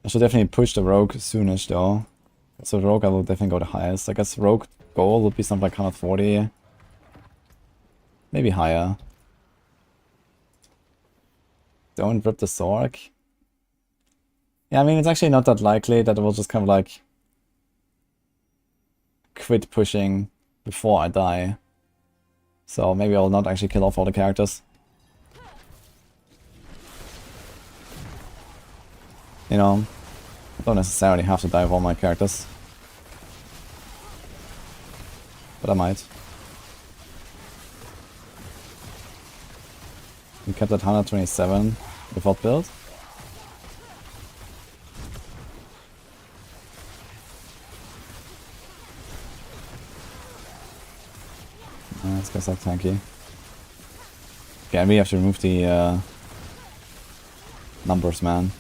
I should definitely push the rogue soonish though. So rogue I will definitely go the highest. I guess rogue goal would be something like 140. Maybe higher. Don't rip the Sorc. Yeah, I mean, it's actually not that likely that it will just kind of like quit pushing before I die. So maybe I'll not actually kill off all the characters. You know, don't necessarily have to die with all my characters. But I might. We kept at 127 without build. This guy's like tanky. Okay, and we have to remove the numbers, man.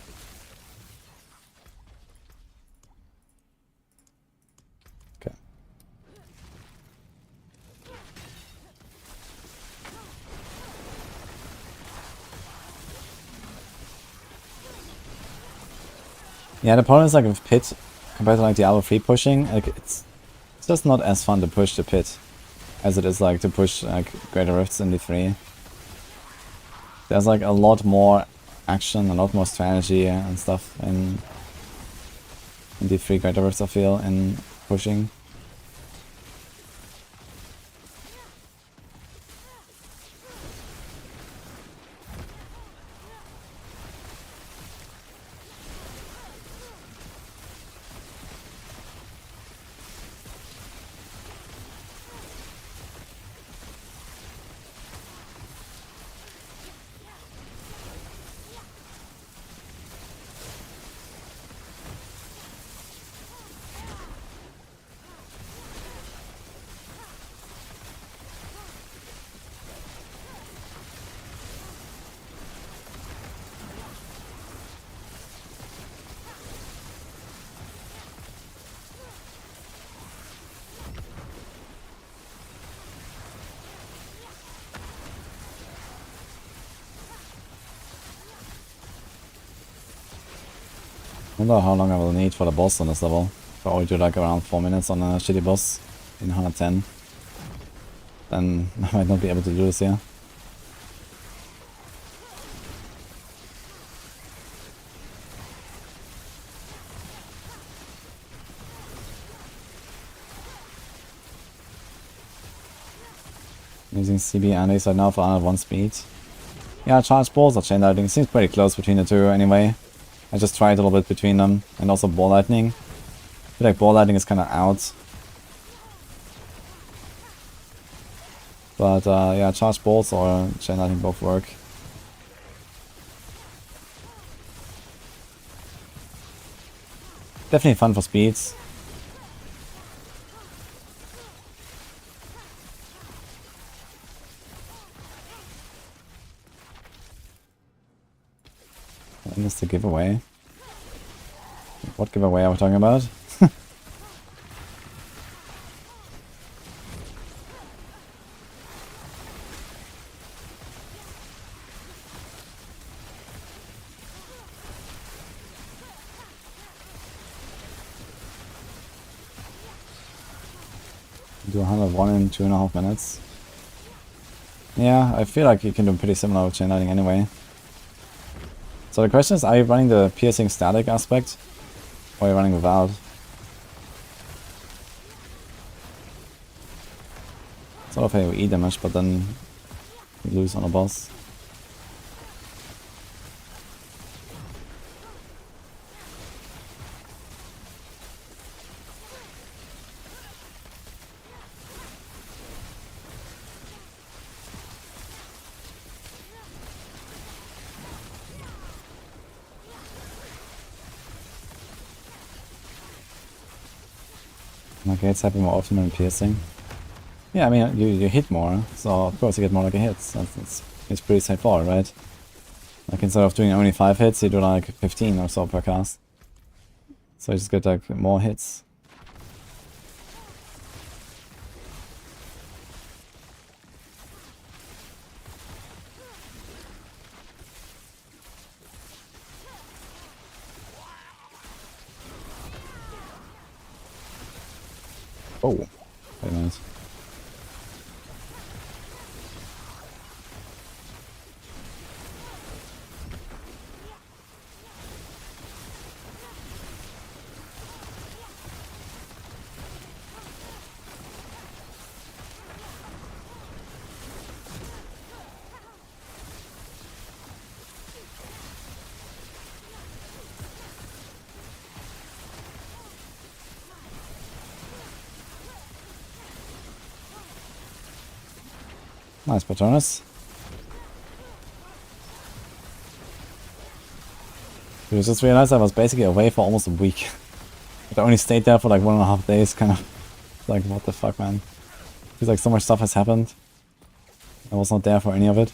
Okay. Yeah, the problem is like with pit compared to like Diablo 3 pushing, like it's just not as fun to push the pit as it is like to push like Greater Rifts in D3. There's like a lot more action, a lot more strategy and stuff in D3 Greater Rifts, I feel, in pushing. wonder how long I will need for the boss on this level. If I only do like around 4 minutes on a shitty boss in 110, then I might not be able to do this here. Using CB Andes right now for 101 speed. Yeah, charge balls or chain lightning seems pretty close between the two anyway. I just tried a little bit between them, and also ball lightning. I feel like ball lightning is kind of out. But yeah, charge balls or chain lightning both work. Definitely fun for speeds. I missed the giveaway. What giveaway are we talking about? Do 101 in 2.5 minutes. Yeah, I feel like you can do pretty similar with chain lightning anyway. So the question is, are you running the piercing static aspect, or are you running without? Sort of AoE damage, but then you lose on a boss. Okay, it's happening more often than piercing. Yeah, I mean, you hit more, so of course you get more like hits. It's pretty straightforward, right? Like instead of doing only 5 hits, you do like 15 or so per cast. So you just get like more hits. Oh, very nice. Nice Patronus. I just realized I was basically away for almost a week. I only stayed there for like 1.5 days, kind of. Like, what the fuck, man. Feels like so much stuff has happened. I was not there for any of it.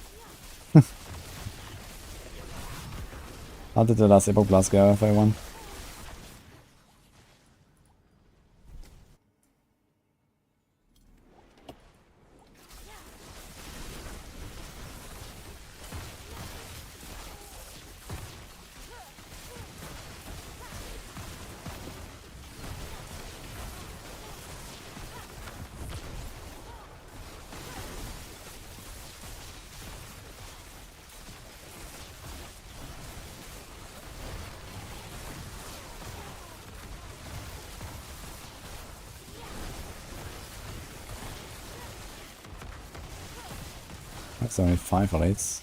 How did the last Epoch Blast go, everyone? That's only 5 raids.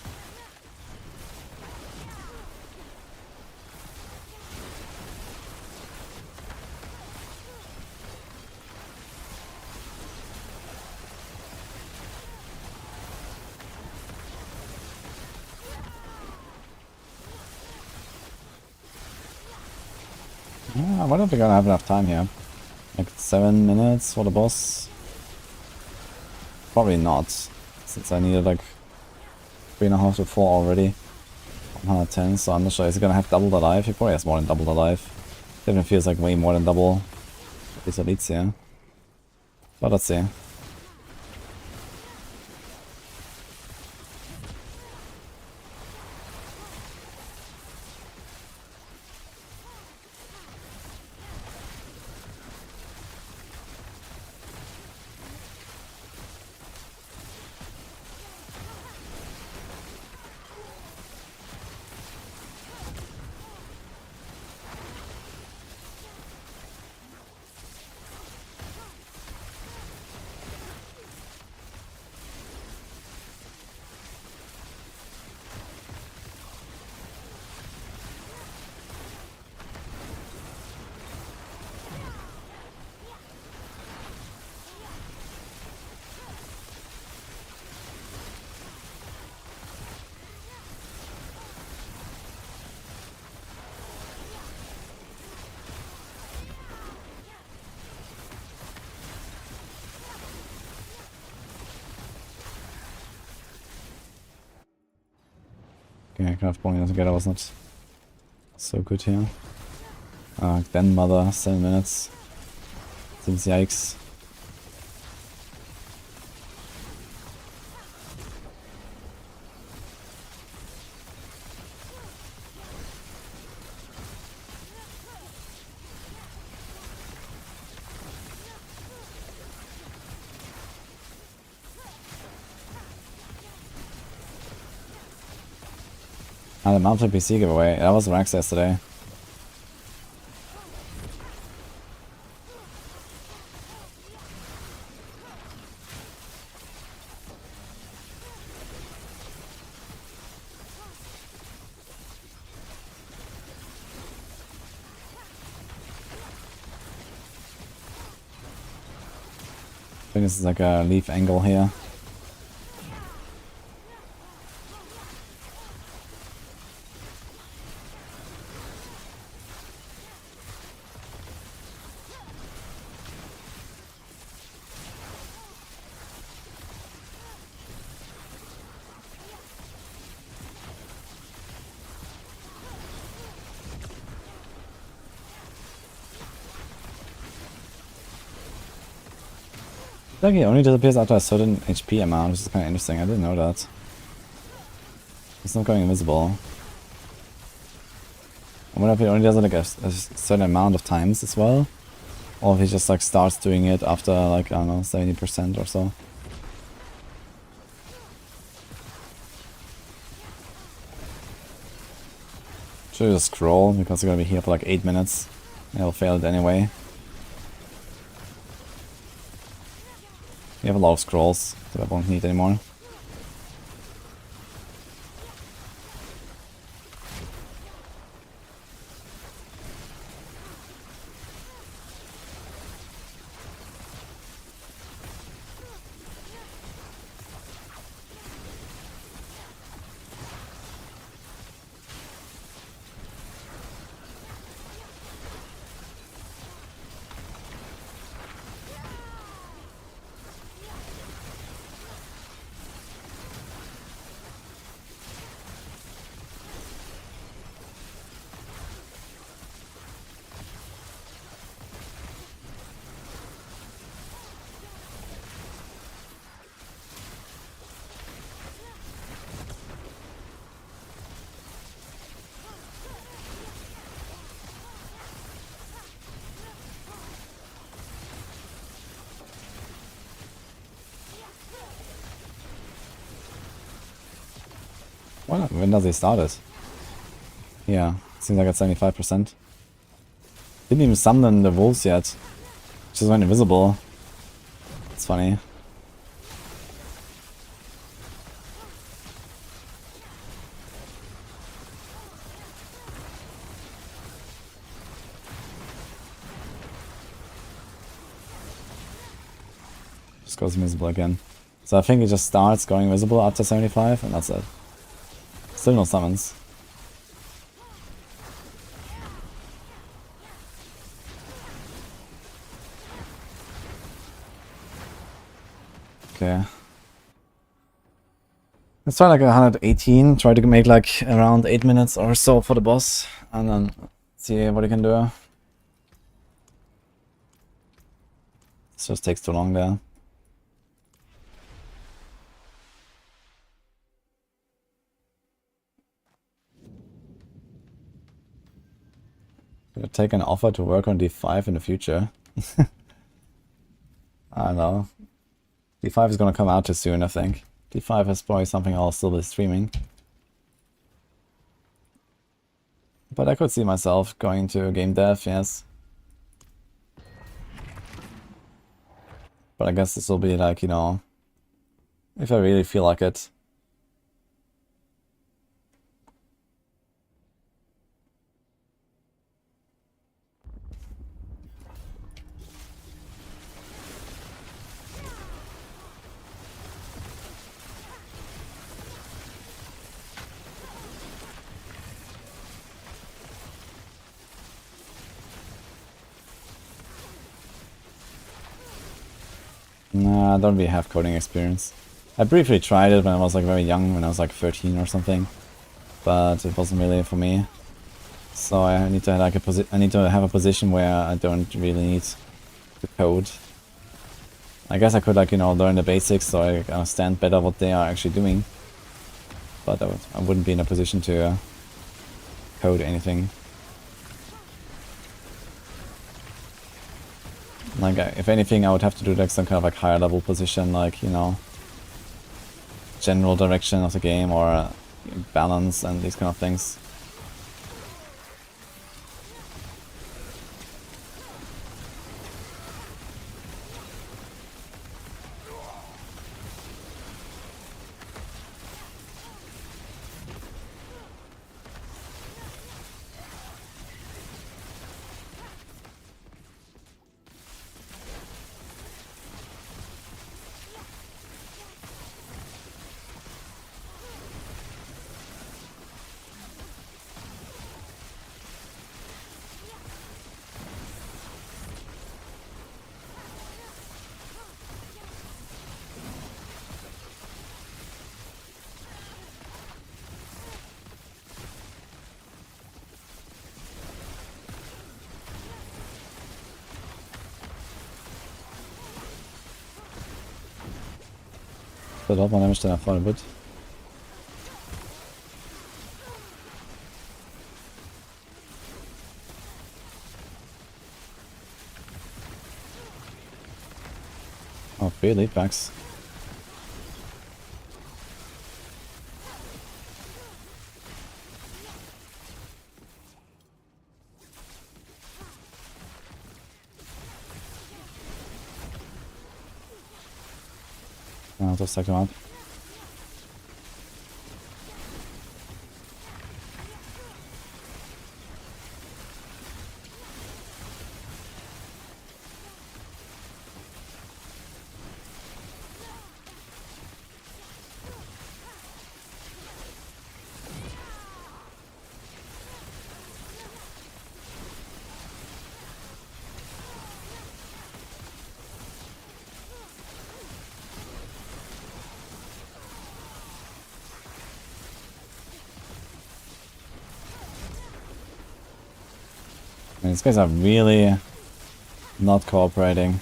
I wonder if we're gonna have enough time here. Like 7 minutes for the boss. Probably not, since I needed like 3.5 to 4 already. 110, so I'm not sure. Is he gonna have double the life? He probably has more than double the life. Definitely feels like way more than double. At least elites here. But let's see. Okay, craft bowling altogether was not so good here. Then mother, 7 minutes. Seems yikes. The mounted PC giveaway. That was Rax yesterday. I think this is like a leaf angle here. Like he only disappears after a certain HP amount, which is kind of interesting. I didn't know that. It's not going invisible. I wonder if he only does it like a certain amount of times as well, or if he just like starts doing it after like, I don't know, 70% or so. Should just scroll because we're gonna be here for like 8 minutes. He'll fail it anyway. We have a lot of scrolls that I won't need anymore. When does he start it? Yeah, seems like it's 75%. Didn't even summon the wolves yet. Just went invisible. It's funny. Just goes invisible again. So I think he just starts going invisible after 75 and that's it. Still no summons. Okay. Let's try like 118, try to make like around 8 minutes or so for the boss, and then see what he can do. This just takes too long there. Gonna take an offer to work on D5 in the future. I don't know. D5 is gonna come out too soon, I think. D5 is probably something I'll still be streaming. But I could see myself going to game dev, yes. But I guess this will be like, you know, if I really feel like it. Nah, I don't really have coding experience. I briefly tried it when I was like very young, when I was like 13 or something. but it wasn't really for me. So I need to have like a position where I don't really need to code. I guess I could like, you know, learn the basics so I understand better what they are actually doing. But I wouldn't be in a position to code anything. Like, if anything, I would have to do like some kind of like higher level position, like, you know, general direction of the game or balance and these kind of things. But auch mal nämlich dann erfahren wird. Oh, 3 lead backs. Ja, das sagt er mal. These guys are really not cooperating.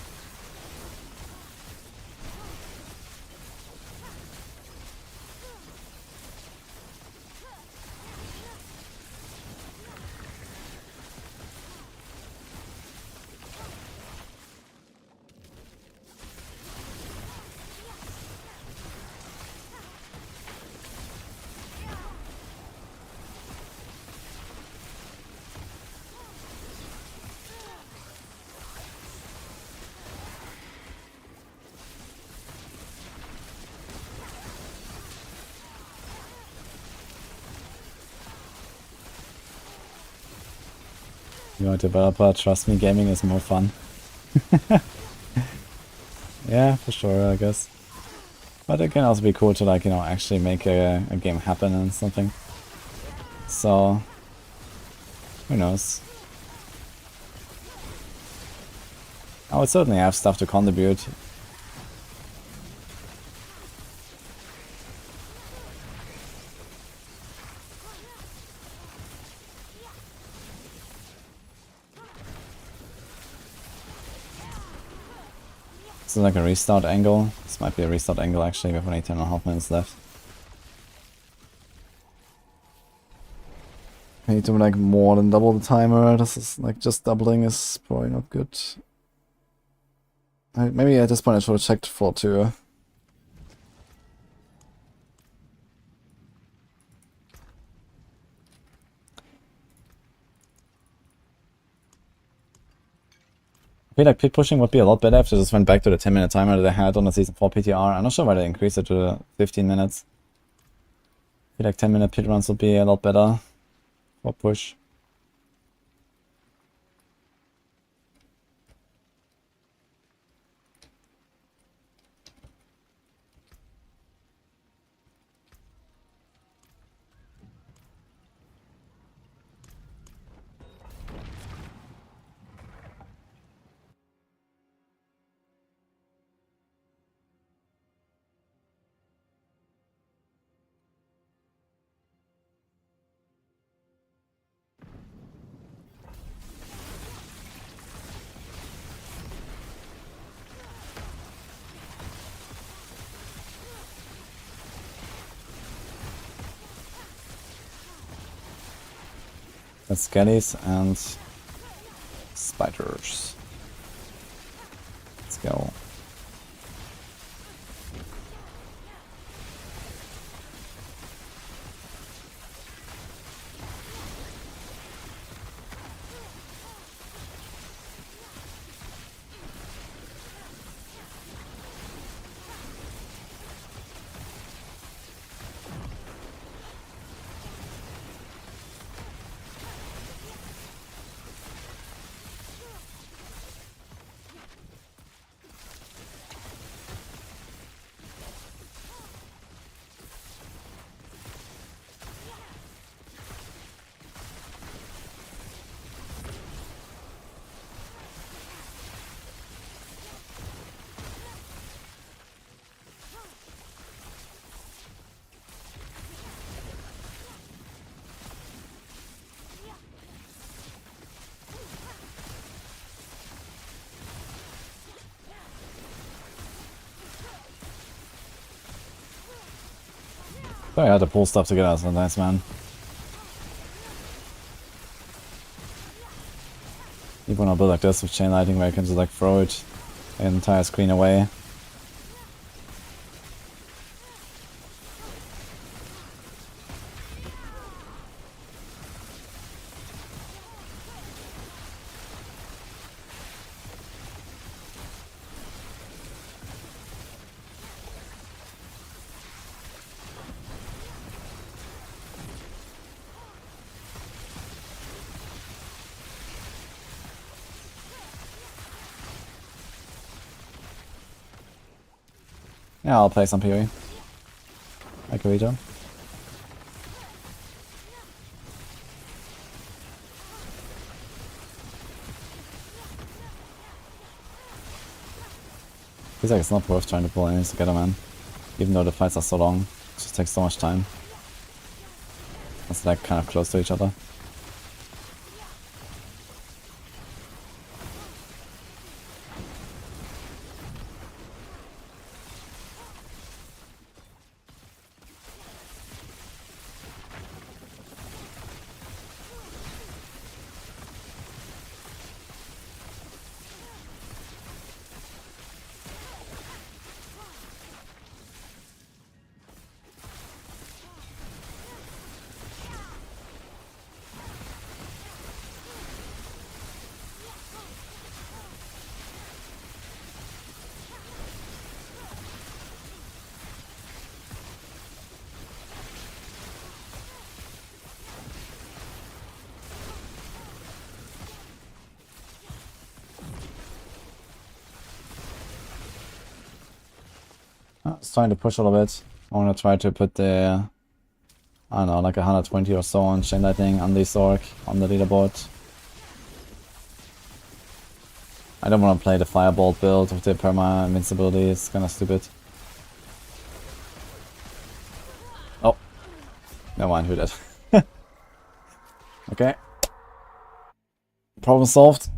You're a developer, trust me, gaming is more fun. Yeah, for sure, I guess. But it can also be cool to, like, you know, actually make a game happen and something. So, who knows? I would certainly have stuff to contribute. This is like a restart angle. This might be a restart angle actually, we have only 10.5 minutes left. I need to like more than double the timer. This is like just doubling is probably not good. Maybe at this point I should have checked for 2. I feel like pit pushing would be a lot better if they just went back to the 10-minute timer that they had on the Season 4 PTR. I'm not sure why they increased it to 15 minutes. I feel like 10-minute pit runs would be a lot better for push. That's skellies and spiders. Let's go. Oh, I had to pull stuff together sometimes, man. Even on a build like this with chain lighting where you can just like throw it the entire screen away. Yeah, I'll play some PoE. Like a Rito. Feels like it's not worth trying to pull enemies together, man. Even though the fights are so long, it just takes so much time. It's like kind of close to each other. It's trying to push a little bit. I want to try to put the, I don't know, like 120 or so on chain lighting on the Sorc on the leaderboard. I don't want to play the Firebolt build with the perma invincibility, it's kind of stupid. Oh, never mind, who did? Okay. Problem solved.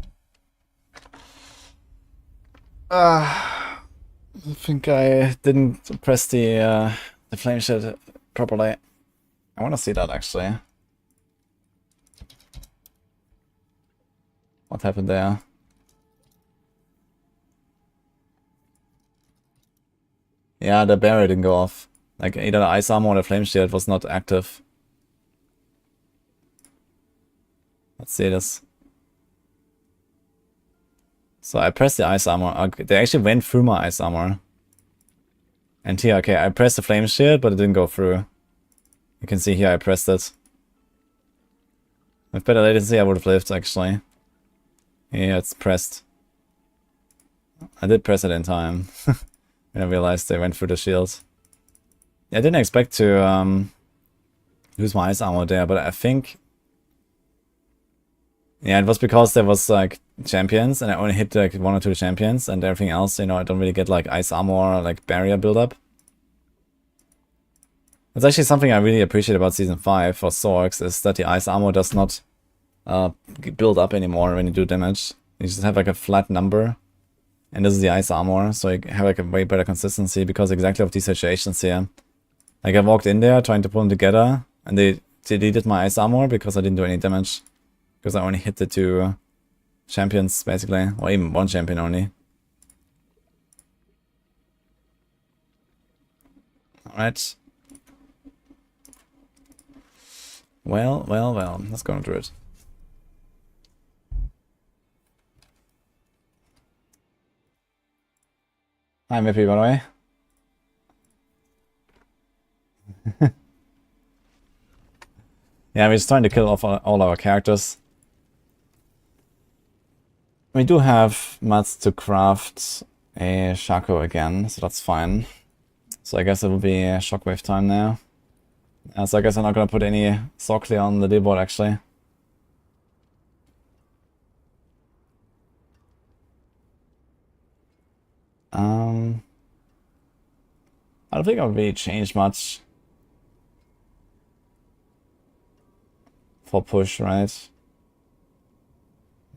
I think I didn't press the flame shield properly. I want to see that actually. What happened there? Yeah, the barrier didn't go off. Like either the ice armor or the flame shield was not active. Let's see this. So I pressed the ice armor. Okay, they actually went through my ice armor. And here, okay, I pressed the flame shield, but it didn't go through. You can see here I pressed it. With better latency I would have lived actually. Yeah, it's pressed. I did press it in time. When I realized they went through the shield. I didn't expect to lose my ice armor there, but I think... Yeah, it was because there was like champions and I only hit like 1 or 2 champions and everything else, you know, I don't really get like ice armor or like barrier buildup. That's actually something I really appreciate about Season 5 for Sorcs, is that the ice armor does not build up anymore when you do damage. You just have like a flat number. And this is the ice armor, so you have like a way better consistency because exactly of these situations here. Like I walked in there trying to put them together and they deleted my ice armor because I didn't do any damage. Because I only hit the 2 champions, basically. Or even 1 champion only. Alright. Well. Let's go into it. I'm happy, by the way. Yeah, we're just trying to kill off all our characters. We do have mats to craft a Shaco again, so that's fine. So I guess it will be a shockwave time now. So I guess I'm not gonna put any Sorc on the D-board actually. I don't think I'll really change much for push, right?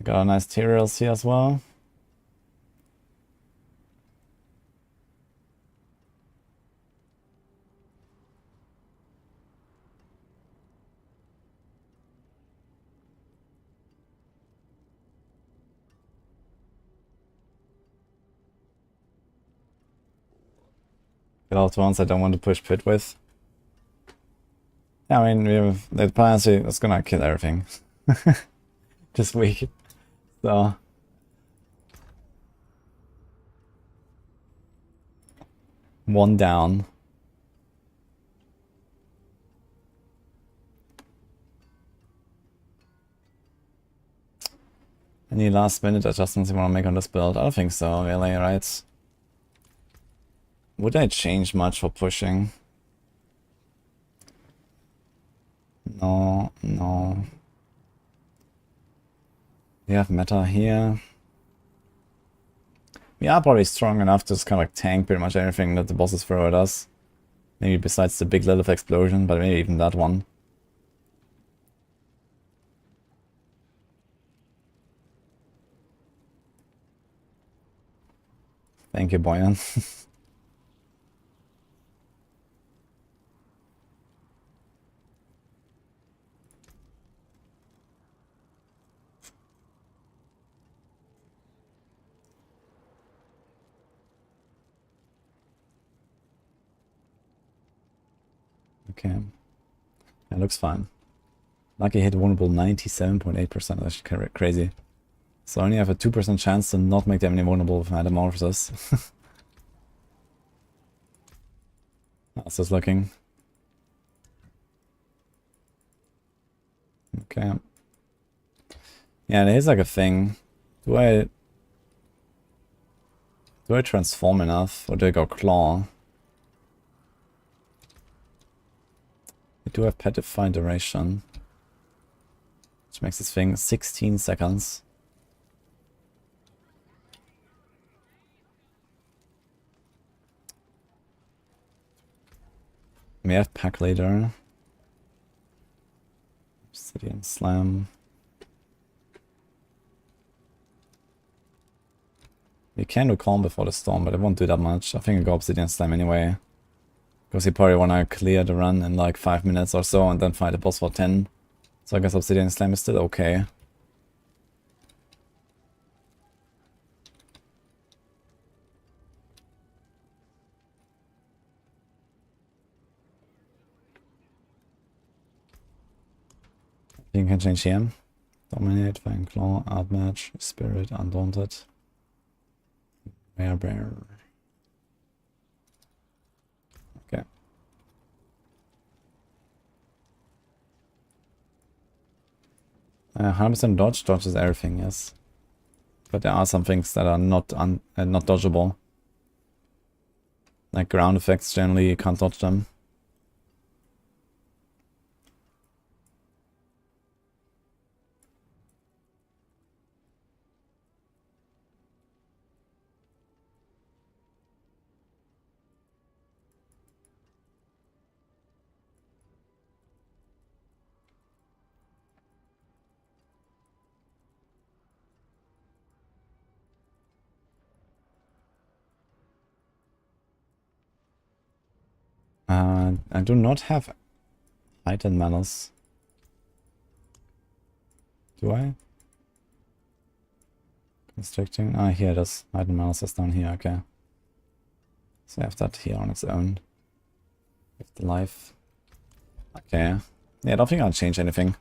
Got a nice Tyraels here as well. Get out ones I don't want to push pit with. Yeah, I mean, we have the Plancy that's gonna kill everything. Just weak. So. One down. Any last minute adjustments you want to make on this build? I don't think so, really, right? Would I change much for pushing? No. We have meta here. We are probably strong enough to just kind of like tank pretty much everything that the bosses throw at us. Maybe besides the big Lilith explosion, but maybe even that one. Thank you, Boyan. Okay. That looks fine. Lucky hit vulnerable 97.8%. That's crazy. So I only have a 2% chance to not make them any vulnerable with Metamorphosis. How's this looking? Okay. Yeah, there's like a thing. Do I transform enough, or do I go claw? I do have Petrified Duration, which makes this thing 16 seconds. We have Pack Leader. Obsidian Slam. We can do Calm before the storm, but it won't do that much. I think I'll go Obsidian Slam anyway. Because you probably want to clear the run in like 5 minutes or so and then fight the boss for 10. So I guess Obsidian Slam is still okay. You can change here. Dominate, Fine Claw, Art Match, Spirit, Undaunted. Bear. Okay. 100% dodge. Dodge is everything, yes. But there are some things that are not dodgeable. Like ground effects, generally you can't dodge them. I do not have heightened manners. Do I? Constricting? Ah, here it is. Item analysis down here, okay. So I have that here on its own. With the life. Okay. Yeah, I don't think I'll change anything.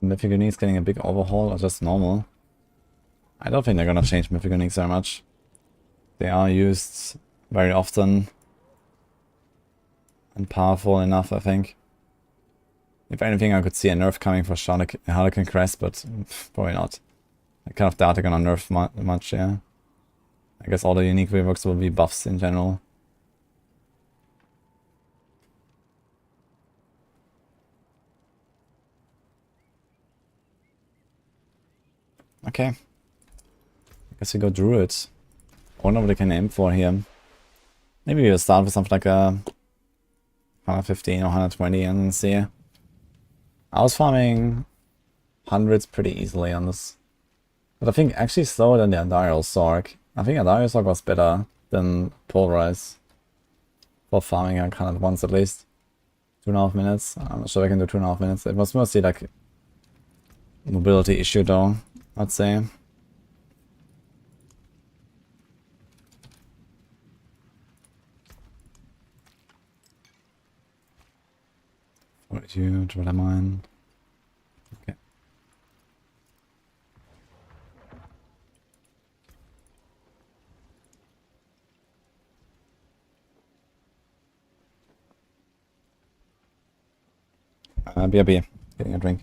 Mythic Unique's getting a big overhaul or just normal? I don't think they're gonna change Mythic Uniques very much. They are used very often. And powerful enough, I think. If anything, I could see a nerf coming for Harlequin Crest, but probably not. I kind of doubt they're gonna nerf much, yeah. I guess all the unique reworks will be buffs in general. Okay. I guess we go Druid. I wonder what they can aim for here. Maybe we'll start with something like a 115 or 120 and then see. I was farming hundreds pretty easily on this. But I think actually slower than the Dial Sorc. I think Dial Sorc was better than Pulverize. For farming I kind of once at least. 2.5 minutes. I'm not sure I can do 2.5 minutes. It was mostly like mobility issue though, I'd say. What did you draw mine? Okay. BRB, getting a drink.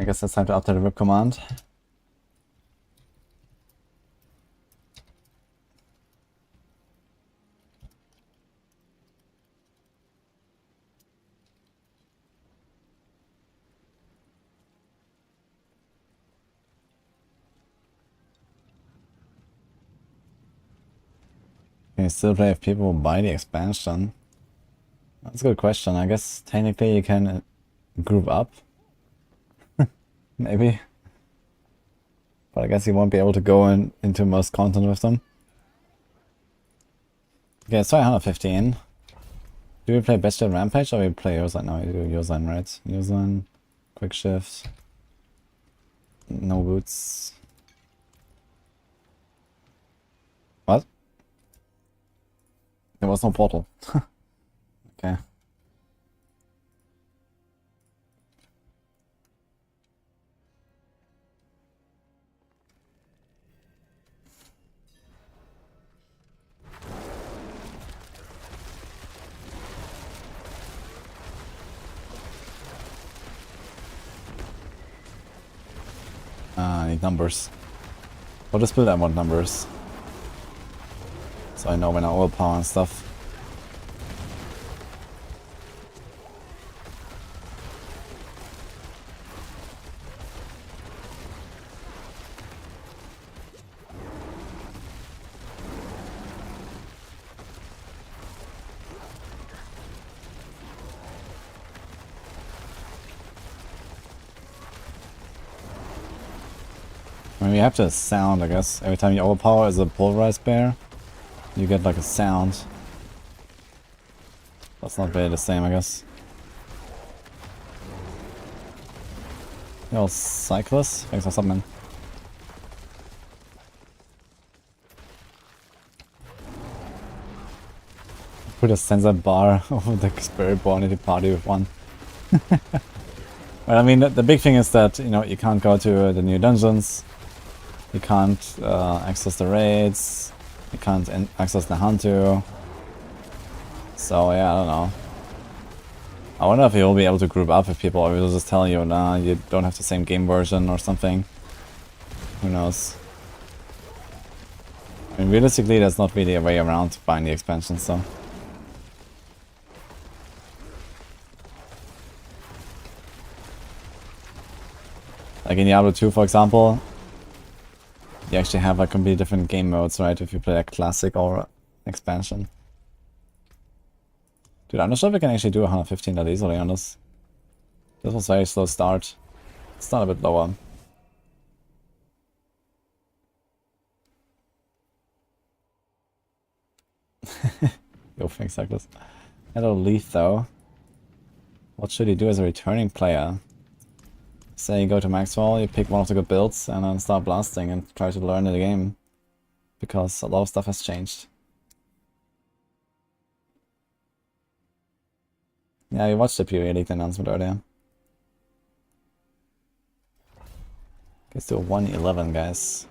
I guess it's time to update the whip command. Can you still play if people buy the expansion? That's a good question. I guess technically you can group up. Maybe. But I guess you won't be able to go into most content with them. Okay, let's try 115. Do we play Bestial Rampage or we play Yosan? No, we do Yosan, right? Yosan, quick shift. No boots. What? There was no portal. Okay. I need numbers. For this build I want numbers. So I know when I overpower and stuff. I mean, you have to sound, I guess. Every time you overpower as a pulverized bear, you get like a sound. That's not really the same, I guess. Yo, Cyclist? Thanks for something. Put a sensor bar over the Spiritborn in the party with one. Well, I mean, the big thing is that, you know, you can't go to the new dungeons. You can't access the raids. You can't access the Hantu. So yeah, I don't know. I wonder if you'll be able to group up with people, or will just tell you, nah, you don't have the same game version or something. Who knows? I mean, realistically, there's not really a way around buying the expansion, so. Like in Diablo 2, for example, you actually have like completely different game modes, right? If you play a classic or expansion. Dude, I'm not sure if we can actually do 115 that easily on this. This was a very slow start. Let's start a bit lower. Yo, thanks, Cyclist. Hello, Leaf, though. What should you do as a returning player? Say you go to Maxwell, you pick one of the good builds, and then start blasting and try to learn the game. Because a lot of stuff has changed. Yeah, we watched the periodic announcement earlier. Let's do a 111, guys.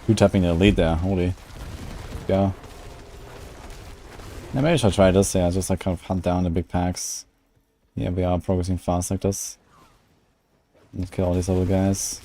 Two tapping the lead there, holy. Go. Yeah, maybe I should try this, yeah, just like kind of hunt down the big packs. Yeah, we are progressing fast like this. Let's kill all these other guys.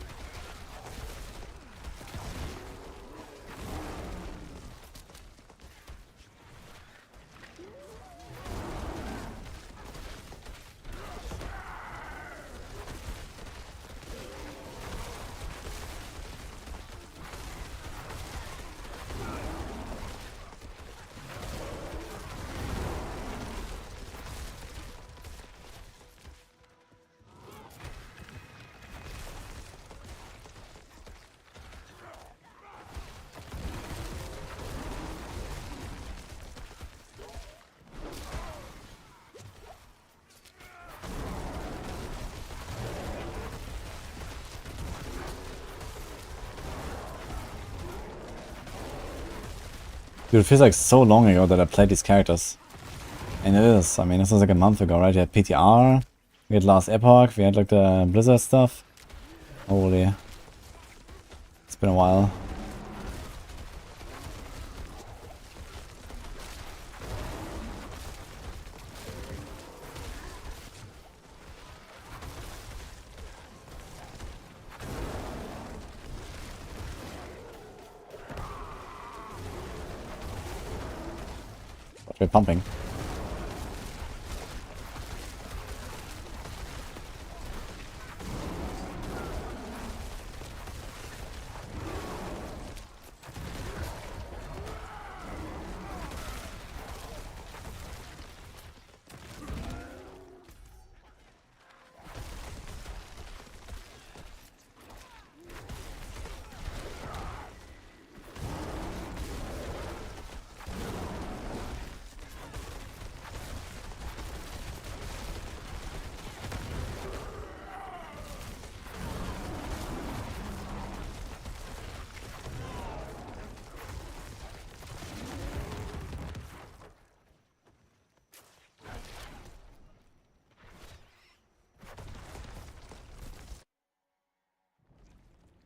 Dude, it feels like so long ago that I played these characters. And it is. I mean, this was like a month ago, right? You had PTR, we had Last Epoch, we had like the Blizzard stuff. Holy. It's been a while. But we're pumping.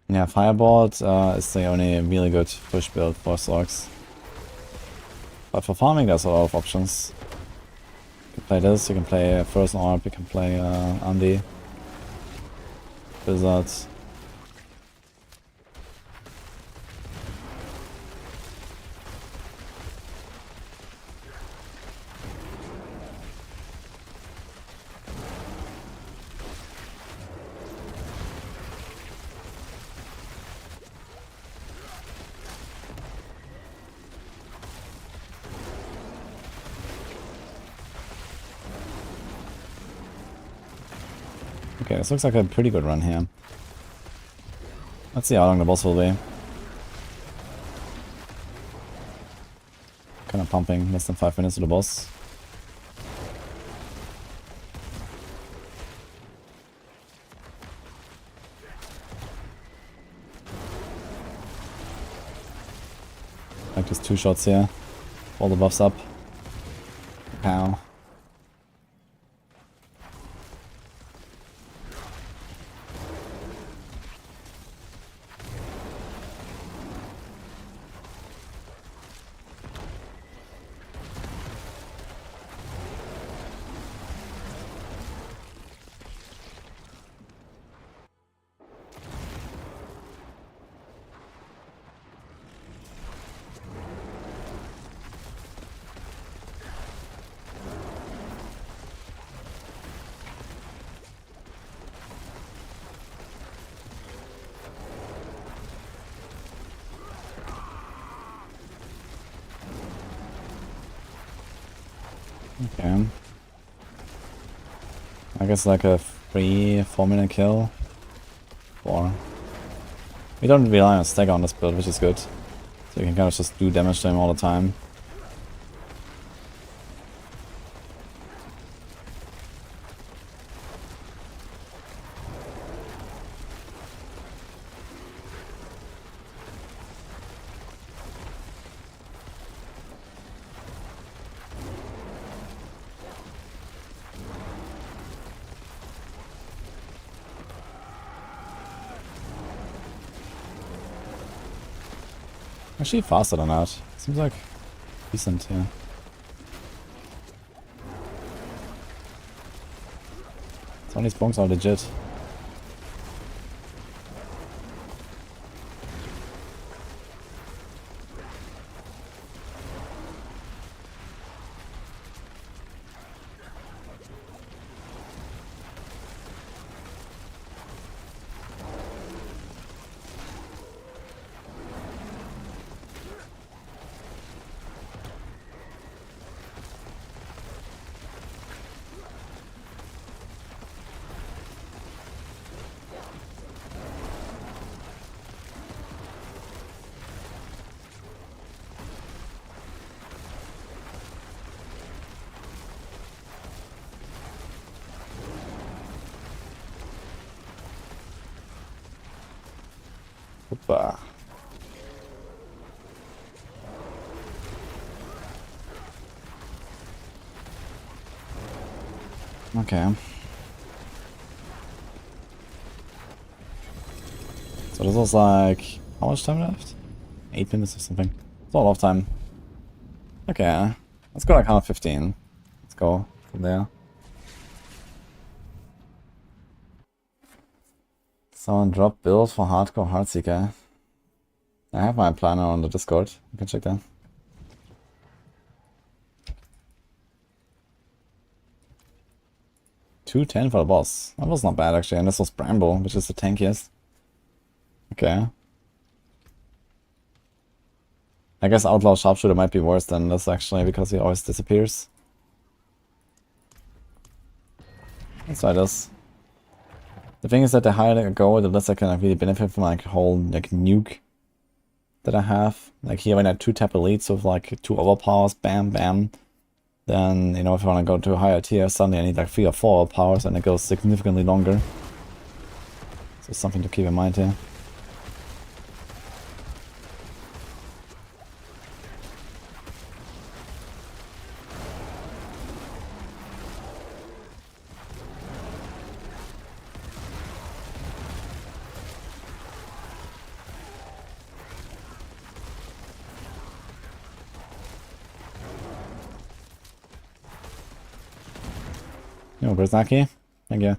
Yeah, Firebolt is the only really good push build for Sorcs. But for farming there's a lot of options. You can play this, you can play Frozen Orb, you can play Andy, Blizzard. Okay, this looks like a pretty good run here. Let's see how long the boss will be. Kind of pumping, less than 5 minutes to the boss. Like just 2 shots here. All the buffs up. Pow. Okay. I guess like a 3-4 minute kill. 4. We don't rely on stagger on this build, which is good. So you can kind of just do damage to him all the time. Actually faster than that. Seems like decent here. Some of these bonks are legit. Hoppa. Okay. So this was like, how much time left? 8 minutes or something. It's a lot of time. Okay, let's go like 115. Let's go from there. Someone drop build for hardcore Heartseeker. I have my planner on the Discord. You can check that. $210 for the boss. That was not bad actually, and this was Bramble, which is the tankiest. Okay. I guess Outlaw Sharpshooter might be worse than this actually, because he always disappears. Let's try this. The thing is that the higher I go, the less I can really benefit from like whole like nuke that I have. Like here when I 2-tap elite, so with like 2 overpowers, bam, bam. Then, you know, if I want to go to a higher tier, suddenly I need like 3 or 4 overpowers and it goes significantly longer. So something to keep in mind here. Yo, Brzaki. Thank you.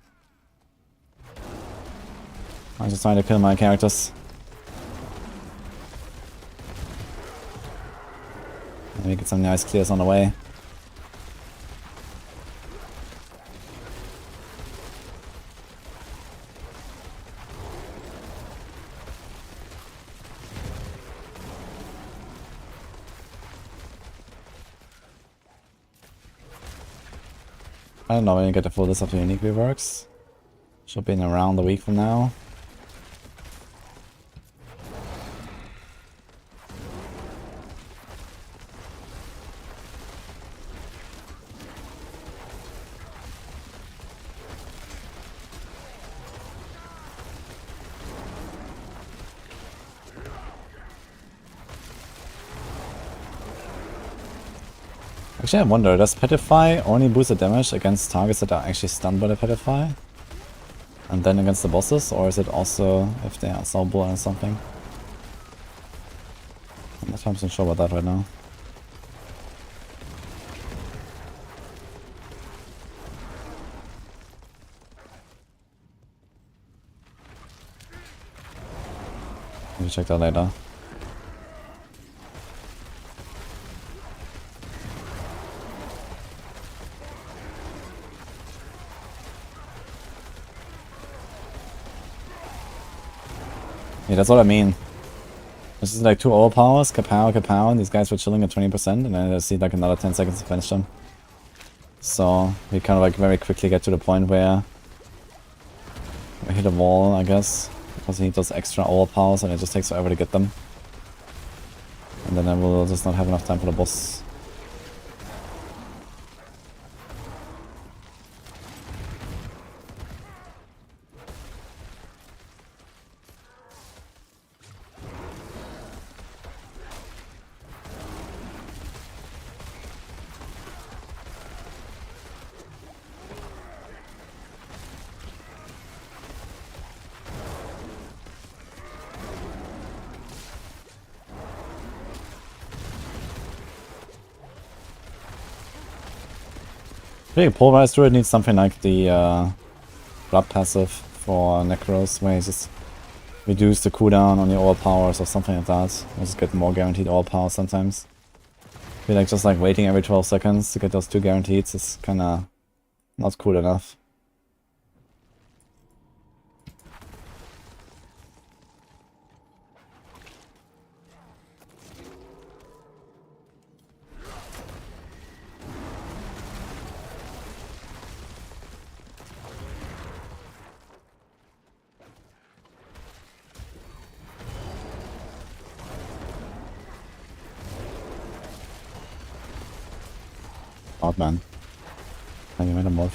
I'm just trying to kill my characters. Let me get some nice clears on the way. I don't know when you get the full list of the unique reworks. Should be in around a week from now. Actually, I wonder, does Petrify only boost the damage against targets that are actually stunned by the Petrify? And then against the bosses? Or is it also if they are Soulball or something? I'm not 100% sure about that right now. Maybe check that later. Yeah, that's what I mean. This is like 2 overpowers, kapow, kapow, and these guys were chilling at 20%, and then I see like another 10 seconds to finish them. So we kind of like very quickly get to the point where we hit a wall, I guess, because we need those extra overpowers, and it just takes forever to get them. And then I will just not have enough time for the boss. I think Pulverized Druid needs something like the Blood passive for Necros, where you just reduce the cooldown on your overpowers or something like that. You just get more guaranteed overpowers sometimes. I feel like just like waiting every 12 seconds to get those 2 guarantees is kinda not cool enough. Out, man. Can you metamorph?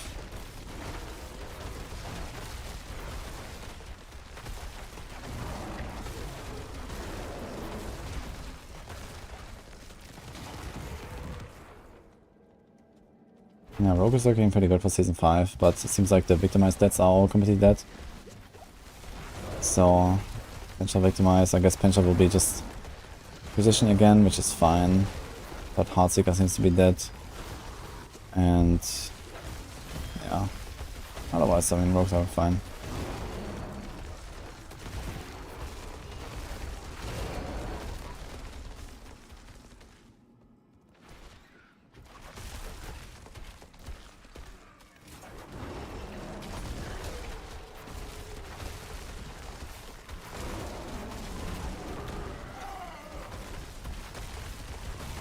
Yeah, Rogue is looking pretty good for Season 5, but it seems like the victimized deaths are all completely dead. So, Pincher victimized, I guess Pincher will be just positioning again, which is fine. But Heartseeker seems to be dead. And yeah. Otherwise, I mean, Rogues are fine.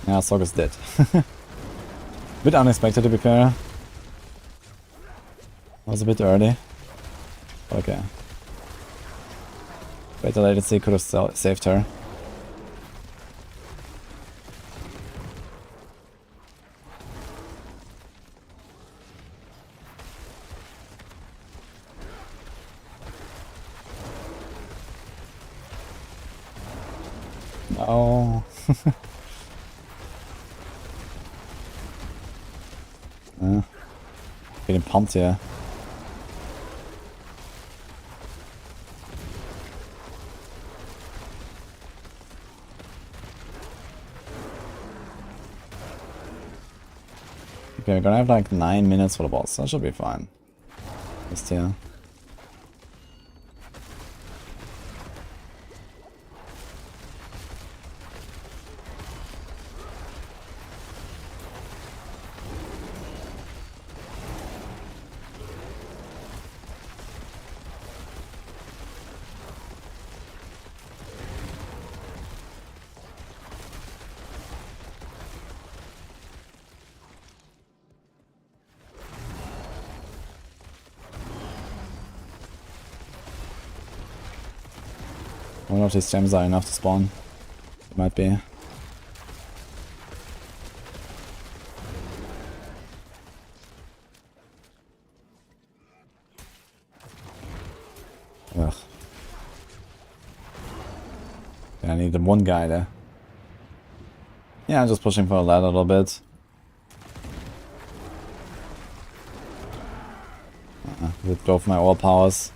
Yeah, Sorc is dead. Bit unexpected to be fair. Was a bit early. Okay. Better latency could have saved her. No. Getting pumped here. Okay, we're gonna have like 9 minutes for the boss. That should be fine. Just here. I wonder if these gems are enough to spawn. It might be. Ugh. Yeah, I need the one guy there. Yeah, I'm just pushing for a ladder a little bit. With both my all powers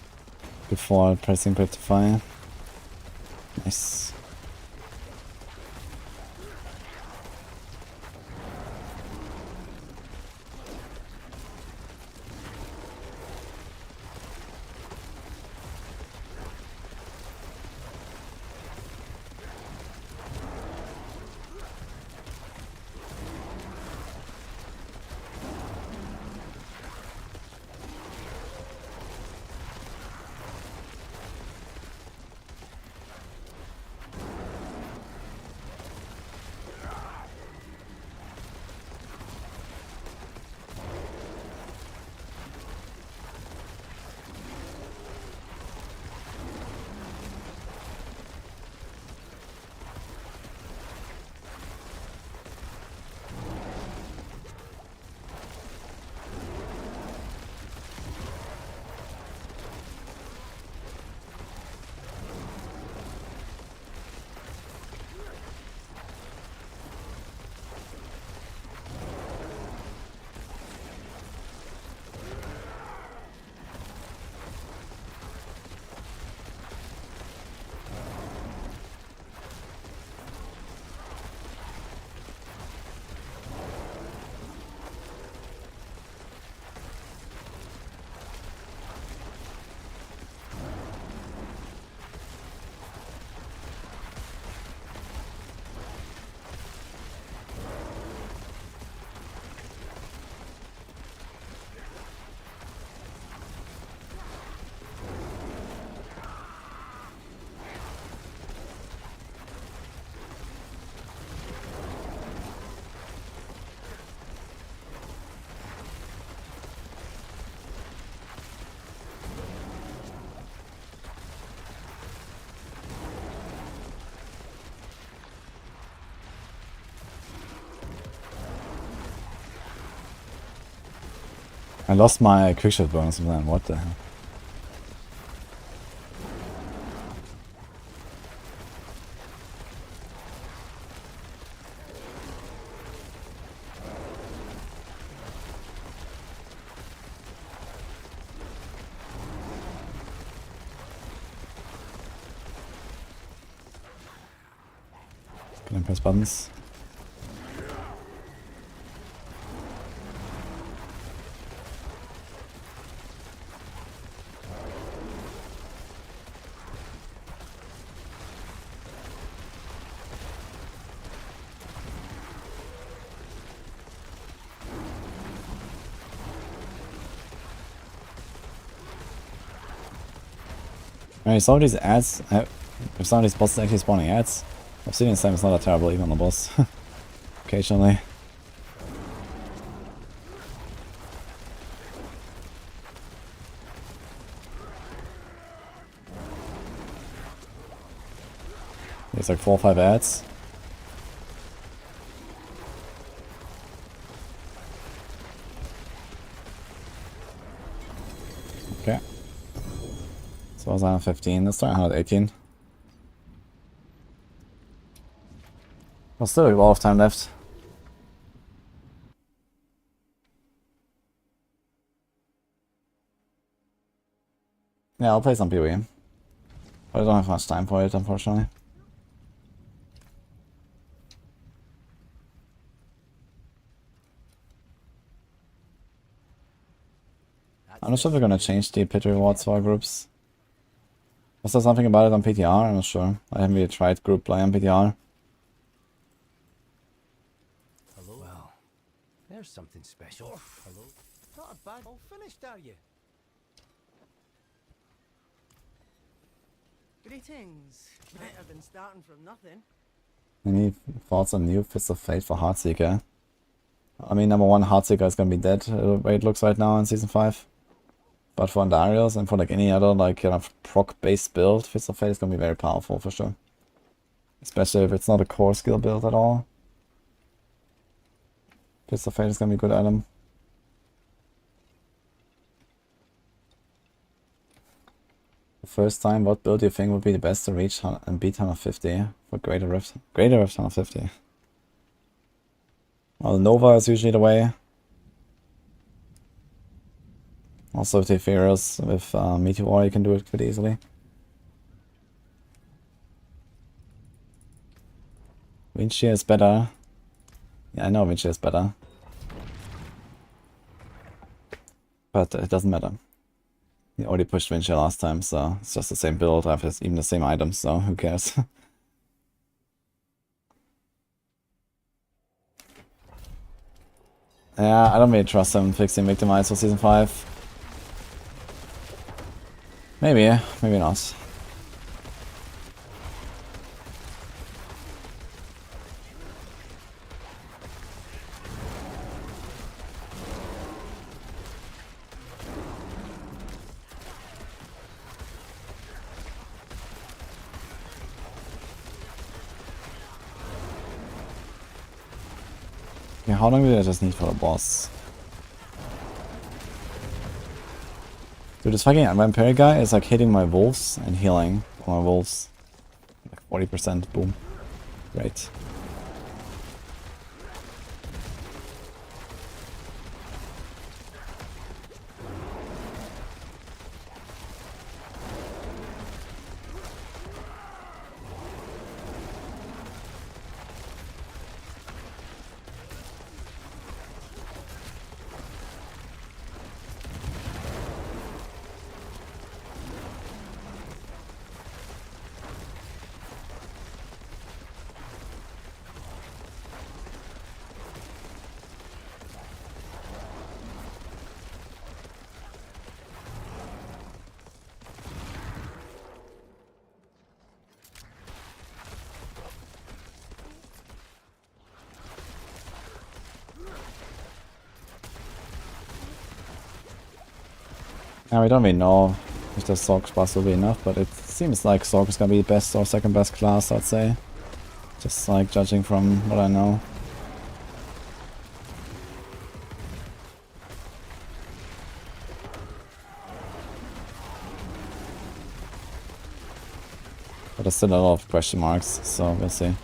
before pressing Rectify. Nice. I lost my quickshot bonus, man. What the hell? Can I press buttons? Alright, some of these ads, if some of these bosses actually spawning ads, Obsidian Slime is not that terrible even on the boss. Occasionally. There's like 4 or 5 ads. Okay. So I was 115, let's try 118. Well, still a lot of time left. Yeah, I'll play some PoE. But I don't have much time for it, unfortunately. I'm not sure if we're gonna change the pit rewards for our groups. Was there something about it on PTR? I'm not sure. I haven't really tried group play on PTR. Hello? Well, there's something special. Hello? Not a bad all finished, are you? Greetings. Better than starting from nothing. Any thoughts on new Fist of Fate for Heartseeker? I mean, number one, Heartseeker is gonna be dead the way it looks right now in Season 5. But for Andarios and for like any other like kind of proc-based build, Fist of Fate is gonna be very powerful for sure. Especially if it's not a core skill build at all. Fist of Fate is gonna be a good item. The first time, what build do you think would be the best to reach and beat 150 for Greater Rift? Greater Rift 150. Well, Nova is usually the way. Also with the Theorycrafting, with Meteor you can do it pretty easily. Windshear is better. Yeah, I know Windshear is better. But it doesn't matter. He already pushed Windshear last time, so it's just the same build. I have even the same items, so who cares? Yeah, I don't really trust him fixing Victimize for Season 5. Maybe, maybe not. Okay, how long did I just need for the boss? Dude, this fucking vampire guy is like hitting my wolves and healing my wolves. Like 40%, boom. Great. Now we don't really know if the Sorc class will be enough, but it seems like Sorc is gonna be the best or second best class, I'd say. Just like judging from what I know. But there's still a lot of question marks, so we'll see.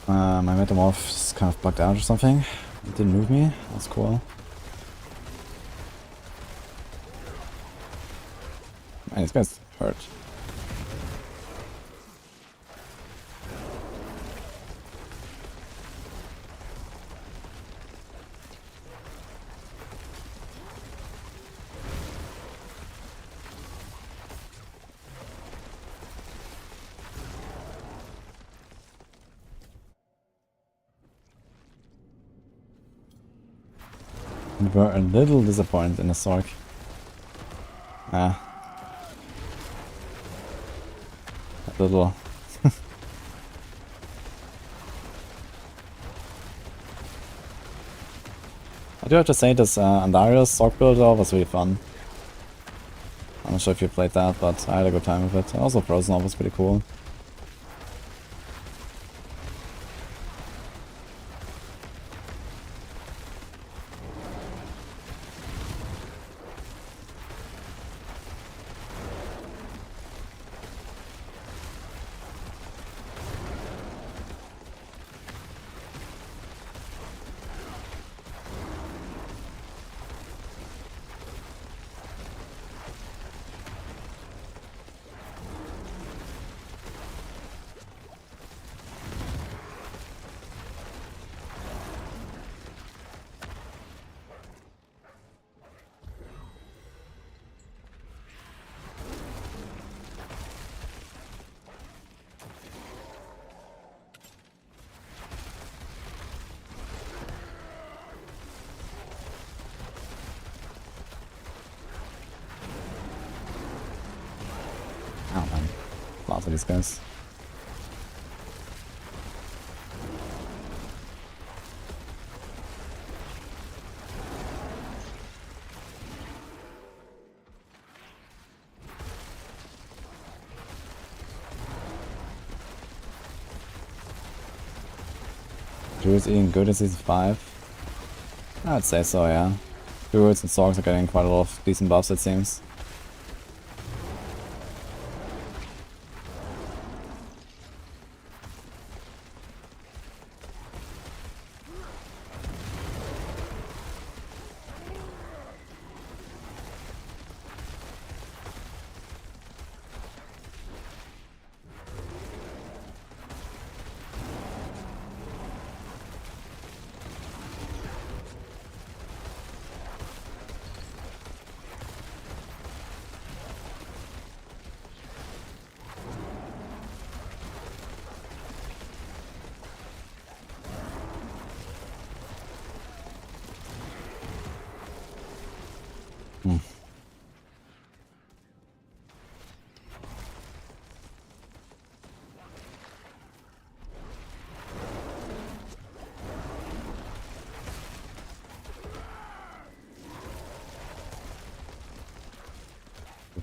My metamorph is kind of bugged out or something. It didn't move me. That's cool. Man, this guy's hurt. We were a little disappointed in the Sorc. A little. I do have to say this Andarius Sorc builder was really fun. I'm not sure if you played that, but I had a good time with it. Also Frozen was pretty cool. Oh man, lots of these guys. Druid's eating good in Season 5? I'd say so, yeah. Druids and Sorcs are getting quite a lot of decent buffs, it seems.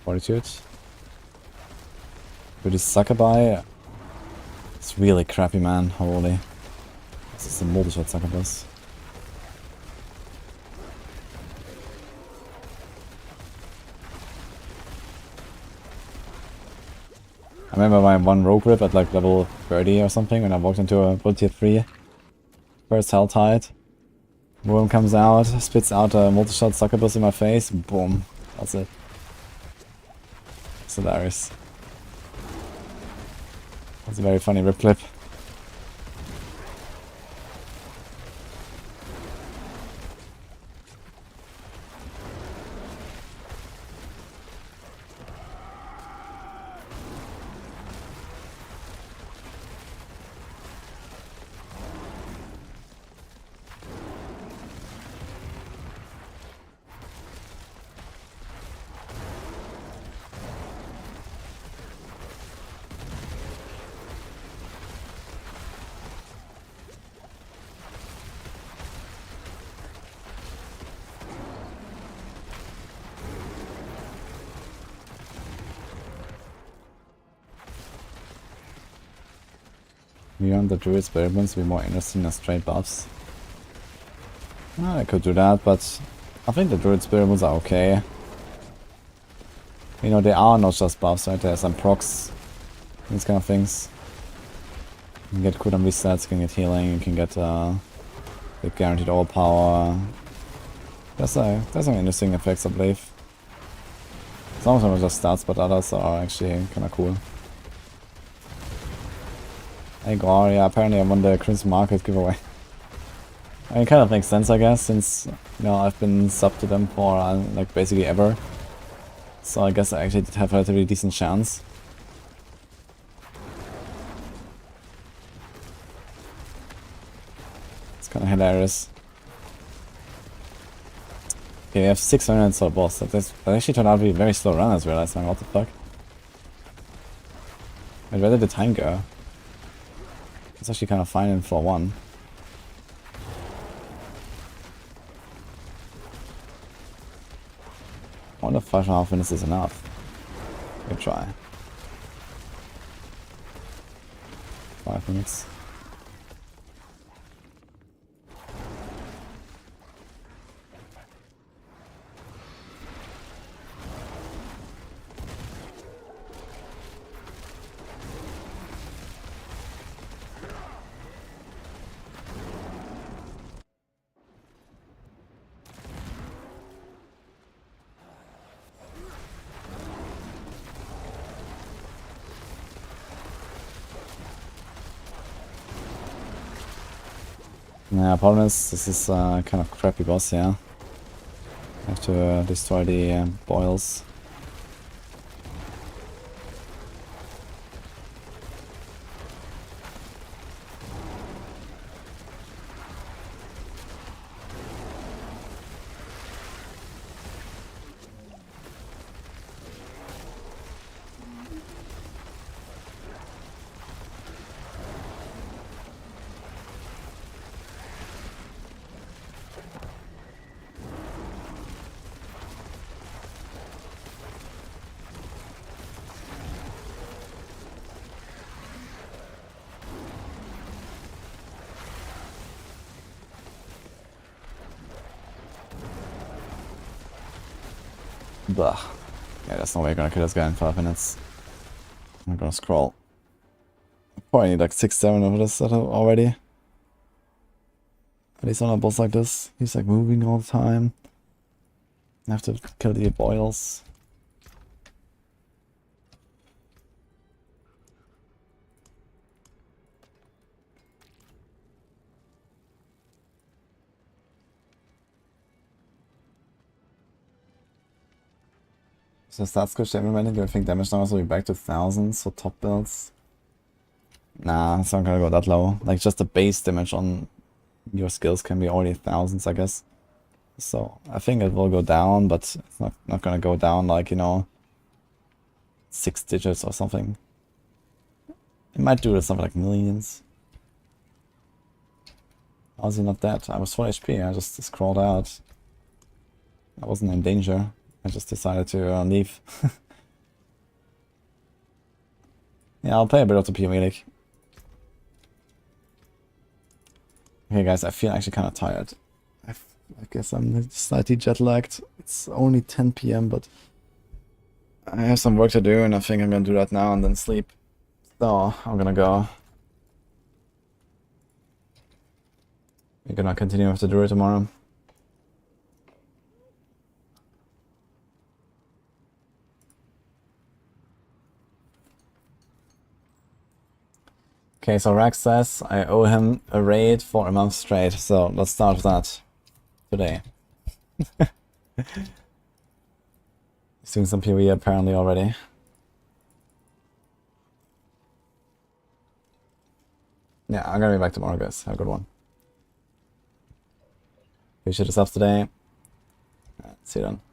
Fortitude. With this Succubi, it's really crappy, man. Holy. This is a multi-shot Succubus. I remember my one rogue rip at like level 30 or something when I walked into a bull tier 3. First Helltide. Worm comes out, spits out a multi-shot Succubus in my face, boom. That's it. It's hilarious. That's a very funny rip clip. Beyond the Druid Spiritborn to be more interesting than straight buffs. I could do that, but I think the Druid Spiritborns are okay. You know, they are not just buffs, right? There's some procs, these kind of things. can get cooldown resets, you can get healing, you can get the guaranteed overpower. There's some interesting effects, I believe. Some of them are just stats, but others are actually kind of cool. Hey Gore, yeah, apparently I won the Crimson Market giveaway. I mean, it kind of makes sense, I guess, since, you know, I've been sub to them for, like, basically ever. So I guess I actually did have a relatively decent chance. It's kind of hilarious. Okay, we have 600 for boss. That actually turned out to be a very slow run, as I realized. What the fuck? Wait, where did the time go? It's actually kind of fine in floor 1. I wonder if 5.5 minutes is enough. Good try. 5 minutes. Yeah, problem is, this is kind of crappy boss, yeah. I have to destroy the boils. Blah. Yeah, there's no way you're gonna kill this guy in 5 minutes. I'm gonna scroll. Probably need like 6-7 of this already. At least on a boss like this. He's like moving all the time. I have to kill the boils. So stats switch implemented, do I think damage numbers will be back to thousands for top builds? Nah, it's not gonna go that low. Like just the base damage on your skills can be already thousands, I guess. So I think it will go down, but it's not gonna go down like, you know, 6 digits or something. It might do something like millions. How is he not dead? I was 4 HP, I just scrolled out. I wasn't in danger. I just decided to leave. Yeah, I'll play a bit of the PvE League. Okay guys, I feel actually kind of tired. I guess I'm slightly jet lagged. It's only 10 PM, but I have some work to do and I think I'm gonna do that now and then sleep. So, I'm gonna go. We're gonna continue with the Druid tomorrow. Okay, so Rax says I owe him a raid for a month straight, so let's start with that today. He's doing some PvE apparently already. Yeah, I'm gonna be back tomorrow, guys. Have a good one. Appreciate the subs today. See you then.